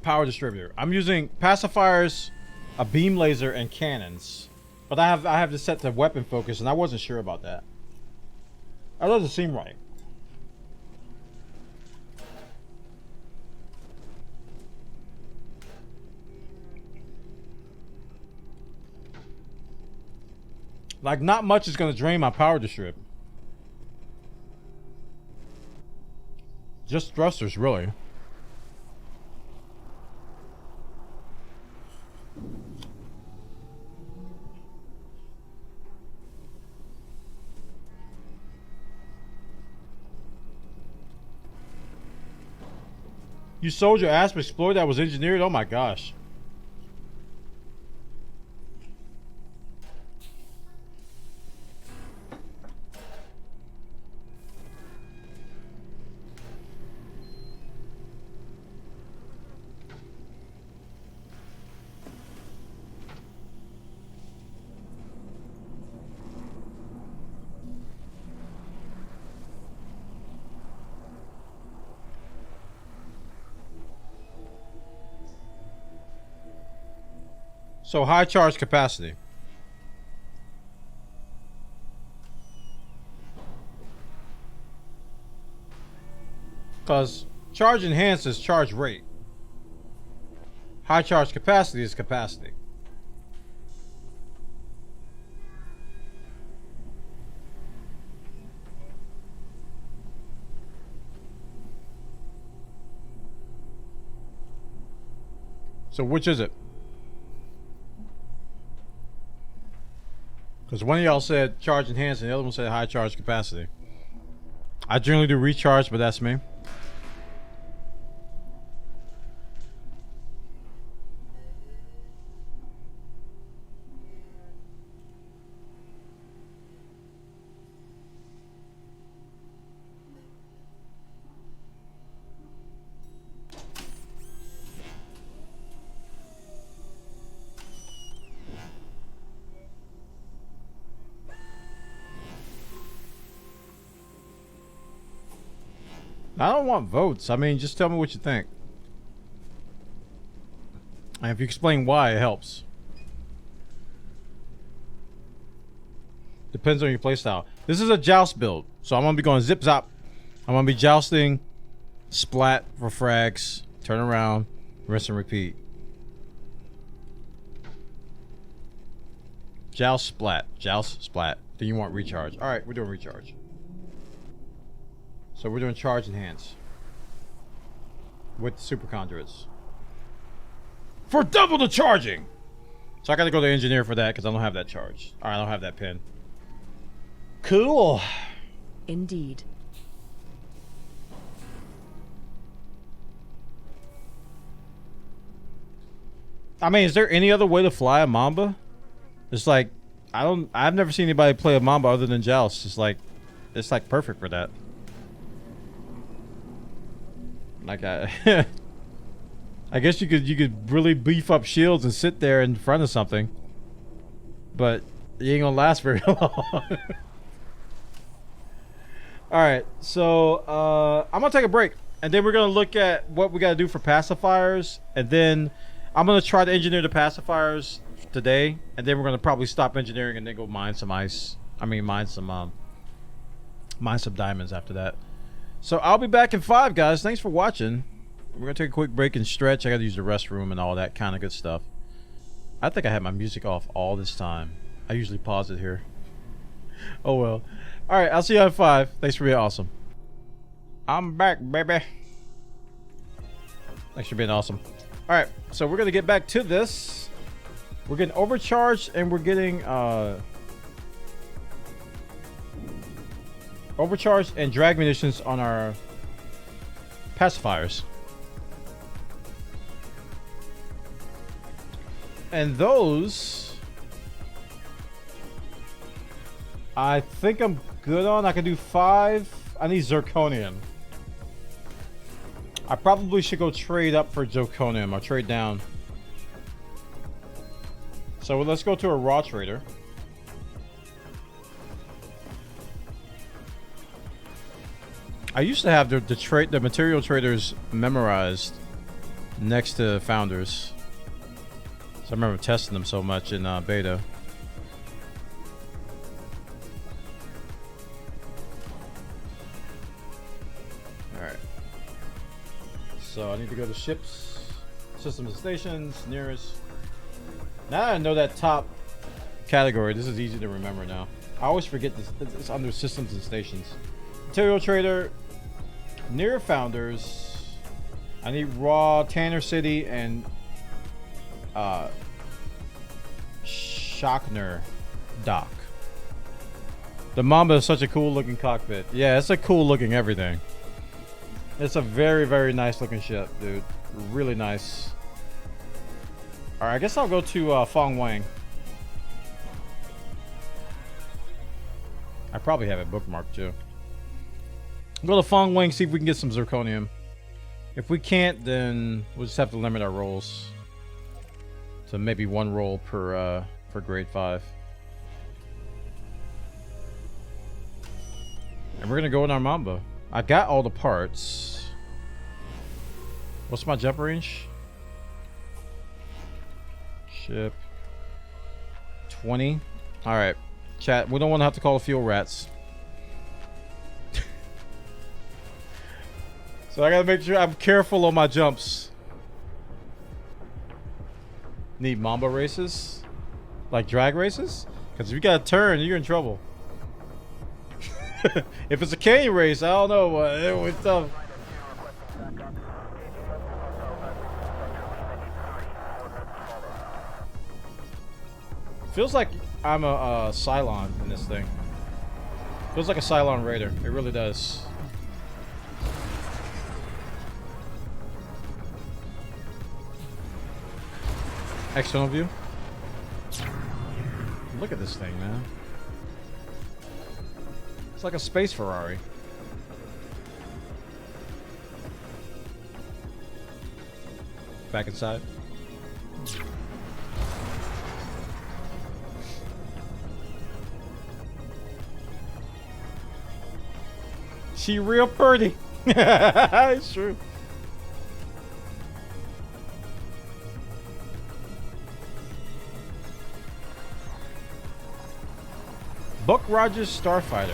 Speaker 1: power distributor. I'm using pacifiers, a beam laser, and cannons. But I have to set the weapon focus, and I wasn't sure about that. That doesn't seem right. Like, not much is going to drain my power distrib. Just thrusters, really. You sold your Asp Explorer that was engineered? Oh my gosh. So high charge capacity. Because charge enhanced is charge rate. High charge capacity is capacity. So which is it? Because one of y'all said charge enhanced and the other one said high charge capacity. I generally do recharge, but that's me. I don't want votes. I mean, just tell me what you think. And if you explain why, it helps. Depends on your playstyle. This is a joust build, so I'm going to be going zip zop. I'm going to be jousting, splat for frags, turn around, rinse and repeat. Joust, splat. Joust, splat. Then you want recharge. Alright, we're doing recharge. So we're doing charge enhance with super conduits for double the charging. So I gotta go to engineer for that because I don't have that charge. Alright, I don't have that pin. Cool.
Speaker 9: Indeed.
Speaker 1: I mean, is there any other way to fly a Mamba? It's like, I've never seen anybody play a Mamba other than Joust. It's like perfect for that. Like I guess you could really beef up shields and sit there in front of something, but you ain't gonna last very long. All right, so I'm gonna take a break, and then we're gonna look at what we gotta do for pacifiers, and then I'm gonna try to engineer the pacifiers today, and then we're gonna probably stop engineering and then go mine some ice. I mean, mine some diamonds after that. So I'll be back in 5, guys. Thanks for watching. We're gonna take a quick break and stretch. I gotta use the restroom and all that kind of good stuff. I think I had my music off all this time. I usually pause it here. Oh well. Alright, I'll see you in 5. Thanks for being awesome. I'm back, baby. Thanks for being awesome. Alright, so we're gonna get back to this. We're getting overcharged and we're getting overcharged and drag munitions on our pacifiers. And those I think I'm good on. I can do 5. I need zirconium. I probably should go trade up for zirconium or trade down. So let's go to a raw trader. I used to have the material traders memorized. next to Founders. So I remember testing them so much in beta. Alright. So I need to go to ships, systems and stations, nearest. Now I know that top category. This is easy to remember now. I always forget this. It's under systems and stations. Material trader, near Founders. I need Raw, Tanner City, and Shockner Dock. The Mamba is such a cool looking cockpit. Yeah, it's a cool looking everything. It's a very, very nice looking ship, dude. Really nice. Alright, I guess I'll go to Fong Wang. I probably have it bookmarked too. Go to Fong Wang, see if we can get some zirconium. If we can't, then we'll just have to limit our rolls to maybe one roll per for grade 5. And we're gonna go in our Mamba. I got all the parts. What's my jump range? Ship 20. All right, chat. We don't want to have to call the fuel rats. So I gotta make sure I'm careful on my jumps. Need Mamba races? Like drag races? Because if you gotta turn, you're in trouble. If it's a canyon race, I don't know. It's tough. Feels like I'm a Cylon in this thing. Feels like a Cylon Raider. It really does. External view. Look at this thing, man. It's like a space Ferrari. Back inside. She real pretty. It's true. Buck Rogers Starfighter.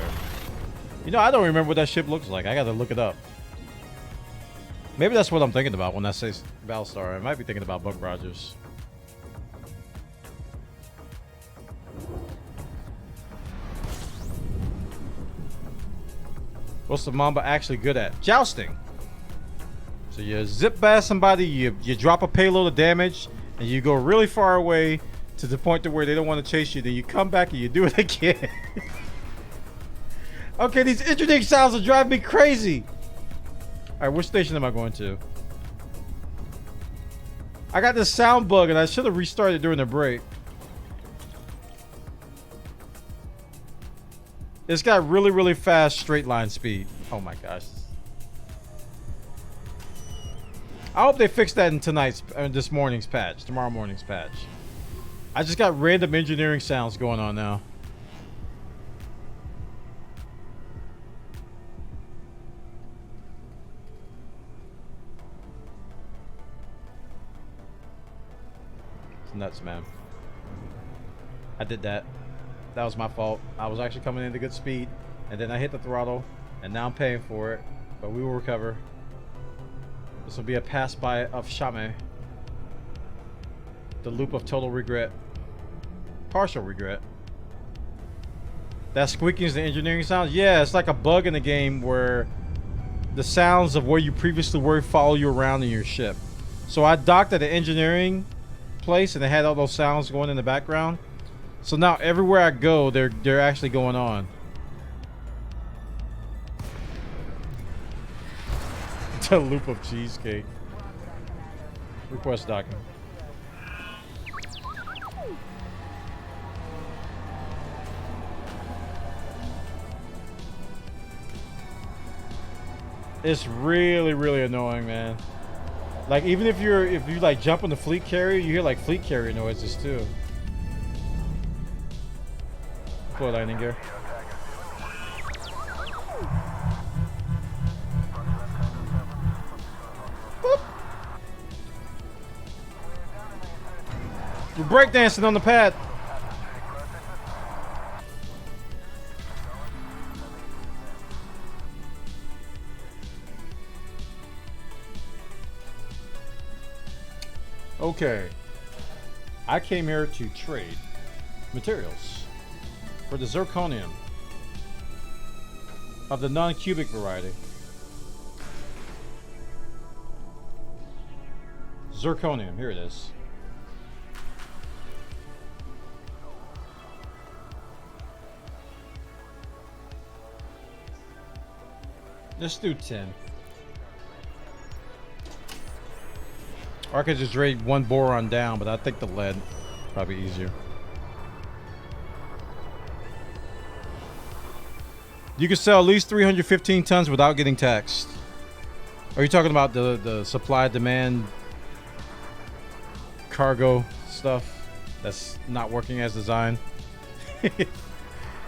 Speaker 1: You know, I don't remember what that ship looks like. I gotta look it up. Maybe that's what I'm thinking about when I say Battlestar. I might be thinking about Buck Rogers. What's the Mamba actually good at? Jousting. So you zip past somebody, you drop a payload of damage, and you go really far away to the point to where they don't want to chase you. Then you come back and you do it again. Okay, these interesting sounds are driving me crazy. Alright, which station am I going to? I got this sound bug and I should have restarted during the break. It's got really, really fast straight line speed. Oh my gosh. I hope they fix that in this morning's patch, tomorrow morning's patch. I just got random engineering sounds going on now. It's nuts, man. I did that. That was my fault. I was actually coming into good speed, and then I hit the throttle, and now I'm paying for it. But we will recover. This will be a pass by of Shame. The loop of total regret. Partial regret. That squeaking is the engineering sound? Yeah, it's like a bug in the game where the sounds of where you previously were follow you around in your ship. So I docked at the engineering place and they had all those sounds going in the background. So now everywhere I go, they're actually going on. The loop of cheesecake. Request docking. It's really, really annoying, man. Like even if you like jump on the fleet carrier, you hear like fleet carrier noises too. Full landing gear. Boop. We're breakdancing on the pad. Okay. I came here to trade materials for the zirconium of the non-cubic variety. Zirconium, here it is. Let's do 10. Or I could just trade one boron down, but I think the lead probably easier. You can sell at least 315 tons without getting taxed. Are you talking about the supply demand cargo stuff that's not working as designed?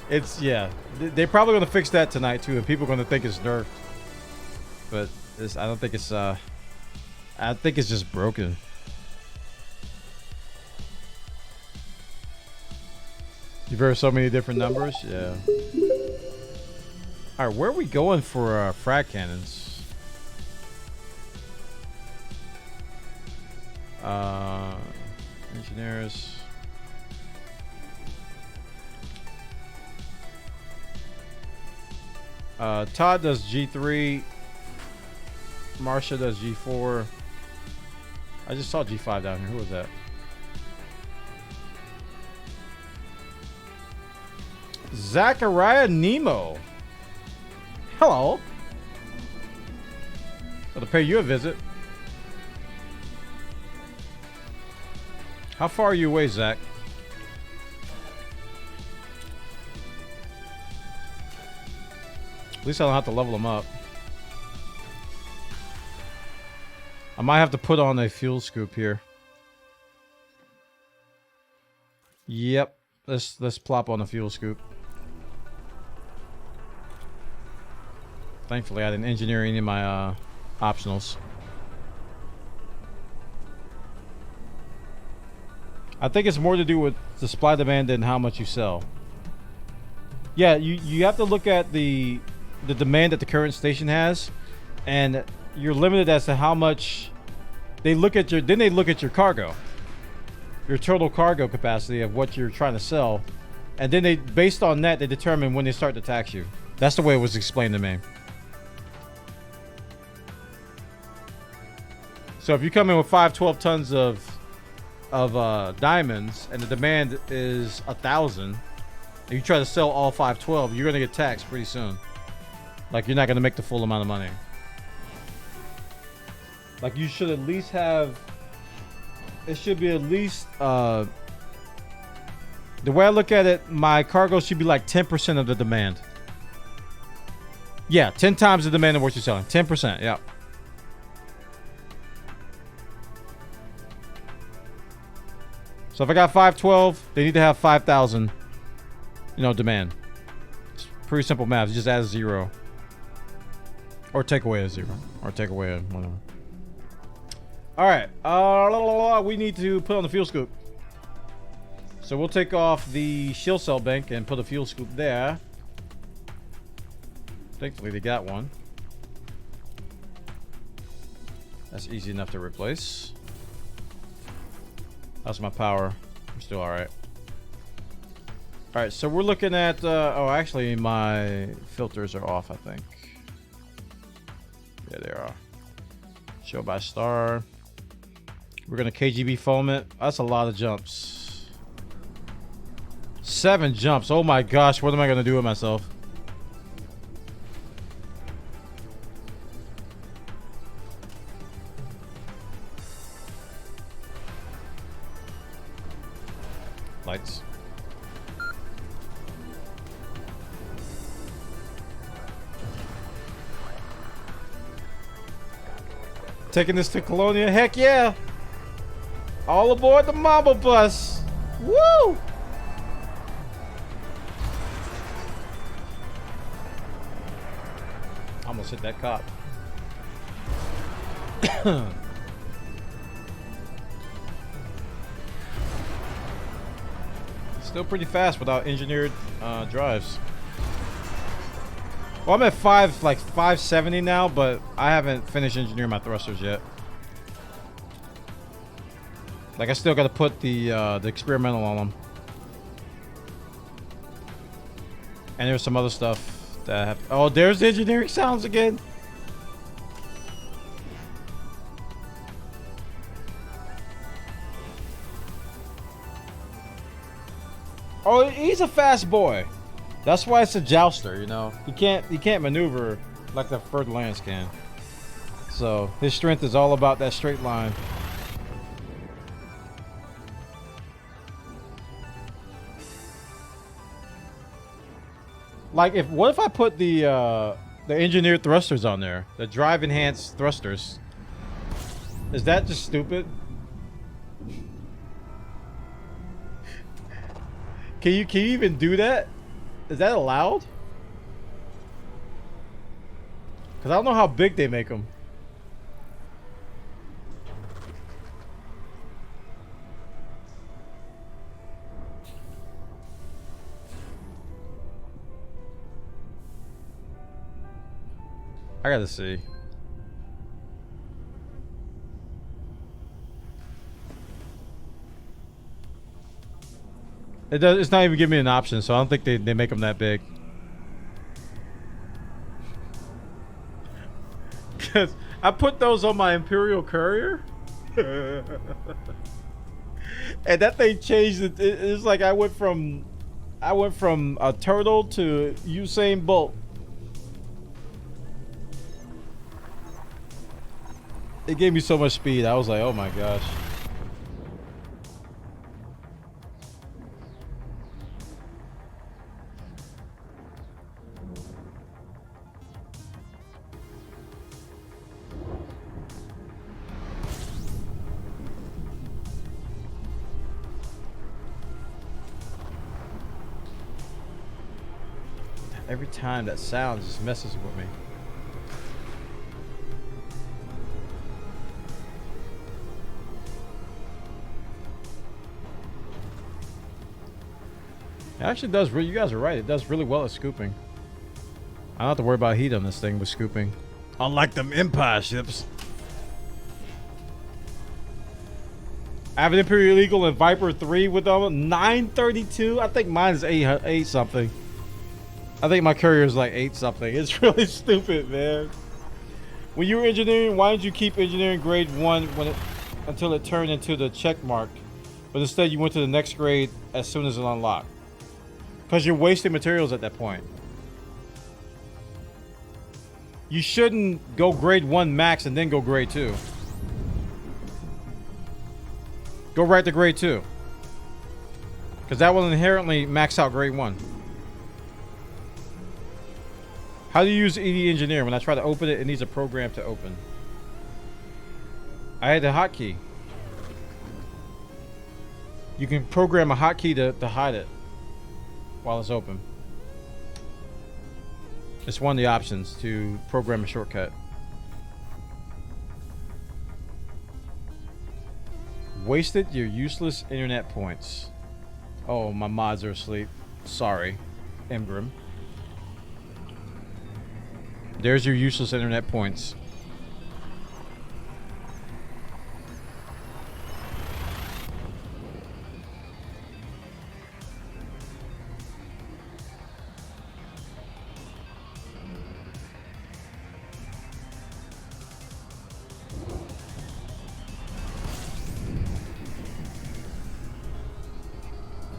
Speaker 1: It's, yeah, they're probably going to fix that tonight too, and people are going to think it's nerfed. But I don't think it's I think it's just broken. You've heard so many different numbers? Yeah. Alright, where are we going for frag cannons? Engineers. Todd does G3. Marsha does G4. I just saw G5 down here. Who was that? Zachariah Nemo. Hello. I'll pay you a visit. How far are you away, Zach? At least I don't have to level him up. I might have to put on a fuel scoop here. Yep. Let's plop on a fuel scoop. Thankfully, I didn't engineer any of my optionals. I think it's more to do with the supply demand than how much you sell. Yeah, you have to look at the demand that the current station has, and you're limited as to how much they look at your. Then they look at your cargo, your total cargo capacity of what you're trying to sell, and then they, based on that, they determine when they start to tax you. That's the way it was explained to me. So if you come in with 512 tons of diamonds and the demand is 1,000, and you try to sell all 512, you're gonna get taxed pretty soon. Like, you're not gonna make the full amount of money. Like, you should at least have, it should be at least, the way I look at it, my cargo should be like 10% of the demand. Yeah, 10 times the demand of what you're selling. 10%, yeah. So if I got 512, they need to have 5,000, demand. It's pretty simple math. You just add a 0. Or take away a 0. Or take away a whatever. Alright. We need to put on the fuel scoop. So we'll take off the shield cell bank and put a fuel scoop there. Thankfully, they got one. That's easy enough to replace. That's my power. I'm still alright. Alright, so we're looking at... oh, actually, my filters are off, I think. Yeah, they are. Show by star. We're going to KGB foam it. That's a lot of jumps. 7 jumps. Oh my gosh, what am I going to do with myself? Lights. Taking this to Colonia? Heck yeah! All aboard the Mamba bus! Woo! Almost hit that cop. Still pretty fast without engineered drives. Well, I'm at 570 now, but I haven't finished engineering my thrusters yet. Like, I still got to put the experimental on them. And there's some other stuff that I have. Oh, there's the engineering sounds again. Oh, he's a fast boy. That's why it's a jouster, you know. He can't maneuver like the Ferdinands can. So his strength is all about that straight line. Like, what if I put the engineered thrusters on there, the drive enhanced thrusters? Is that just stupid? Can you even do that? Is that allowed? Because I don't know how big they make them. I gotta see. It's not even giving me an option, so I don't think they make them that big. Cause I put those on my Imperial Courier, and that thing changed. It's like I went from a turtle to Usain Bolt. It gave me so much speed. I was like, oh my gosh. Every time that sound just messes with me. It actually does really, you guys are right, it does really well at scooping. I don't have to worry about heat on this thing with scooping. Unlike them Empire ships. I have an Imperial Eagle and Viper 3 with them. 932? I think mine is 8 something. I think my courier is like 8 something. It's really stupid, man. When you were engineering, why didn't you keep engineering grade 1 until it turned into the check mark? But instead you went to the next grade as soon as it unlocked. Because you're wasting materials at that point. You shouldn't go grade 1 max and then go grade 2. Go right to grade 2. Because that will inherently max out grade 1. How do you use ED Engineer? When I try to open it, it needs a program to open. I had the hotkey. You can program a hotkey to hide it while it's open. It's one of the options to program a shortcut. Wasted your useless internet points. Oh, my mods are asleep. Sorry, Emgrim. There's your useless internet points.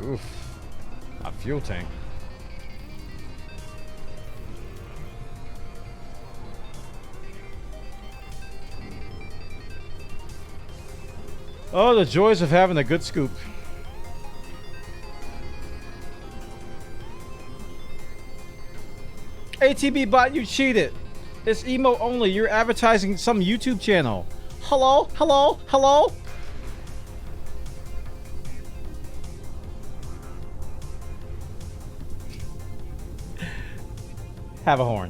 Speaker 1: Oof. A fuel tank. Oh, the joys of having a good scoop. ATB bot, you cheated. It's emo only. You're advertising some YouTube channel. Hello? Hello? Hello? Have a horn.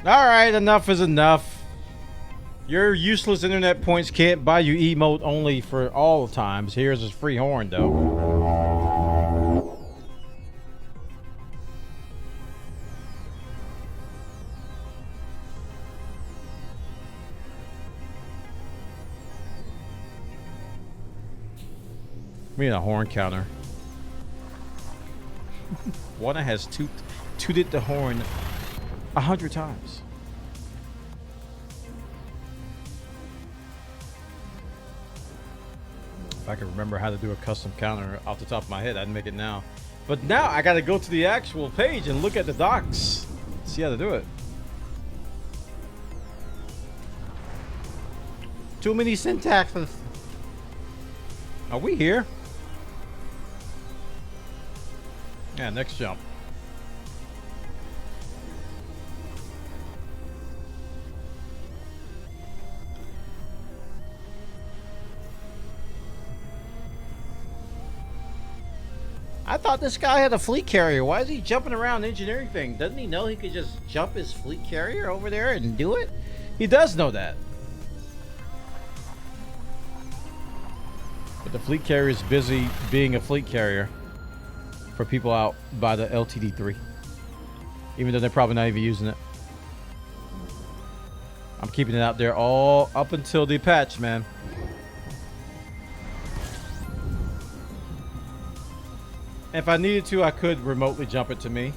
Speaker 1: All right, enough is enough. Your useless internet points can't buy you emote only for all times. Here's his free horn, though. We need a horn counter. One has tooted the horn 100 times. If I could remember how to do a custom counter off the top of my head, I'd make it now. But now I gotta go to the actual page and look at the docs. See how to do it.
Speaker 5: Too many syntaxes.
Speaker 1: Are we here? Yeah, next jump.
Speaker 5: I thought this guy had a fleet carrier. Why is he jumping around engineering thing? Doesn't he know he could just jump his fleet carrier over there and do it?
Speaker 1: He does know that. But the fleet carrier is busy being a fleet carrier for people out by the LTD3. Even though they're probably not even using it. I'm keeping it out there all up until the patch, man. If I needed to, I could remotely jump it to me.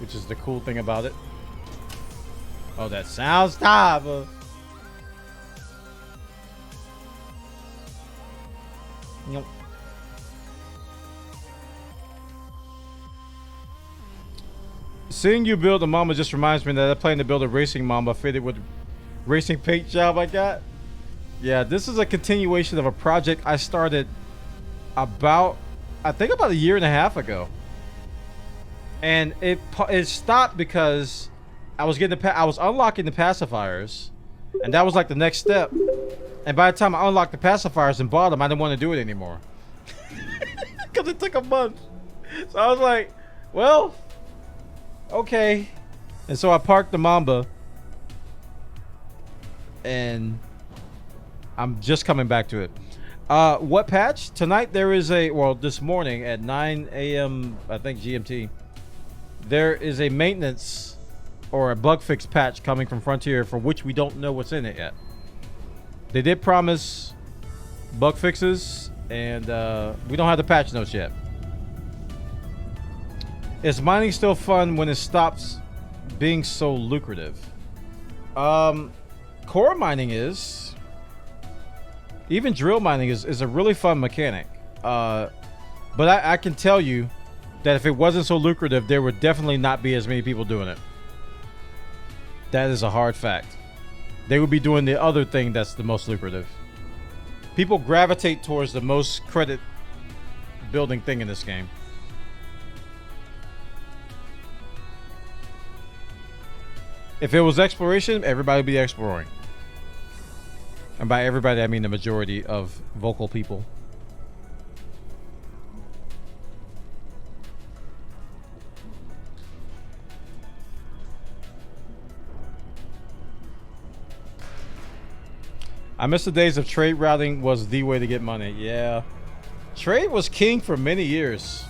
Speaker 1: Which is the cool thing about it. Oh, that sounds terrible. Nope. Seeing you build a Mamba just reminds me that I plan to build a racing Mamba fitted with racing paint job I got. Yeah, this is a continuation of a project I started about, I think about a year and a half ago. And it stopped because I was unlocking the pacifiers, and that was like the next step. And by the time I unlocked the pacifiers and bought them, I didn't want to do it anymore. Because it took a month. So I was like, well, okay. And so I parked the Mamba. And I'm just coming back to it. What patch? Tonight there is this morning at 9 a.m. I think GMT. There is a maintenance or a bug fix patch coming from Frontier for which we don't know what's in it yet. They did promise bug fixes, and we don't have the patch notes yet. Is mining still fun when it stops being so lucrative? Core mining is. Even drill mining is a really fun mechanic. But I can tell you that if it wasn't so lucrative, there would definitely not be as many people doing it. That is a hard fact. They would be doing the other thing that's the most lucrative. People gravitate towards the most credit building thing in this game. If it was exploration, everybody would be exploring. And by everybody, I mean the majority of vocal people. I miss the days of trade routing was the way to get money. Yeah. Trade was king for many years.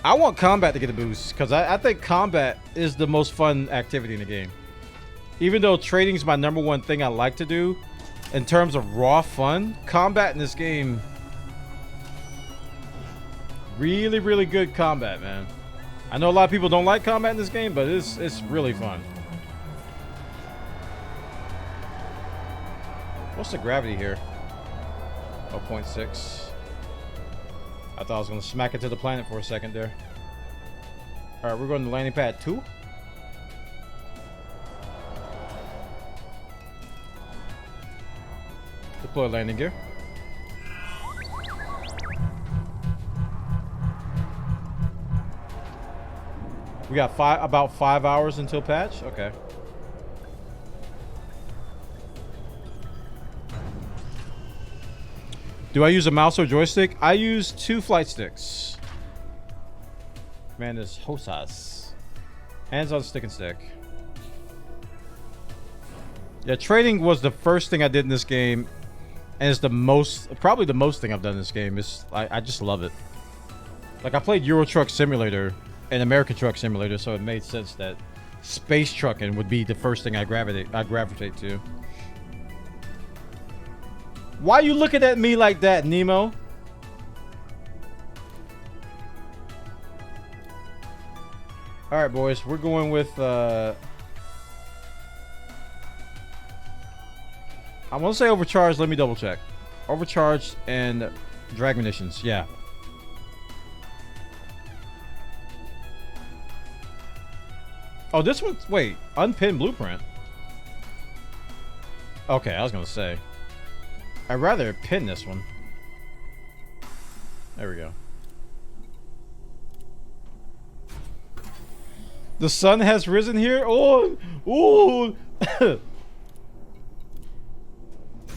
Speaker 1: I want combat to get a boost because I think combat is the most fun activity in the game. Even though trading is my #1 thing I like to do, in terms of raw fun, combat in this game, really, really good combat, man. I know a lot of people don't like combat in this game, but it's really fun. What's the gravity here? 0.6. I thought I was going to smack it to the planet for a second there. Alright, we're going to landing pad 2. Deploy landing gear. We got about 5 hours until patch? Okay. Do I use a mouse or joystick? I use 2 flight sticks. Man, this Hosas. Hands on stick and stick. Yeah, trading was the first thing I did in this game, and it's the most, probably the most thing I've done in this game. I just love it. Like, I played Euro Truck Simulator and American Truck Simulator, so it made sense that space trucking would be the first thing I gravitate to. Why you looking at me like that, Nemo? All right, boys, we're going with. I want to say overcharged. Let me double check. Overcharged and drag munitions. Yeah. Oh, this one's, wait, unpinned blueprint. Okay, I was gonna say. I'd rather pin this one. There we go. The sun has risen here. Oh, ooh.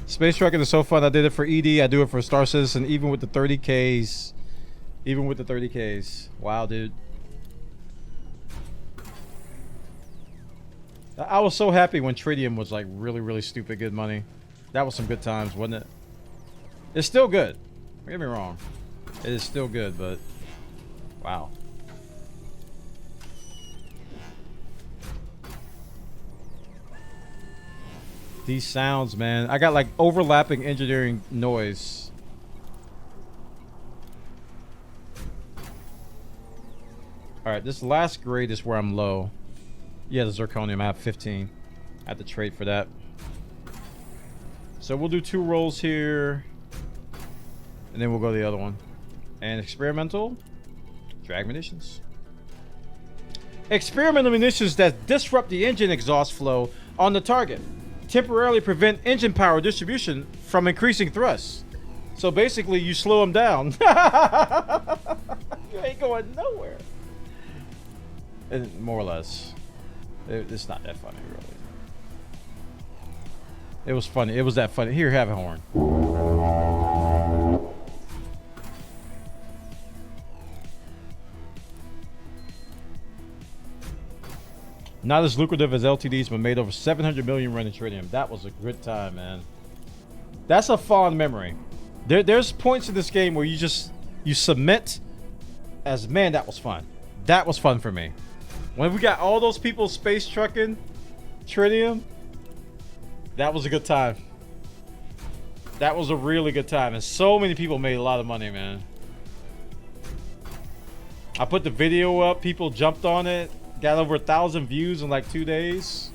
Speaker 1: Space trucking is so fun. I did it for ED. I do it for Star Citizen, even with the 30Ks. Even with the 30Ks. Wow, dude. I was so happy when Tritium was like really, really stupid good money. That was some good times, wasn't it? It's still good. Don't get me wrong. It is still good, but wow. These sounds, man. I got like overlapping engineering noise. Alright, this last grade is where I'm low. Yeah, the zirconium. I have 15. I have to trade for that. So we'll do 2 rolls here. And then we'll go to the other one. And experimental. Drag munitions. Experimental munitions that disrupt the engine exhaust flow on the target. Temporarily prevent engine power distribution from increasing thrust. So basically, you slow them down. You ain't going nowhere. And more or less. It's not that funny, really. It was funny. It was that funny. Here, have a horn. Not as lucrative as LTDs, but made over 700 million running Tritium. That was a good time, man. That's a fond memory. There's points in this game where you submit as, man, that was fun. That was fun for me. When we got all those people space trucking Tritium, that was a good time. That was a really good time. And so many people made a lot of money, man. I put the video up. People jumped on it. Got over 1,000 views in like 2 days.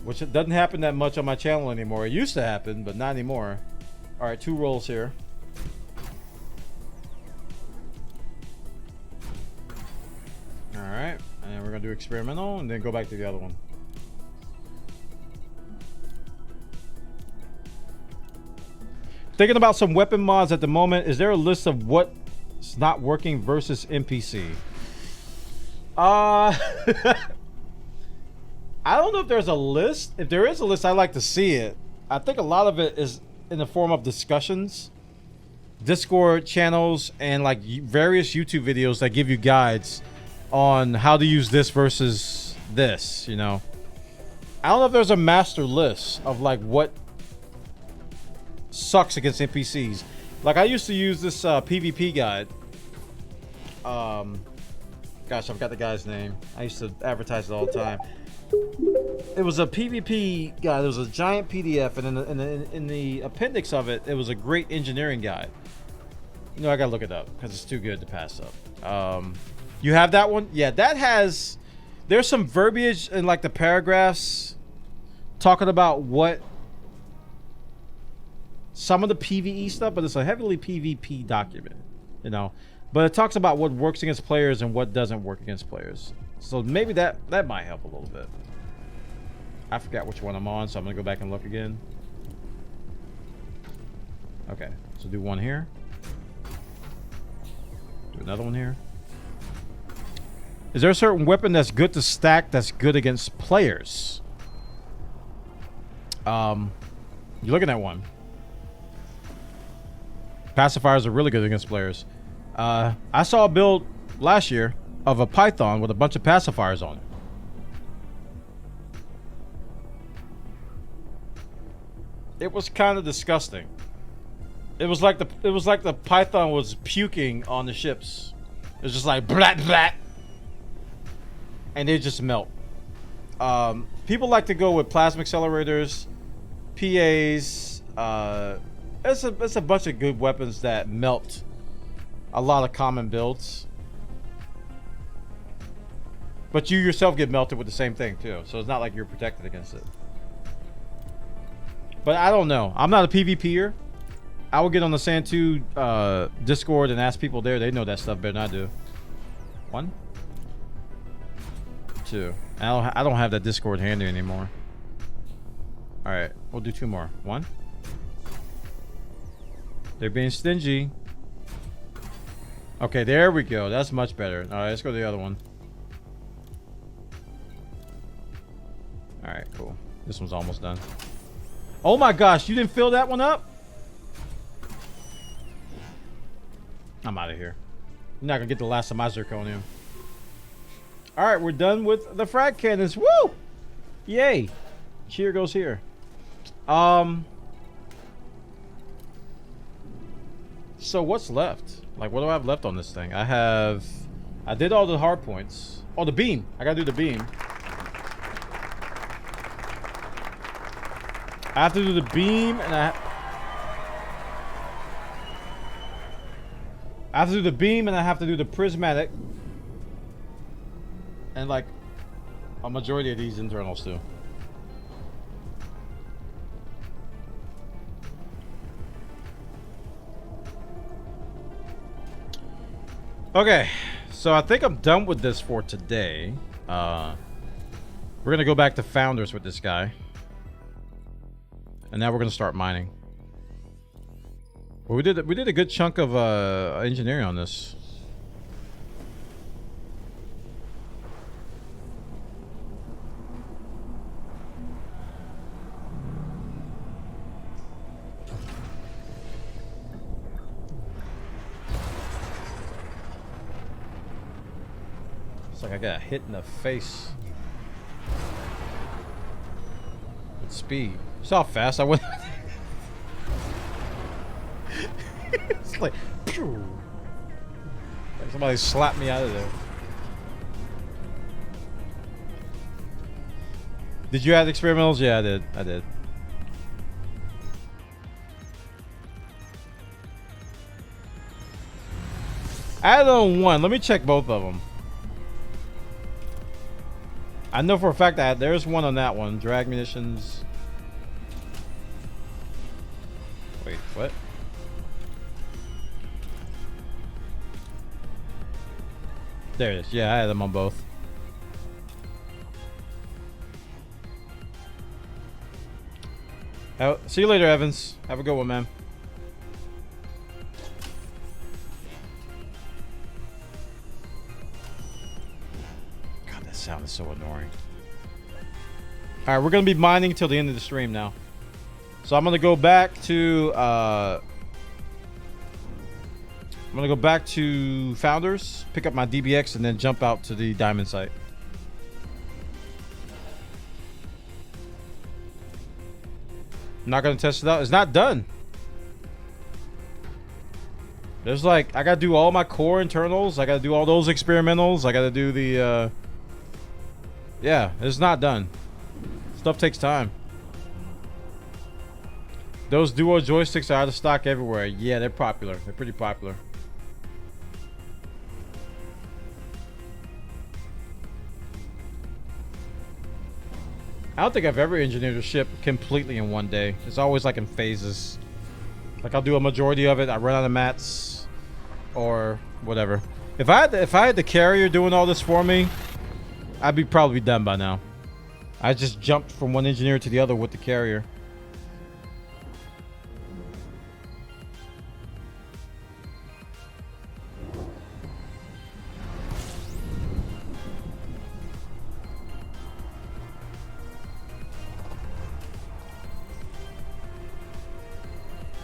Speaker 1: Which it doesn't happen that much on my channel anymore. It used to happen, but not anymore. Alright, 2 rolls here. Alright, and then we're gonna do experimental and then go back to the other one. Thinking about some weapon mods at the moment. Is there a list of what's not working versus NPC? I don't know if there's a list. If there is a list, I'd like to see it. I think a lot of it is in the form of discussions, Discord channels, and like various YouTube videos that give you guides on how to use this versus this, you know. I don't know if there's a master list of like what sucks against NPCs. Like I used to use this PvP guide. Gosh, I've got the guy's name. I used to advertise it all the time. It was a PvP guide. It was a giant PDF, and in the appendix of it, it was a great engineering guide. You know, I gotta look it up because it's too good to pass up. You have that one? Yeah, that has. There's some verbiage in like the paragraphs talking about what some of the PvE stuff, but it's a heavily PvP document, you know. But it talks about what works against players and what doesn't work against players. So maybe that might help a little bit. I forgot which one I'm on, so I'm gonna go back and look again. Okay, so do one here. Do another one here. Is there a certain weapon that's good to stack that's good against players? You're looking at one. Pacifiers are really good against players. I saw a build last year of a python with a bunch of pacifiers on it. It was kind of disgusting. It was like the python was puking on the ships. It was just like blat blat, and they just melt. People like to go with plasma accelerators, PAs. It's a bunch of good weapons that melt a lot of common builds. But you yourself get melted with the same thing too, so it's not like you're protected against it. But I don't know. I'm not a PvPer. I will get on the Sand 2 Discord and ask people there. They know that stuff better than I do. 1, 2. I don't have that Discord handy anymore. All right, we'll do 2 more. 1. They're being stingy. Okay, there we go. That's much better. All right, let's go to the other one. All right, cool. This one's almost done. Oh my gosh, you didn't fill that one up? I'm out of here. I'm not gonna get the last of my zirconium. All right, we're done with the frag cannons. Woo! Yay! Cheer goes here. So what's left? Like, what do I have left on this thing? I did all the hard points. Oh, the beam. I gotta do the beam. I have to do the beam, and I have to do the beam, and I have to do the prismatic, and like a majority of these internals too. Okay, so I think I'm done with this for today. We're gonna go back to Founders with this guy. And now we're gonna start mining. Well, we did a good chunk of engineering on this. It's like I got hit in the face with speed. You saw how fast I went. It's like, pew. Like somebody slapped me out of there. Did you add experimentals? Yeah, I did. I did. I added on 1. Let me check both of them. I know for a fact that there's one on that one. Drag munitions. Wait, what? There it is. Yeah, I had them on both. See you later, Evans. Have a good one, man. God, that sound is so annoying. Alright, we're going to be mining till the end of the stream now. So I'm going to go back to... I'm going to go back to Founders, pick up my DBX, and then jump out to the diamond site. I'm not going to test it out. It's not done. There's like, I got to do all my core internals. I got to do all those experimentals. I got to do the, yeah, it's not done. Stuff takes time. Those duo joysticks are out of stock everywhere. Yeah, they're popular. They're pretty popular. I don't think I've ever engineered a ship completely in one day. It's always like in phases. Like I'll do a majority of it. I run out of mats, or whatever. If I had the carrier doing all this for me, I'd be probably done by now. I just jumped from one engineer to the other with the carrier.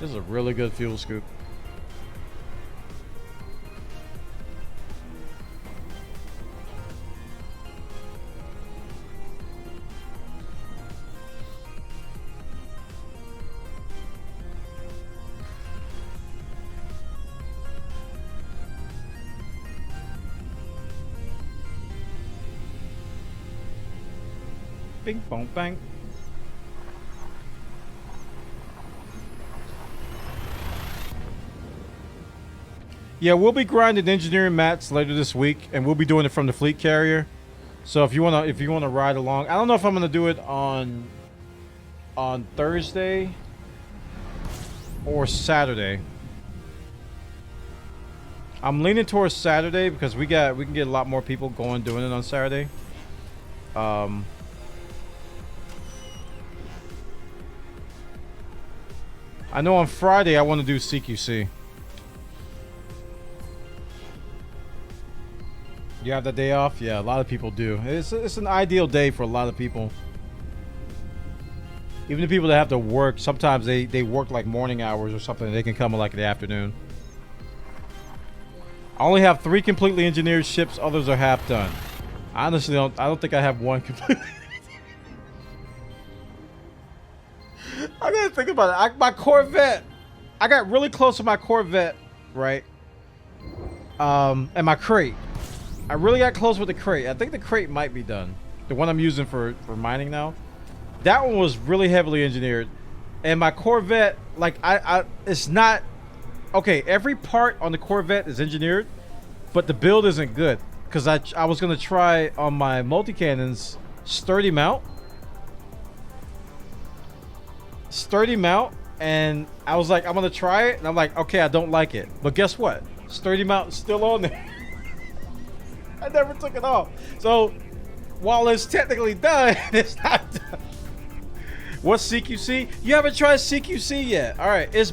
Speaker 1: This is a really good fuel scoop. Bing, bong, bang. Yeah, we'll be grinding engineering mats later this week, and we'll be doing it from the fleet carrier. So if you wanna ride along, I don't know if I'm gonna do it on Thursday or Saturday. I'm leaning towards Saturday because we can get a lot more people doing it on Saturday. I know on Friday I want to do CQC. You have that day off? Yeah, a lot of people do. It's an ideal day for a lot of people. Even the people that have to work, sometimes they work like morning hours or something. They can come like in the afternoon. I only have 3 completely engineered ships. Others are half done. I honestly don't think I have one completely. I gotta think about it. My Corvette. I got really close to my Corvette, right? And my crate. I really got close with the crate. I think the crate might be done. The one I'm using for mining now. That one was really heavily engineered. And my Corvette, like it's not okay, every part on the Corvette is engineered, but the build isn't good. Because I was gonna try on my multi-cannons sturdy mount. And I was like, I'm gonna try it, and I'm like, okay, I don't like it. But guess what? Sturdy mount is still on there. I never took it off. So while it's technically done, it's not done. What's CQC? You haven't tried CQC yet. Alright, it's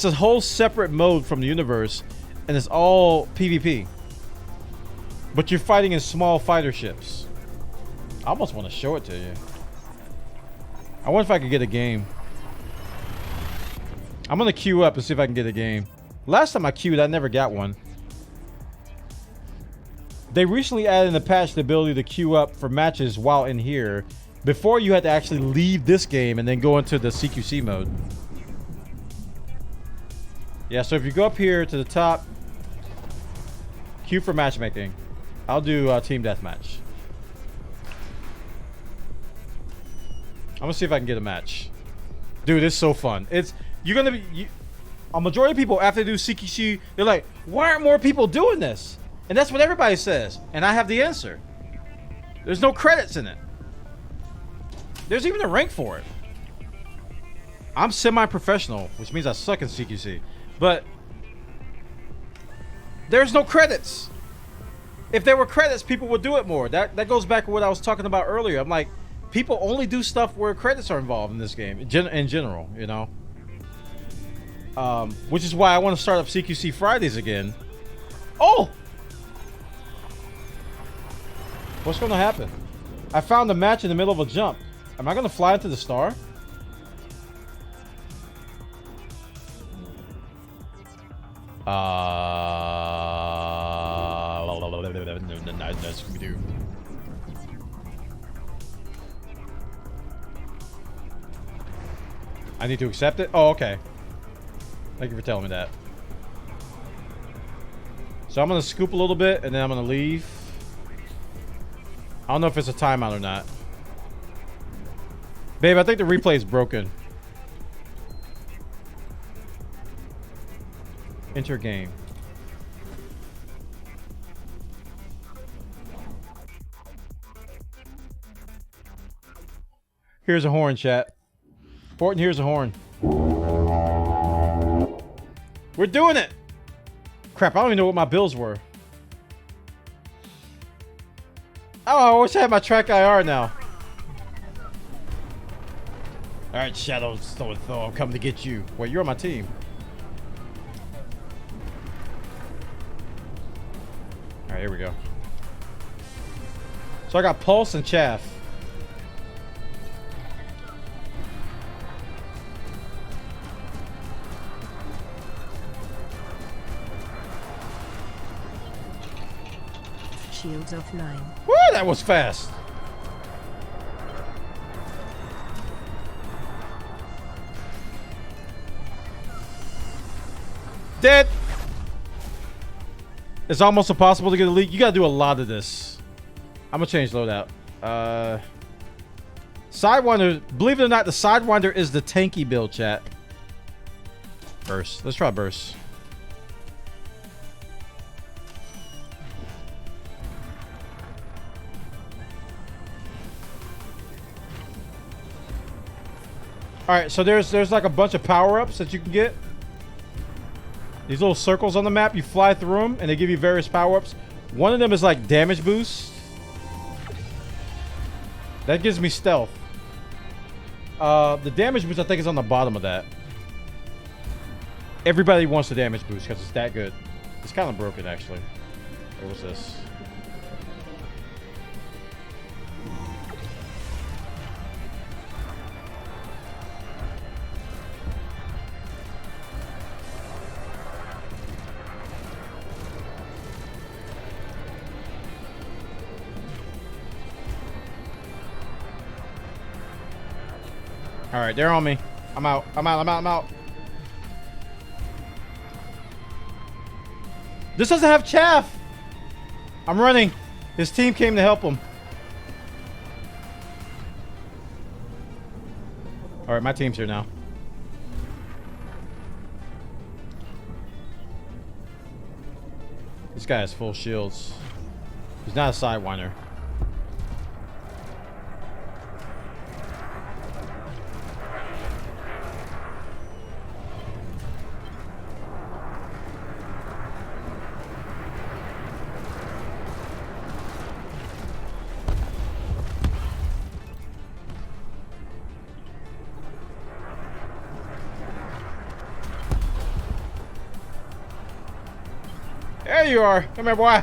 Speaker 1: a whole separate mode from the universe, and it's all PvP. But you're fighting in small fighter ships. I almost want to show it to you. I wonder if I could get a game. I'm gonna queue up and see if I can get a game. Last time I queued, I never got one. They recently added in the patch the ability to queue up for matches while in here. Before, you had to actually leave this game and then go into the CQC mode. Yeah, so if you go up here to the top, queue for matchmaking. I'll do team deathmatch. I'm gonna see if I can get a match. Dude, it's so fun. A majority of people, after they do CQC, they're like, why aren't more people doing this? And that's what everybody says. And I have the answer. There's no credits in it. There's even a rank for it. I'm semi-professional, which means I suck in CQC. But there's no credits. If there were credits, people would do it more. That goes back to what I was talking about earlier. I'm like, people only do stuff where credits are involved in this game, in general, you know? Which is why I want to start up CQC Fridays again. Oh! What's going to happen? I found a match in the middle of a jump. Am I going to fly into the star? Scooby-Doo. I need to accept it? Oh, okay. Thank you for telling me that. So I'm going to scoop a little bit, and then I'm going to leave. I don't know if it's a timeout or not. Babe, I think the replay is broken. Enter game. Here's a horn, chat. Fortin, here's a horn. We're doing it! Crap, I don't even know what my bills were. Oh, I wish I had my track IR now. Alright, Shadow, I'm coming to get you. Wait, you're on my team. Alright, here we go. So I got Pulse and Chaff.
Speaker 9: Shields offline.
Speaker 1: Woo, that was fast. Dead. It's almost impossible to get a leak. You gotta do a lot of this. I'm gonna change loadout. Sidewinder, believe it or not, the Sidewinder is the tanky build, chat. Burst. Let's try Burst. Alright, so there's like a bunch of power-ups that you can get. These little circles on the map, you fly through them, and they give you various power-ups. One of them is like damage boost. That gives me stealth. The damage boost, I think, is on the bottom of that. Everybody wants the damage boost because it's that good. It's kind of broken, actually. What was this? All right, they're on me. I'm out. I'm out. I'm out. I'm out. This doesn't have chaff. I'm running. His team came to help him. All right, my team's here now. This guy has full shields. He's not a Sidewinder. There you are. Come here, boy.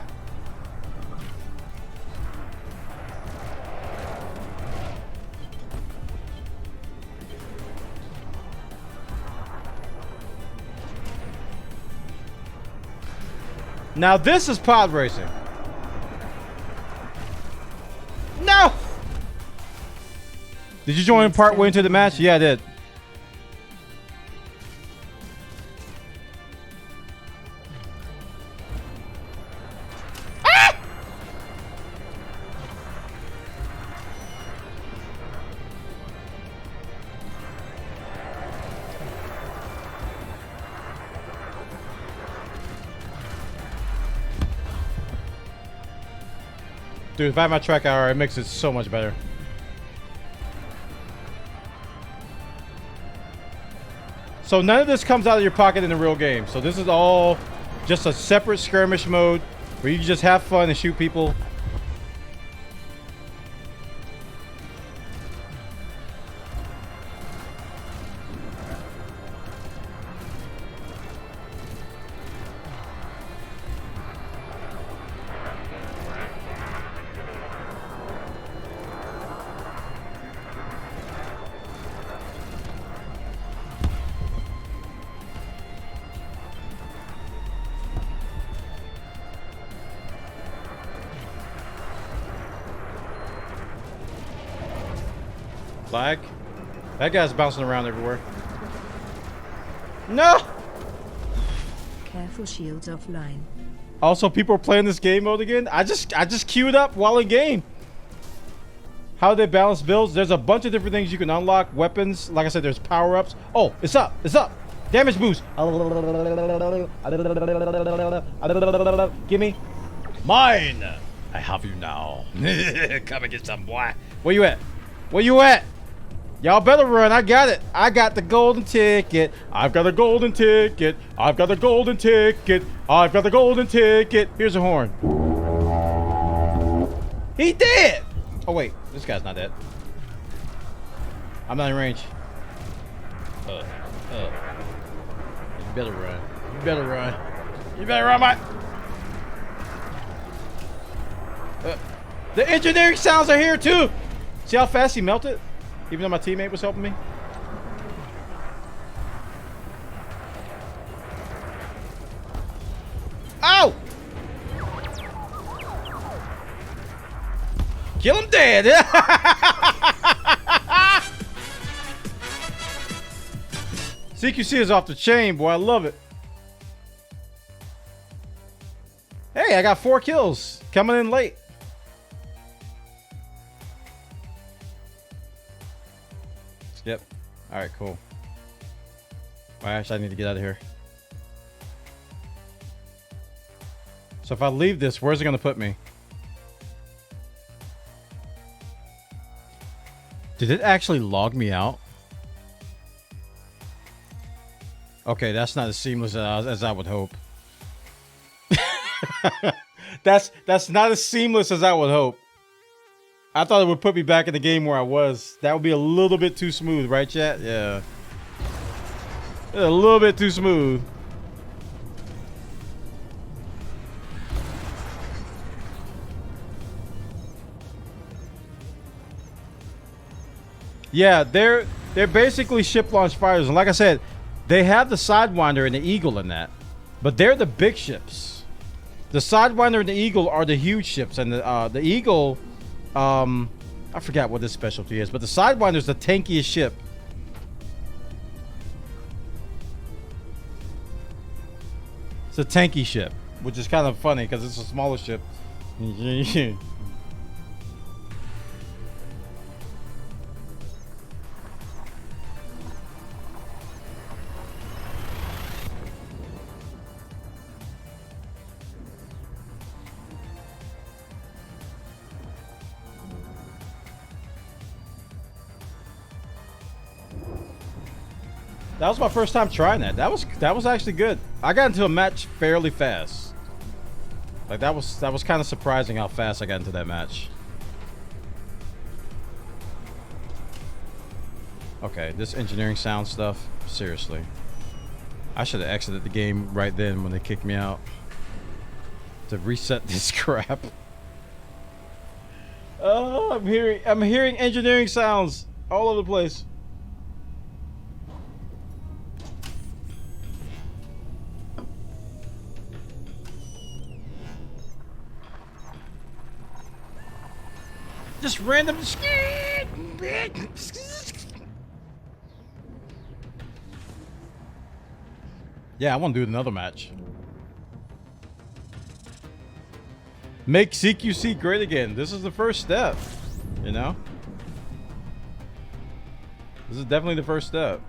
Speaker 1: Now this is pod racing. No! Did you join partway into the match? Yeah, I did. Dude, if I have my track hour, it makes it so much better. So none of this comes out of your pocket in the real game. So this is all just a separate skirmish mode where you can just have fun and shoot people. Flag? That guy's bouncing around everywhere. No!
Speaker 9: Careful, shields offline.
Speaker 1: Also, people are playing this game mode again. I just queued up while in game. How they balance builds? There's a bunch of different things you can unlock. Weapons. Like I said, there's power-ups. Oh, it's up. It's up. Damage boost. Gimme. Mine. I have you now. Come and get some, boy. Where you at? Where you at? Y'all better run. I got it. I got the golden ticket. I've got a golden ticket. I've got a golden ticket. I've got the golden ticket. Here's a horn. He dead. Oh, wait. This guy's not dead. I'm not in range. You better run. You better run. You better run, mate. The engineering sounds are here, too. See how fast he melted? Even though my teammate was helping me? Oh! Kill him dead! CQC is off the chain, boy. I love it. Hey, I got 4 kills. Coming in late. Skip. All right, cool. Well, actually, I need to get out of here. So if I leave this, where's it going to put me? Did it actually log me out? Okay, that's not as seamless as I would hope. That's not as seamless as I would hope. I thought it would put me back in the game where I was. That would be a little bit too smooth, right, chat? Yeah. A little bit too smooth. Yeah, they're basically ship launch fighters, and like I said, they have the Sidewinder and the Eagle in that, but they're the big ships. The Sidewinder and the Eagle are the huge ships, and the Eagle, I forgot what this specialty is, but the Sidewinder is the tankiest ship. It's a tanky ship, which is kind of funny because it's a smaller ship. That was my first time trying that. That was actually good. I got into a match fairly fast. Like that was kind of surprising how fast I got into that match. Okay, this engineering sound stuff, seriously. I should have exited the game right then when they kicked me out to reset this crap. Oh, I'm hearing engineering sounds all over the place. Just random. Yeah, I want to do another match. Make CQC great again. This is the first step, you know? This is definitely the first step.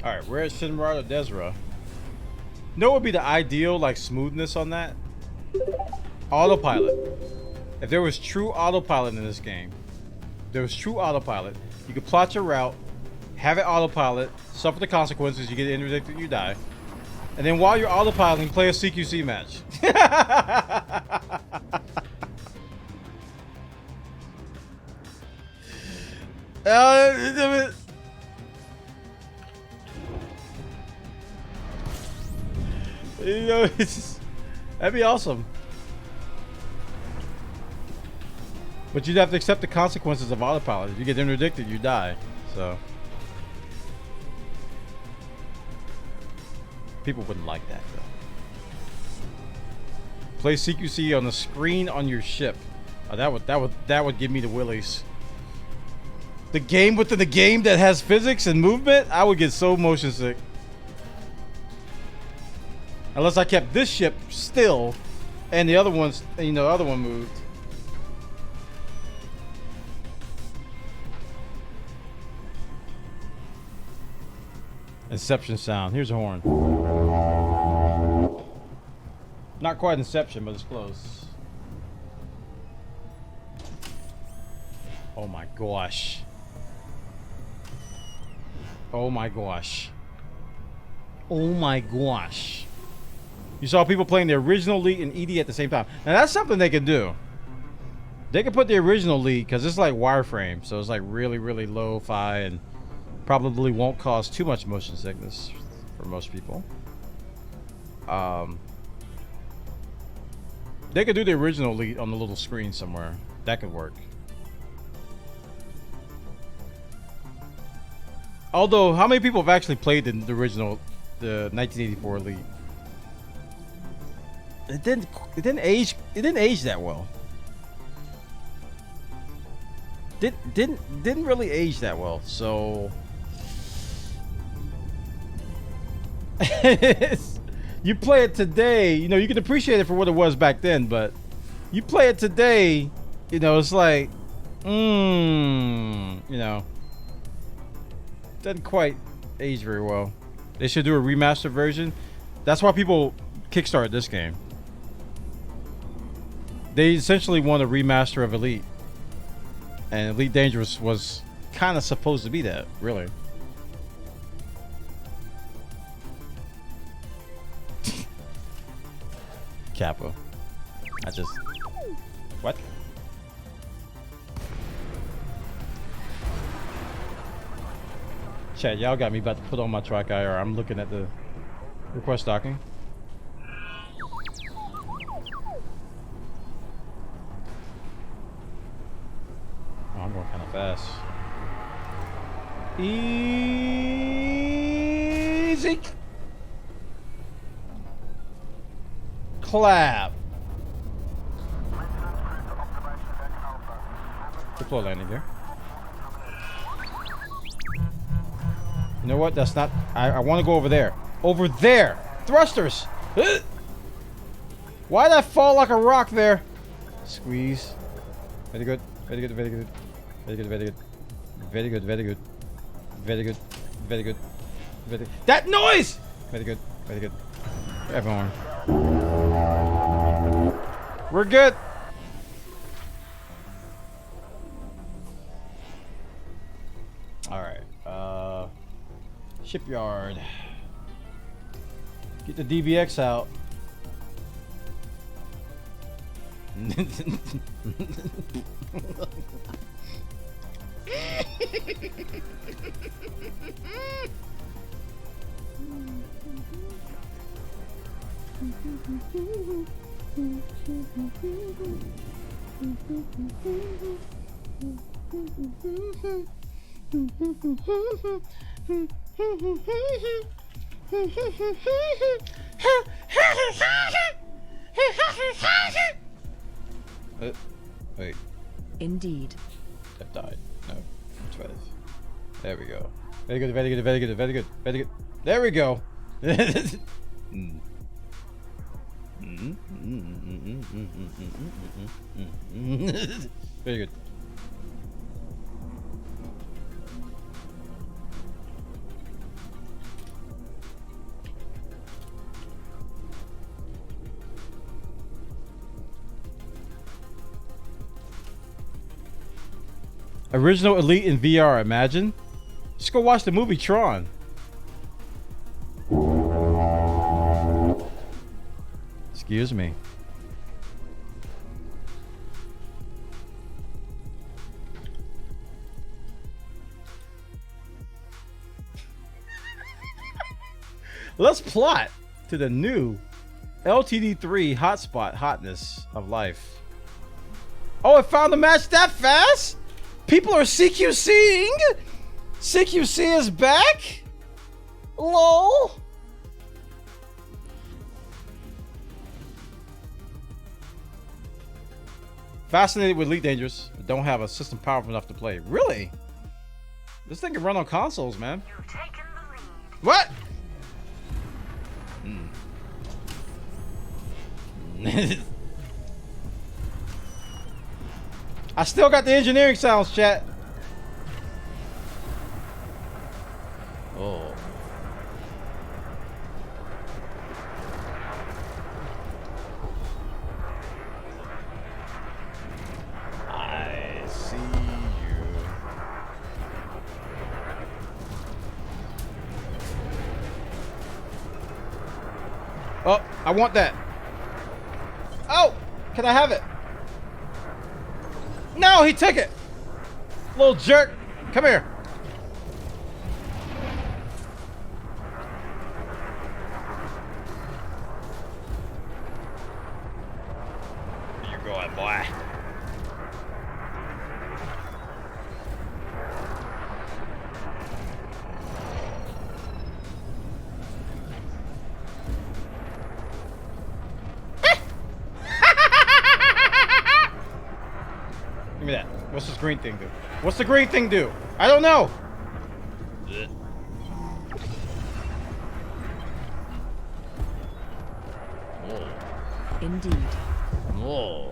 Speaker 1: Alright, we're at Shinrado Desra. Know what would be the ideal, like, smoothness on that? Autopilot. If there was true autopilot in this game, you could plot your route, have it autopilot, suffer the consequences, you get interdicted, you die. And then while you're autopiloting, play a CQC match. You know, that'd be awesome. But you'd have to accept the consequences of autopilot. If you get interdicted, you die. So people wouldn't like that, though. Play CQC on the screen on your ship. Oh, that would give me the willies. The game within the game that has physics and movement, I would get so motion sick. Unless I kept this ship still, and the other one's, you know, the other one moved. Inception sound. Here's a horn. Not quite Inception, but it's close. Oh my gosh. Oh my gosh. Oh my gosh. You saw people playing the original Elite and ED at the same time. Now that's something they can do. They can put the original Elite, because it's like wireframe, so it's like really, really lo-fi and probably won't cause too much motion sickness for most people. They could do the original Elite on the little screen somewhere. That could work. Although, how many people have actually played the original the 1984 Elite. It didn't age that well. Didn't really age that well. So you play it today, you know, you can appreciate it for what it was back then, but you play it today, you know, it's like, you know, doesn't quite age very well. They should do a remastered version. That's why people kickstarted this game. They essentially want a remaster of Elite. And Elite Dangerous was kind of supposed to be that, really. Kappa. What? Chat, y'all got me about to put on my track IR. I'm looking at the request docking. Oh, I'm going kind of fast. Easy. Clap. Deploy landing gear. You know what? That's not. I want to go over there. Over there. Thrusters. Why did I fall like a rock there? Squeeze. Very good. Very good. Very good. Very good. Very good. Very good. Very good. Very good. Very good. Very good. That noise. Very good. Very good. Everyone. We're good. All right. Shipyard. Get the DBX out. Wait.
Speaker 9: Indeed.
Speaker 1: That died. No. That's right. There we go. Very good, very good, very good, very good, very good. There we go. Very good. Original Elite in VR, imagine. Just go watch the movie Tron. Excuse me. Let's plot to the new LTD3 hotspot hotness of life. Oh, it found the match that fast? People are CQCing? CQC is back? LOL. Fascinated with Elite Dangerous. Don't have a system powerful enough to play. Really? This thing can run on consoles, man. What? I still got the engineering sounds, chat. Oh. I see you. Oh, I want that. Oh, can I have it? No, he took it. Little jerk. Come here. You're going, boy. green thing do? What's the green thing do? I don't know.
Speaker 9: Indeed.
Speaker 1: Oh.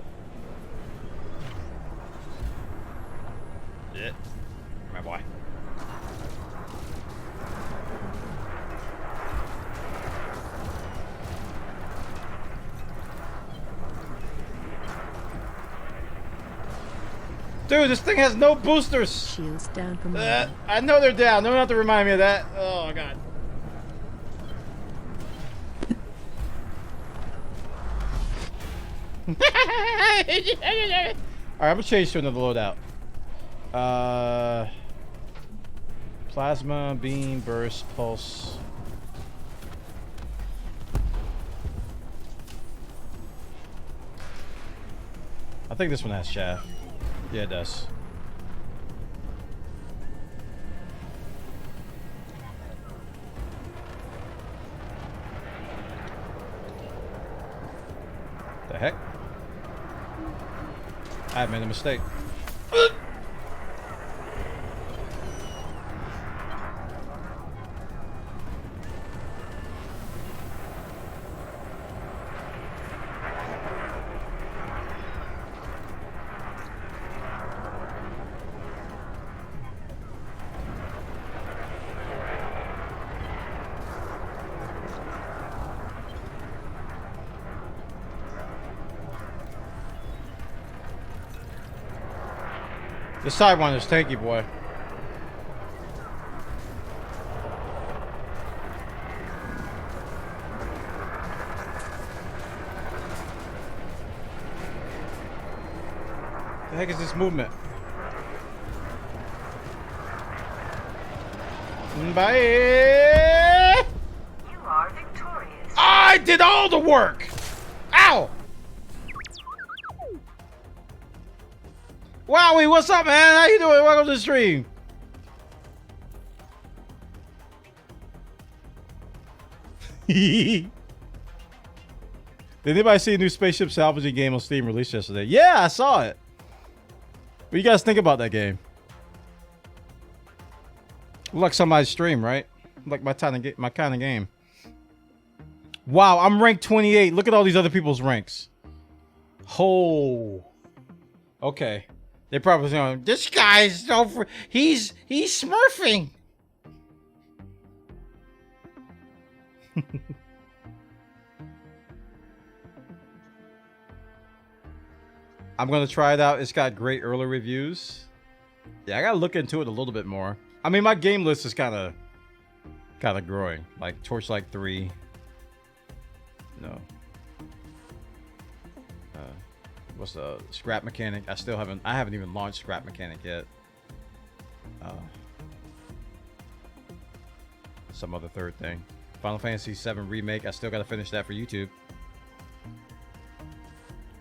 Speaker 1: Yeah. My boy. Dude, this thing has no boosters.
Speaker 9: Shields down from
Speaker 1: I know they're down. Don't have to remind me of that. Oh god. Alright, I'm gonna change to another loadout. Plasma, beam, burst, pulse. I think this one has shaft. Yeah, it does. The heck? I made a mistake. The side one is tanky, boy. The heck is this movement? Bye.
Speaker 10: You are victorious.
Speaker 1: I did all the work. Ow! Wowie, what's up, man? How you doing? Welcome to the stream. Did anybody see a new spaceship salvaging game on Steam released yesterday? Yeah, I saw it. What do you guys think about that game? Like somebody's stream, right? Like my kind of game. Wow, I'm ranked 28. Look at all these other people's ranks. Oh. Okay. They probably saying, this guy's so he's smurfing. I'm gonna try it out. It's got great early reviews. Yeah, I gotta look into it a little bit more. I mean, my game list is kind of growing. Like Torchlight 3. No. What's the Scrap Mechanic? I haven't even launched Scrap Mechanic yet. Some other third thing. Final Fantasy VII Remake. I still gotta finish that for YouTube.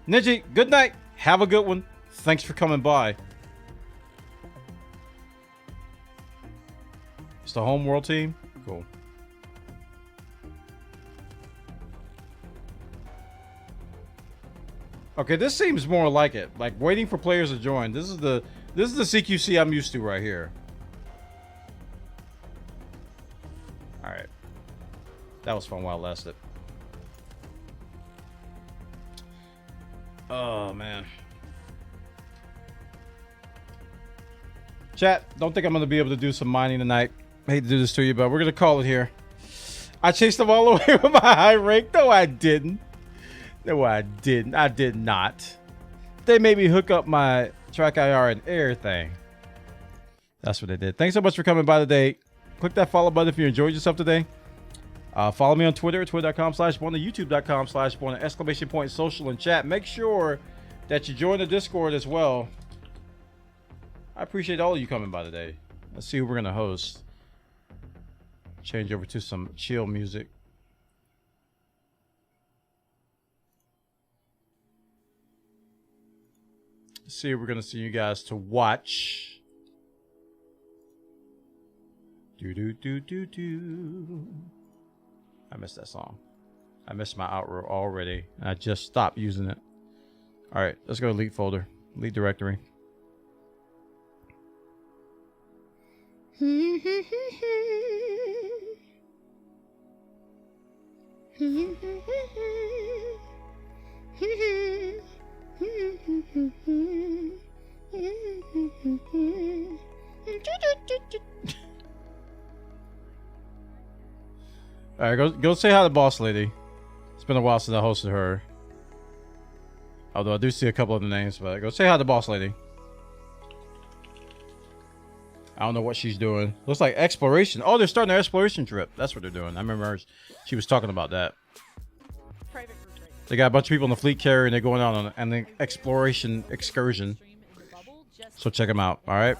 Speaker 1: Ninja, good night. Have a good one. Thanks for coming by. It's the home world team. Cool. Okay, this seems more like it. Like waiting for players to join. This is the CQC I'm used to right here. All right. That was fun while it lasted. Oh man. Chat, don't think I'm gonna be able to do some mining tonight. I hate to do this to you, but we're gonna call it here. I chased them all the way with my high rank. No, I didn't. No, I didn't. I did not. They made me hook up my track IR and everything. That's what they did. Thanks so much for coming by today. Click that follow button if you enjoyed yourself today. Follow me on Twitter, twitter.com/bwana, youtube.com/bwana, ! social and chat. Make sure that you join the Discord as well. I appreciate all of you coming by today. Let's see who we're going to host. Change over to some chill music. Let's see if we're going to see you guys to watch. Do. I missed that song. I missed my outro already. And I just stopped using it. All right, let's go to Elite folder. Elite directory. All right, go say hi to boss lady. It's been a while since I hosted her. Although I do see a couple of the names, but go say hi to boss lady. I don't know what she's doing. Looks like exploration. Oh, they're starting their exploration trip. That's what they're doing. I remember she was talking about that. They got a bunch of people in the fleet carrier and they're going out on an exploration excursion. So check them out. All right.